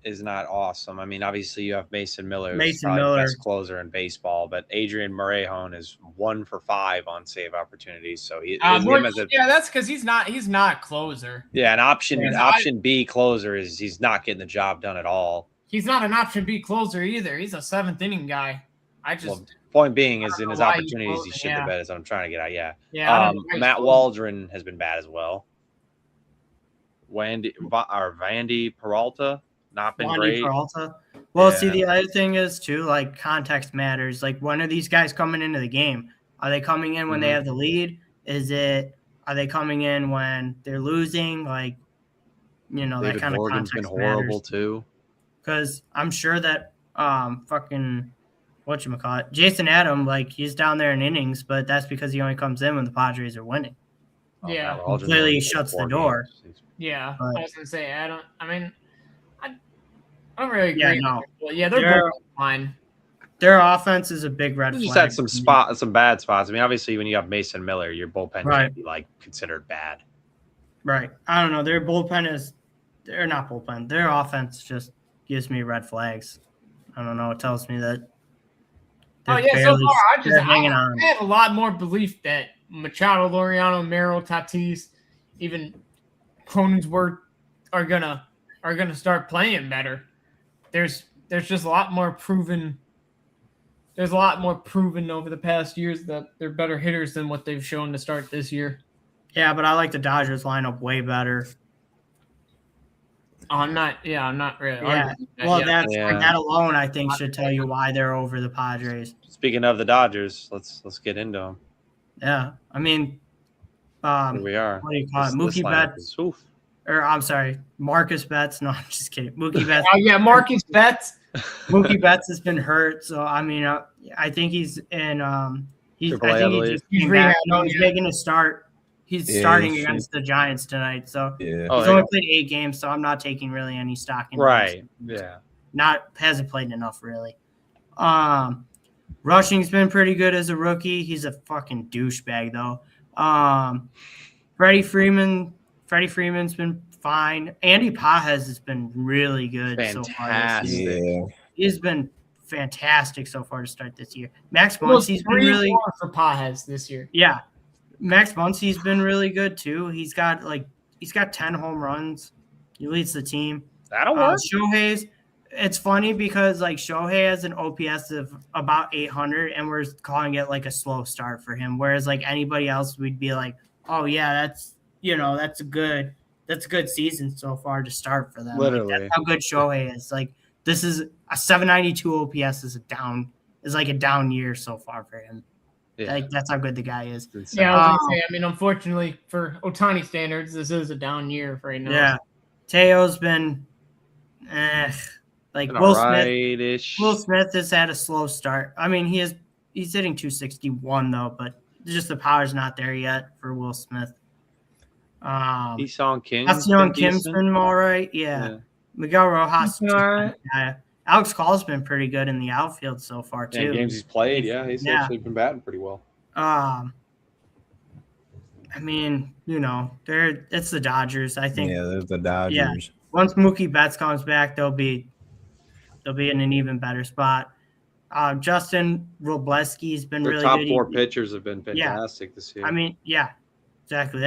is not awesome. I mean, obviously you have Mason Miller, who's probably the best closer in baseball, but Adrian Morejon is 1 for 5 on save opportunities. So that's because he's not closer. Yeah, an option B closer he's not getting the job done at all. He's not an option B closer either. He's a 7th inning guy. Point being is in his opportunities, he shit the bed. Is what I'm trying to get at. Yeah. Matt Waldron has been bad as well. Vandy Peralta not been great. Peralta. Well, see, the other thing is too, like, context matters. Like, when are these guys coming into the game? Are they coming in when they have the lead? Are they coming in when they're losing? Like, David that kind Morgan's of context been horrible matters. too. Because I'm sure that Jason Adam, like, he's down there in innings, but that's because he only comes in when the Padres are winning. Yeah, clearly he shuts the door. Yeah, but I was gonna say I don't really agree. Yeah, they're both fine. Their offense is a big red flag. Just had some bad spots. I mean, obviously, when you have Mason Miller, your bullpen should be like considered bad. Right. I don't know. Their bullpen they're not bullpen. Their offense just gives me red flags. I don't know. It tells me that. So far, I had a lot more belief that Machado, Laureano, Merrill, Tatis, even Cronenworth are gonna start playing better. There's just a lot more proven. There's a lot more proven over the past years that they're better hitters than what they've shown to start this year. Yeah, but I like the Dodgers lineup way better. I'm not really. Yeah. Well, that alone, I think, should tell you why they're over the Padres. Speaking of the Dodgers, let's get into them. Yeah, I mean, here we are. What do you call it? Mookie Betts. Or I'm sorry, Marcus Betts. No, I'm just kidding. Mookie Betts. Marcus Betts. Mookie Betts has been hurt, so I mean, I think he's in. He's making a start. He's starting against the Giants tonight, so he's only played 8 games, so I'm not taking really any stock in him. Right. Yeah. Hasn't played enough really. Rushing's been pretty good as a rookie. He's a fucking douchebag though. Freddie Freeman's been fine. Andy Pages has been really good so far this year. Yeah. He's been fantastic so far to start this year. Max Almost Muncy's been really 3-1 for Pages this year. Yeah. Max Muncy's been really good too. He's got 10 home runs. He leads the team. That'll work. Shohei's, it's funny because like Shohei has an OPS of about 800 and we're calling it like a slow start for him. Whereas like anybody else, we'd be like, oh yeah, that's a good season so far to start for them. Literally. Like, that's how good Shohei is. Like this is a 792 OPS is like a down year so far for him. Yeah. Like that's how good the guy is. Yeah, I was gonna say. I mean, unfortunately for Ohtani standards, this is a down year for right now. Yeah, Teo's been, like Will Smith has had a slow start. I mean, he's hitting 261 though, but just the power's not there yet for Will Smith. Easong King. Hassan Kim's been all right. Yeah. Miguel Rojas. Right. Alex Call's been pretty good in the outfield so far too. Yeah, games he's played, he's actually been batting pretty well. I mean, it's the Dodgers. I think. Yeah, they're the Dodgers. Yeah. Once Mookie Betts comes back, they'll be in an even better spot. Justin Robleski's been really top good. Four pitchers have been fantastic this year. I mean, yeah, exactly.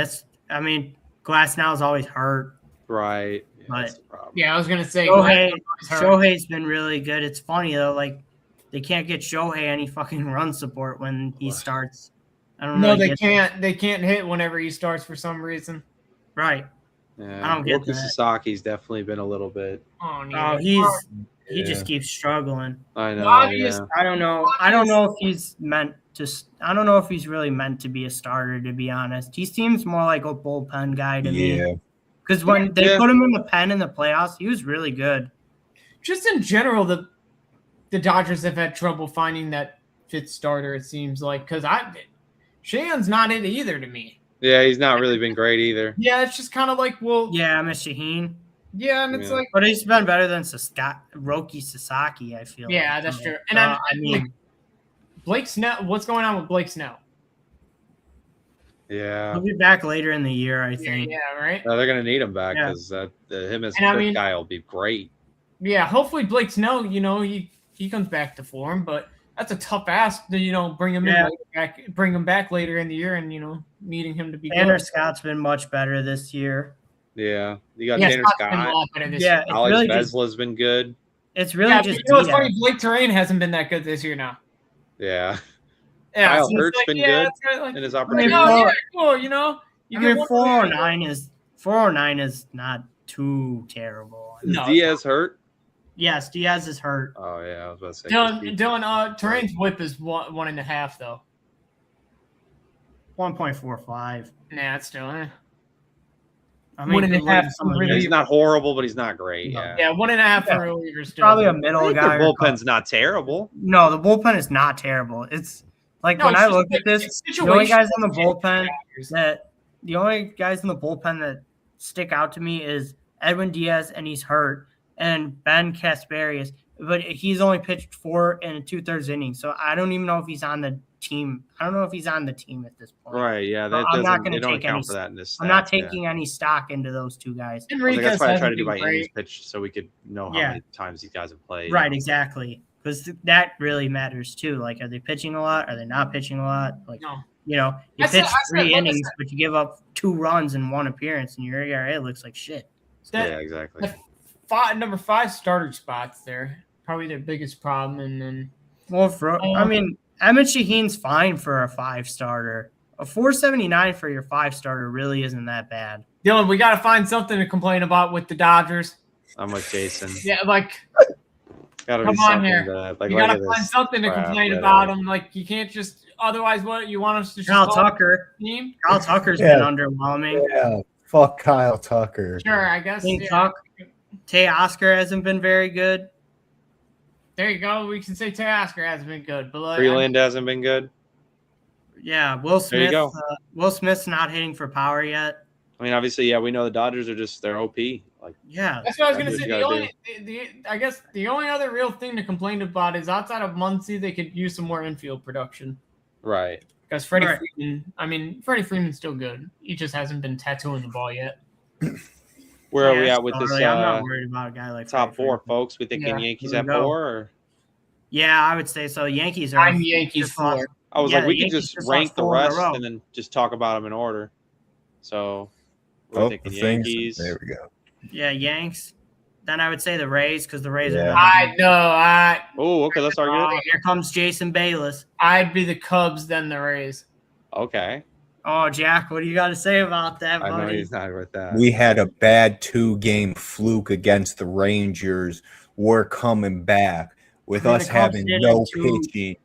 Glasnow's always hurt. Right. Yeah, But that's the problem. Yeah, I was gonna say Shohei's been really good. It's funny though, like they can't get Shohei any fucking run support when he starts. I don't know. No, they can't. They can't hit whenever he starts for some reason. Right. Yeah, I don't get Roki that. Sasaki's definitely been a little bit. Oh, He just keeps struggling. I know. Obvious. Yeah. I don't know if he's meant to. I don't know if he's really meant to be a starter. To be honest, he seems more like a bullpen guy to me. Because when they put him in the pen in the playoffs, he was really good. Just in general, the Dodgers have had trouble finding that fifth starter. It seems like because Shane's not it either to me. Yeah, he's not really been great either. Yeah, it's just kind of like Yeah, Mr. Shaheen. Yeah, and it's like, but he's been better than Roki Sasaki. I feel. Yeah, that's true. And I mean, Blake Snell. What's going on with Blake Snell? Yeah, he'll be back later in the year, I think. Yeah, right. They're gonna need him back because him as a fifth guy will be great. Yeah, hopefully Blake Snell, he comes back to form, but that's a tough ask to bring him bring him back later in the year, and needing him to be. Tanner Scott's been much better this year. Yeah, you got Tanner Scott. Yeah, Alex Vesla's been good. It's really just. It's funny. Blake Terrain hasn't been that good this year now. Yeah. Yeah, Kyle Hurt's been good in his opportunity. Cool. You 409 is not too terrible. Is Diaz hurt? Yes, Diaz is hurt. Oh yeah, I was about to say. Dylan, Terrain's whip is 1.5 though. 1.45. Nah, it's still. I mean, 1.5. He's not horrible, but he's not great. Yeah, 1.5 for relievers. Probably a middle guy. The bullpen's not terrible. No, the bullpen is not terrible. It's like when I look at this, the only guys in the bullpen that stick out to me is Edwin Diaz, and he's hurt, and Ben Kasperius, but he's only pitched 4 2/3 innings, so I don't even know if he's on the team. I don't know if he's on the team at this point. Right? Yeah, I'm not going to take account for that in this. I'm not taking any stock into those two guys. That's why I try to do by innings pitched so we could know how many times these guys have played. Right, exactly. Because that really matters too. Like, are they pitching a lot? Are they not pitching a lot? Like, you pitch 3 innings, but you give up 2 runs in 1 appearance, and your ERA looks like shit. Yeah, exactly. Number 5 starter spots there, probably their biggest problem. And then, Emmett Shaheen's fine for a 5 starter. A 479 for your 5 starter really isn't that bad. Dylan, we got to find something to complain about with the Dodgers. I'm like Jason. Yeah, like. Gotta come on here. You gotta find something to complain about him. Like you can't just. Otherwise, what you want us to? Kyle Tucker. Team? Kyle Tucker's been underwhelming. Yeah, fuck Kyle Tucker. Sure, I guess. Tay Oscar hasn't been very good. There you go. We can say Tay Oscar hasn't been good, but Freeland hasn't been good. Yeah, Will Smith. There you go. Will Smith's not hitting for power yet. I mean, obviously, we know the Dodgers are they're OP. Like, yeah, that's what I was gonna say. I guess the only other real thing to complain about is outside of Muncy, they could use some more infield production. Right. Because Freddie Freeman, Freddie Freeman's still good. He just hasn't been tattooing the ball yet. Where are we at with this? I'm not worried about a guy like top Freddie four, Freeman. folks. We thinking Yankees Here at we go. 4? Or? Yeah, I would say so. Yankees are. I'm Yankees 4. I was Yeah, like, we the could Yankees just just rank lost the 4 in a rest row. and then just talk about them in order. So we're thinking Yankees. There we go. Yeah, Yanks. Then I would say the Rays because the Rays are. Yeah. I know. Oh, okay. Let's argue. Oh, here comes Jason Bayless. I'd be the Cubs, then the Rays. Okay. Oh, Jack, what do you got to say about that, buddy? I know he's not with that. We had a bad 2-game fluke against the Rangers. We're coming back with us having no pitching.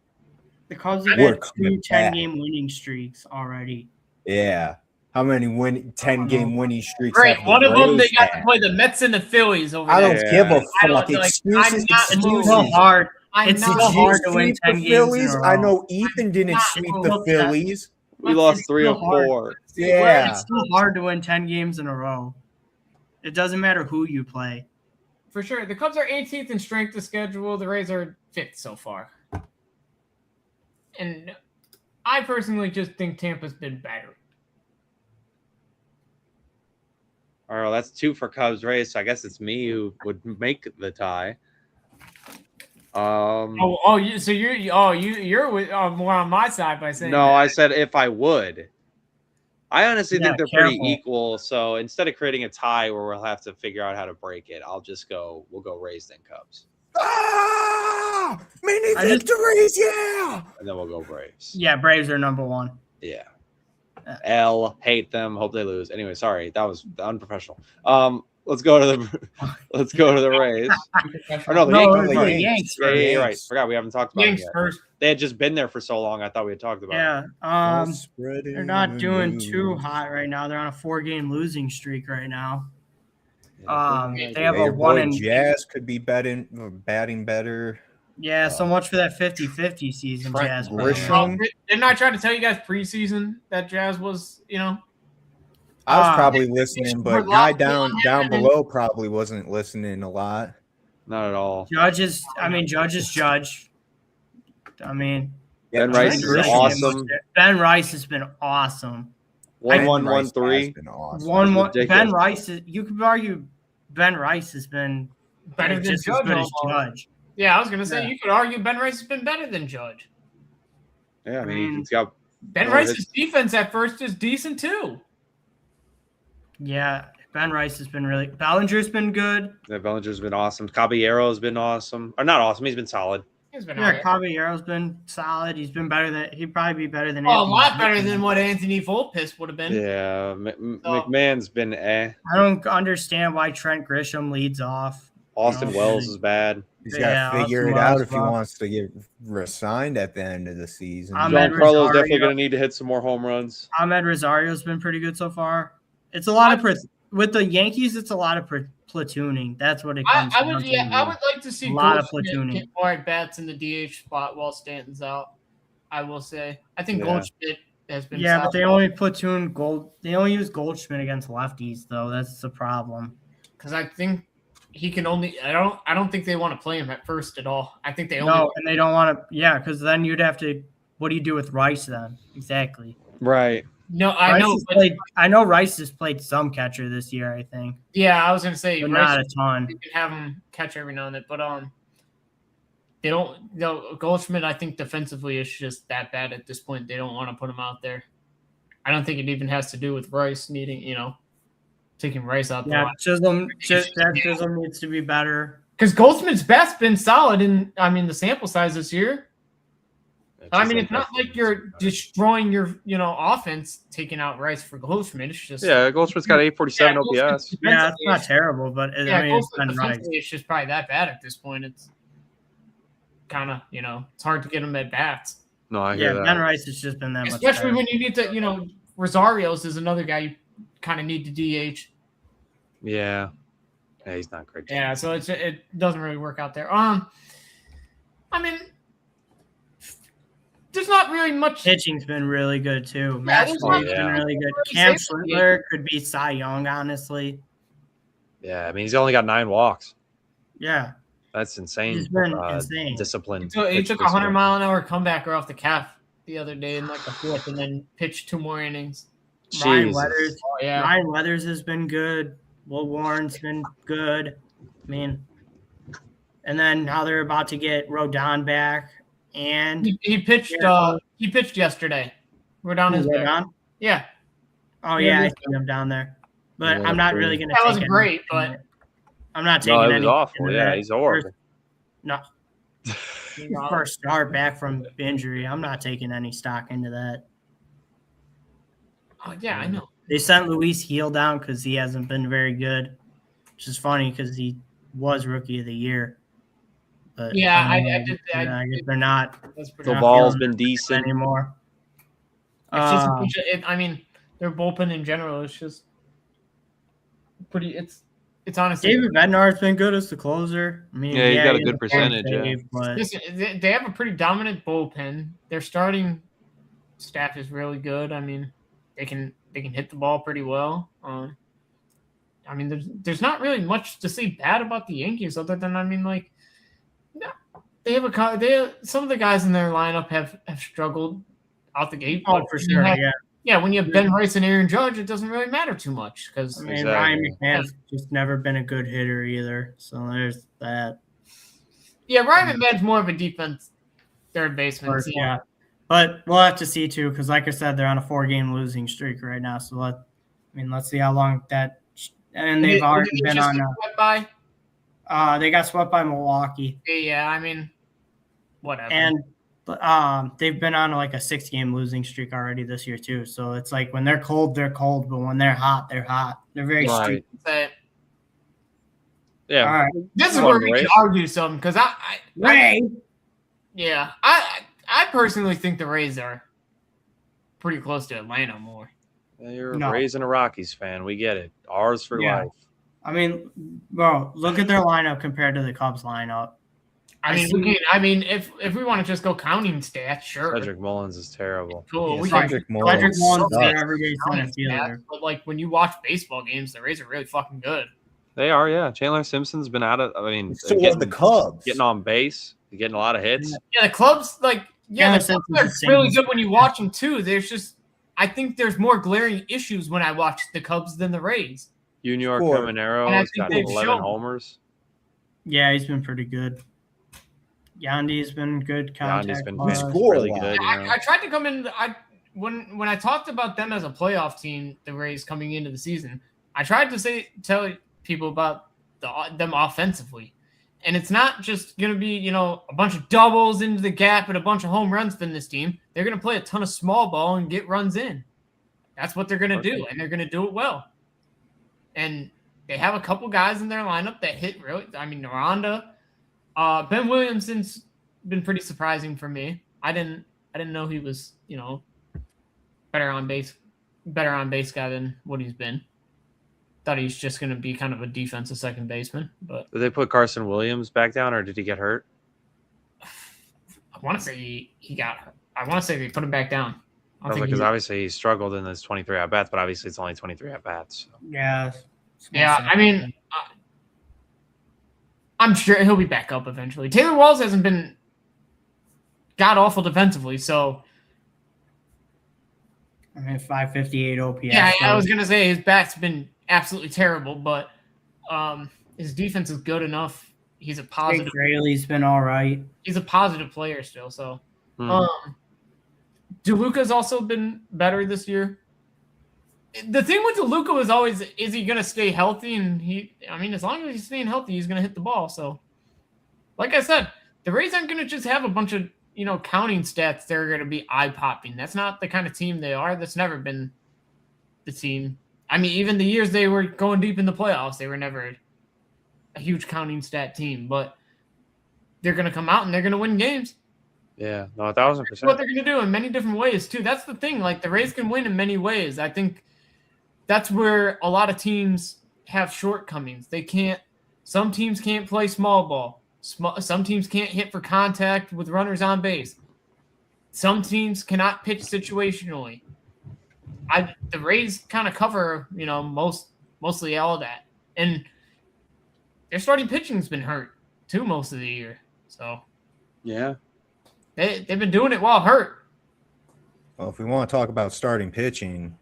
The Cubs have We're had 2 coming back. 10-game winning streaks already. Yeah. How many 10-game winning streaks? Great. have One the of them, they Rays got to had? play the Mets and the Phillies over I there. don't give a I don't fuck. like- Excuses. It's so hard. It's not so hard to Did you win sweep 10 the games in a Phillies? row. I know Ethan didn't not sweep cool. the Phillies. We lost It's 3 so of hard. 4. Yeah. It's so hard to win 10 games in a row. It doesn't matter who you play. For sure. The Cubs are 18th in strength of schedule. The Rays are 5th so far. And I personally just think Tampa's been better. All right, well, that's 2 for Cubs Rays. So I guess it's me who would make the tie. So you're with, more on my side by saying No, that. I said if I would. I honestly Yeah, think they're pretty careful. equal. So instead of creating a tie where we'll have to figure out how to break it, we'll go Rays then Cubs. Ah! Mini I just- victories, yeah! And then we'll go Braves. Yeah, Braves are number 1. Yeah. Yeah. Hate them, hope they lose. Anyway, sorry, that was unprofessional. Let's go to the Rays. Or no, the No, Yankees. it's Sorry. the Yanks Yeah, you're right. Yanks. Forgot we haven't talked about Yanks it yet. first. They had just been there for so long. I thought we had talked about it. Yeah. They're not doing too hot right now. They're on a 4-game losing streak right now. They have a Your 1 boy in. Jazz could be batting better. Yeah, so much for that 50-50 season, Frank Jazz. Grisham. Didn't I try to tell you guys preseason that Jazz was, I was probably listening, but we're guy locked in. down below probably wasn't listening a lot. Not at all. Judge is Judge. I mean, Ben Frank Rice is Grisham awesome. Ben Rice has been awesome. 1-1-1-3. has been awesome. 1-1. ridiculous. Ben Rice is. You could argue Ben Rice has been Better than just as Judge good as almost. Judge. Yeah, I was gonna say Yeah. you could argue Ben Rice has been better than Judge. Yeah, I mean, mean, he's got Ben Oh, Rice's defense at first is decent too. Yeah, Ben Rice has been really. Bellinger's been good. Bellinger's been awesome. Caballero's been awesome. Or not awesome. He's been solid. He's been Yeah, alright. Caballero's been solid. He's been better than. He'd probably be better than. Oh, a Anthony lot better Volpe. than what Anthony Volpis would have been. Yeah, McMahon's been I don't understand why Trent Grisham leads off. Austin Oh, Wells really? is bad. He's got Yeah, to figure Austin it out Wells, if he well. wants to get resigned at the end of the season. Ahmed Giancarlo's Rosario. definitely going to need to hit some more home runs. Ahmed Rosario's been pretty good so far. It's a lot of with the Yankees. It's a lot of platooning. That's what it comes. I down would, to. yeah, I would like to see A lot of Goldschmidt platooning. get more at bats in the DH spot while Stanton's out. I will say, I think Yeah. Goldschmidt has been. Yeah, but solid they only platoon Gold. They only use Goldschmidt against lefties, though. That's the problem. because I think he can only. I don't think they want to play him at first at all. I think they only. No, and they don't want to. Yeah, because then you'd have to. What do you do with Rice then? Exactly. Right. No, I Rice know. has But, played, I know Rice has played some catcher this year. I think, yeah, I was gonna say but Rice, not a ton. you can have him catch every now and then, but they don't. No, Goldschmidt, I think defensively is just that bad at this point. They don't want to put him out there. I don't think it even has to do with Rice needing, taking Rice out Yeah, there. Chisholm needs to be better. Because Goldschmidt's bat's been solid in, the sample size this year. It's not like you're destroying your, offense taking out Rice for Goldschmidt. It's just Yeah, Goldschmidt's got 847 OPS. Goldschmidt's Yeah, it's not defensively- terrible, but I mean, it's Goldschmidt been Rice. defensively, it's just probably that bad at this point. It's kind of, it's hard to get him at bats, No, I Yeah, hear that. Ben Rice has just been that much especially better. when you need to, Rosario's is another guy you kind of need to DH. Yeah. Yeah, he's not great. Yeah, so it doesn't really work out there. There's not really much. Pitching's been really good too. Yeah, Max there's Lee's not- been really good. really Cam safe. Schindler could be Cy Young, honestly. Yeah, I mean, he's only got 9 walks. Yeah, That's insane. He's been insane. Discipline. He took a 100-mile-an-hour comebacker off the calf the other day in like the fourth, and then pitched 2 more innings. Ryan Jesus. Weathers. Oh, yeah. Ryan Weathers has been good. Will Warren's been good. I mean, and then now they're about to get Rodon back, and he pitched. He pitched yesterday. Rodon is there. Rodon? Yeah. Oh yeah, I see him down there. But Yeah, I'm not really going to. That wasn't great, but I'm not taking No, it any. was awful. Yeah, he's horrible. No. First start back from injury. I'm not taking any stock into that. Oh yeah, I know. They sent Luis Heel down because he hasn't been very good, which is funny because he was Rookie of the Year. But Yeah, I guess they're not. The ball's been decent anymore. It's just, I mean, their bullpen in general is just pretty. It's honestly. David Bednar's been good as the closer. I mean, he's got a good percentage. But listen, they have a pretty dominant bullpen. Their starting staff is really good. I mean, they can hit the ball pretty well. I mean, there's not really much to say bad about the Yankees other than, I mean, like, some of the guys in their lineup have struggled out the gate. Oh, for sure, yeah. Yeah, when you have Ben Rice and Aaron Judge, it doesn't really matter too much because Ryan McMahon's just never been a good hitter either. So there's that. Yeah, Ryan McMahon's more of a defense third baseman. Yeah, but we'll have to see too because, like I said, they're on a 4-game losing streak right now. So let's see how long that. And they've already been on. They got swept by Milwaukee. Yeah, I mean, whatever. And they've been on like a 6-game losing streak already this year too. So it's like when they're cold, they're cold, but when they're hot, they're hot. They're very stupid. Yeah. All right. This is where we can argue something because I personally think the Rays are pretty close to Atlanta more. Yeah, you're a Rays and a Rockies fan. We get it. Ours for life. I mean, bro, look at their lineup compared to the Cubs lineup. I mean, if we want to just go counting stats, sure. Frederick Mullins is terrible. Cool. Frederick Mullins is everybody's center fielder. But like when you watch baseball games, the Rays are really fucking good. They are, yeah. Chandler Simpson's been out of. I mean, still on the Cubs, getting on base, getting a lot of hits. Yeah, the Cubs, the Cubs are really good when you watch them too. I think there's more glaring issues when I watch the Cubs than the Rays. Junior Caminero has got 11 homers. Yeah, he's been pretty good. Yandy's been good. Yandy's been really good. I tried to come in. When I talked about them as a playoff team, the Rays coming into the season, I tried to tell people about them offensively, and it's not just going to be a bunch of doubles into the gap and a bunch of home runs from this team. They're going to play a ton of small ball and get runs in. That's what they're going to do, and they're going to do it well. And they have a couple guys in their lineup that hit really. I mean, Naranda, Ben Williamson's been pretty surprising for me. I didn't know he was better on base guy than what he's been. Thought he's just going to be kind of a defensive second baseman. But did they put Carson Williams back down, or did he get hurt? I want to say he got hurt. I want to say they put him back down. Because obviously he struggled in his 23 at bats, but obviously it's only 23 at bats. So. Yeah. I mean, I'm sure he'll be back up eventually. Taylor Walls hasn't been god awful defensively, so. I mean, 558 OPS. Yeah, I was gonna say his bat's been absolutely terrible, but his defense is good enough. He's a positive. Jake Fraley's been all right. He's a positive player still, so. DeLuca's also been better this year. The thing with DeLuca was always, is he going to stay healthy? And as long as he's staying healthy, he's going to hit the ball. So, like I said, the Rays aren't going to just have a bunch of, counting stats that are going to be eye-popping. That's not the kind of team they are. That's never been the team. I mean, even the years they were going deep in the playoffs, they were never a huge counting stat team. But they're going to come out and they're going to win games. Yeah, no, 1,000%. That's what they're going to do in many different ways, too. That's the thing. Like, the Rays can win in many ways. I think that's where a lot of teams have shortcomings. Some teams can't play small ball. Some teams can't hit for contact with runners on base. Some teams cannot pitch situationally. The Rays kind of cover, mostly all of that. And their starting pitching's been hurt, too, most of the year. So, yeah. They've been doing it while hurt. Well, if we want to talk about starting pitching.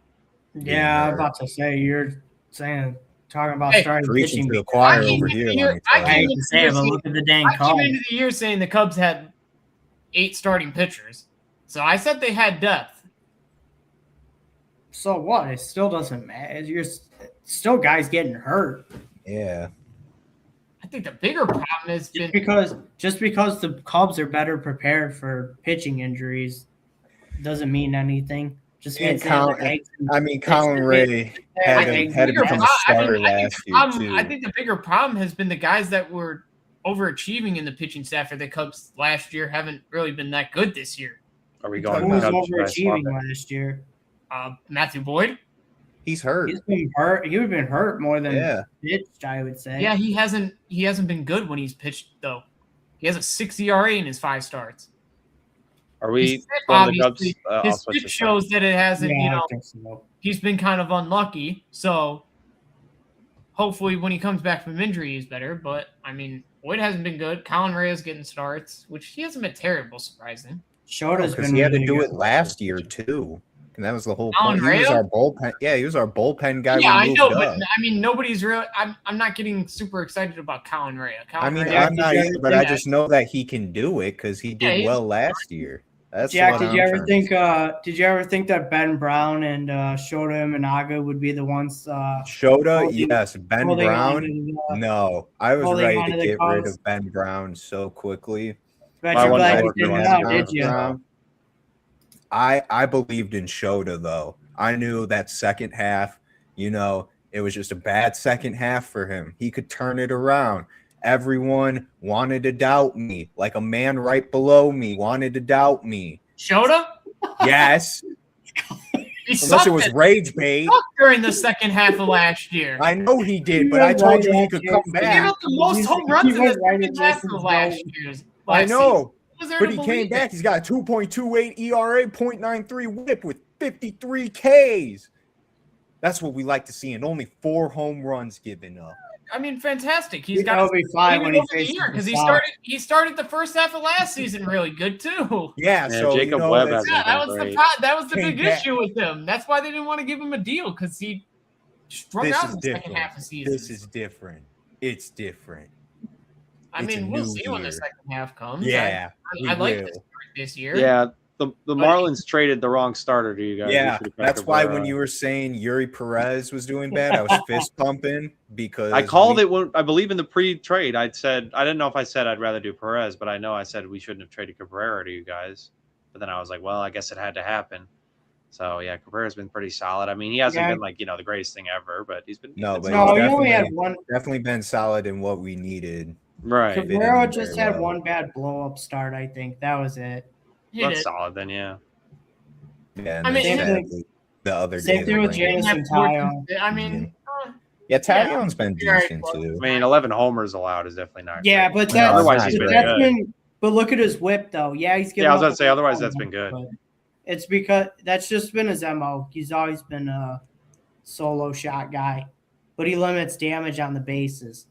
Yeah, I'm about to say, you're saying talking about Hey, starting Preaching pitching. to the choir I came over into here. the year- Let me I tell I came you. hate into to the say year it, but saying- look at the dang I came Cubs. into the year saying the Cubs had 8 starting pitchers. So I said they had depth. So what? It still doesn't matter. You're still guys getting hurt. Yeah. I think the bigger problem has been Just because the Cubs are better prepared for pitching injuries doesn't mean anything. Just And means they have their eggs in- Colin Ray I had think to bigger become a starter last year I too. think the bigger problem has been the guys that were overachieving in the pitching staff for the Cubs last year haven't really been that good this year. Are we Who going was to Cubs? Should I swap overachieving it? last year? Matthew Boyd. He's hurt. He's been hurt. He would have been hurt more than Yeah. pitched, I would say. Yeah, he hasn't been good when he's pitched though. He has a 6 ERA in his 5 starts. Are we His going to the Cubs? obviously, I'll his switch pitch this shows that it hasn't. I think so. He's been kind of unlucky. So hopefully, when he comes back from injury, he's better. But I mean, Boyd hasn't been good. Colin Ray is getting starts, which he hasn't been terrible, surprising. Shota's Because been he had to really do good. it last year too. And that was the whole Colin point. He was Ray? our bullpen. Yeah, he was our bullpen guy. Yeah, I we know, moved but up. I mean, nobody's real. I'm not getting super excited about Colin Ray. I mean, Ray, I'm not did you either, ever but I think just know that he can do it because he did he's- well last year. That's Jack, what did I'm you ever trying to think? say. Did you ever think that Ben Brown and Shota Imanaga would be the ones? Shota, holding- yes. Ben holding on Brown, to the, no. I was holding ready on to to the get rid Cubs? of Ben Brown so quickly. Bet My you're one glad you worker didn't was know, Brown, did you? Brown. I believed in Shota though. I knew that second half, it was just a bad second half for him. He could turn it around. Everyone wanted to doubt me, like a man right below me wanted to doubt me. Shota? Yes, He unless sucked it was rage bait. during the second half of last year. I know he did, but I told you he could come He gave back. up the most home runs in went the right second into half this of as last well. year's. I know, Was there but to he believe came back. it? He's got a 2.28 ERA, 0.93 WHIP with 53 Ks. That's what we like to see, and only 4 home runs given up. I mean, fantastic. He's He'll got be fine when he over the faces year because the he Sox. started the first half of last season really good too. Yeah, Yeah, so Jacob Webb that's- has- Yeah, that was Great. that was the Came big back. issue with him. That's why they didn't want to give him a deal because he struck this out is in the second different. half of the season. This is different. It's different. I it's a mean, we'll new see when the year. second half comes. Yeah, I like will. this start this year. Yeah, the Marlins traded the wrong starter to you guys. Yeah, You should've kept that's why Cabrera. when you were saying Yuri Perez was doing bad, I was fist pumping because I called it when I believe in the pre-trade. I didn't know if I said I'd rather do Perez, but I know I said we shouldn't have traded Cabrera to you guys. But then I was like, well, I guess it had to happen. So yeah, Cabrera's been pretty solid. I mean, he hasn't been like the greatest thing ever, but he's been No, but No, he's he only had one. definitely been solid in what we needed. right. Cabrera in just very had well. one bad blow up start. I think that was it. He That's did. solid then, yeah. Yeah, and I mean, then same sadly, the other same day thing the with Rangers- Jameson Taillon. I mean, Yeah, Taillon's been Very decent close. too. I mean, 11 homers allowed is definitely not. Yeah, great. but that, otherwise he's been that's good. been. But look at his whip though. Yeah, he's. Yeah, I was about to up say, a otherwise lot, that's been good. but It's because that's just been his MO. He's always been a solo shot guy, but he limits damage on the bases.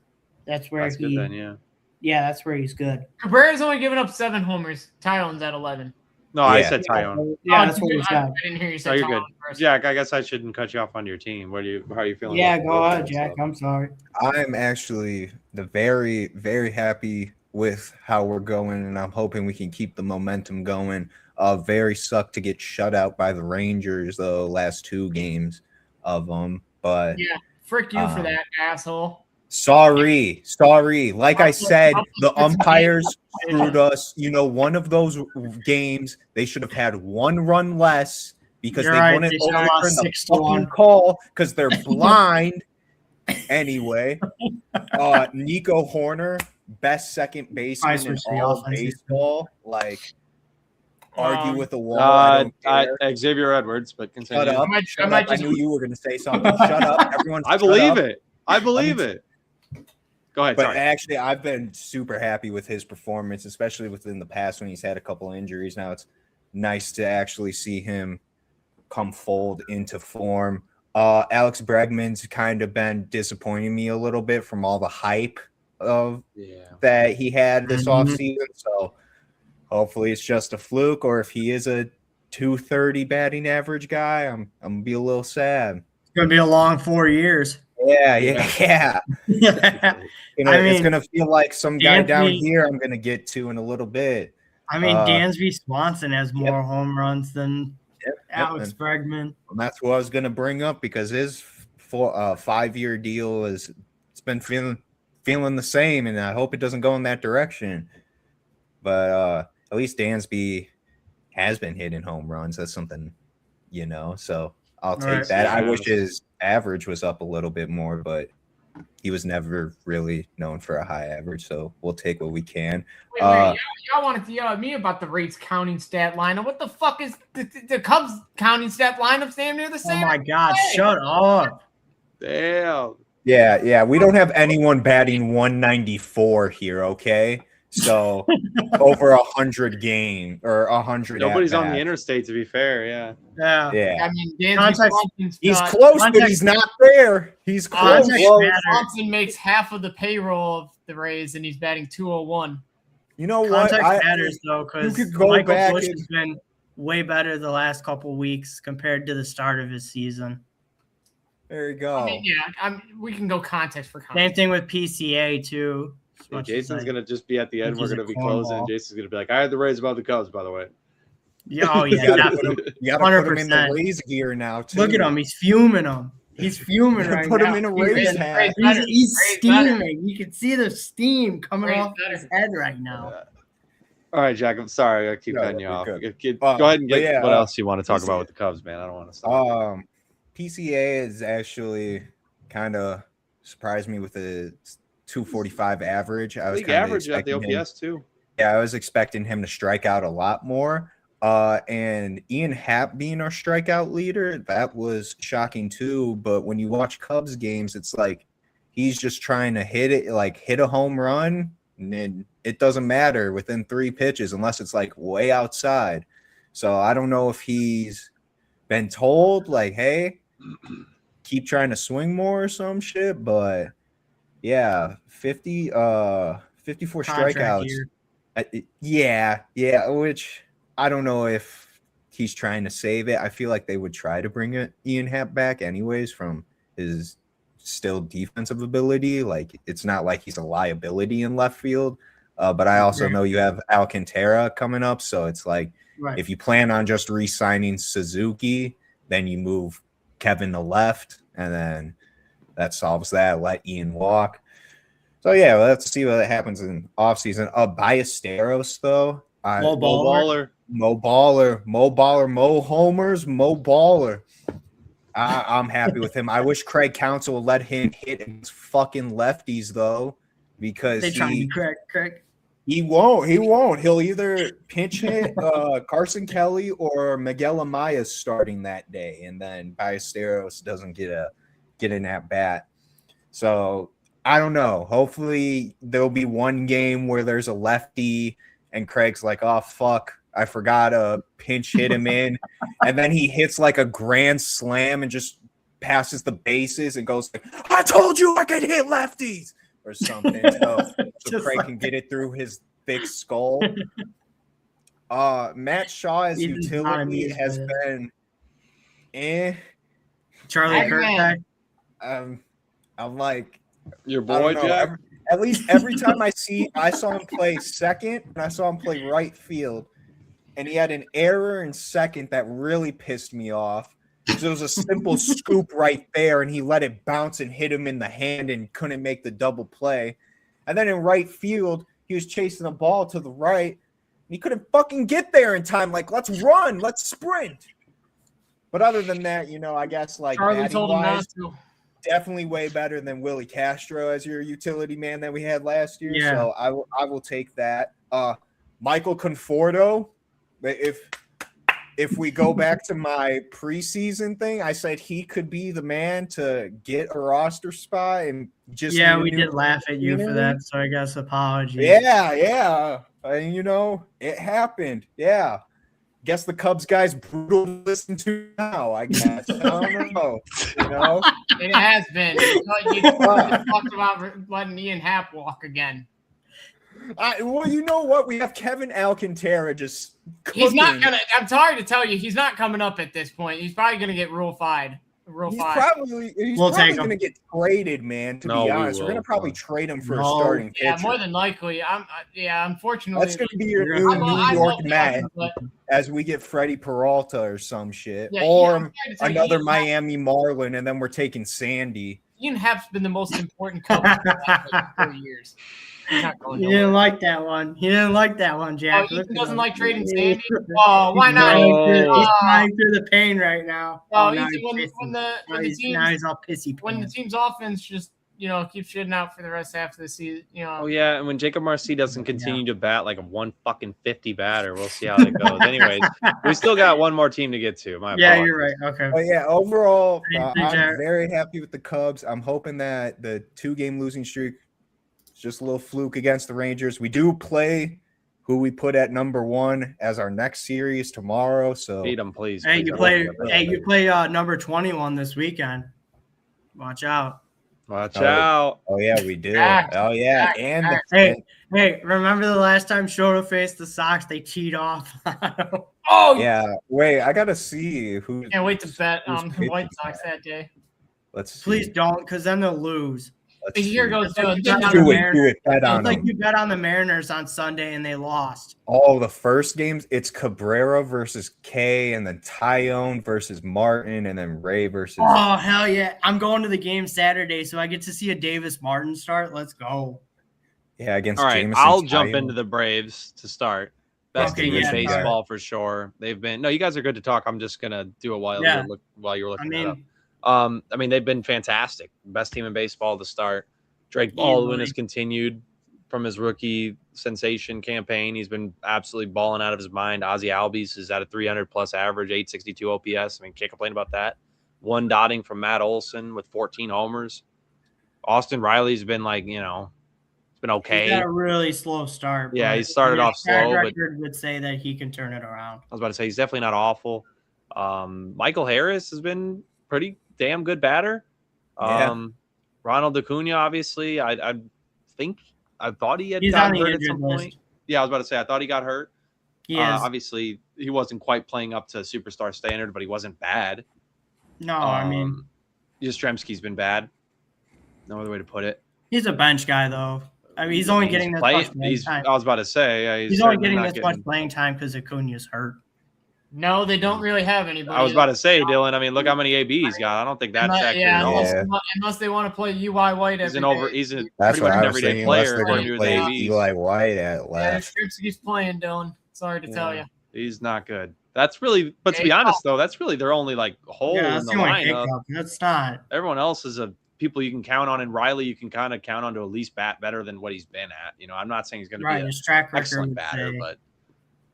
That's where That's good he. then, yeah. Yeah, that's where he's good. Cabrera's only given up 7 homers. Tyron's at 11. No, I Yeah. said Tyone. Yeah, Oh, that's what he I said. didn't hear you No, say you're Tyron good. first. Jack, I guess I shouldn't cut you off on your team. How are you feeling? Yeah, about the go ahead, and Jack. stuff? I'm sorry. I'm actually very, very happy with how we're going, and I'm hoping we can keep the momentum going. Very sucked to get shut out by the Rangers the last 2 games of them, but Yeah, frick you for that, asshole. sorry. Like I said, the umpires screwed us. One of those games they should have had 1 run less because You're they right, wouldn't they should have lost overturn the 6-1. fucking call because they're blind. Anyway, Nico Horner, best second baseman Price in was the all of offensive. baseball. Like, argue with the wall. I don't care. Xavier Edwards, but continue. Shut up. I Shut might up. I just- knew you were going to say something. Shut up. Everyone I shut believe up. it. I believe it. Go ahead. But Sorry. actually, I've been super happy with his performance, especially within the past when he's had a couple of injuries. Now it's nice to actually see him come fold into form. Alex Bregman's kind of been disappointing me a little bit from all the hype of that he had this offseason. So hopefully it's just a fluke, or if he is a 230 batting average guy, I'm gonna be a little sad. It's gonna be a long 4 years. Yeah. It's gonna feel like some guy down here I'm gonna get to in a little bit. I mean, Dansby Swanson has more home runs than Alex Bregman. And that's what I was gonna bring up because his 5-year deal it's been feeling the same, and I hope it doesn't go in that direction. But at least Dansby has been hitting home runs. That's something, so I'll take that. I wish his average was up a little bit more, but he was never really known for a high average, so we'll take what we can. Wait, y'all wanted to yell at me about the Rays counting stat lineup. What the fuck is the Cubs counting stat lineup damn near the same? Oh my God, shut up. Damn. Yeah. We don't have anyone batting 194 here, okay? So over 100 game or 100. Nobody's on the interstate, to be fair. Yeah. I mean, he's close, but he's not there. He's close. Swanson makes half of the payroll of the Rays, and he's batting 201. You know what? Context matters though, because Michael Busch has been way better the last couple of weeks compared to the start of his season. There you go. I mean, we can go context for context. Same thing with PCA too. Yeah, Jason's gonna just be at the end. We're gonna be closing. And Jason's gonna be like, "I had the Rays above the Cubs, by the way." Yeah, you gotta put him in the Rays gear now. Too. Look at him; he's fuming him. He's fuming right put now. Him in a Rays hat. He's steaming. You can see the steam coming off his head right now. All right, Jack. I'm sorry. I keep cutting you off. Go ahead and get what else you want to talk about with the Cubs, man. I don't want to stop. PCA is actually kind of surprised me with a 245 average. I was average at the OPS too. Yeah, I was expecting him to strike out a lot more. And Ian Happ being our strikeout leader, that was shocking too. But when you watch Cubs games, it's like he's just trying to hit a home run, and then it doesn't matter within 3 pitches unless it's like way outside. So I don't know if he's been told like, hey, keep trying to swing more or some shit, but yeah, 54 strikeouts. Yeah, which I don't know if he's trying to save it. I feel like they would try to bring Ian Happ back anyways from his still defensive ability. Like, it's not like he's a liability in left field. But I also know you have Alcantara coming up, so it's like if you plan on just re-signing Suzuki, then you move Kevin to left, and then that solves that. Let Ian walk. So yeah, let's see what happens in offseason. Ballesteros though, Mo Baller, Mo homers, Mo Baller. I'm happy with him. I wish Craig Counsell would let him hit against fucking lefties though, because they trying to correct Craig. He won't. He'll either pinch hit Carson Kelly or Miguel Amaya starting that day, and then Ballesteros doesn't get an at bat. So I don't know. Hopefully there'll be one game where there's a lefty and Craig's like, oh fuck, I forgot to pinch hit him in, and then he hits like a grand slam and just passes the bases and goes like, I told you I could hit lefties or something. So Craig can get it through his thick skull. Matt Shaw as utility has been Charlie Kirk. I'm like your boy Jack. At least every time I saw him play second and I saw him play right field, and he had an error in second that really pissed me off. Because it was a simple scoop right there, and he let it bounce and hit him in the hand and couldn't make the double play. And then in right field, he was chasing the ball to the right, and he couldn't fucking get there in time. Like, let's run, let's sprint. But other than that, I guess like Charlie told him not to. Definitely way better than Willie Castro as your utility man that we had last year. Yeah. So I will take that. Michael Conforto, if we go back to my preseason thing, I said he could be the man to get a roster spot, and just we did laugh at you for that, so I guess apologies. Yeah. And it happened. Yeah. Guess the Cubs guys brutal to listen to now, I guess. I don't know. It has been. You talked about letting Ian Happ walk again. Well, you know what? We have Kevin Alcantara just cooking. He's not gonna. I'm sorry to tell you, he's not coming up at this point. He's probably gonna get rule-fied. Rule He's 5. probably We'll take him. going to get traded, man. To No, be we honest, we're will. going to probably trade him for a No. starting Yeah, pitcher. more than likely. Unfortunately, That's going to be your I new love- New I York love Met him, but as we get Freddie Peralta or some shit, Yeah, or I'm trying to tell you, another Miami Marlin, and then we're taking Sandy. Ian Happ's been the most important Cub for the last, like 4 years. He's not going He nowhere. didn't like that one. He didn't like that one, Oh, Jack. Ethan Look at doesn't him. like trading Sandy? Oh, why He's not? crying No. through- He's Oh. crying through the pain right now. Oh, now Ethan, he's when pissy. the Now team's he's all pissy. when the pants. team's offense just keeps shitting out for the rest of the season, Oh yeah, and when Jacob Marcy doesn't continue to bat like a 150 batter, we'll see how it goes. Anyways, we still got one more team to get to. My Yeah, apologies. you're right. Okay. But yeah, overall, Thanks, I'm Jared. very happy with the Cubs. I'm hoping that the 2-game losing streak is just a little fluke against the Rangers. We do play who we put at number 1 as our next series tomorrow. So Beat them, please. Hey, please. you I play. love you. Hey, you play number 21 this weekend. Watch out. Watch Oh. out. oh yeah, we do. Facts. Oh yeah, Facts. and Facts. Hey, remember the last time Shota faced the Sox? They cheat off. Oh, yeah. Wait, I gotta see who. can't wait to bet who's on the pitching White Sox that. that day. Let's see. Please don't, because then they'll lose. Let's Here see. goes It's like Dylan. you bet on Dylan, the Do Mariners. it. Bet on It's like them. you bet on the Mariners on Sunday and they lost. Oh, the first games, it's Cabrera versus K, and then Tyone versus Martin, and then Ray versus. Oh hell yeah! I'm going to the game Saturday, so I get to see a Davis Martin start. Let's go. Yeah, against All right, Jameson. I'll jump Tyone. into the Braves to start. Best Okay, team in yeah, baseball for sure. They've been you guys are good to talk. I'm just gonna do it while Yeah. you're looking that up. I mean, They've been fantastic. Best team in baseball to start. Drake Baldwin Easily. has continued from his rookie sensation campaign. He's been absolutely balling out of his mind. Ozzie Albies is at a 300-plus average, 862 OPS. I mean, can't complain about that. 1 dotting from Matt Olson with 14 homers. Austin Riley's been it's been okay. he got a really slow start. Yeah, but he started his off track slow, but record would say that he can turn it around. I was about to say he's definitely not awful. Michael Harris has been pretty damn good batter. Yeah. Ronald Acuna, obviously, I thought he had He's on gotten the hurt at injured some list. point. Yeah, I was about to say I thought he got hurt. He is. Obviously, he wasn't quite playing up to superstar standard, but he wasn't bad. No, I mean, Yastrzemski's been bad. No other way to put it. he's a bench guy, though. I mean, he's only getting this much playing time. I was about to say, yeah, He's only certainly getting not this much playing time because Acuna's hurt. No, they don't really have anybody. I was about to say, Dylan. I mean, look how many AB he's got. I don't think that's accurate. Yeah, at all. unless they want to play UI White He's every an over. day. He's a That's pretty what much I an was everyday saying. Unless player. they're going according to to his play ABs. Eli White at Yeah, left. Yastrzemski's playing, Dylan. Sorry to tell you. He's not good. That's really, but to be honest though, that's really their only hole Yeah, in that's the the only lineup. hiccup. That's not. Everyone else is people you can count on, and Riley you can kind of count on to at least bat better than what he's been at. I'm not saying he's going to Right, be his track an record excellent would batter, say. but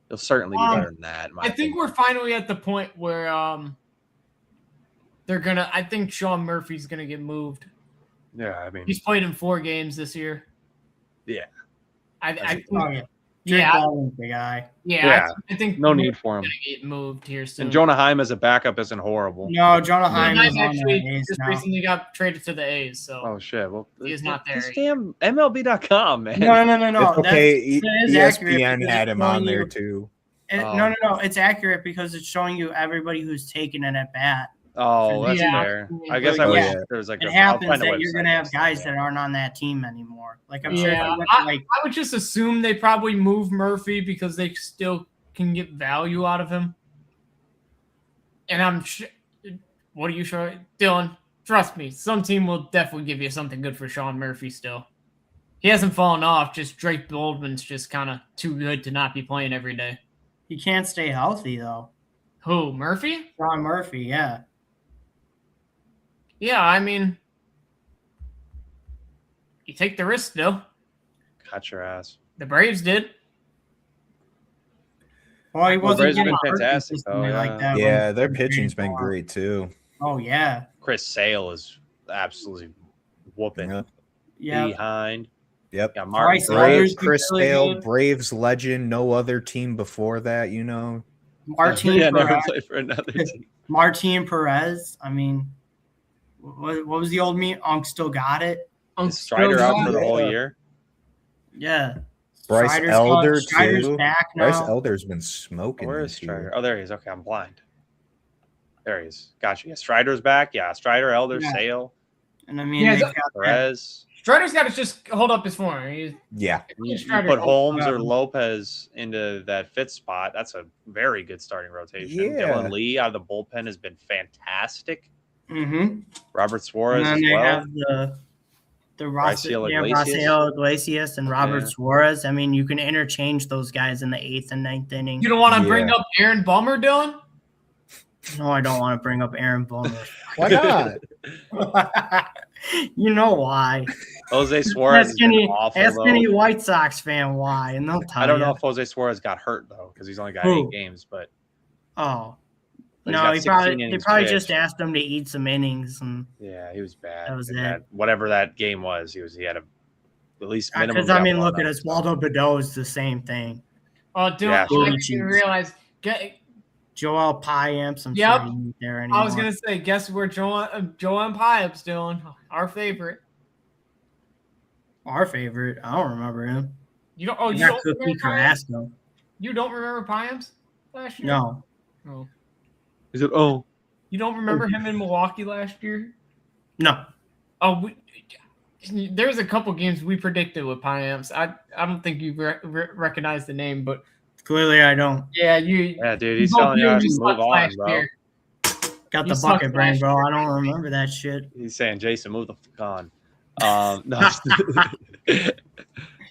he'll certainly be better than that. in my I think opinion. we're finally at the point where they're gonna. I think Sean Murphy's gonna get moved. Yeah, I mean, He's played in 4 games this year. Yeah. I think, Oh, yeah. Jake yeah, Baldwin's the guy. Yeah. I think no need for him. gonna get moved here soon. And Jonah Heim as a backup isn't horrible. No, Jonah Heim Heim is on actually the A's just now. recently got traded to the A's, so Oh shit! Well, He is not there. This damn MLB.com, man. No. It's okay. That is accurate ESPN because had it's him on showing there you- too. No. It's accurate because it's showing you everybody who's taken it at bat. Oh, that's Yeah. fair. I guess I Oh, wish yeah. there was like It I'll happens find a that you're website going to have next guys time. that aren't on that team anymore. Like, I'm sure if Yeah, you went to, like, I would just assume they probably move Murphy because they still can get value out of him. And I'm sure. What are you sure, Dylan? Trust me, some team will definitely give you something good for Sean Murphy still. He hasn't fallen off. Just Drake Baldwin's just kind of too good to not be playing every day. he can't stay healthy, though. Who, Murphy? Sean Murphy, yeah. Yeah, I mean, you take the risk though. Cut your ass. The Braves did. Well, he wasn't Braves have getting been hurt fantastic, consistently though, like that. Yeah, when- their pitching's been great too. Oh, yeah. Chris Sale is absolutely whooping Yeah. Yeah. behind. Yep. Yeah, Bryce Martin. Elder's Braves, been Chris really Sale, good. Braves legend. No other team before that, Martin Yeah, never Perez. played for another team. Martin Perez. I mean, what was the old meme? Unk still got it. Is Strider out for the whole Yeah. year? Yeah. Bryce Strider's Elder Strider's too. back now. Bryce Elder's been smoking Where is this Strider? year. Oh, there he is. Okay, I'm blind. There he is. Gotcha. Yeah, Strider's back. Yeah, Strider, Elder, Sale, And I mean, Yeah, they've got that. Perez. Strider's got to just hold up his form. Yeah. You Strider put holds Holmes or up. Lopez into that fifth spot. That's a very good starting rotation. Yeah. Dylan Lee out of the bullpen has been fantastic. Mm-hmm. Robert Suarez And as then they well. have the Raisel Raisel Iglesias and Robert Yeah. Suarez. I mean, you can interchange those guys in the 8th and 9th inning. You don't want to bring up Aaron Bummer, Dylan? No, I don't want to bring up Aaron Bowman. Why not? You know why. Jose Suarez Ask has been any, awful, ask though. any White Sox fan why, and they'll tell I don't you. know if Jose Suarez got hurt, though, because he's only got Who? 8 games. But Oh. He's No, got they 16 probably innings just pitched. asked him to eat some innings. And yeah, he was bad. That was And it. whatever that game was, he had at least minimum. because, I mean, got look one at up, so. Oswaldo Bedeau is the same thing. Oh, Dylan, Yeah, I sure. didn't realize. Joel Pyamps, I'm Yep. sure he ain't there anymore. I was gonna say, guess where Joel and Piap's doing? Our favorite. Our favorite. I don't remember him. You don't. Oh, You you got don't Cookie remember Piamps? Carrasco. You don't remember Piamps last year? No. Oh. He said, "Oh, You don't remember him in Milwaukee last year? No. Oh, there's a couple games we predicted with Piamps. I don't think you recognize the name, but Clearly, I don't. yeah, you. yeah, dude, you he's both telling you knew how he to move sucked on, last bro." year. Got You the sucked bucket brain, last bro. year. I don't remember that shit. He's saying, "Jason, move the fuck on." No,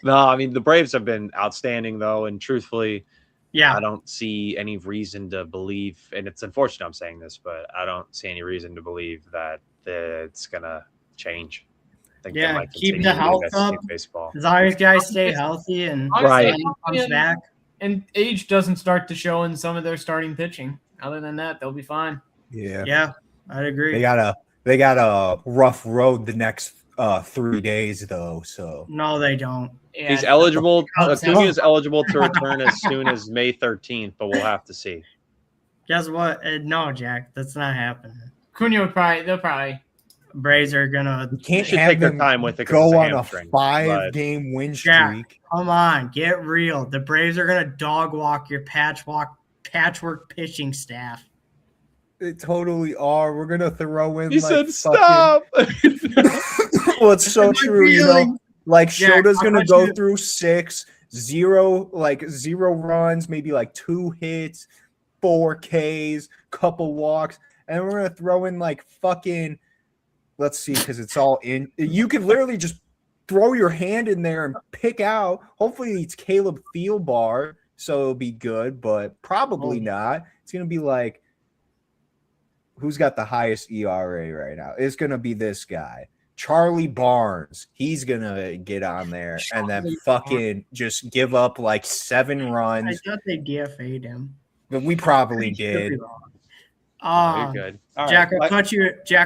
no. I mean, the Braves have been outstanding, though, and truthfully, Yeah. I don't see any reason to believe, and it's unfortunate I'm saying this, but I don't see any reason to believe that it's gonna change. I think they Yeah, might keep continue the to do health that up. team baseball. As long as guys stay healthy and Right. Sonny comes back. And age doesn't start to show in some of their starting pitching. Other than that, they'll be fine. Yeah. Yeah, I'd agree. They got a rough road the next 3 days though. So No, they don't. Yeah, He's eligible. Cubs Acuna have- is eligible to return as soon as May 13th, but we'll have to see. Guess what? No, Jack, that's not happening. Cunha would they'll probably. Braves are gonna you can't should have take their them time with it 'cause it's go a on a hamstring, but- 5-game win Jack. streak. come on, get real. The Braves are gonna dog walk your patchwork pitching staff. They totally are. We're gonna throw in. He like, said, "Stop." Well, it's so true. You know, like Jack, Shota's how gonna about go you- through 0 runs, maybe like 2 hits, 4 Ks, couple walks, and we're gonna throw in like fucking. Let's see, because it's all in. You could literally just throw your hand in there and pick out. Hopefully, it's Caleb Thielbar, so it'll be good, but probably not. It's gonna be like, who's got the highest ERA right now? It's gonna be this guy. Charlie Barnes, he's gonna get on there and then Charlie fucking just give up like 7 I runs. thought they DFA'd him. But we probably Could be did. wrong. You're good. All right, Jack,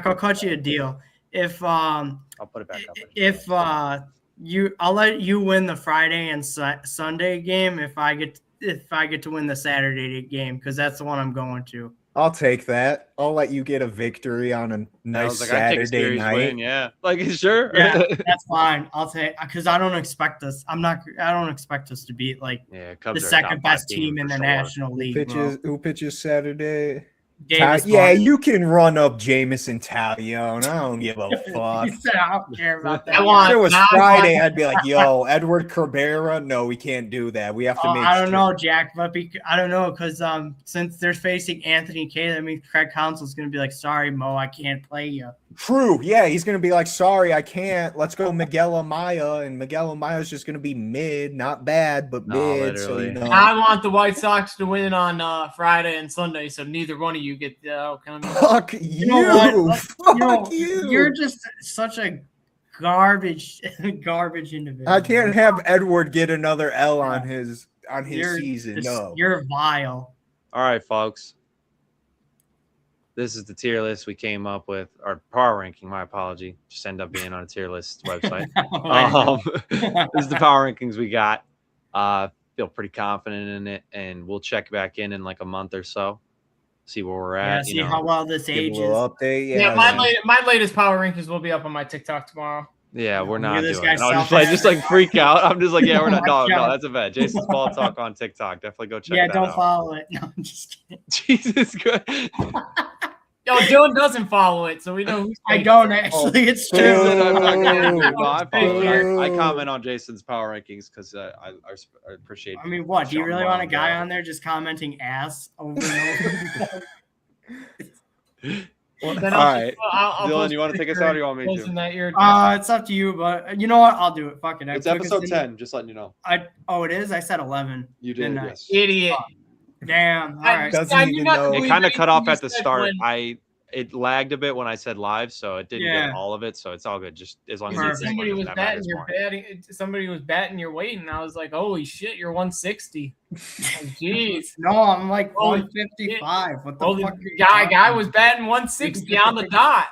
I'll cut you a deal. If I'll put it back up. I'll let you win the Friday and Sunday game if I get to win the Saturday game, because that's the one I'm going to. I'll take that. I'll let you get a victory on a I nice was like, I'd take a Saturday series night. win, yeah. Like, sure. Yeah, that's fine. I'll take, because I don't expect us. I don't expect us to beat like Yeah, the Cubs are a second top 5 best team in for the sure. National League. Who pitches Saturday? Davis Yeah, Vaughn. you can run up Jamison Taglione. I don't give a fuck. He said, I don't care about that. I want- If it was Nah, Friday, I'd be like, yo, Edward Cabrera. No, we can't do that. We have to make I don't know, Jack, but I don't know, because since they're facing Anthony Kay, that means Craig Counsell's going to be like, sorry, Mo, I can't play you. True. Yeah, he's going to be like, sorry, I can't. Let's go Miguel Amaya. And Miguel Amaya's just going to be mid. Not bad, but No, mid. So, you literally. know. I want the White Sox to win on Friday and Sunday, so neither one of you get the outcome. Fuck you. know what? Fuck you. You're just such a garbage individual. I can't have Edward get another L on his You're season. just- No. You're vile. All right, folks. This is the tier list we came up with, or power ranking. My apology. Just end up being on a tier list website. This is the power rankings we got. Feel pretty confident in it, and we'll check back in like a month or so, see where we're Yeah, at. see how well this Give a ages. little update. Yeah, my latest power rankings will be up on my TikTok tomorrow. Yeah, we're Look not at this doing it. guy No, just like freak out. I'm just like, yeah, we're not. No, Yeah. that's a bet. Jason's Ball Talk on TikTok. Definitely go check Yeah, that don't out. follow it. No, I'm just kidding. Jesus Christ. Yo, Dylan doesn't follow it, so we know who's I don't actually. It's Boo. true. I'm not gonna do it. No, I Boo. comment on Jason's power rankings because I appreciate. I mean, what? Do you Sean really want a Long, guy yeah. on there just commenting ass over and over? Then All right, I'll Dylan, post you want to take us out, or you want me posting to? that you're It's up to you, but you know what? I'll do it. Fuck it. It's episode 10. Just letting you know. It is. I said 11. You did, Didn't I? yes. idiot. Damn. All right. Doesn't I knew even not to know. It believe kind of anything cut off you at the said start. when- It lagged a bit when I said live, so it didn't Yeah. get all of it. So it's all good. Just as long as Perfect. you Somebody was that batting matters your more. somebody was batting your weight, and I was like, "Holy shit, you're 160." Jeez. No, I'm like Holy 155. What the Oh, the fuck? guy was batting 160 on the dot.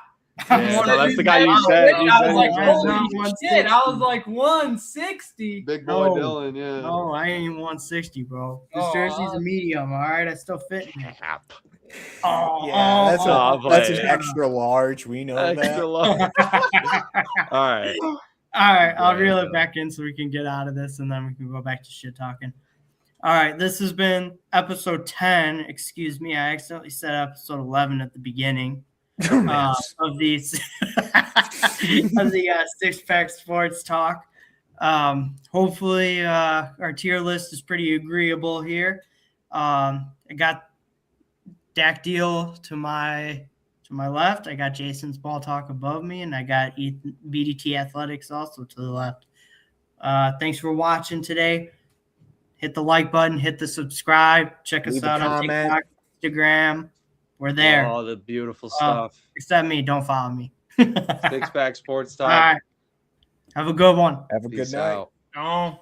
Yeah, no, that's the guy you said. You I said was like, he was holy not shit. 160. I was like, 160. Big boy No. Dylan, yeah. No, I ain't 160, bro. This Oh, jersey's a medium. All right, I still fit in it. Crap. Oh, Yeah, that's, oh, that's an boy. extra large. We know Extra that. low. All right. All right, I'll Boy, reel yeah. it back in so we can get out of this, and then we can go back to shit talking. All right, this has been episode 10. Excuse me, I accidentally said episode 11 at the beginning of these of the Six Pack Sports Talk. Hopefully, our tier list is pretty agreeable here. I got Dak Deal to my left. I got Jason's Ball Talk above me, and I got BDT Athletics also to the left. Thanks for watching today. Hit the like button, hit the subscribe, check us Leave a out on comment. TikTok, Instagram. We're there. All the beautiful stuff. Except me, don't follow me. Six Pack Sports All Talk. right. Have a good one. Have a good Peace night. out. Oh.